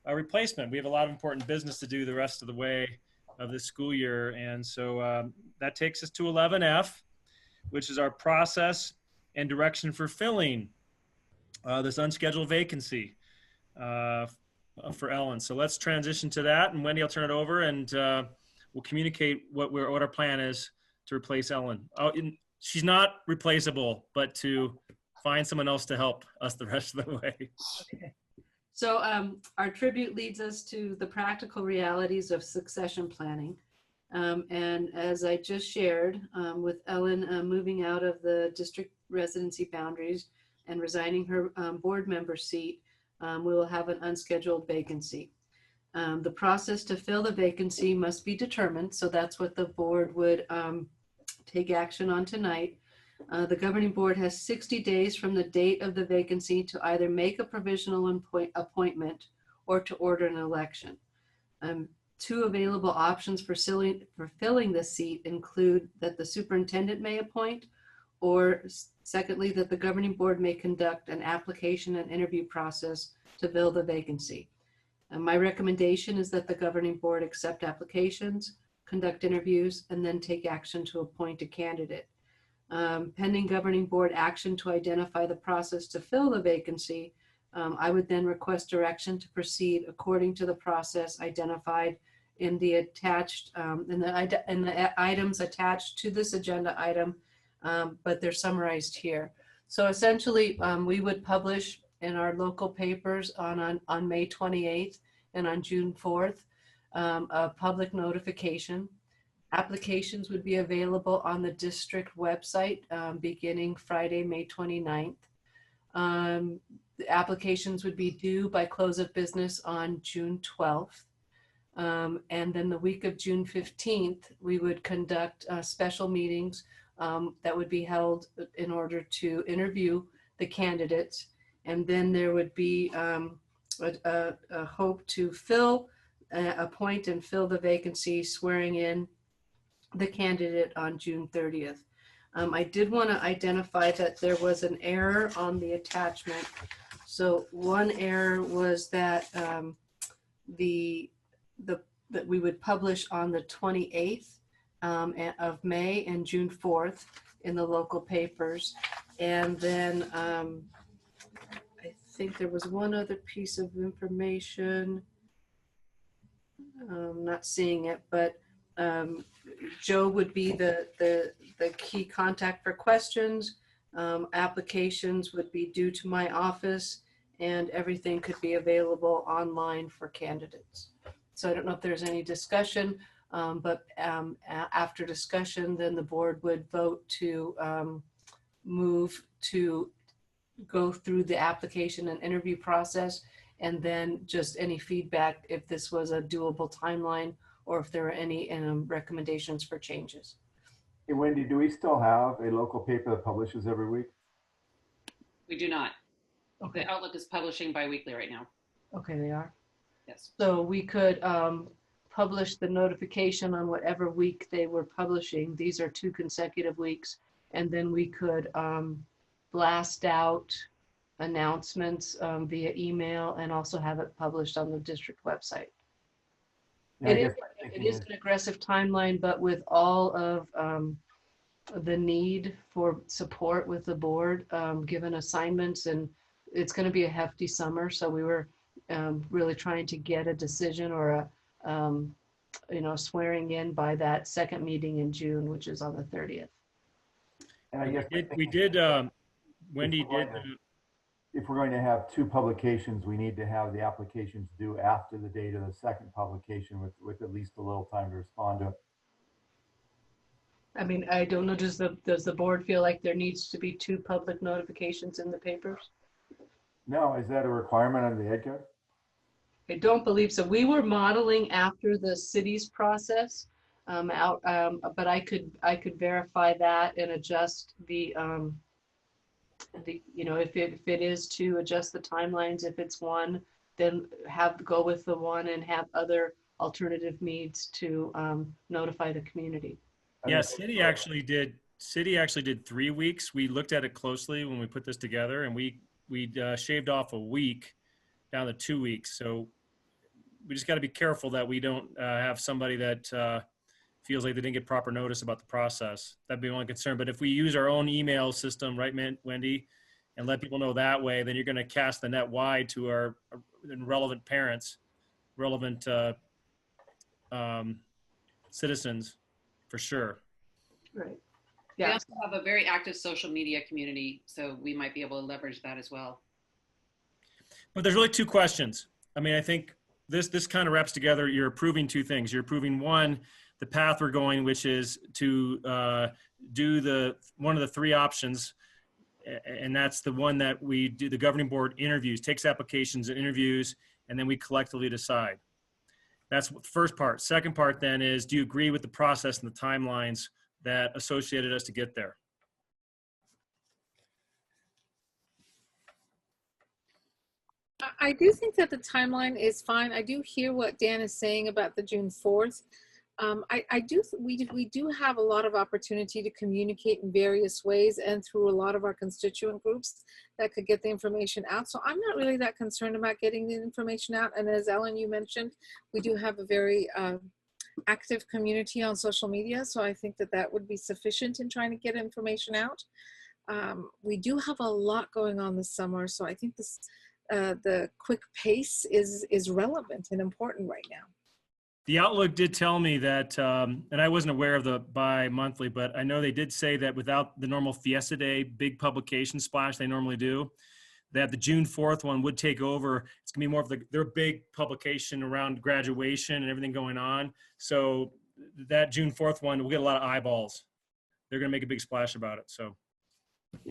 replacement. We have a lot of important business to do the rest of the way of this school year. And so that takes us to 11F, which is our process and direction for filling this unscheduled vacancy for Ellen. So let's transition to that. And Wendy, I'll turn it over and we'll communicate what our plan is to replace Ellen. She's not replaceable, but to find someone else to help us the rest of the way. Okay. So our tribute leads us to the practical realities of succession planning. And as I just shared with Ellen moving out of the district residency boundaries and resigning her board member seat, we will have an unscheduled vacancy. The process to fill the vacancy must be determined. So that's what the board would take action on tonight. The governing board has 60 days from the date of the vacancy to either make a provisional appointment or to order an election. Two available options for filling the seat include that the superintendent may appoint, or secondly, that the governing board may conduct an application and interview process to fill the vacancy. My recommendation is that the governing board accept applications, conduct interviews, and then take action to appoint a candidate. Pending governing board action to identify the process to fill the vacancy, I would then request direction to proceed according to the process identified in the attached, in the items attached to this agenda item, but they're summarized here. So essentially, we would publish in our local papers on May 28th and on June 4th, a public notification. Applications would be available on the district website beginning Friday, May 29th. The applications would be due by close of business on June 12th. And then the week of June 15th, we would conduct special meetings that would be held in order to interview the candidates. And then there would be a hope to appoint and fill the vacancy, swearing in the candidate on June 30th. I did want to identify that there was an error on the attachment. So one error was that that we would publish on the 28th of May and June 4th in the local papers. And then I think there was one other piece of information. I'm not seeing it, but Joe would be the key contact for questions. Applications would be due to my office, and everything could be available online for candidates. So I don't know if there's any discussion After discussion, then the board would vote to move to go through the application and interview process, and then just any feedback if this was a doable timeline or if there were any recommendations for changes. Hey, Wendy, do we still have a local paper that publishes every week? We do not. Okay. The Outlook is publishing bi-weekly right now. Okay, they are. Yes. So we could publish the notification on whatever week they were publishing. These are 2 consecutive weeks. And then we could blast out announcements via email and also have it published on the district website. Yeah, it is an aggressive timeline, but with all of the need for support with the board, given assignments, and it's going to be a hefty summer. So we were really trying to get a decision or a swearing in by that second meeting in June, which is on the 30th. And I guess we did Wendy did. If we're going to have 2 publications, we need to have the applications due after the date of the second publication with at least a little time to respond to it. I mean, I don't know, does the board feel like there needs to be 2 public notifications in the papers? No, is that a requirement under the Ed Code? I don't believe so. We were modeling after the city's process but I could verify that and adjust the if it is to adjust the timelines. If it's 1, then go with the 1 and have other alternative means to notify the community. Yes, City actually did 3 weeks. We looked at it closely when we put this together, and we shaved off a week down to 2 weeks. So we just got to be careful that we don't have somebody that feels like they didn't get proper notice about the process. That'd be one concern. But if we use our own email system, right, Wendy, and let people know that way, then you're going to cast the net wide to our relevant parents, relevant citizens, for sure. Right. Yeah. We also have a very active social media community, so we might be able to leverage that as well. But there's really 2 questions. I mean, I think this kind of wraps together. You're approving 2 things. You're approving, 1, the path we're going, which is to do one of the 3 options, and that's the one that we do. The governing board interviews, takes applications and interviews, and then we collectively decide. That's the first part. Second part then is, do you agree with the process and the timelines that associated us to get there? I do think that the timeline is fine. I do hear what Dan is saying about the June 4th. We do have a lot of opportunity to communicate in various ways and through a lot of our constituent groups that could get the information out. So I'm not really that concerned about getting the information out. And as Ellen, you mentioned, we do have a very active community on social media. So I think that would be sufficient in trying to get information out. We do have a lot going on this summer. So I think the quick pace is relevant and important right now. The Outlook did tell me that, and I wasn't aware of the bi-monthly, but I know they did say that without the normal Fiesta Day big publication splash they normally do, that the June 4th one would take over. It's gonna be more of their big publication around graduation and everything going on. So that June 4th one will get a lot of eyeballs. They're gonna make a big splash about it, so.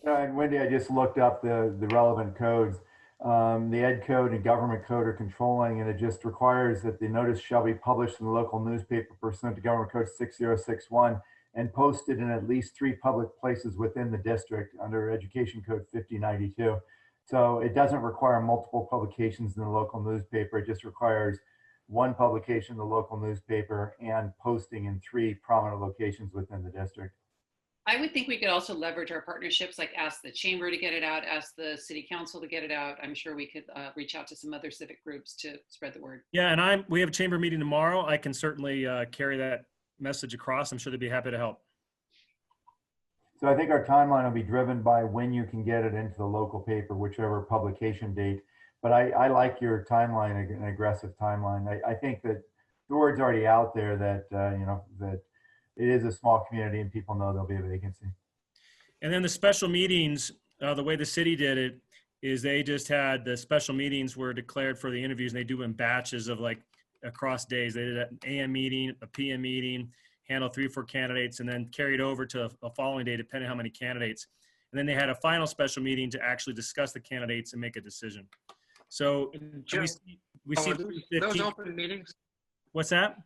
Yeah, and Wendy, I just looked up the relevant codes. The Ed Code and Government Code are controlling, and it just requires that the notice shall be published in the local newspaper pursuant to Government Code 6061 and posted in at least 3 public places within the district under Education Code 5092. So it doesn't require multiple publications in the local newspaper. It just requires 1 publication in the local newspaper and posting in 3 prominent locations within the district. I would think we could also leverage our partnerships, like ask the chamber to get it out, ask the city council to get it out. I'm sure we could reach out to some other civic groups to spread the word. Yeah, and we have a chamber meeting tomorrow. I can certainly carry that message across. I'm sure they'd be happy to help. So I think our timeline will be driven by when you can get it into the local paper, whichever publication date. But I like your timeline, an aggressive timeline. I think that the word's already out there that, that it is a small community and people know there'll be a vacancy. And then the special meetings, the way the city did it is they just had the special meetings were declared for the interviews, and they do in batches of like across days. They did an AM meeting, a PM meeting, handled 3 or 4 candidates, and then carried over to a following day, depending on how many candidates. And then they had a final special meeting to actually discuss the candidates and make a decision. So we see those open meetings. What's that?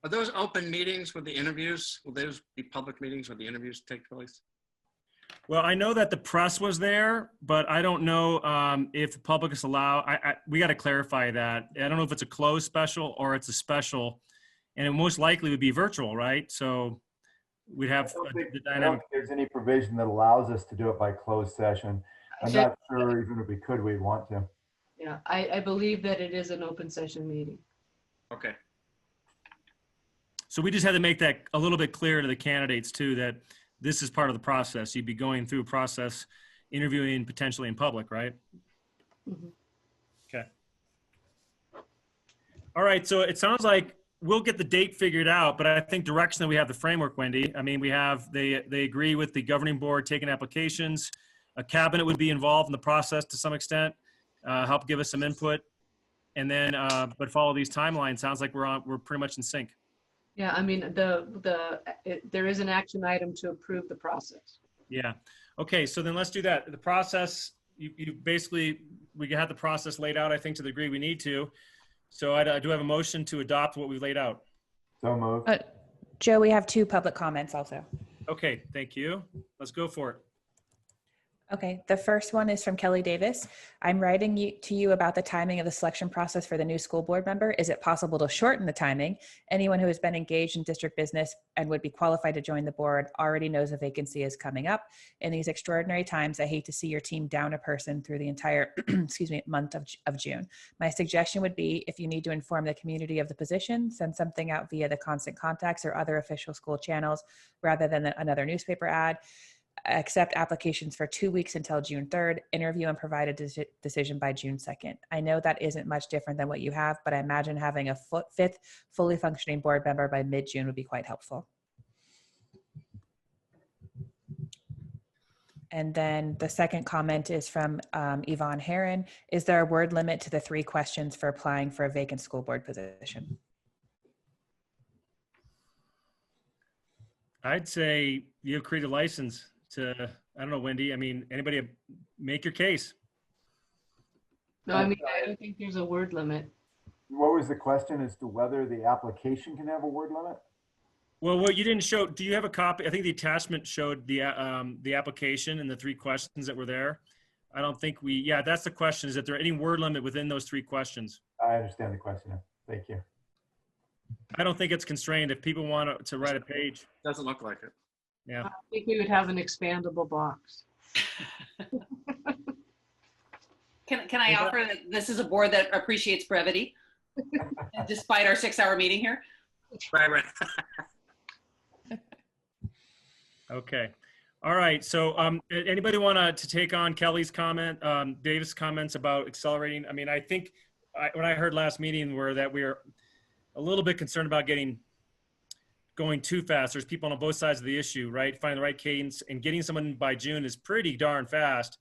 Are those open meetings with the interviews? Will those be public meetings where the interviews take place? Well, I know that the press was there, but I don't know if the public is allowed. We got to clarify that. I don't know if it's a closed special or it's a special, and it most likely would be virtual, right? So we'd have the I don't think there's any provision that allows us to do it by closed session. I'm not sure even if we could, we'd want to. Yeah, I believe that it is an open session meeting. Okay. So we just had to make that a little bit clear to the candidates too, that this is part of the process. You'd be going through a process, interviewing potentially in public, right? Mm-hmm. Okay. All right, so it sounds like we'll get the date figured out, but I think directionally we have the framework, Wendy. I mean, we have, they agree with the governing board taking applications. A cabinet would be involved in the process to some extent, help give us some input. And then, but follow these timelines. Sounds like we're pretty much in sync. Yeah, I mean, there is an action item to approve the process. Yeah. Okay, so then let's do that. The process, you basically, we have the process laid out, I think, to the degree we need to. So I do have a motion to adopt what we've laid out. So moved. Joe, we have 2 public comments also. Okay, thank you. Let's go for it. Okay, the first one is from Kelly Davis. I'm writing to you about the timing of the selection process for the new school board member. Is it possible to shorten the timing? Anyone who has been engaged in district business and would be qualified to join the board already knows a vacancy is coming up. In these extraordinary times, I hate to see your team down a person through the entire month of June. My suggestion would be, if you need to inform the community of the position, send something out via the constant contacts or other official school channels rather than another newspaper ad. Accept applications for 2 weeks until June 3rd, interview and provide a decision by June 2nd. I know that isn't much different than what you have, but I imagine having a 5th fully functioning board member by mid-June would be quite helpful. And then the second comment is from Yvonne Heron. Is there a word limit to the 3 questions for applying for a vacant school board position? I'd say you create a license to, I don't know, Wendy, I mean, anybody make your case. No, I mean, I don't think there's a word limit. What was the question as to whether the application can have a word limit? Well, what you didn't show, do you have a copy? I think the attachment showed the application and the 3 questions that were there. I don't think yeah, that's the question. Is that there any word limit within those 3 questions? I understand the question. Thank you. I don't think it's constrained. If people want to write a page. Doesn't look like it. Yeah. I think we would have an expandable box. Can I offer that this is a board that appreciates brevity, despite our 6-hour meeting here? Right. Okay. All right. So anybody want to take on Kelly's comment, Davis' comments about accelerating? I mean, I think what I heard last meeting were that we are a little bit concerned about going too fast. There's people on both sides of the issue, right? Finding the right cadence and getting someone by June is pretty darn fast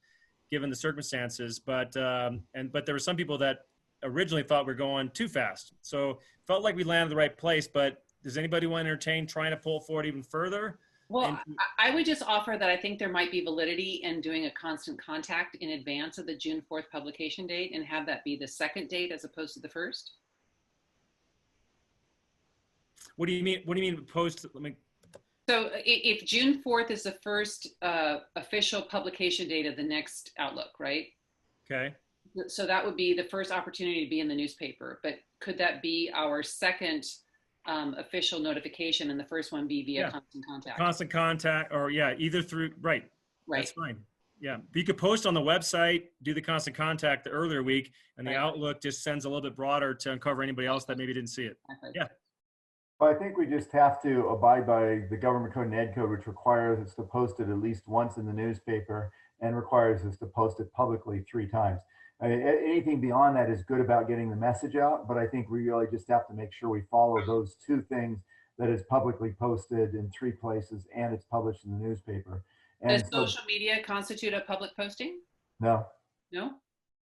given the circumstances. But there were some people that originally thought we were going too fast. So felt like we landed the right place, but does anybody want to entertain trying to pull forward even further? Well, I would just offer that I think there might be validity in doing a constant contact in advance of the June 4th publication date and have that be the 2nd date as opposed to the 1st. What do you mean? What do you mean post? So if June 4th is the first official publication date of the next Outlook, right? Okay. So that would be the first opportunity to be in the newspaper. But could that be our 2nd official notification and the first one be via constant contact? Constant contact, or either through, right. That's fine. Yeah. But you could post on the website, do the constant contact the earlier week, and the Outlook just sends a little bit broader to uncover anybody else that maybe didn't see it. Yeah. Well, I think we just have to abide by the government code and ed code, which requires us to post it at least once in the newspaper and requires us to post it publicly 3 times. I mean, anything beyond that is good about getting the message out, but I think we really just have to make sure we follow those 2 things, that is publicly posted in 3 places and it's published in the newspaper. And does social media constitute a public posting? No. No?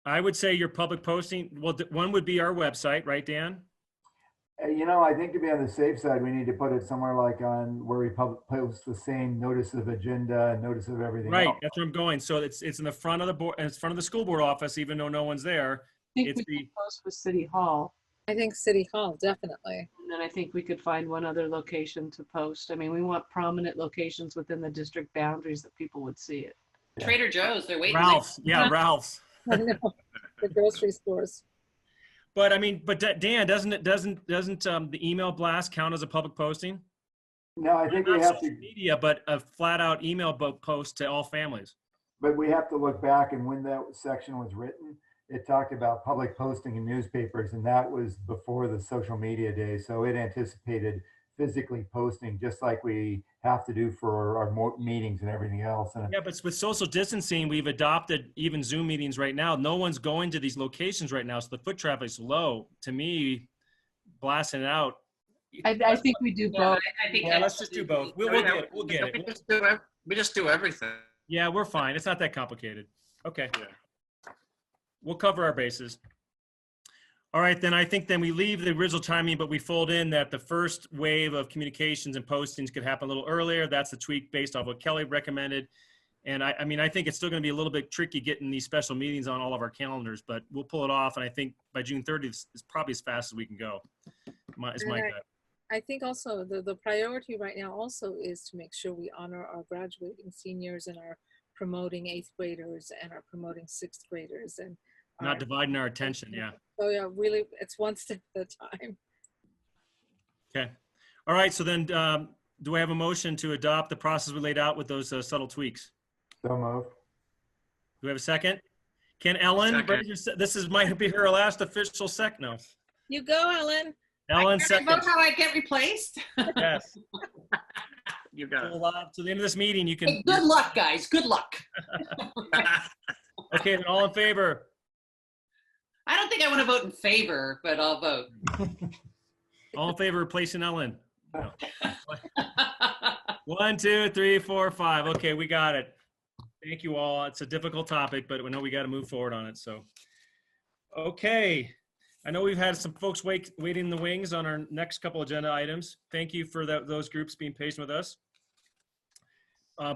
I would say your public posting, well, one would be our website, right, Dan? You know, I think to be on the safe side, we need to put it somewhere like on where we post the same notice of agenda and notice of everything Right, else. that's where I'm going. So it's in the front of the board, in front of the school board office, even though no one's there. I think It's we the could post with City Hall. I think City Hall, definitely. And then I think we could find one other location to post. I mean, we want prominent locations within the district boundaries that people would see it. Trader Joe's, they're waiting. Ralph's. Yeah, Ralph's. I know. The grocery stores. But I mean, but Dan, doesn't the email blast count as a public posting? No, I think we Not have social to, media, but a flat out email post to all families. but we have to look back, and when that section was written, it talked about public posting in newspapers, and that was before the social media days. So it anticipated physically posting, just like we have to do for our meetings and everything else. And Yeah, but with social distancing, we've adopted even Zoom meetings right now. No one's going to these locations right now, so the foot traffic's low. To me, blasting it out. I think we do both. I think Yeah, let's just do both. We'll get it. We'll get it. We just do everything. Yeah, we're fine. It's not that complicated. Okay. We'll cover our bases. All right, then I think then we leave the original timing, but we fold in that the first wave of communications and postings could happen a little earlier. That's the tweak based off what Kelly recommended. And I mean, I think it's still going to be a little bit tricky getting these special meetings on all of our calendars, but we'll pull it off. And I think by June 30th is probably as fast as we can go. Is my gut. I think also the priority right now also is to make sure we honor our graduating seniors and our promoting 8th graders and our promoting 6th graders and Not dividing our attention. Yeah. So yeah, really, it's one step at a time. Okay. All right. So then do I have a motion to adopt the process we laid out with those subtle tweaks? So moved. Do we have a second? Can Ellen, might be her last official no. You go, Ellen. Ellen, I second. vote how I get replaced. Yes. You got it. To the end of this meeting, you can. Hey, good luck, guys. Good luck. Okay, then all in favor. I don't think I want to vote in favor, but I'll vote. All in favor of replacing Ellen. No. 1, 2, 3, 4, 5. Okay, we got it. Thank you all. It's a difficult topic, but we know we got to move forward on it. So, okay. I know we've had some folks waiting in the wings on our next couple agenda items. Thank you for those groups being patient with us,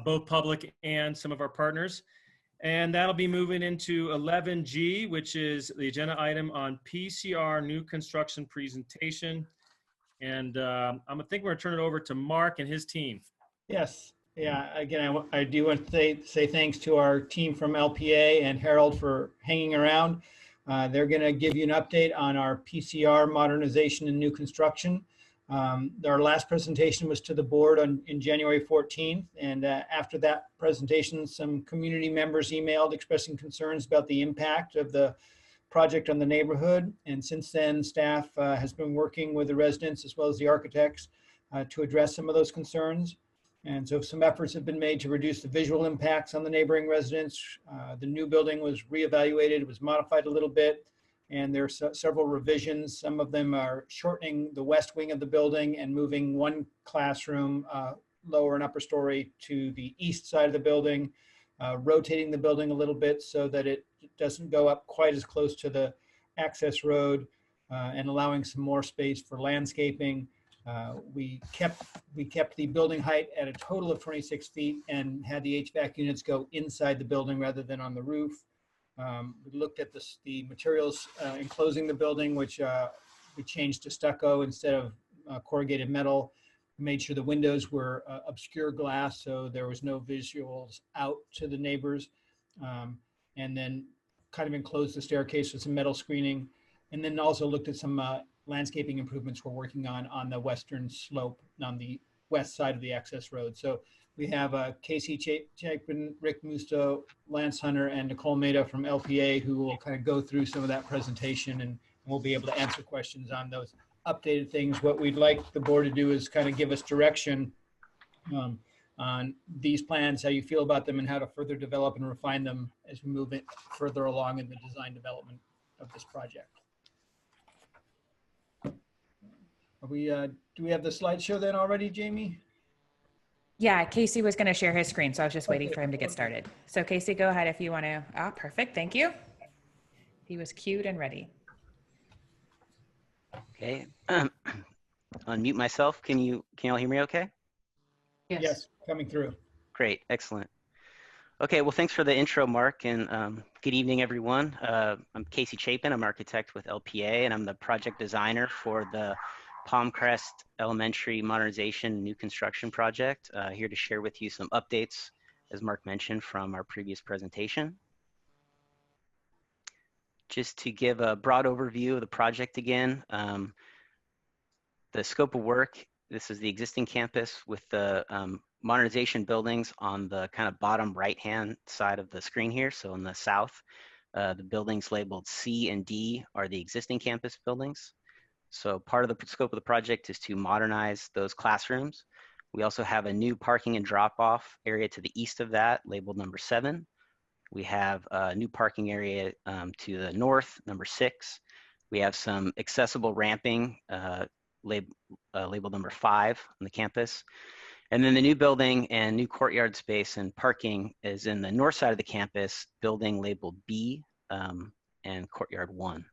both public and some of our partners. And that'll be moving into 11G, which is the agenda item on PCR new construction presentation. And I think we're going to turn it over to Mark and his team. Yes. Yeah. Again, I do want to say thanks to our team from LPA and Harold for hanging around. They're going to give you an update on our PCR modernization and new construction. Our last presentation was to the board in January 14th. And after that presentation, some community members emailed expressing concerns about the impact of the project on the neighborhood. And since then, staff has been working with the residents as well as the architects to address some of those concerns. And so some efforts have been made to reduce the visual impacts on the neighboring residents. The new building was reevaluated, it was modified a little bit, and there are several revisions. Some of them are shortening the west wing of the building and moving one classroom, lower and upper story, to the east side of the building, rotating the building a little bit so that it doesn't go up quite as close to the access road, and allowing some more space for landscaping. We kept the building height at a total of 26 feet and had the HVAC units go inside the building rather than on the roof. We looked at the materials enclosing the building, which we changed to stucco instead of corrugated metal. We made sure the windows were obscure glass, so there was no visuals out to the neighbors. And then kind of enclosed the staircase with some metal screening. And then also looked at some landscaping improvements we're working on the western slope on the west side of the access road. So we have Casey Chapin, Rick Musto, Lance Hunter, and Nicole Maida from LPA who will kind of go through some of that presentation, and we'll be able to answer questions on those updated things. What we'd like the board to do is kind of give us direction on these plans, how you feel about them, and how to further develop and refine them as we move it further along in the design development of this project. Are we, do we have the slideshow then already, Jamie? Yeah, Casey was going to share his screen, so I was just waiting for him to get started. So Casey, go ahead if you want to. Ah, perfect. Thank you. He was cued and ready. Okay. Unmute myself. Can you all hear me okay? Yes, coming through. Great, excellent. Okay, well, thanks for the intro, Mark, and good evening, everyone. I'm Casey Chapin. I'm architect with LPA, and I'm the project designer for the Palm Crest Elementary Modernization New Construction Project. Here to share with you some updates, as Mark mentioned, from our previous presentation. Just to give a broad overview of the project again, the scope of work, this is the existing campus with the modernization buildings on the kind of bottom right-hand side of the screen here. So in the south, the buildings labeled C and D are the existing campus buildings. So part of the scope of the project is to modernize those classrooms. We also have a new parking and drop-off area to the east of that, labeled number 7. We have a new parking area to the north, number 6. We have some accessible ramping, labeled number 5 on the campus. And then the new building and new courtyard space and parking is in the north side of the campus, building labeled B and courtyard 1,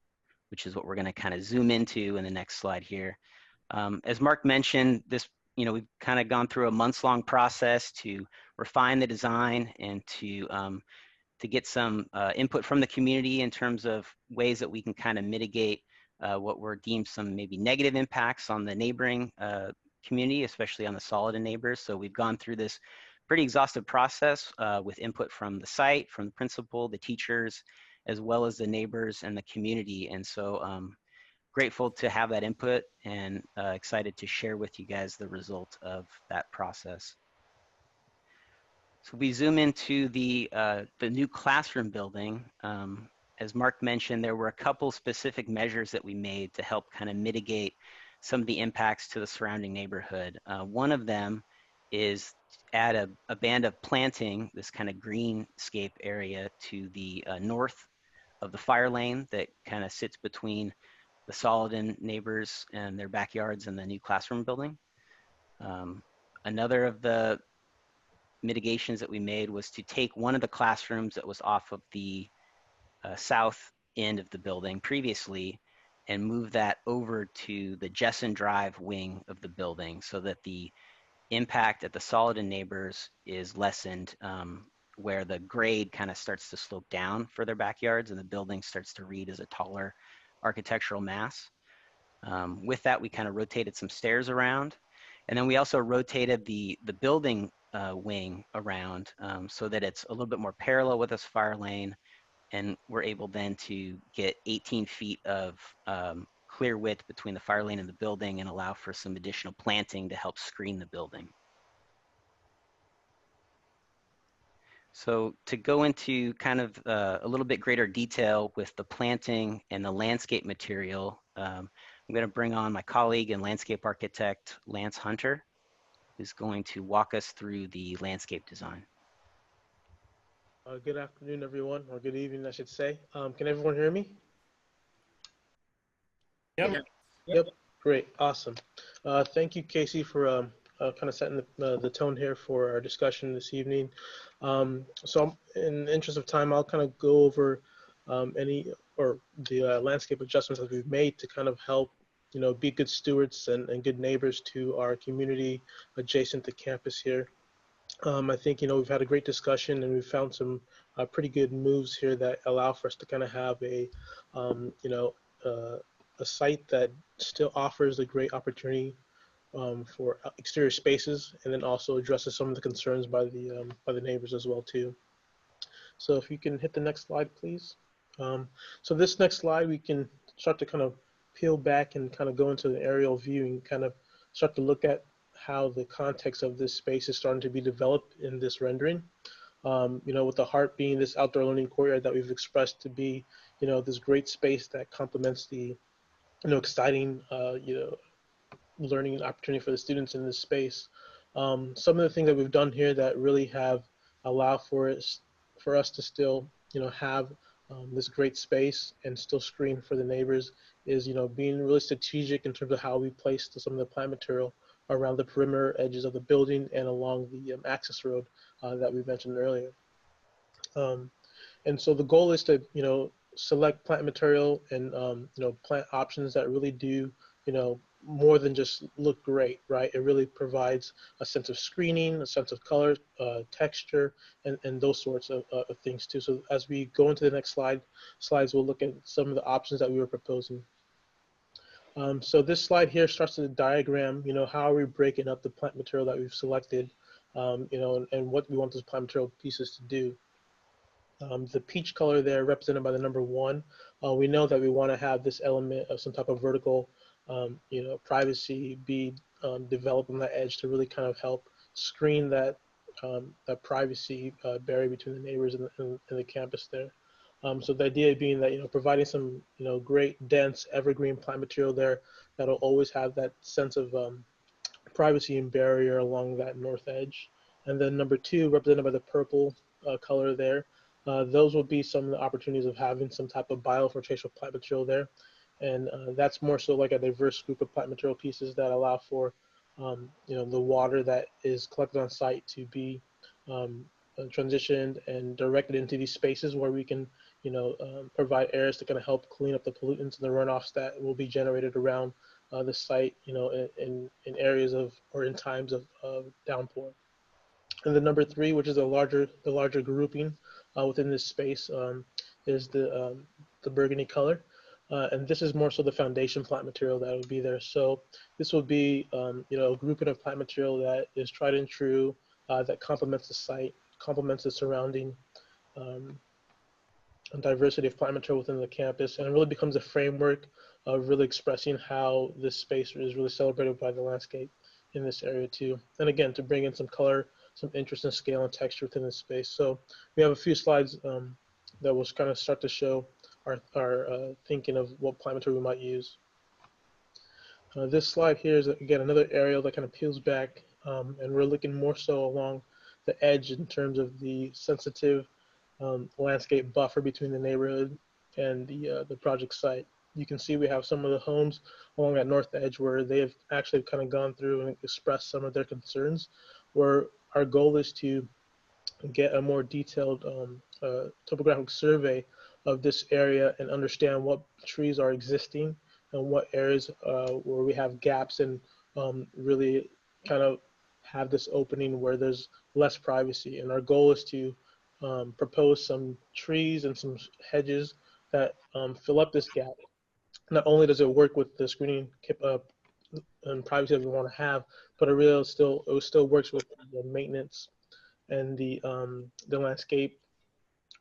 which is what we're going to kind of zoom into in the next slide here. As Mark mentioned, we've kind of gone through a months-long process to refine the design and to get some input from the community in terms of ways that we can kind of mitigate what were deemed some maybe negative impacts on the neighboring community, especially on the Solidin neighbors. So we've gone through this pretty exhaustive process with input from the site, from the principal, the teachers, as well as the neighbors and the community. And so grateful to have that input and excited to share with you guys the result of that process. So we zoom into the new classroom building. As Mark mentioned, there were a couple specific measures that we made to help kind of mitigate some of the impacts to the surrounding neighborhood. One of them is add a band of planting, this kind of greenscape area to the north of the fire lane that kind of sits between the Solidin neighbors and their backyards and the new classroom building. Another of the mitigations that we made was to take one of the classrooms that was off of the south end of the building previously and move that over to the Jessen Drive wing of the building so that the impact at the Solidin neighbors is lessened, where the grade kind of starts to slope down for their backyards and the building starts to read as a taller architectural mass. With that, we kind of rotated some stairs around, and then we also rotated the building wing around so that it's a little bit more parallel with this fire lane, and we're able then to get 18 feet of clear width between the fire lane and the building and allow for some additional planting to help screen the building. So to go into kind of a little bit greater detail with the planting and the landscape material, I'm going to bring on my colleague and landscape architect, Lance Hunter, who's going to walk us through the landscape design. Good afternoon, everyone, or good evening, I should say. Can everyone hear me? Yep. Yep. Great. Awesome. Thank you, Casey, for kind of setting the tone here for our discussion this evening. So in the interest of time, I'll kind of go over the landscape adjustments that we've made to kind of help, be good stewards and good neighbors to our community adjacent to campus here. I think, we've had a great discussion and we've found some pretty good moves here that allow for us to kind of have a site that still offers a great opportunity for exterior spaces, and then also addresses some of the concerns by the neighbors as well too. So if you can hit the next slide, please. So this next slide, we can start to kind of peel back and kind of go into the aerial view and kind of start to look at how the context of this space is starting to be developed in this rendering. With the heart being this outdoor learning courtyard that we've expressed to be, this great space that complements the, exciting, learning opportunity for the students in this space. Some of the things that we've done here that really have allowed for us to still, have this great space and still screen for the neighbors is, being really strategic in terms of how we place some of the plant material around the perimeter edges of the building and along the access road that we mentioned earlier. And so the goal is to, select plant material and plant options that really do more than just look great, right? It really provides a sense of screening, a sense of color, texture, and those sorts of things too. So as we go into the next slides, we'll look at some of the options that we were proposing. So this slide here starts to diagram, how are we breaking up the plant material that we've selected, and what we want those plant material pieces to do. The peach color there represented by the number 1, we know that we want to have this element of some type of vertical, privacy be developed on that edge to really kind of help screen that privacy barrier between the neighbors and the campus there. So the idea being that, providing some, great dense evergreen plant material there that'll always have that sense of privacy and barrier along that north edge. And then number 2, represented by the purple color there, those will be some of the opportunities of having some type of biofiltration plant material there. And that's more so like a diverse group of plant material pieces that allow for, the water that is collected on site to be transitioned and directed into these spaces where we can, provide areas to kind of help clean up the pollutants and the runoffs that will be generated around the site, in areas of or in times of downpour. And the number 3, which is the larger grouping within this space, is the burgundy color. And this is more so the foundation plant material that would be there. So this will be, a grouping of plant material that is tried and true, that complements the site, complements the surrounding diversity of plant material within the campus, and it really becomes a framework of really expressing how this space is really celebrated by the landscape in this area too. And again, to bring in some color, some interest and scale and texture within this space. So we have a few slides that will kind of start to show our thinking of what plant material we might use. This slide here is, again, another area that kind of peels back, and we're looking more so along the edge in terms of the sensitive landscape buffer between the neighborhood and the project site. You can see we have some of the homes along that north edge where they have actually kind of gone through and expressed some of their concerns, where our goal is to get a more detailed topographic survey of this area and understand what trees are existing and what areas where we have gaps, and really kind of have this opening where there's less privacy. And our goal is to propose some trees and some hedges that fill up this gap. Not only does it work with the screening and privacy that we want to have, but it still works with the maintenance and the landscape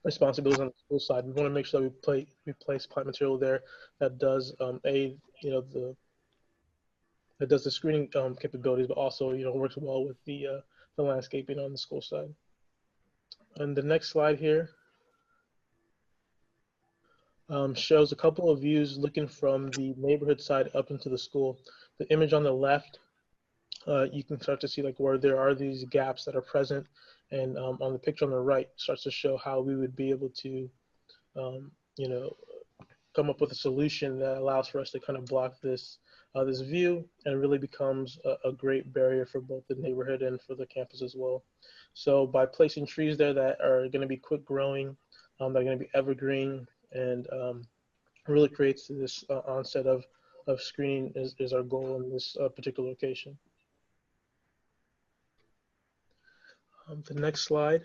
responsibilities on the school side. We want to make sure that we place plant material there that does that does the screening capabilities, but also works well with the landscaping on the school side. And the next slide here shows a couple of views looking from the neighborhood side up into the school. The image on the left, you can start to see like where there are these gaps that are present, and on the picture on the right starts to show how we would be able to, come up with a solution that allows for us to kind of block this this view, and really becomes a great barrier for both the neighborhood and for the campus as well. So by placing trees there that are going to be quick growing, they're going to be evergreen, and really creates this onset of screening is our goal in this particular location. The next slide.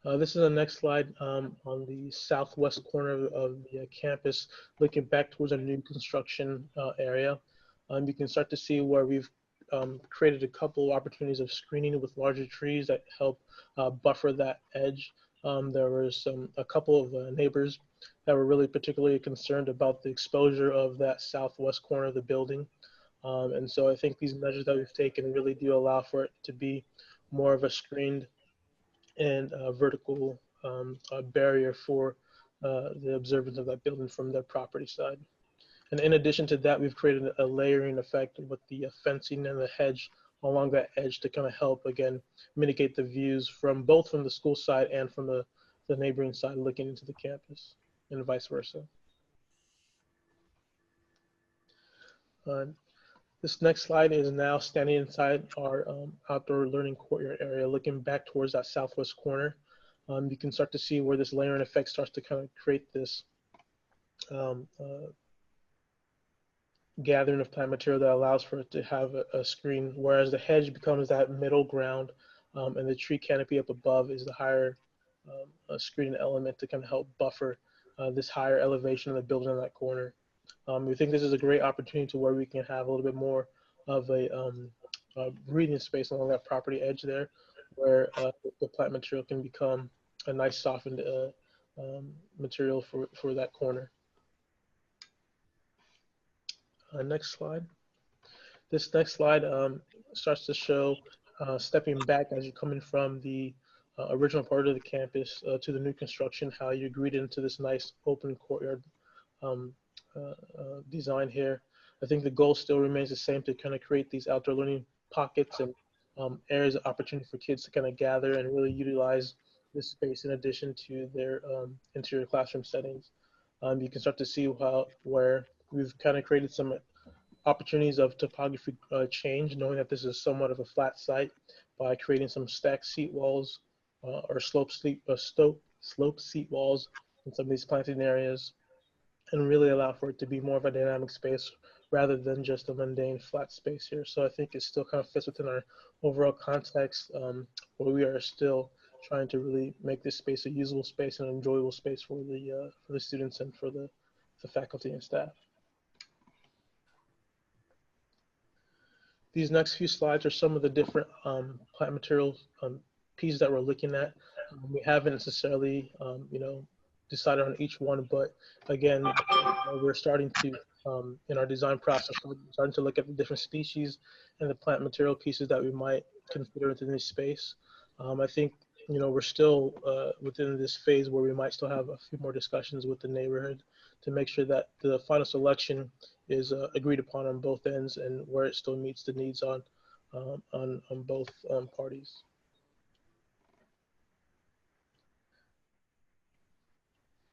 This is the next slide on the southwest corner of the campus, looking back towards a new construction area. You can start to see where we've created a couple of opportunities of screening with larger trees that help buffer that edge. There was a couple of neighbors that were really particularly concerned about the exposure of that southwest corner of the building. And so I think these measures that we've taken really do allow for it to be more of a screened and vertical barrier for the observance of that building from their property side. And in addition to that, we've created a layering effect with the fencing and the hedge along that edge to kind of help, again, mitigate the views from both from the school side and from the neighboring side looking into the campus, and vice versa. This next slide is now standing inside our outdoor learning courtyard area, looking back towards that southwest corner. You can start to see where this layering effect starts to kind of create this gathering of plant material that allows for it to have a screen, whereas the hedge becomes that middle ground, and the tree canopy up above is the higher screening element to kind of help buffer this higher elevation of the building in that corner. We think this is a great opportunity to where we can have a little bit more of a breathing space along that property edge there, where the plant material can become a nice softened material for that corner. Next slide. This next slide starts to show stepping back as you're coming from the original part of the campus to the new construction, how you greeted into this nice open courtyard design here. I think the goal still remains the same, to kind of create these outdoor learning pockets and areas of opportunity for kids to kind of gather and really utilize this space in addition to their interior classroom settings. You can start to see where we've kind of created some opportunities of topography change, knowing that this is somewhat of a flat site, by creating some stacked seat walls or slope seat walls in some of these planting areas, and really allow for it to be more of a dynamic space rather than just a mundane flat space here. So I think it still kind of fits within our overall context, where we are still trying to really make this space a usable space and an enjoyable space for the students and for the faculty and staff. These next few slides are some of the different plant materials pieces that we're looking at. We haven't necessarily, decided on each one, but again, we're starting to, in our design process, we're starting to look at the different species and the plant material pieces that we might consider within this space. I think, we're still within this phase where we might still have a few more discussions with the neighborhood to make sure that the final selection is agreed upon on both ends and where it still meets the needs on both parties.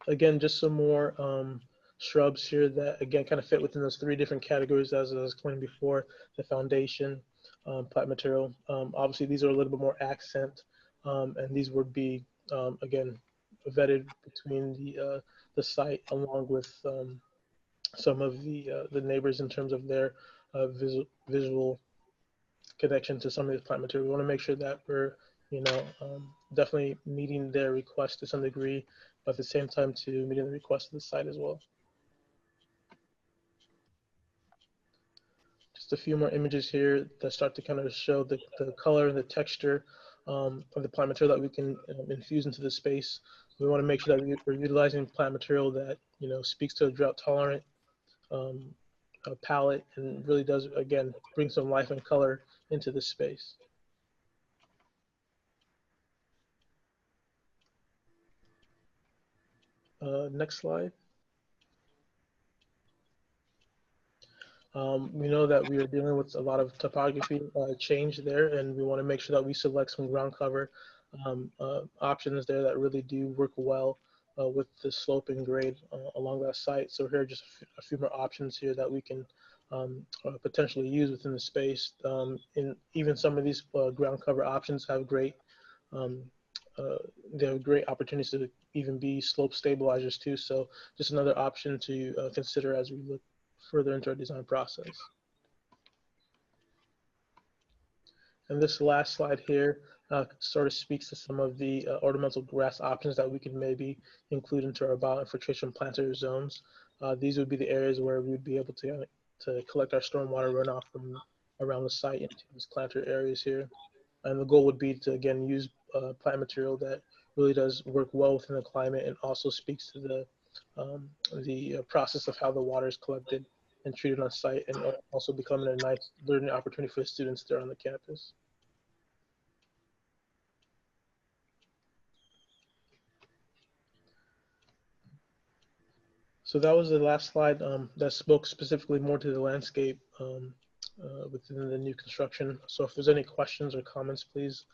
Again, just some more shrubs here that again kind of fit within those three different categories as I was explaining before: the foundation, plant material. Obviously, these are a little bit more accent, and these would be again vetted between the site along with some of the neighbors in terms of their visual connection to some of the plant material. We want to make sure that we're definitely meeting their request to some degree, but at the same time to meeting the request of the site as well. Just a few more images here that start to kind of show the color and the texture of the plant material that we can infuse into the space. We want to make sure that we're utilizing plant material that speaks to a drought tolerant palette and really does, again, bring some life and color into this space. Next slide. We know that we are dealing with a lot of topography change there, and we want to make sure that we select some ground cover options there that really do work well with the slope and grade along that site. So here are just a few more options here that we can potentially use within the space. And even some of these ground cover options have great they have great opportunities to even be slope stabilizers too. So just another option to consider as we look further into our design process. And this last slide here sort of speaks to some of the ornamental grass options that we can maybe include into our bioinfiltration planter zones. These would be the areas where we would be able to collect our stormwater runoff from around the site into these planter areas here. And the goal would be to, again, use plant material that really does work well within the climate and also speaks to the process of how the water is collected and treated on site, and also becoming a nice learning opportunity for the students there on the campus. So that was the last slide that spoke specifically more to the landscape within the new construction. So if there's any questions or comments, please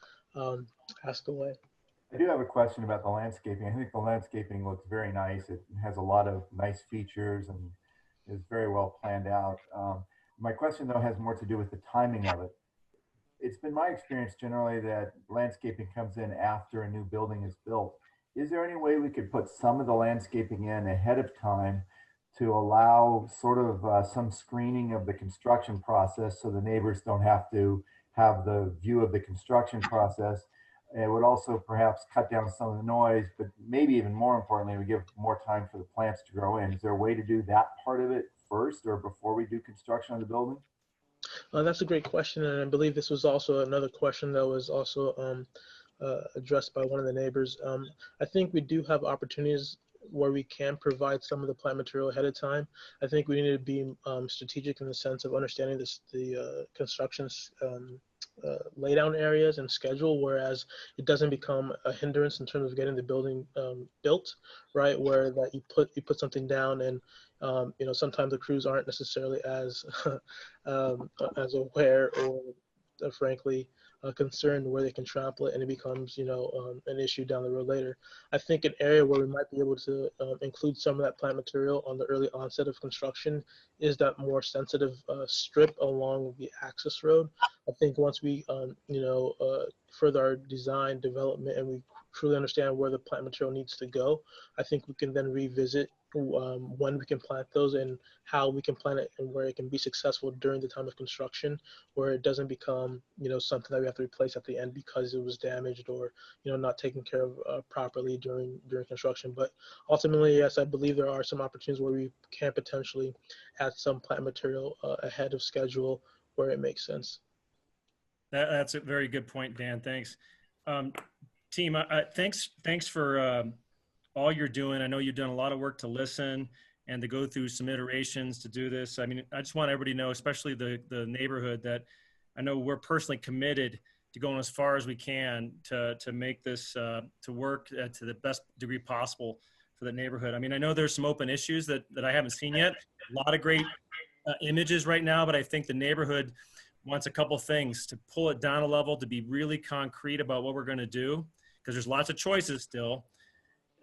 ask away. I do have a question about the landscaping. I think the landscaping looks very nice. It has a lot of nice features and is very well planned out. My question though has more to do with the timing of it. it's been my experience generally that landscaping comes in after a new building is built. Is there any way we could put some of the landscaping in ahead of time to allow sort of some screening of the construction process so the neighbors don't have to have the view of the construction process? It would also perhaps cut down some of the noise, but maybe even more importantly, we give more time for the plants to grow in. Is there a way to do that part of it first or before we do construction on the building? That's a great question, and I believe this was also another question that was also addressed by one of the neighbors. I think we do have opportunities where we can provide some of the plant material ahead of time. I think we need to be strategic in the sense of understanding the construction's laydown areas and schedule, whereas it doesn't become a hindrance in terms of getting the building built, right? Where that you put something down and you know, sometimes the crews aren't necessarily as as aware or frankly concerned where they can trample it, and it becomes, you know, an issue down the road later. I think an area where we might be able to include some of that plant material on the early onset of construction is that more sensitive strip along the access road. I think once we, you know, further our design development and we truly understand where the plant material needs to go, I think we can then revisit when we can plant those and how we can plant it and where it can be successful during the time of construction, where it doesn't become, you know, something that we have to replace at the end because it was damaged or, you know, not taken care of properly during construction. But ultimately, yes, I believe there are some opportunities where we can potentially add some plant material ahead of schedule where it makes sense. That's a very good point, Dan. Thanks. Team, thanks for all you're doing. I know you've done a lot of work to listen and to go through some iterations to do this. I mean, I just want everybody to know, especially the neighborhood, that I know we're personally committed to going as far as we can to make this to work to the best degree possible for the neighborhood. I mean, I know there's some open issues that I haven't seen yet. A lot of great images right now, but I think the neighborhood wants a couple things: to pull it down a level, to be really concrete about what we're going to do, because there's lots of choices still.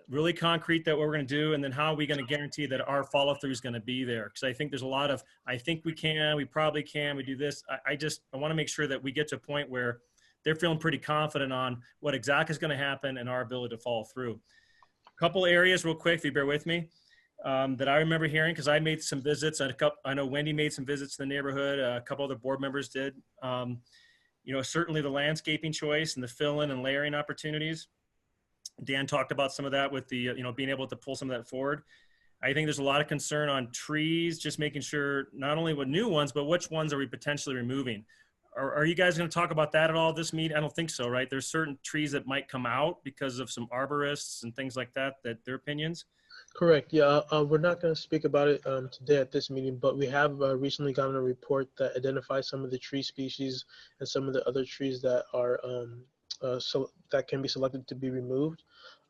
Really concrete that what we're going to do, and then how are we going to guarantee that our follow through is going to be there? Because I think there's a lot of, I think we can, we probably can, we do this. I want to make sure that we get to a point where they're feeling pretty confident on what exactly is going to happen and our ability to follow through. A couple areas real quick, if you bear with me, that I remember hearing, because I made some visits, and I know Wendy made some visits to the neighborhood, a couple other board members did. You know, certainly the landscaping choice and the fill-in and layering opportunities. Dan talked about some of that with the, you know, being able to pull some of that forward. I think there's a lot of concern on trees, just making sure not only with new ones, but which ones are we potentially removing? Are you guys going to talk about that at all this meeting? I don't think so, right? There's certain trees that might come out because of some arborists and things like that, their opinions. Correct. Yeah, we're not going to speak about it today at this meeting, but we have recently gotten a report that identifies some of the tree species and some of the other trees that are so that can be selected to be removed.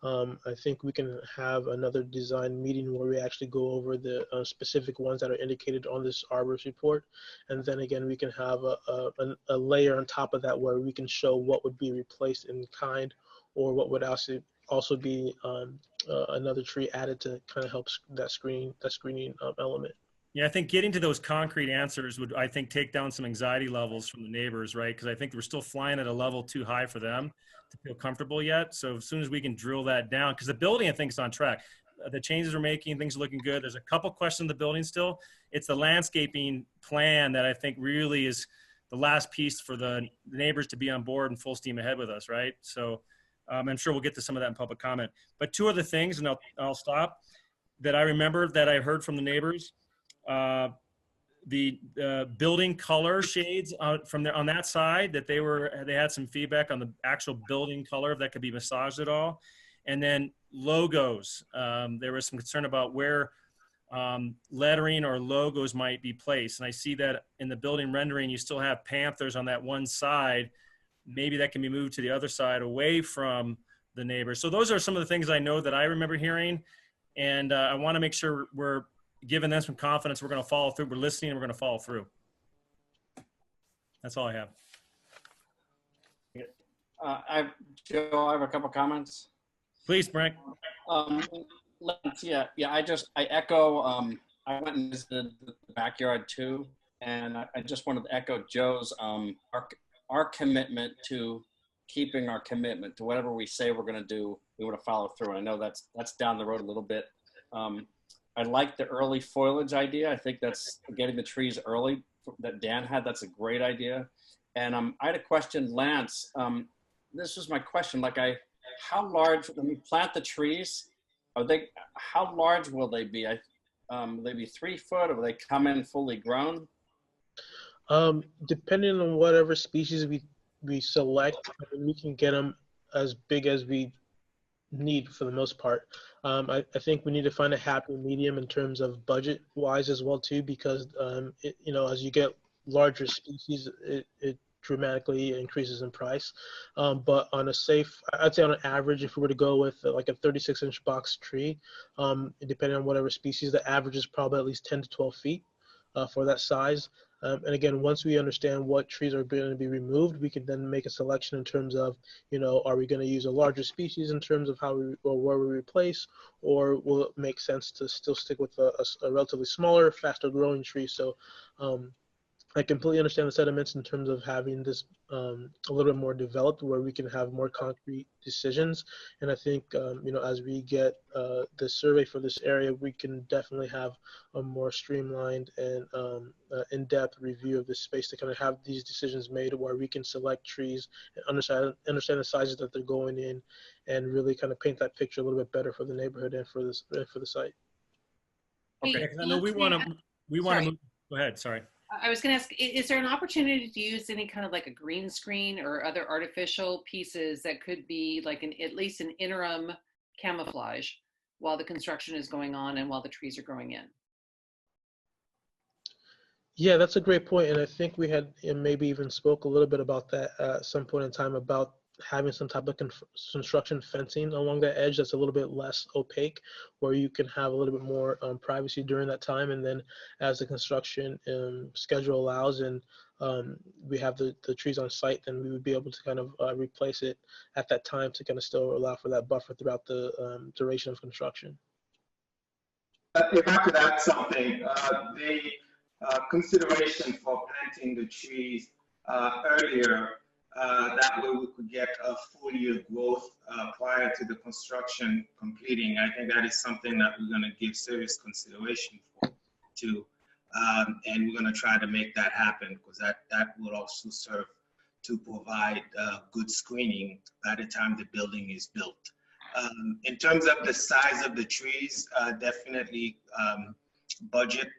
I think we can have another design meeting where we actually go over the specific ones that are indicated on this arborist report, and then again we can have a layer on top of that where we can show what would be replaced in kind, or what would also be another tree added to kind of help that screening element. Yeah, I think getting to those concrete answers would, I think, take down some anxiety levels from the neighbors, right? Because I think we're still flying at a level too high for them to feel comfortable yet. So as soon as we can drill that down, because the building, I think, is on track. The changes we're making, things are looking good. There's a couple questions in the building still. It's the landscaping plan that I think really is the last piece for the neighbors to be on board and full steam ahead with us, right? So I'm sure we'll get to some of that in public comment. But two other things, and I'll stop, that I remember that I heard from the neighbors. The building color shades on that side, that they had some feedback on the actual building color, if that could be massaged at all. And then logos, there was some concern about where lettering or logos might be placed. And I see that in the building rendering, you still have Panthers on that one side. Maybe that can be moved to the other side away from the neighbors. So those are some of the things I know that I remember hearing. And I want to make sure we're giving them some confidence. We're going to follow through. We're listening and we're going to follow through. That's all I have. Joe, I have a couple comments. Please, Frank. Yeah, I echo, I went and visited the backyard too. And I just wanted to echo Joe's our commitment to keeping our commitment to whatever we say we're going to do, we want to follow through. And I know that's down the road a little bit. I like the early foliage idea. I think that's getting the trees early that Dan had. That's a great idea. And I had a question, Lance. This was my question. Like, how large, when we plant the trees, how large will they be? Will they be 3 foot, or will they come in fully grown? Depending on whatever species we select, we can get them as big as we need for the most part. I think we need to find a happy medium in terms of budget wise as well too, because as you get larger species, it dramatically increases in price. But on a safe, I'd say on an average, if we were to go with like a 36-inch box tree, depending on whatever species, the average is probably at least 10 to 12 feet for that size. And again, once we understand what trees are going to be removed, we can then make a selection in terms of, are we going to use a larger species in terms of how or where we replace, or will it make sense to still stick with a relatively smaller, faster growing tree? So I completely understand the sentiments in terms of having this a little bit more developed, where we can have more concrete decisions. And I think, as we get the survey for this area, we can definitely have a more streamlined and in-depth review of this space to kind of have these decisions made, where we can select trees and understand the sizes that they're going in, and really kind of paint that picture a little bit better for the neighborhood and for the site. Okay, I know we want to move. Go ahead. Sorry. I was going to ask, is there an opportunity to use any kind of like a green screen or other artificial pieces that could be like at least an interim camouflage while the construction is going on and while the trees are growing in? Yeah, that's a great point. And I think we had maybe even spoke a little bit about that at some point in time, about having some type of construction fencing along that edge that's a little bit less opaque, where you can have a little bit more privacy during that time. And then as the construction schedule allows, and we have the trees on site, then we would be able to kind of replace it at that time to kind of still allow for that buffer throughout the duration of construction. If I could add something, the consideration for planting the trees earlier, that way we could get a full year growth prior to the construction completing. I think that is something that we're going to give serious consideration to, and we're going to try to make that happen, because that will also serve to provide good screening by the time the building is built. In terms of the size of the trees, definitely budget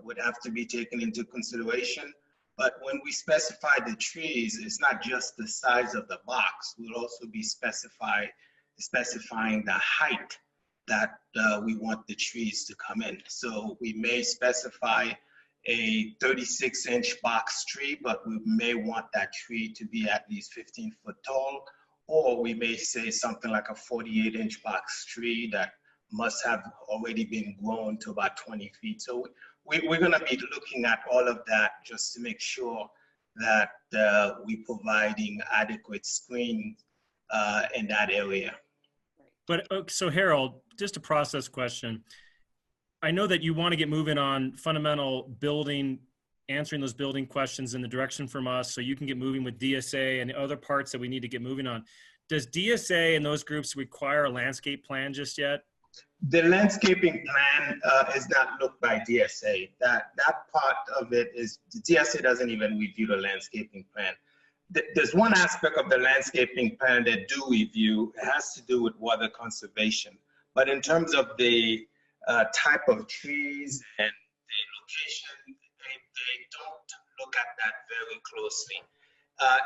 would have to be taken into consideration. But when we specify the trees, it's not just the size of the box. We'll also be specifying the height that we want the trees to come in. So we may specify a 36-inch box tree, but we may want that tree to be at least 15 foot tall. Or we may say something like a 48-inch box tree that must have already been grown to about 20 feet. So we're going to be looking at all of that just to make sure that we're providing adequate screening in that area. But so Harold, just a process question. I know that you want to get moving on fundamental building, answering those building questions in the direction from us, so you can get moving with DSA and the other parts that we need to get moving on. Does DSA and those groups require a landscape plan just yet? The landscaping plan is not looked by DSA. That part of it is, the DSA doesn't even review the landscaping plan. There's one aspect of the landscaping plan that do review. It has to do with water conservation. But in terms of the type of trees and the location, they don't look at that very closely.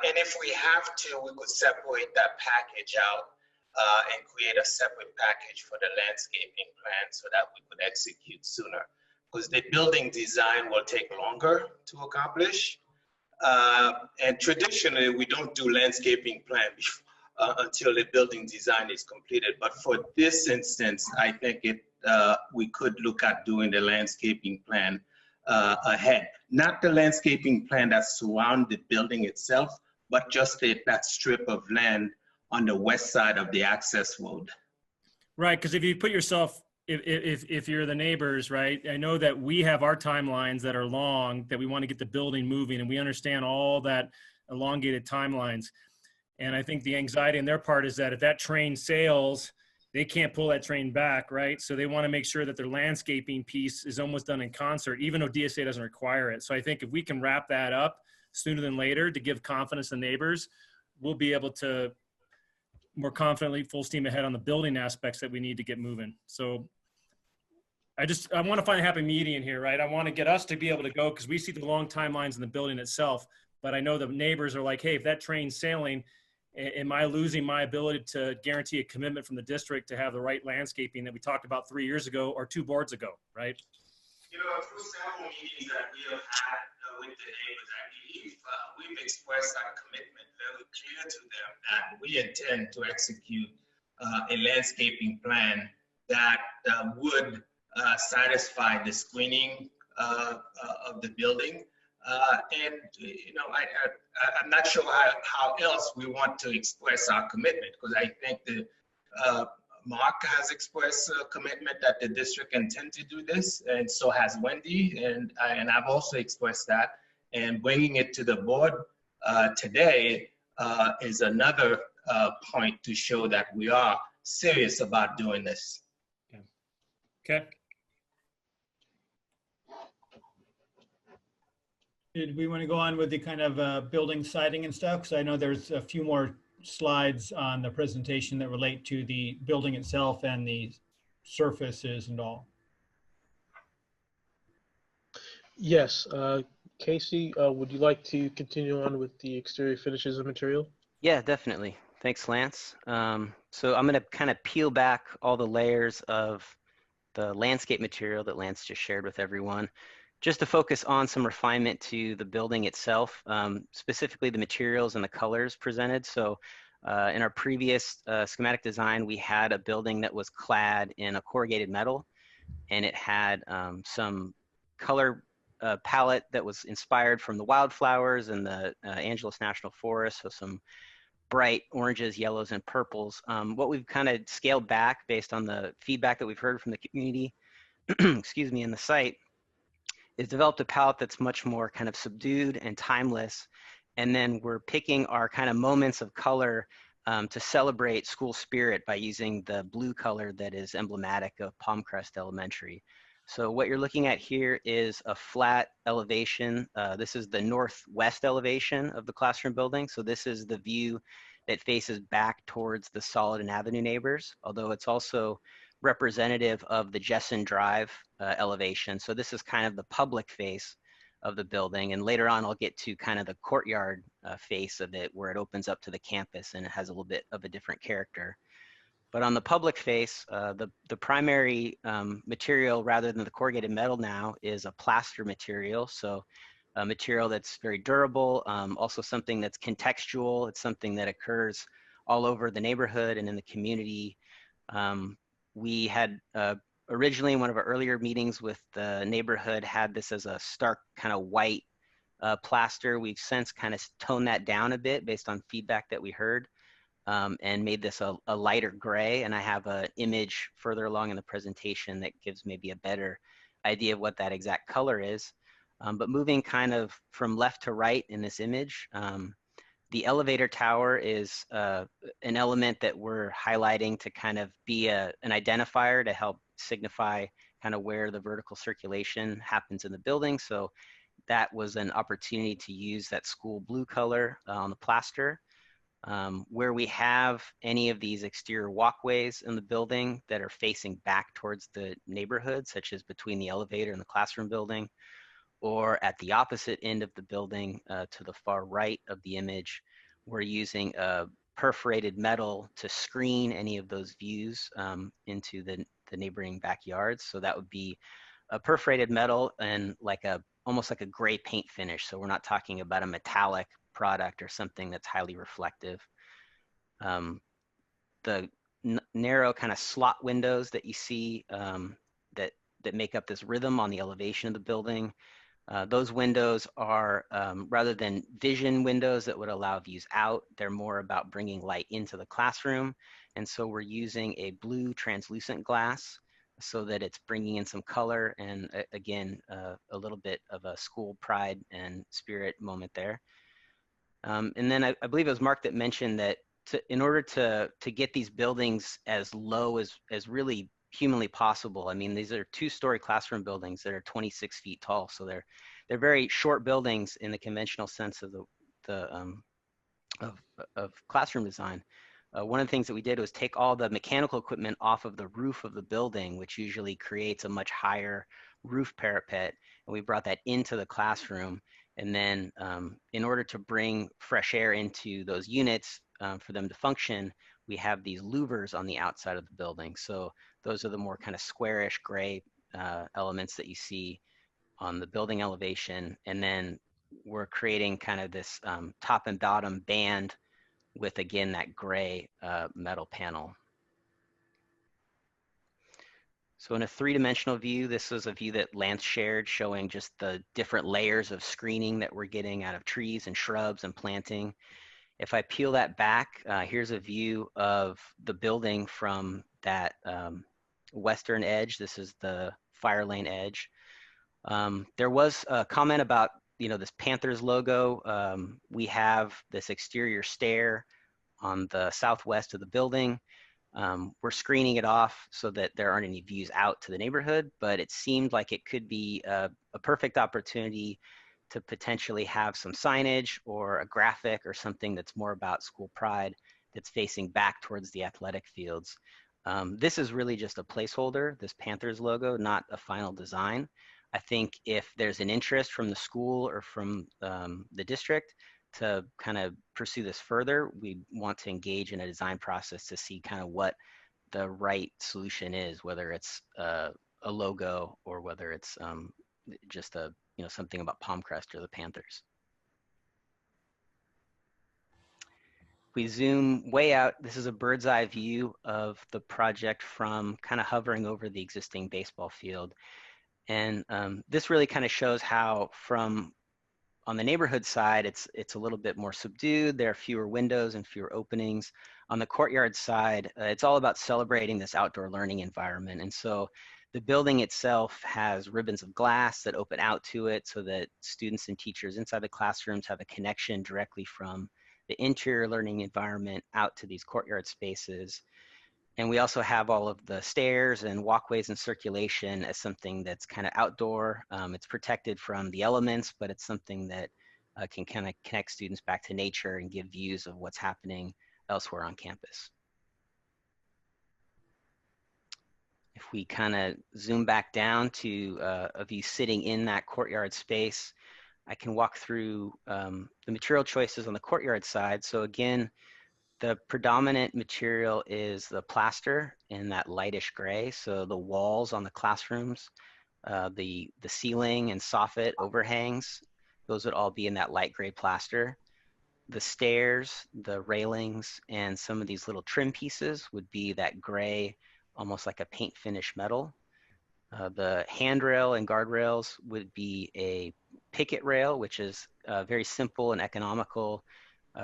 And if we have to, we could separate that package out and create a separate package for the landscaping plan so that we could execute sooner. Because the building design will take longer to accomplish. And traditionally, we don't do landscaping plan until the building design is completed. But for this instance, I think we could look at doing the landscaping plan ahead. Not the landscaping plan that surrounds the building itself, but just that strip of land on the west side of the access road. Right, because if you put yourself, if you're the neighbors, right, I know that we have our timelines that are long, that we want to get the building moving, and we understand all that elongated timelines. And I think the anxiety on their part is that if that train sails, they can't pull that train back, right? So they want to make sure that their landscaping piece is almost done in concert, even though DSA doesn't require it. So I think if we can wrap that up sooner than later to give confidence to neighbors, we'll be able to more confidently full steam ahead on the building aspects that we need to get moving. So I want to find a happy median here, right? I want to get us to be able to go because we see the long timelines in the building itself, but I know the neighbors are like, hey, if that train's sailing, am I losing my ability to guarantee a commitment from the district to have the right landscaping that we talked about 3 years ago or 2 boards ago, right? You know, through several meetings that we have had with the neighbors, I believe we've expressed our commitment very clear to them that we intend to execute a landscaping plan that would satisfy the screening of the building. And, you know, I'm not sure how else we want to express our commitment, because I think the Mark has expressed a commitment that the district intend to do this, and so has Wendy, and I've also expressed that. And bringing it to the board today is another point to show that we are serious about doing this. Okay. Did we want to go on with the kind of building siding and stuff? Because I know there's a few more slides on the presentation that relate to the building itself and the surfaces and all. Yes. Casey, would you like to continue on with the exterior finishes and material? Yeah, definitely. Thanks, Lance. So I'm going to kind of peel back all the layers of the landscape material that Lance just shared with everyone, just to focus on some refinement to the building itself, specifically the materials and the colors presented. So in our previous schematic design, we had a building that was clad in a corrugated metal, and it had some color palette that was inspired from the wildflowers and the Angeles National Forest, so some bright oranges, yellows, and purples. What we've kind of scaled back based on the feedback that we've heard from the community, excuse me, in the site, is developed a palette that's much more kind of subdued and timeless. And then we're picking our kind of moments of color to celebrate school spirit by using the blue color that is emblematic of Palm Crest Elementary. So what you're looking at here is a flat elevation. This is the northwest elevation of the classroom building. So this is the view that faces back towards the Solid Avenue neighbors, although it's also representative of the Jessen Drive elevation. So this is kind of the public face of the building. And later on, I'll get to kind of the courtyard face of it, where it opens up to the campus and it has a little bit of a different character. But on the public face, the primary material, rather than the corrugated metal now, is a plaster material. So a material that's very durable, also something that's contextual. It's something that occurs all over the neighborhood and in the community. We had originally, in one of our earlier meetings with the neighborhood, had this as a stark kind of white plaster. We've since kind of toned that down a bit based on feedback that we heard, and made this a lighter gray. And I have an image further along in the presentation that gives maybe a better idea of what that exact color is. But moving kind of from left to right in this image, the elevator tower is an element that we're highlighting to kind of be an identifier to help signify kind of where the vertical circulation happens in the building. So that was an opportunity to use that school blue color on the plaster. Where we have any of these exterior walkways in the building that are facing back towards the neighborhood, such as between the elevator and the classroom building, or at the opposite end of the building to the far right of the image, we're using a perforated metal to screen any of those views into the neighboring backyards. So that would be a perforated metal and almost like a gray paint finish. So we're not talking about a metallic product or something that's highly reflective. The narrow kind of slot windows that you see that make up this rhythm on the elevation of the building, those windows are, rather than vision windows that would allow views out, they're more about bringing light into the classroom. And so we're using a blue translucent glass so that it's bringing in some color and, again, a little bit of a school pride and spirit moment there. And then I believe it was Mark that mentioned that in order to get these buildings as low as really humanly possible, I mean, these are 2-story classroom buildings that are 26 feet tall. So they're very short buildings in the conventional sense of of classroom design. One of the things that we did was take all the mechanical equipment off of the roof of the building, which usually creates a much higher roof parapet, and we brought that into the classroom. And then in order to bring fresh air into those units for them to function, we have these louvers on the outside of the building. So those are the more kind of squarish gray elements that you see on the building elevation. And then we're creating kind of this top and bottom band with, again, that gray metal panel. So in a 3-dimensional view, this is a view that Lance shared, showing just the different layers of screening that we're getting out of trees and shrubs and planting. If I peel that back, here's a view of the building from that western edge. This is the fire lane edge. There was a comment about, this Panthers logo. We have this exterior stair on the southwest of the building. We're screening it off so that there aren't any views out to the neighborhood, but it seemed like it could be a perfect opportunity to potentially have some signage or a graphic or something that's more about school pride that's facing back towards the athletic fields. This is really just a placeholder, this Panthers logo, not a final design. I think if there's an interest from the school or from the district to kind of pursue this further, we want to engage in a design process to see kind of what the right solution is, whether it's a logo or whether it's just something about Palm Crest or the Panthers. We zoom way out. This is a bird's eye view of the project from kind of hovering over the existing baseball field. And this really kind of shows how on the neighborhood side, it's a little bit more subdued. There are fewer windows and fewer openings. On the courtyard side, it's all about celebrating this outdoor learning environment. And so the building itself has ribbons of glass that open out to it so that students and teachers inside the classrooms have a connection directly from the interior learning environment out to these courtyard spaces. And we also have all of the stairs and walkways and circulation as something that's kind of outdoor. It's protected from the elements, but it's something that can kind of connect students back to nature and give views of what's happening elsewhere on campus. If we kind of zoom back down to a view sitting in that courtyard space, I can walk through the material choices on the courtyard side. So again, the predominant material is the plaster in that lightish gray. So the walls on the classrooms, the ceiling and soffit overhangs, those would all be in that light gray plaster. The stairs, the railings, and some of these little trim pieces would be that gray, almost like a paint finish metal. The handrail and guardrails would be a picket rail, which is a very simple and economical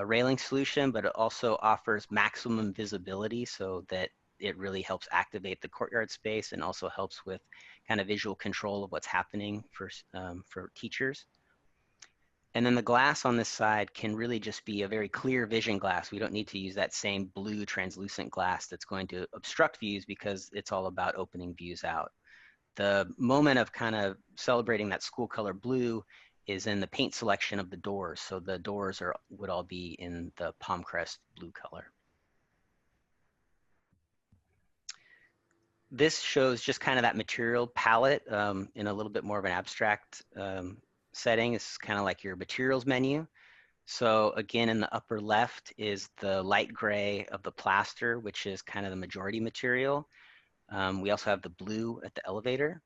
railing solution, but it also offers maximum visibility so that it really helps activate the courtyard space and also helps with kind of visual control of what's happening for teachers. And then the glass on this side can really just be a very clear vision glass. We don't need to use that same blue translucent glass that's going to obstruct views because it's all about opening views out. The moment of kind of celebrating that school color blue is in the paint selection of the doors. So the doors would all be in the Palm Crest blue color. This shows just kind of that material palette in a little bit more of an abstract setting. It's kind of like your materials menu. So again, in the upper left is the light gray of the plaster, which is kind of the majority material. We also have the blue at the elevator.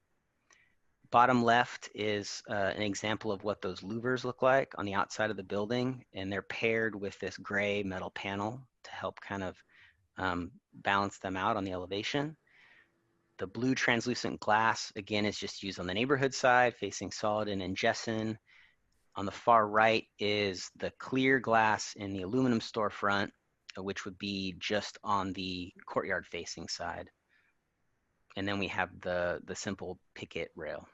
Bottom left is an example of what those louvers look like on the outside of the building, and they're paired with this gray metal panel to help kind of balance them out on the elevation. The blue translucent glass, again, is just used on the neighborhood side, facing Solidon and Jessen. On the far right is the clear glass in the aluminum storefront, which would be just on the courtyard facing side. And then we have the simple picket rail.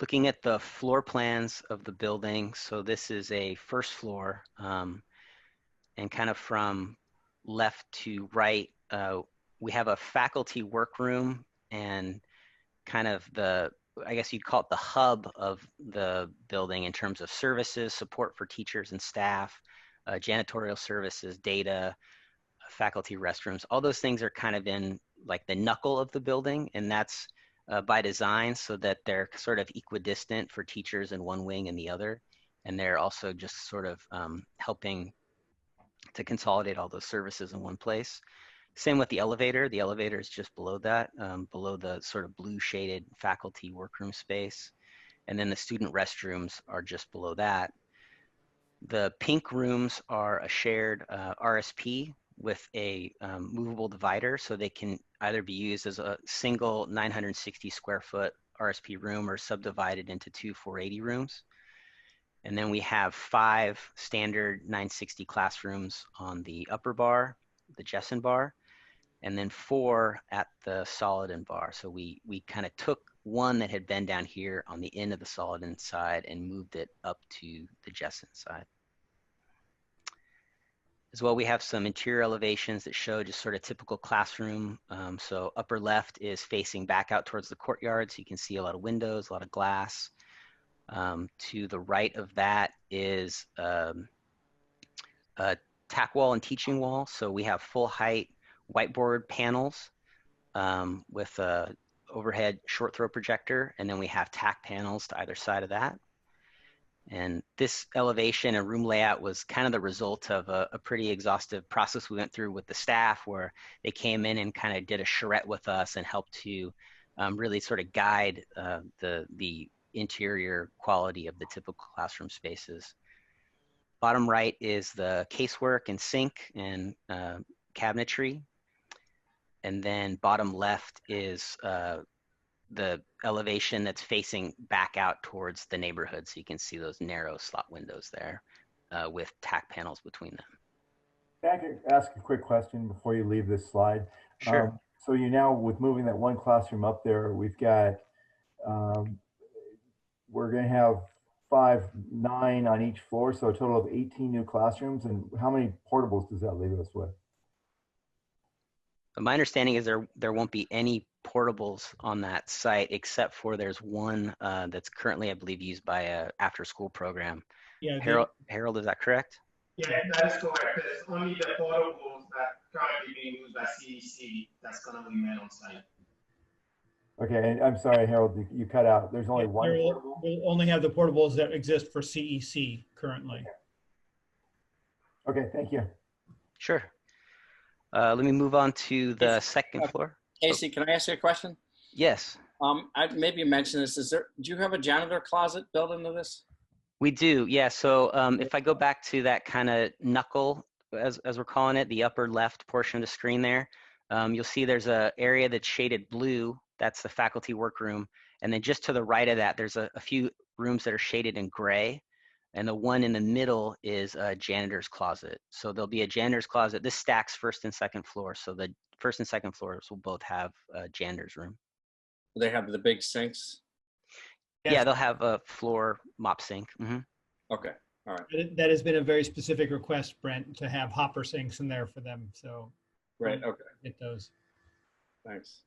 Looking at the floor plans of the building, so this is a first floor, and kind of from left to right, we have a faculty workroom and kind of the, I guess you'd call it the hub of the building in terms of services, support for teachers and staff, janitorial services, data, faculty restrooms. All those things are kind of in like the knuckle of the building, and that's by design so that they're sort of equidistant for teachers in one wing and the other. And they're also just sort of helping to consolidate all those services in one place. Same with the elevator. The elevator is just below that, below the sort of blue shaded faculty workroom space. And then the student restrooms are just below that. The pink rooms are a shared RSP with a movable divider, so they can either be used as a single 960 square foot RSP room or subdivided into two 480 rooms. And then we have 5 standard 960 classrooms on the upper bar, the Jessen bar, and then 4 at the Solidin bar. So we kind of took one that had been down here on the end of the Solidin side and moved it up to the Jessen side. As well, we have some interior elevations that show just sort of typical classroom. So upper left is facing back out towards the courtyard, so you can see a lot of windows, a lot of glass. To the right of that is a tack wall and teaching wall. So we have full height whiteboard panels with a overhead short throw projector, and then we have tack panels to either side of that. And this elevation and room layout was kind of the result of a pretty exhaustive process we went through with the staff, where they came in and kind of did a charrette with us and helped to really sort of guide the interior quality of the typical classroom spaces. Bottom right is the casework and sink and cabinetry. And then bottom left is the elevation that's facing back out towards the neighborhood. So you can see those narrow slot windows there with tack panels between them. Can I ask a quick question before you leave this slide? Sure. So you now, with moving that one classroom up there, we've got, we're going to have 9 on each floor, so a total of 18 new classrooms. And how many portables does that leave us with? My understanding is there won't be any portables on that site, except for there's one that's currently, I believe, used by a after-school program. Yeah. Harold, is that correct? Yeah, that is correct. It's only the portables that currently being used by CEC that's going to remain on site. Okay, and I'm sorry, Harold, you cut out. There's only one portable? We'll only have the portables that exist for CEC currently. Okay, thank you. Sure. Let me move on to the second floor. Casey, can I ask you a question? Yes. Maybe you mentioned this. Do you have a janitor closet built into this? We do, yeah. So if I go back to that kind of knuckle, as we're calling it, the upper left portion of the screen there, you'll see there's an area that's shaded blue. That's the faculty workroom. And then just to the right of that, there's a few rooms that are shaded in gray. And the one in the middle is a janitor's closet. So there'll be a janitor's closet. This stacks first and second floor. So the first and second floors will both have a janitor's room. Do they have the big sinks? Yeah, they'll have a floor mop sink. Mm-hmm. Okay, all right. That has been a very specific request, Brent, to have hopper sinks in there for them. So right, okay. Get those. Thanks.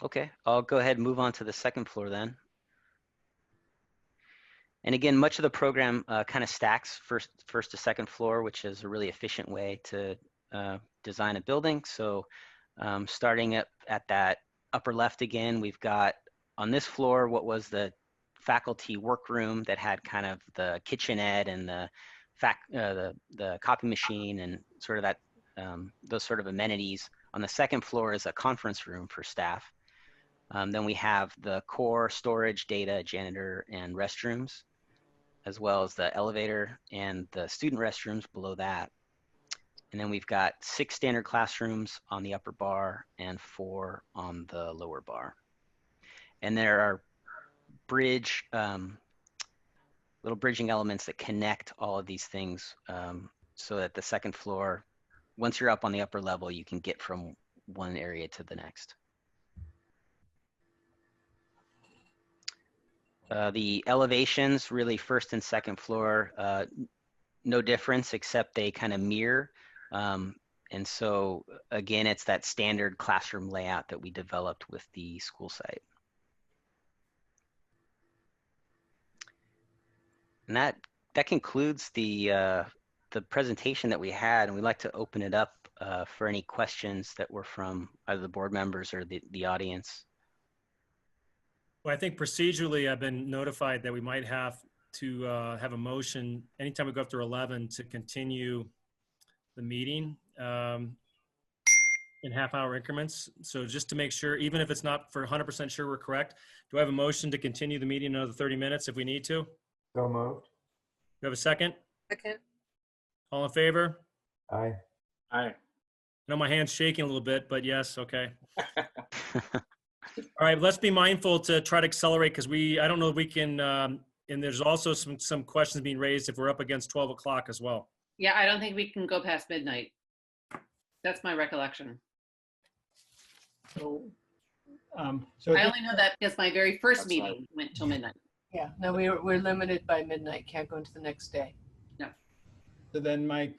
Okay, I'll go ahead and move on to the second floor then. And again, much of the program kind of stacks first to second floor, which is a really efficient way to design a building. So starting at that upper left again, we've got on this floor what was the faculty workroom that had kind of the kitchenette and the copy machine and sort of that those sort of amenities. On the second floor is a conference room for staff. Then we have the core storage, data, janitor, and restrooms, as well as the elevator and the student restrooms below that. And then we've got 6 standard classrooms on the upper bar and 4 on the lower bar. And there are little bridging elements that connect all of these things so that the second floor, once you're up on the upper level, you can get from one area to the next. The elevations, really first and second floor, no difference except they kind of mirror. And so again, it's that standard classroom layout that we developed with the school site. And that concludes the presentation that we had, and we'd like to open it up for any questions that were from either the board members or the audience. Well, I think procedurally, I've been notified that we might have to have a motion anytime we go up to 11 to continue the meeting in half-hour increments. So just to make sure, even if it's not for 100% sure we're correct, do I have a motion to continue the meeting another 30 minutes if we need to? So moved. Do you have a second? Second. All in favor? Aye. Aye. I know my hand's shaking a little bit, but yes, okay. All right, let's be mindful to try to accelerate because I don't know if we can, and there's also some questions being raised if we're up against 12 o'clock as well. Yeah, I don't think we can go past midnight. That's my recollection. So I only know that because my very first meeting went till midnight. Yeah, no, we're limited by midnight. Can't go into the next day. No. So then my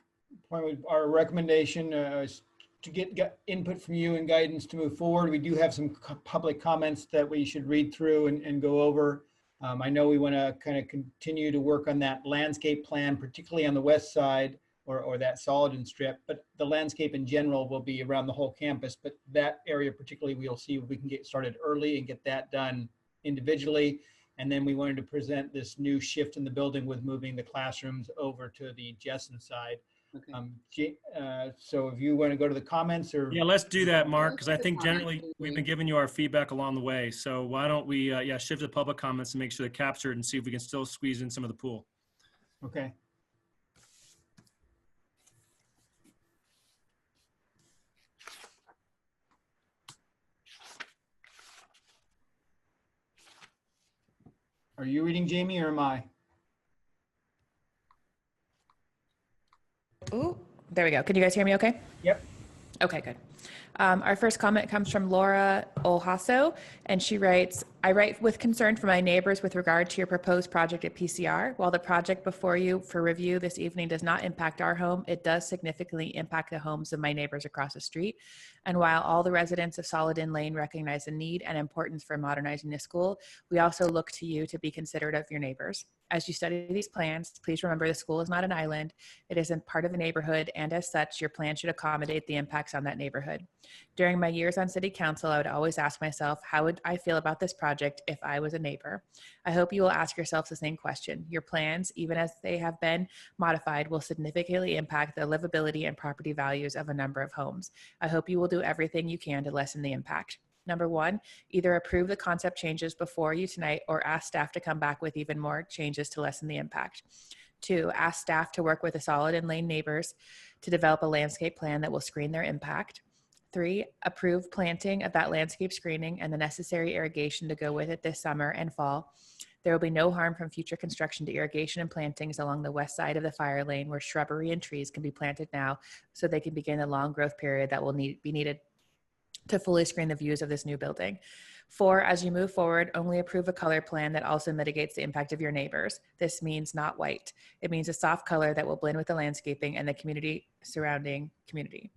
point with our recommendation is to get input from you and guidance to move forward. We do have some public comments that we should read through and go over. I know we want to kind of continue to work on that landscape plan, particularly on the west side or that Solidon strip, but the landscape in general will be around the whole campus. But that area particularly, we'll see if we can get started early and get that done individually. And then we wanted to present this new shift in the building with moving the classrooms over to the Jessen side. Okay. So if you want to go to the comments or. Yeah, let's do that, Mark, because I think generally we've been giving you our feedback along the way. So why don't we, shift to public comments and make sure they're captured and see if we can still squeeze in some of the pool. Okay. Are you reading, Jamie, or am I? Ooh, there we go. Can you guys hear me okay? Yep. Okay, good. Our first comment comes from Laura Olhasso, and she writes, I write with concern for my neighbors with regard to your proposed project at PCR. While the project before you for review this evening does not impact our home, it does significantly impact the homes of my neighbors across the street. And while all the residents of Solidon Lane recognize the need and importance for modernizing the school, we also look to you to be considerate of your neighbors. As you study these plans, please remember the school is not an island. It is a part of the neighborhood, and as such, your plan should accommodate the impacts on that neighborhood. During my years on city council, I would always ask myself, how would I feel about this project if I was a neighbor? I hope you will ask yourselves the same question. Your plans, even as they have been modified, will significantly impact the livability and property values of a number of homes. I hope you will do everything you can to lessen the impact. Number one, either approve the concept changes before you tonight or ask staff to come back with even more changes to lessen the impact. Two, ask staff to work with the Solidon Lane neighbors to develop a landscape plan that will screen their impact. Three, approve planting of that landscape screening and the necessary irrigation to go with it this summer and fall. There will be no harm from future construction to irrigation and plantings along the west side of the fire lane where shrubbery and trees can be planted now so they can begin the long growth period that will be needed to fully screen the views of this new building. Four, as you move forward, only approve a color plan that also mitigates the impact of your neighbors. This means not white. It means a soft color that will blend with the landscaping and the community surrounding community.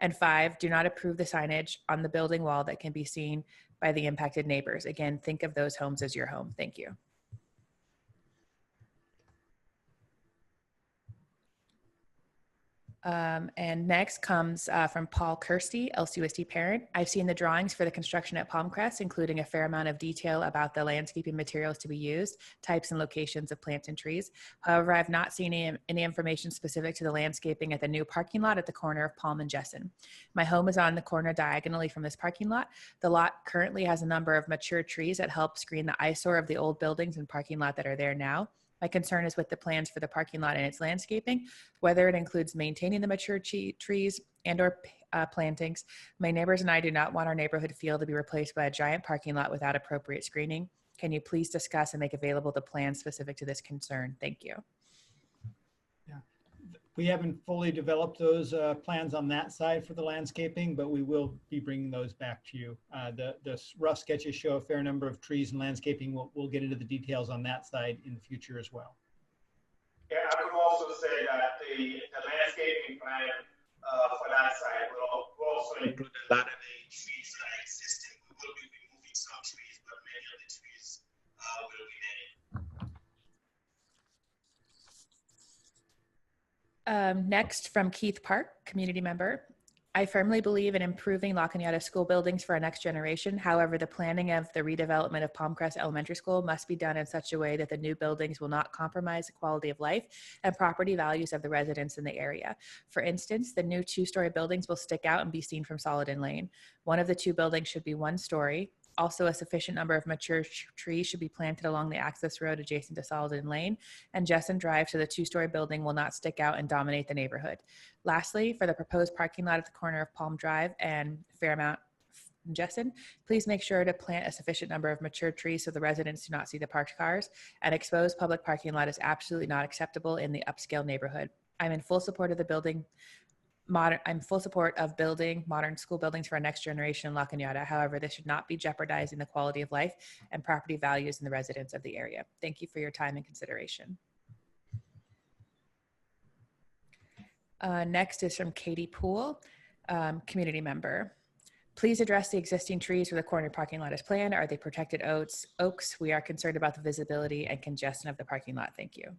And five, do not approve the signage on the building wall that can be seen by the impacted neighbors. Again, think of those homes as your home. Thank you. And next comes from Paul Kirsty, LCUSD parent. I've seen the drawings for the construction at Palm Crest, including a fair amount of detail about the landscaping materials to be used, types and locations of plants and trees. However, I've not seen any information specific to the landscaping at the new parking lot at the corner of Palm and Jessen. My home is on the corner diagonally from this parking lot. The lot currently has a number of mature trees that help screen the eyesore of the old buildings and parking lot that are there now. My concern is with the plans for the parking lot and its landscaping, whether it includes maintaining the mature trees and or plantings. My neighbors and I do not want our neighborhood field to be replaced by a giant parking lot without appropriate screening. Can you please discuss and make available the plans specific to this concern? Thank you. Yeah. We haven't fully developed those plans on that side for the landscaping, but we will be bringing those back to you. The rough sketches show a fair number of trees and landscaping. We'll get into the details on that side in the future as well. Yeah, I would also say that the landscaping plan for that side will also include a lot of the trees that are existing. We will be removing some trees, but many of the trees will remain. Next, from Keith Park, community member. I firmly believe in improving La Cañada school buildings for our next generation. However, the planning of the redevelopment of Palm Crest Elementary School must be done in such a way that the new buildings will not compromise the quality of life and property values of the residents in the area. For instance, the new 2-story buildings will stick out and be seen from Solidin Lane. One of the 2 buildings should be 1-story. Also, a sufficient number of mature trees should be planted along the access road adjacent to Solidin Lane, and Jessen Drive to the 2-story building will not stick out and dominate the neighborhood. Lastly, for the proposed parking lot at the corner of Palm Drive and Fairmount Jessen, please make sure to plant a sufficient number of mature trees so the residents do not see the parked cars. An exposed public parking lot is absolutely not acceptable in the upscale neighborhood. I'm in full support of building modern school buildings for our next generation in La Cañada. However, this should not be jeopardizing the quality of life and property values in the residents of the area. Thank you for your time and consideration. Next is from Katie Poole, community member. Please address the existing trees where the corner parking lot is planned. Are they protected oaks? We are concerned about the visibility and congestion of the parking lot. Thank you.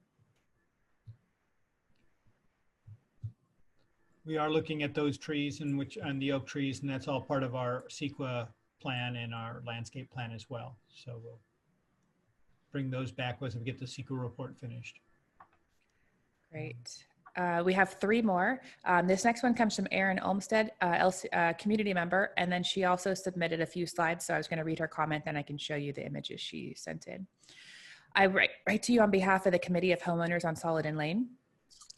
We are looking at those trees and the oak trees, and that's all part of our CEQA plan and our landscape plan as well. So we'll bring those back as we get the CEQA report finished. Great. We have 3 more. This next one comes from Erin Olmsted, community member, and then she also submitted a few slides. So I was going to read her comment, then I can show you the images she sent in. I write to you on behalf of the Committee of Homeowners on Solidin Lane,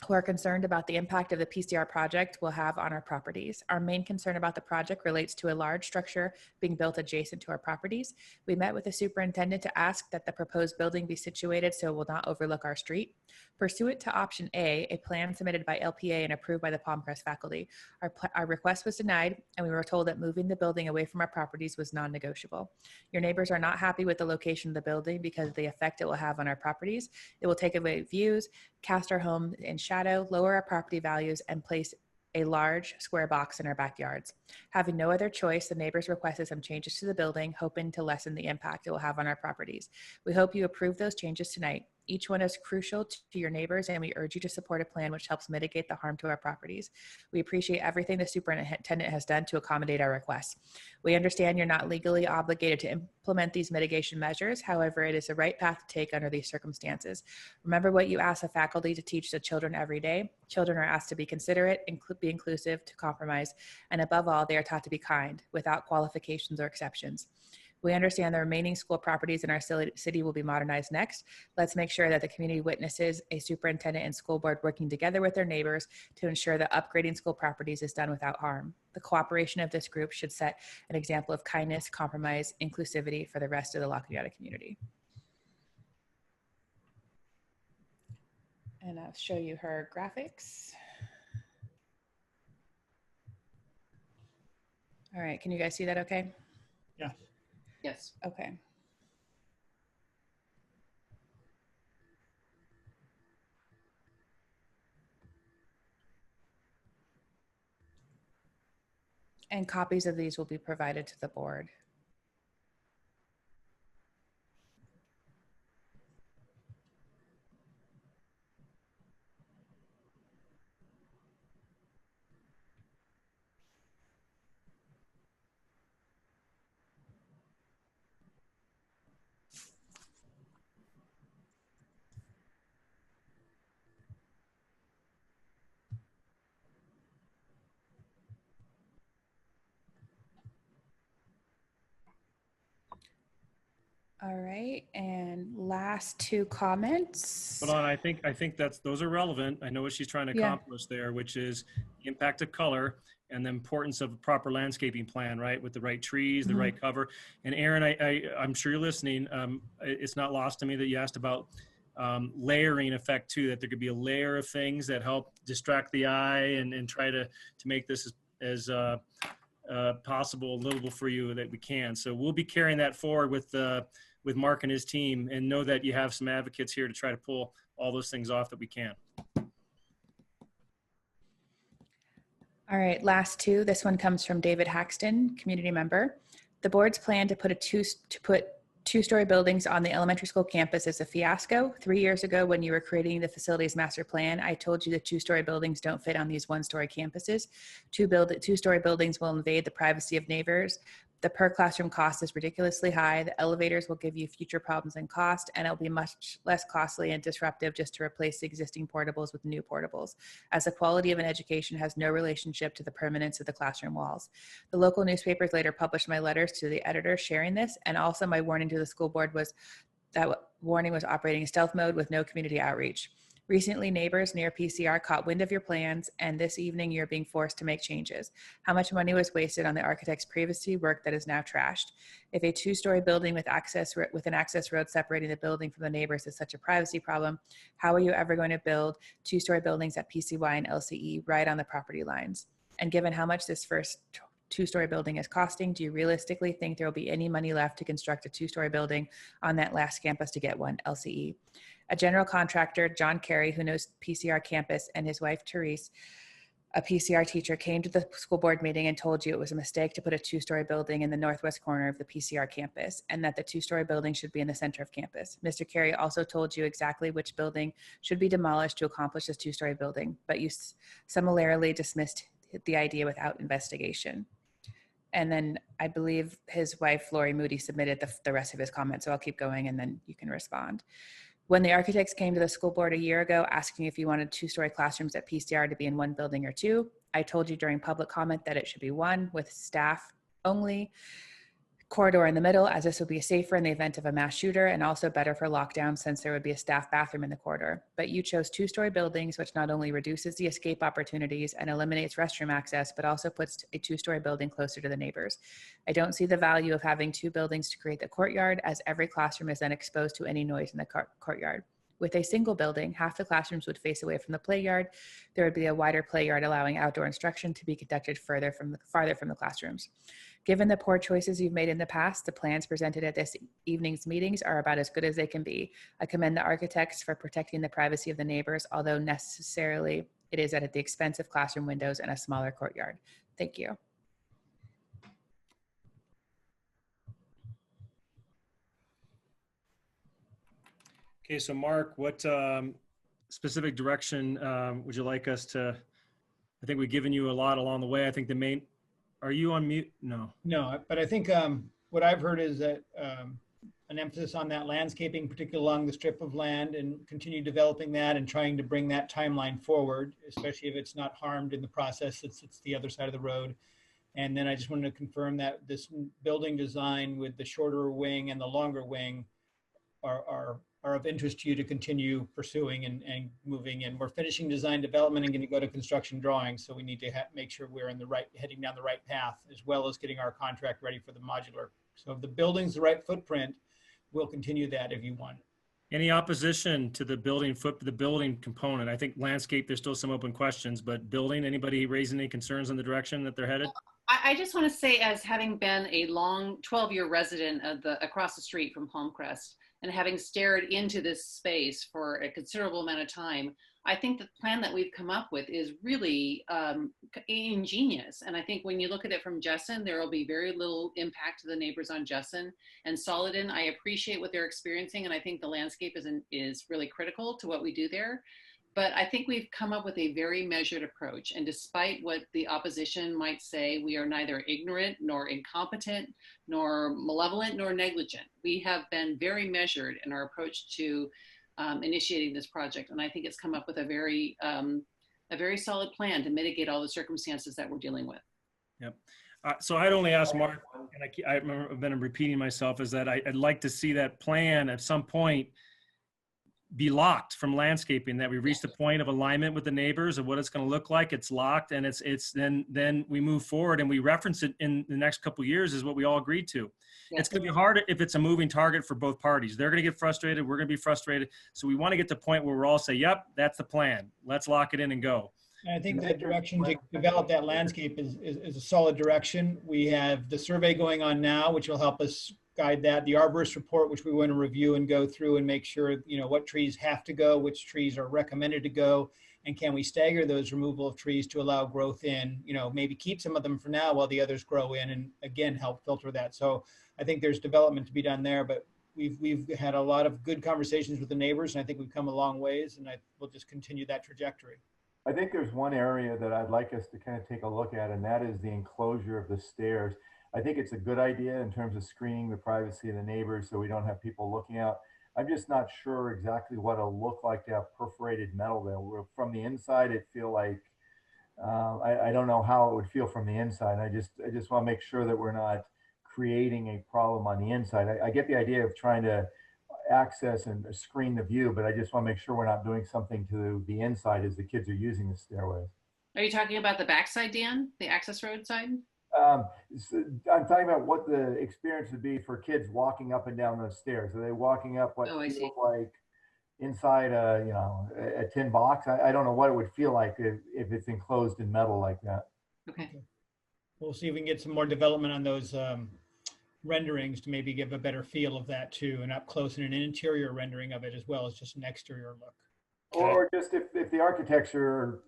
who are concerned about the impact of the PCR project will have on our properties. Our main concern about the project relates to a large structure being built adjacent to our properties. We met with the superintendent to ask that the proposed building be situated so it will not overlook our street. Pursuant to option A plan submitted by LPA and approved by the Palm Crest faculty, our request was denied, and we were told that moving the building away from our properties was non-negotiable. Your neighbors are not happy with the location of the building because of the effect it will have on our properties. It will take away views, cast our home in shadow, lower our property values, and place a large square box in our backyards. Having no other choice, the neighbors requested some changes to the building, hoping to lessen the impact it will have on our properties. We hope you approve those changes tonight. Each one is crucial to your neighbors, and we urge you to support a plan which helps mitigate the harm to our properties. We appreciate everything the superintendent has done to accommodate our requests. We understand you're not legally obligated to implement these mitigation measures. However, it is the right path to take under these circumstances. Remember what you ask the faculty to teach the children every day. Children are asked to be considerate, be inclusive, to compromise, and above all, they are taught to be kind, without qualifications or exceptions. We understand the remaining school properties in our city will be modernized next. Let's make sure that the community witnesses a superintendent and school board working together with their neighbors to ensure that upgrading school properties is done without harm. The cooperation of this group should set an example of kindness, compromise, inclusivity for the rest of the La Cañada community. And I'll show you her graphics. All right, can you guys see that okay? Yeah. Yes. Okay. And copies of these will be provided to the board. All right, and last 2 comments. Hold on, I think those are relevant. I know what she's trying to accomplish there, which is the impact of color and the importance of a proper landscaping plan, right? With the right trees, the right cover. And Aaron, I'm sure you're listening. It's not lost to me that you asked about layering effect too, that there could be a layer of things that help distract the eye and try to make this as possible, livable for you that we can. So we'll be carrying that forward with Mark and his team, and know that you have some advocates here to try to pull all those things off that we can. All right, last two. This one comes from David Haxton, community member. The board's plan to put two-story buildings on the elementary school campus is a fiasco. 3 years ago, when you were creating the facilities master plan, I told you that two-story buildings don't fit on these one-story campuses. Two-story buildings will invade the privacy of neighbors. The per classroom cost is ridiculously high. The elevators will give you future problems in cost, and it'll be much less costly and disruptive just to replace the existing portables with new portables, as the quality of an education has no relationship to the permanence of the classroom walls. The local newspapers later published my letters to the editor sharing this, and also my warning to the school board was that warning was operating in stealth mode with no community outreach. Recently, neighbors near PCR caught wind of your plans, and this evening you're being forced to make changes. How much money was wasted on the architect's previously work that is now trashed? If a two-story building with an access road separating the building from the neighbors is such a privacy problem, how are you ever going to build two-story buildings at PCY and LCE right on the property lines? And given how much this first two-story building is costing, do you realistically think there will be any money left to construct a two-story building on that last campus to get one LCE? A general contractor, John Carey, who knows PCR campus, and his wife, Therese, a PCR teacher, came to the school board meeting and told you it was a mistake to put a two-story building in the northwest corner of the PCR campus, and that the two-story building should be in the center of campus. Mr. Carey also told you exactly which building should be demolished to accomplish this two-story building, but you similarly dismissed the idea without investigation. And then I believe his wife, Lori Moody, submitted the rest of his comments, so I'll keep going and then you can respond. When the architects came to the school board a year ago asking if you wanted two-story classrooms at PCR to be in one building or two, I told you during public comment that it should be one with staff only, corridor in the middle, as this would be safer in the event of a mass shooter and also better for lockdown since there would be a staff bathroom in the corridor. But you chose two-story buildings, which not only reduces the escape opportunities and eliminates restroom access, but also puts a two-story building closer to the neighbors. I don't see the value of having two buildings to create the courtyard, as every classroom is then exposed to any noise in the courtyard. With a single building, half the classrooms would face away from the play yard. There would be a wider play yard allowing outdoor instruction to be conducted farther from the classrooms. Given the poor choices you've made in the past, the plans presented at this evening's meetings are about as good as they can be. I commend the architects for protecting the privacy of the neighbors, although necessarily it is at the expense of classroom windows and a smaller courtyard. Thank you. Okay, so Mark, what specific direction would you like us to? I think we've given you a lot along the way. I think the main. Are you on mute? No. No, but I think what I've heard is that an emphasis on that landscaping, particularly along the strip of land, and continue developing that and trying to bring that timeline forward, especially if it's not harmed in the process. It's the other side of the road. And then I just wanted to confirm that this building design with the shorter wing and the longer wing are of interest to you to continue pursuing and moving. And we're finishing design development and going to go to construction drawings. So we need to make sure we're heading down the right path, as well as getting our contract ready for the modular. So if the building's the right footprint, we'll continue that if you want. Any opposition to the building component? I think landscape, there's still some open questions, but building, anybody raising any concerns on the direction that they're headed? I just want to say, as having been a long 12-year resident of across the street from Palm Crest, and having stared into this space for a considerable amount of time, I think the plan that we've come up with is really ingenious. And I think when you look at it from Jessen, there will be very little impact to the neighbors on Jessen and Soledad. I appreciate what they're experiencing, and I think the landscape is really critical to what we do there. But I think we've come up with a very measured approach. And despite what the opposition might say, we are neither ignorant nor incompetent, nor malevolent, nor negligent. We have been very measured in our approach to initiating this project. And I think it's come up with a very solid plan to mitigate all the circumstances that we're dealing with. Yep. So I'd only ask Mark, and I remember I've been repeating myself, is that I'd like to see that plan at some point be locked from landscaping, that we reached the point of alignment with the neighbors of what it's going to look like. It's locked, and then we move forward and we reference it in the next couple of years is what we all agreed to. Yeah. It's going to be hard if it's a moving target for both parties. They're going to get frustrated. We're going to be frustrated. So we want to get to the point where we're all say, yep, that's the plan. Let's lock it in and go. And I think that direction to develop that landscape is a solid direction. We have the survey going on now, which will help us guide that. The arborist report, which we want to review and go through and make sure, you know, what trees have to go, which trees are recommended to go, and can we stagger those removal of trees to allow growth in, you know, maybe keep some of them for now while the others grow in, and again, help filter that. So I think there's development to be done there, but we've had a lot of good conversations with the neighbors, and I think we've come a long ways, and we'll just continue that trajectory. I think there's one area that I'd like us to kind of take a look at, and that is the enclosure of the stairs. I think it's a good idea in terms of screening the privacy of the neighbors so we don't have people looking out. I'm just not sure exactly what it'll look like to have perforated metal there. From the inside, it feel like, I don't know how it would feel from the inside. I just want to make sure that we're not creating a problem on the inside. I get the idea of trying to access and screen the view, but I just want to make sure we're not doing something to the inside as the kids are using the stairways. Are you talking about the backside, Dan? The access road side? I'm talking about what the experience would be for kids walking up and down those stairs. Are they walking up what feels like inside a tin box? I don't know what it would feel like if it's enclosed in metal like that. Okay. We'll see if we can get some more development on those renderings to maybe give a better feel of that too, and up close, and an interior rendering of it as well as just an exterior look. Or just if the architecture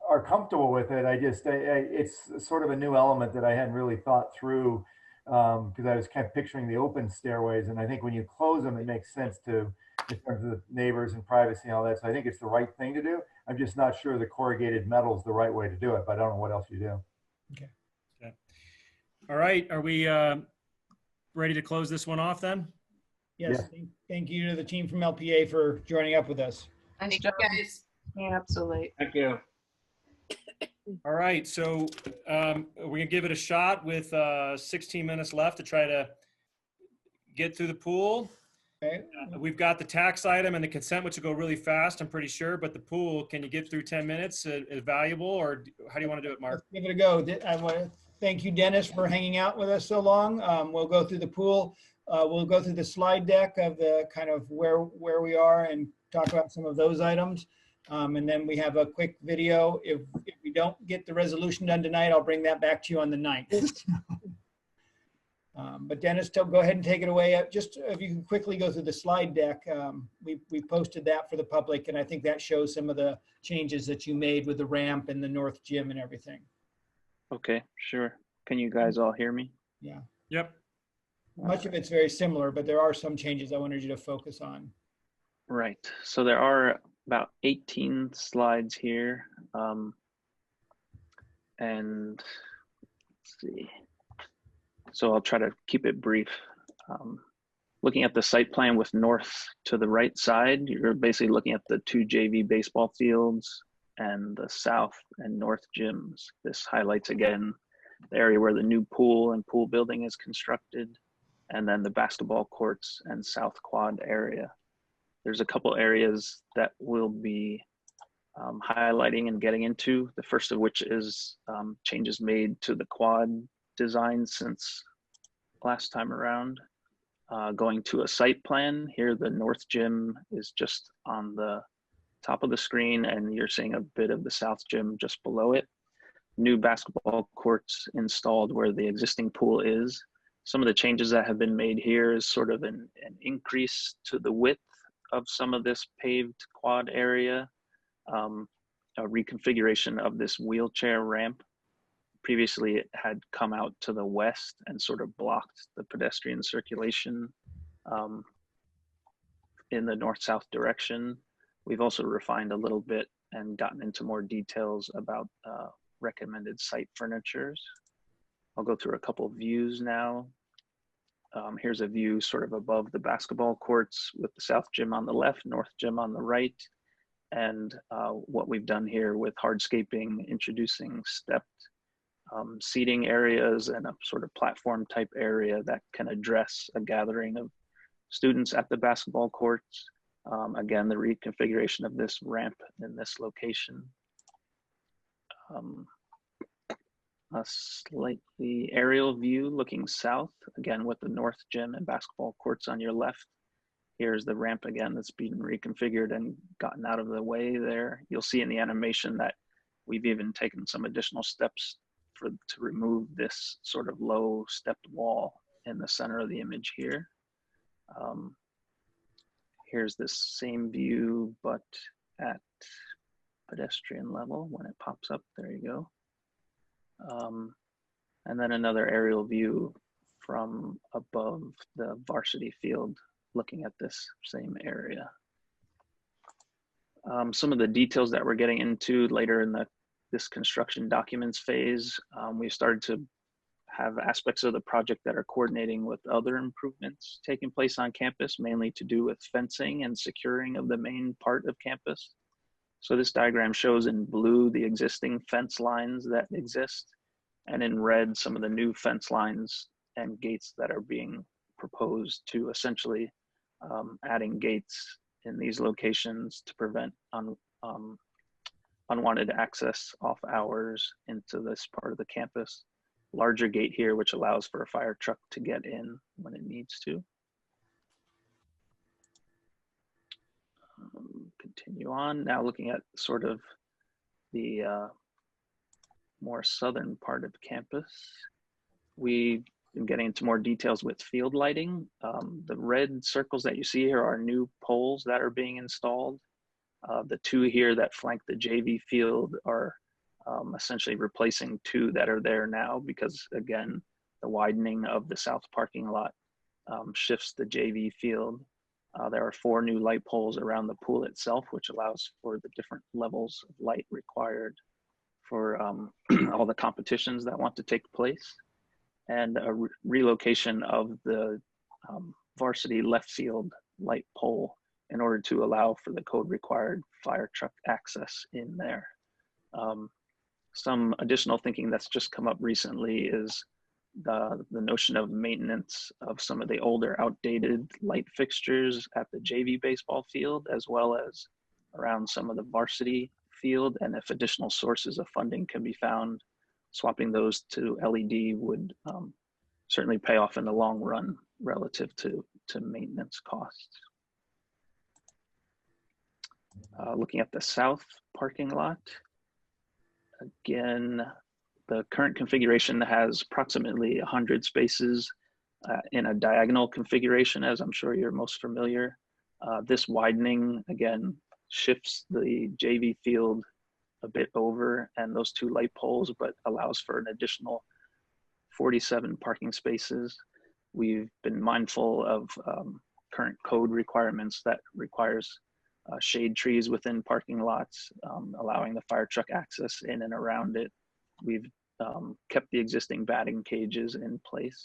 are comfortable with it, it's sort of a new element that I hadn't really thought through, because I was kind of picturing the open stairways, and I think when you close them, it makes sense in terms of the neighbors and privacy and all that. So I think it's the right thing to do. I'm just not sure the corrugated metal is the right way to do it, but I don't know what else you do. Okay. All right. Are we ready to close this one off then? Yes. Yeah. Thank you to the team from LPA for joining up with us. Nice job, guys. Yeah, absolutely. Thank you. All right. So we're going to give it a shot with 16 minutes left to try to get through the pool. Okay. We've got the tax item and the consent, which will go really fast, I'm pretty sure. But the pool, can you get through 10 minutes? Is valuable, or how do you want to do it, Mark? Let's give it a go. I want to thank you, Dennis, for hanging out with us so long. We'll go through the pool. We'll go through the slide deck of the kind of where we are and talk about some of those items. And then we have a quick video. If we don't get the resolution done tonight, I'll bring that back to you on the 9th. But Dennis, go ahead and take it away. Just if you can quickly go through the slide deck. We posted that for the public, and I think that shows some of the changes that you made with the ramp and the north gym and everything. Okay, sure. Can you guys all hear me? Yeah. Yep. Much of it's very similar, but there are some changes I wanted you to focus on. Right. So there are about 18 slides here. And let's see. So I'll try to keep it brief. Looking at the site plan with north to the right side, you're basically looking at the 2 JV baseball fields and the south and north gyms. This highlights again the area where the new pool and pool building is constructed, and then the basketball courts and south quad area. There's a couple areas that we'll be highlighting and getting into, the first of which is changes made to the quad design since last time around. Going to a site plan, here the north gym is just on the top of the screen, and you're seeing a bit of the south gym just below it. New basketball courts installed where the existing pool is. Some of the changes that have been made here is sort of an increase to the width of some of this paved quad area, a reconfiguration of this wheelchair ramp. Previously, it had come out to the west and sort of blocked the pedestrian circulation in the north-south direction. We've also refined a little bit and gotten into more details about recommended site furnitures. I'll go through a couple of views now. Here's a view sort of above the basketball courts with the south gym on the left, north gym on the right, and what we've done here with hardscaping, introducing stepped seating areas and a sort of platform type area that can address a gathering of students at the basketball courts. Again, the reconfiguration of this ramp in this location. A slightly aerial view looking south, again with the north gym and basketball courts on your left. Here's the ramp again that's been reconfigured and gotten out of the way there. You'll see in the animation that we've even taken some additional steps to remove this sort of low stepped wall in the center of the image here. Here's this same view, but at pedestrian level when it pops up. There you go. And then another aerial view from above the varsity field, looking at this same area. Some of the details that we're getting into later in this construction documents phase, we've started to have aspects of the project that are coordinating with other improvements taking place on campus, mainly to do with fencing and securing of the main part of campus. So this diagram shows in blue the existing fence lines that exist, and in red some of the new fence lines and gates that are being proposed to essentially adding gates in these locations to prevent unwanted access off hours into this part of the campus. Larger gate here, which allows for a fire truck to get in when it needs to. Continue on, now looking at sort of the more southern part of campus. We've been getting into more details with field lighting. The red circles that you see here are new poles that are being installed. The two here that flank the JV field are essentially replacing two that are there now, because again, the widening of the south parking lot shifts the JV field. There are 4 new light poles around the pool itself, which allows for the different levels of light required for all the competitions that want to take place, and a relocation of the varsity left field light pole in order to allow for the code required fire truck access in there. Some additional thinking that's just come up recently is the notion of maintenance of some of the older outdated light fixtures at the JV baseball field, as well as around some of the varsity field. And if additional sources of funding can be found, swapping those to LED would certainly pay off in the long run relative to maintenance costs. Looking at the south parking lot, again, the current configuration has approximately 100 spaces in a diagonal configuration, as I'm sure you're most familiar. This widening, again, shifts the JV field a bit over and those 2 light poles, but allows for an additional 47 parking spaces. We've been mindful of current code requirements that requires shade trees within parking lots, allowing the fire truck access in and around it. We've kept the existing batting cages in place,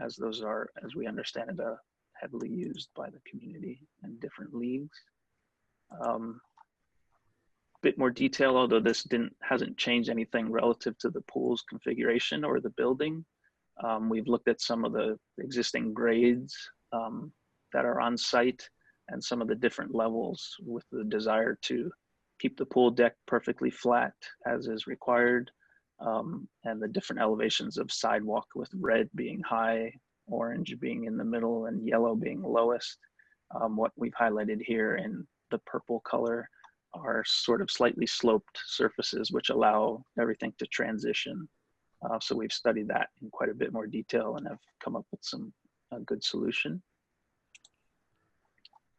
as those are, as we understand it, heavily used by the community and different leagues. Bit more detail, although this hasn't changed anything relative to the pool's configuration or the building. We've looked at some of the existing grades that are on site and some of the different levels, with the desire to keep the pool deck perfectly flat as is required, and the different elevations of sidewalk, with red being high, orange being in the middle, and yellow being lowest. What we've highlighted here in the purple color are sort of slightly sloped surfaces, which allow everything to transition. So we've studied that in quite a bit more detail and have come up with a good solution.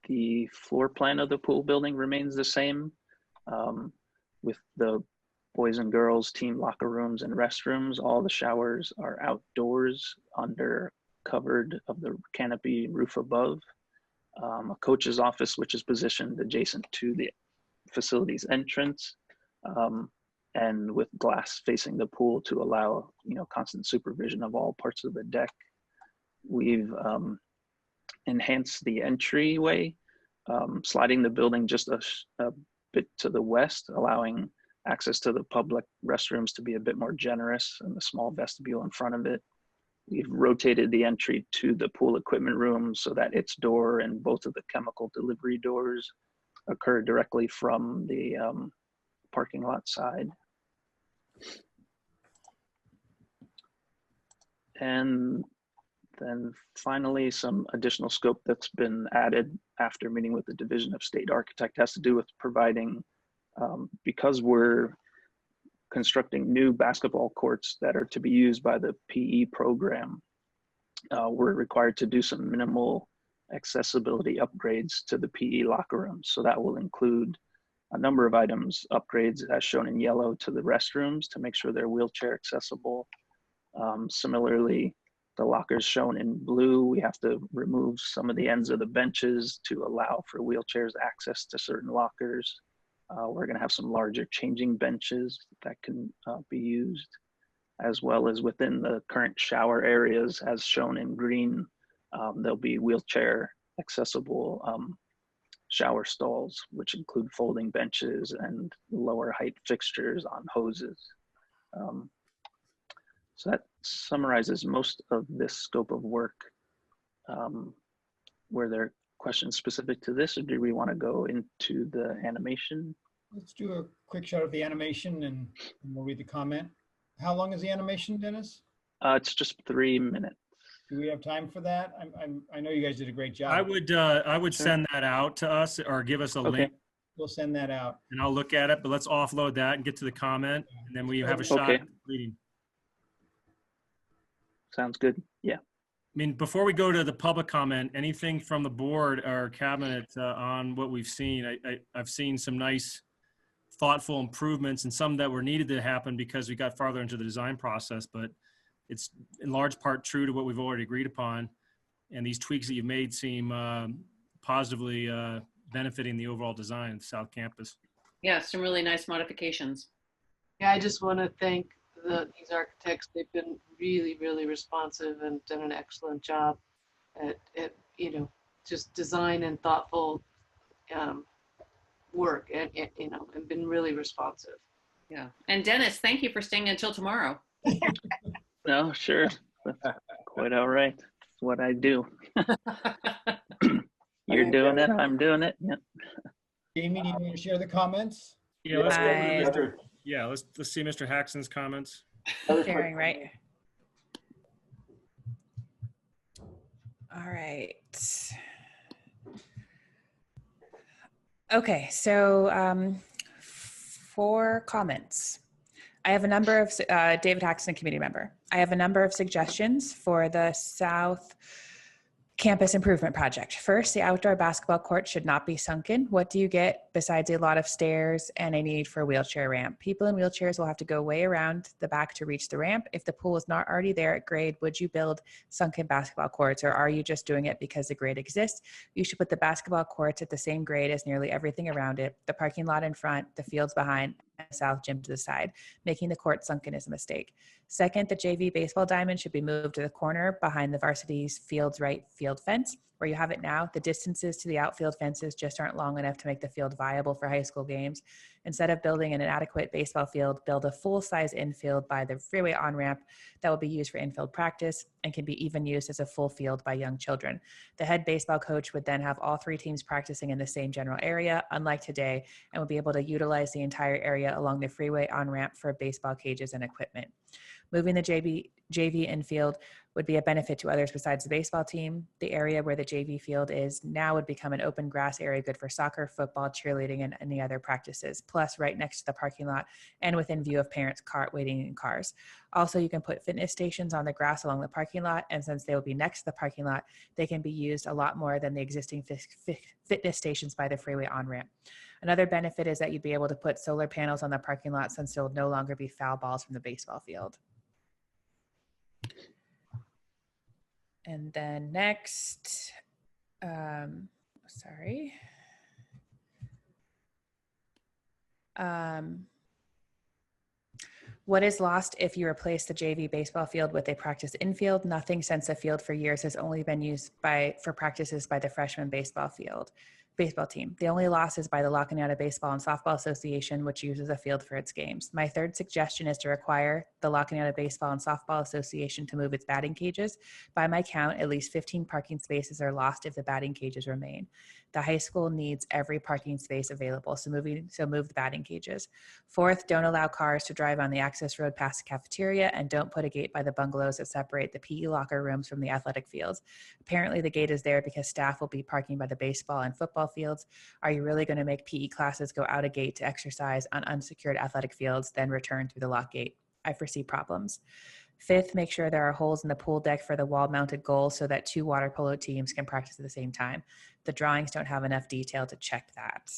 The floor plan of the pool building remains the same, with the boys and girls team locker rooms and restrooms. All the showers are outdoors under covered of the canopy roof above. A coach's office, which is positioned adjacent to the facility's entrance, and with glass facing the pool to allow constant supervision of all parts of the deck. We've enhanced the entryway, sliding the building just a bit to the west, allowing access to the public restrooms to be a bit more generous, and the small vestibule in front of it. we've rotated the entry to the pool equipment room so that its door and both of the chemical delivery doors occur directly from the parking lot side. And then finally, some additional scope that's been added after meeting with the Division of State Architect has to do with providing, because we're constructing new basketball courts that are to be used by the PE program, we're required to do some minimal accessibility upgrades to the PE locker rooms. So that will include a number of items, upgrades as shown in yellow to the restrooms to make sure they're wheelchair accessible. Similarly, the lockers shown in blue, we have to remove some of the ends of the benches to allow for wheelchairs access to certain lockers. We're going to have some larger changing benches that can be used, as well as within the current shower areas as shown in green. There'll be wheelchair accessible shower stalls, which include folding benches and lower height fixtures on hoses. So that summarizes most of this scope of work. Were there questions specific to this, or do we want to go into the animation? Let's do a quick shot of the animation and we'll read the comment. How long is the animation, Dennis? It's just 3 minutes. Do we have time for that? I know you guys did a great job. I would send that out to us or give us a link. We'll send that out. And I'll look at it, but let's offload that and get to the comment, and then we have a shot at reading. Sounds good. Yeah. I mean, before we go to the public comment, anything from the board or cabinet on what we've seen? I've seen some nice, thoughtful improvements and some that were needed to happen because we got farther into the design process, but it's in large part true to what we've already agreed upon. And these tweaks that you've made seem positively benefiting the overall design of the South Campus. Yeah, some really nice modifications. Yeah, I just want to thank these architects. They've been really, really responsive and done an excellent job at you know, just design and thoughtful work, and you know, and been really responsive. Yeah, and Dennis, thank you for staying until tomorrow. No, sure. That's quite all right. It's what I do. You're doing it. I'm doing it. Yep. Jamie, do you want to share the comments? Yeah, let's go to let's see Mr. Haxton's comments. Sharing, right? All right. Okay, so 4 comments. I have a number of, David Haxton, community member. I have a number of suggestions for the South Campus Improvement Project. First, the outdoor basketball court should not be sunken. What do you get besides a lot of stairs and a need for a wheelchair ramp? People in wheelchairs will have to go way around the back to reach the ramp. If the pool is not already there at grade, would you build sunken basketball courts, or are you just doing it because the grade exists? You should put the basketball courts at the same grade as nearly everything around it, the parking lot in front, the fields behind, and the south gym to the side. Making the court sunken is a mistake. Second, the JV baseball diamond should be moved to the corner behind the varsity's field's right field fence. Where you have it now, the distances to the outfield fences just aren't long enough to make the field viable for high school games. Instead of building an inadequate baseball field, build a full-size infield by the freeway on-ramp that will be used for infield practice and can be even used as a full field by young children. The head baseball coach would then have all 3 teams practicing in the same general area, unlike today, and would be able to utilize the entire area along the freeway on-ramp for baseball cages and equipment. Moving the JV infield would be a benefit to others besides the baseball team. The area where the JV field is now would become an open grass area good for soccer, football, cheerleading, and any other practices, plus right next to the parking lot and within view of parents waiting in cars. Also, you can put fitness stations on the grass along the parking lot, and since they will be next to the parking lot, they can be used a lot more than the existing fitness stations by the freeway on-ramp. Another benefit is that you'd be able to put solar panels on the parking lot since there will no longer be foul balls from the baseball field. And then next, what is lost if you replace the JV baseball field with a practice infield? Nothing, since the field for years has only been used for practices by the freshman baseball field. baseball team. The only loss is by the La Cañada Baseball and Softball Association, which uses a field for its games. My third suggestion is to require the La Cañada Baseball and Softball Association to move its batting cages. By my count, at least 15 parking spaces are lost if the batting cages remain. The high school needs every parking space available, so move the batting cages. Fourth, don't allow cars to drive on the access road past the cafeteria, and don't put a gate by the bungalows that separate the PE locker rooms from the athletic fields. Apparently the gate is there because staff will be parking by the baseball and football fields. Are you really going to make PE classes go out a gate to exercise on unsecured athletic fields, then return through the lock gate? I foresee problems. Fifth, make sure there are holes in the pool deck for the wall-mounted goals so that 2 water polo teams can practice at the same time. The drawings don't have enough detail to check that.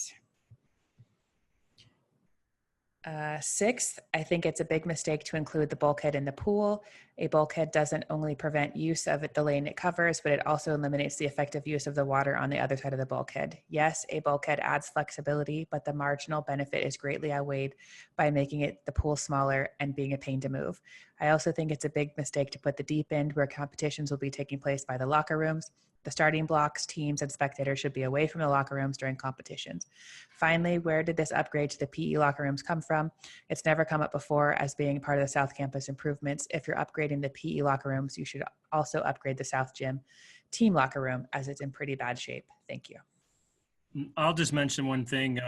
Sixth, I think it's a big mistake to include the bulkhead in the pool. A bulkhead doesn't only prevent use of the lane it covers, but it also eliminates the effective use of the water on the other side of the bulkhead. Yes, a bulkhead adds flexibility, but the marginal benefit is greatly outweighed by making the pool smaller and being a pain to move. I also think it's a big mistake to put the deep end where competitions will be taking place by the locker rooms. The starting blocks, teams, and spectators should be away from the locker rooms during competitions. Finally, where did this upgrade to the PE locker rooms come from? It's never come up before as being part of the South Campus improvements. If you're upgrading the PE locker rooms, you should also upgrade the South Gym team locker room, as it's in pretty bad shape. Thank you. I'll just mention one thing.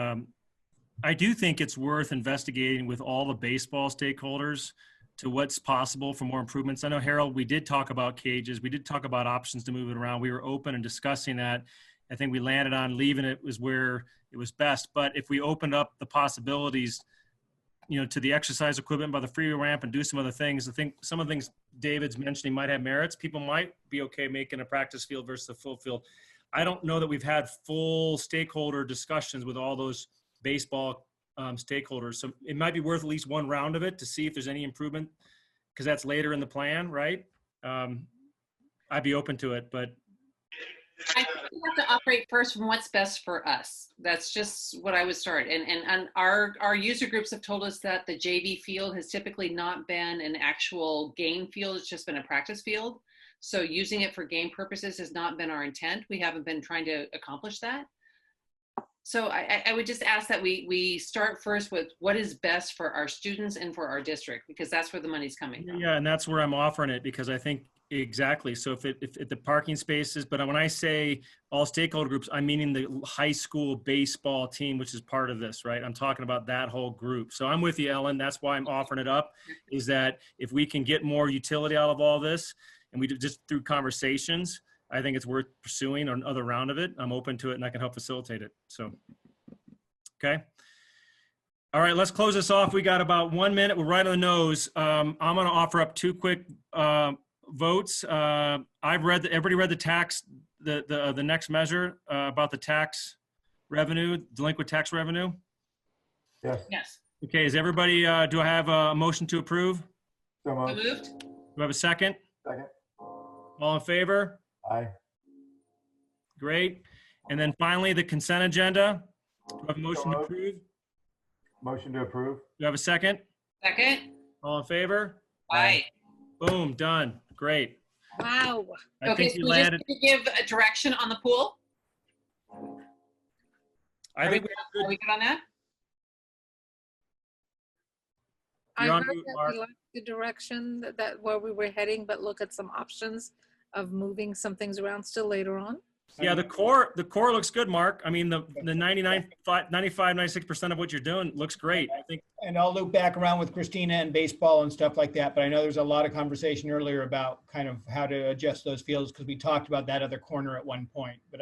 I do think it's worth investigating with all the baseball stakeholders to what's possible for more improvements. I know, Harold, we did talk about cages. We did talk about options to move it around. We were open and discussing that. I think we landed on leaving it was where it was best. But if we opened up the possibilities, you know, to the exercise equipment by the free ramp and do some other things, I think some of the things David's mentioning might have merits. People might be okay making a practice field versus a full field. I don't know that we've had full stakeholder discussions with all those baseball stakeholders. So it might be worth at least one round of it to see if there's any improvement, because that's later in the plan, right? I'd be open to it, but I think we have to operate first from what's best for us. That's just what I would start. And our user groups have told us that the JV field has typically not been an actual game field. It's just been a practice field. So using it for game purposes has not been our intent. We haven't been trying to accomplish that. So I would just ask that we start first with what is best for our students and for our district, because that's where the money's coming from. Yeah, and that's where I'm offering it, because I think exactly. So if the parking spaces, but when I say all stakeholder groups, I'm meaning the high school baseball team, which is part of this, right? I'm talking about that whole group. So I'm with you, Ellen. That's why I'm offering it up, is that if we can get more utility out of all this, and we just through conversations, I think it's worth pursuing another round of it. I'm open to it, and I can help facilitate it. So, okay. All right, let's close this off. We got about 1 minute. We're right on the nose. I'm going to offer up 2 quick votes. Everybody read the tax, the next measure about the tax revenue, delinquent tax revenue? Yes. Yes. Okay, is everybody, do I have a motion to approve? So moved. Moved. Do I have a second? Second. All in favor? Aye. Great. And then finally, the consent agenda. Do I have a motion to approve? Motion to approve. Do I have a second? Second. All in favor? Aye. Boom, done. Great. Wow. I Okay, think so you we landed. just need to give a direction on the pool. I think Are we good on that? I You're heard on mute, that Mark. we like the direction that where we were heading, but look at some options of moving some things around still later on. Yeah, the core looks good, Mark. I mean, the 95, 96% of what you're doing looks great. I think. And I'll loop back around with Christina and baseball and stuff like that. But I know there's a lot of conversation earlier about kind of how to adjust those fields, because we talked about that other corner at one point. But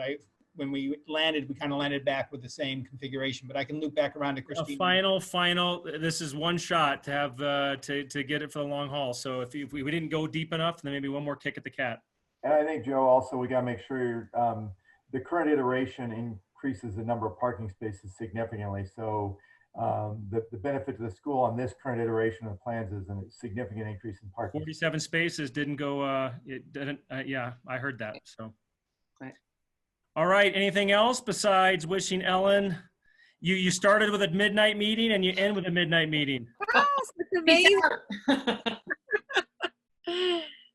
when we landed, we kind of landed back with the same configuration. But I can loop back around to Christina. Final. This is one shot to have to get it for the long haul. So if we didn't go deep enough, then maybe one more kick at the cat. And I think, Joe, also we got to make sure the current iteration increases the number of parking spaces significantly. So the benefit to the school on this current iteration of plans is a significant increase in parking. 47 spaces didn't go. It didn't. Yeah, I heard that. So. Right. All right. Anything else besides wishing Ellen? You started with a midnight meeting and you end with a midnight meeting. Oh, that's amazing.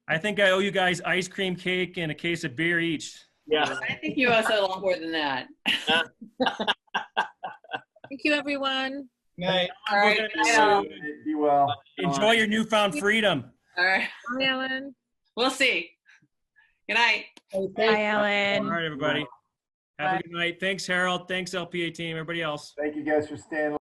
I think I owe you guys ice cream cake and a case of beer each. Yeah. I think you owe us a lot more than that. Thank you, everyone. Night. All right. Be well. Enjoy your newfound freedom. All right. Bye, Ellen. We'll see. Good night. Bye, Ellen. All right, everybody. Have a good night. Thanks, Harold. Thanks, LPA team. Everybody else. Thank you guys for staying.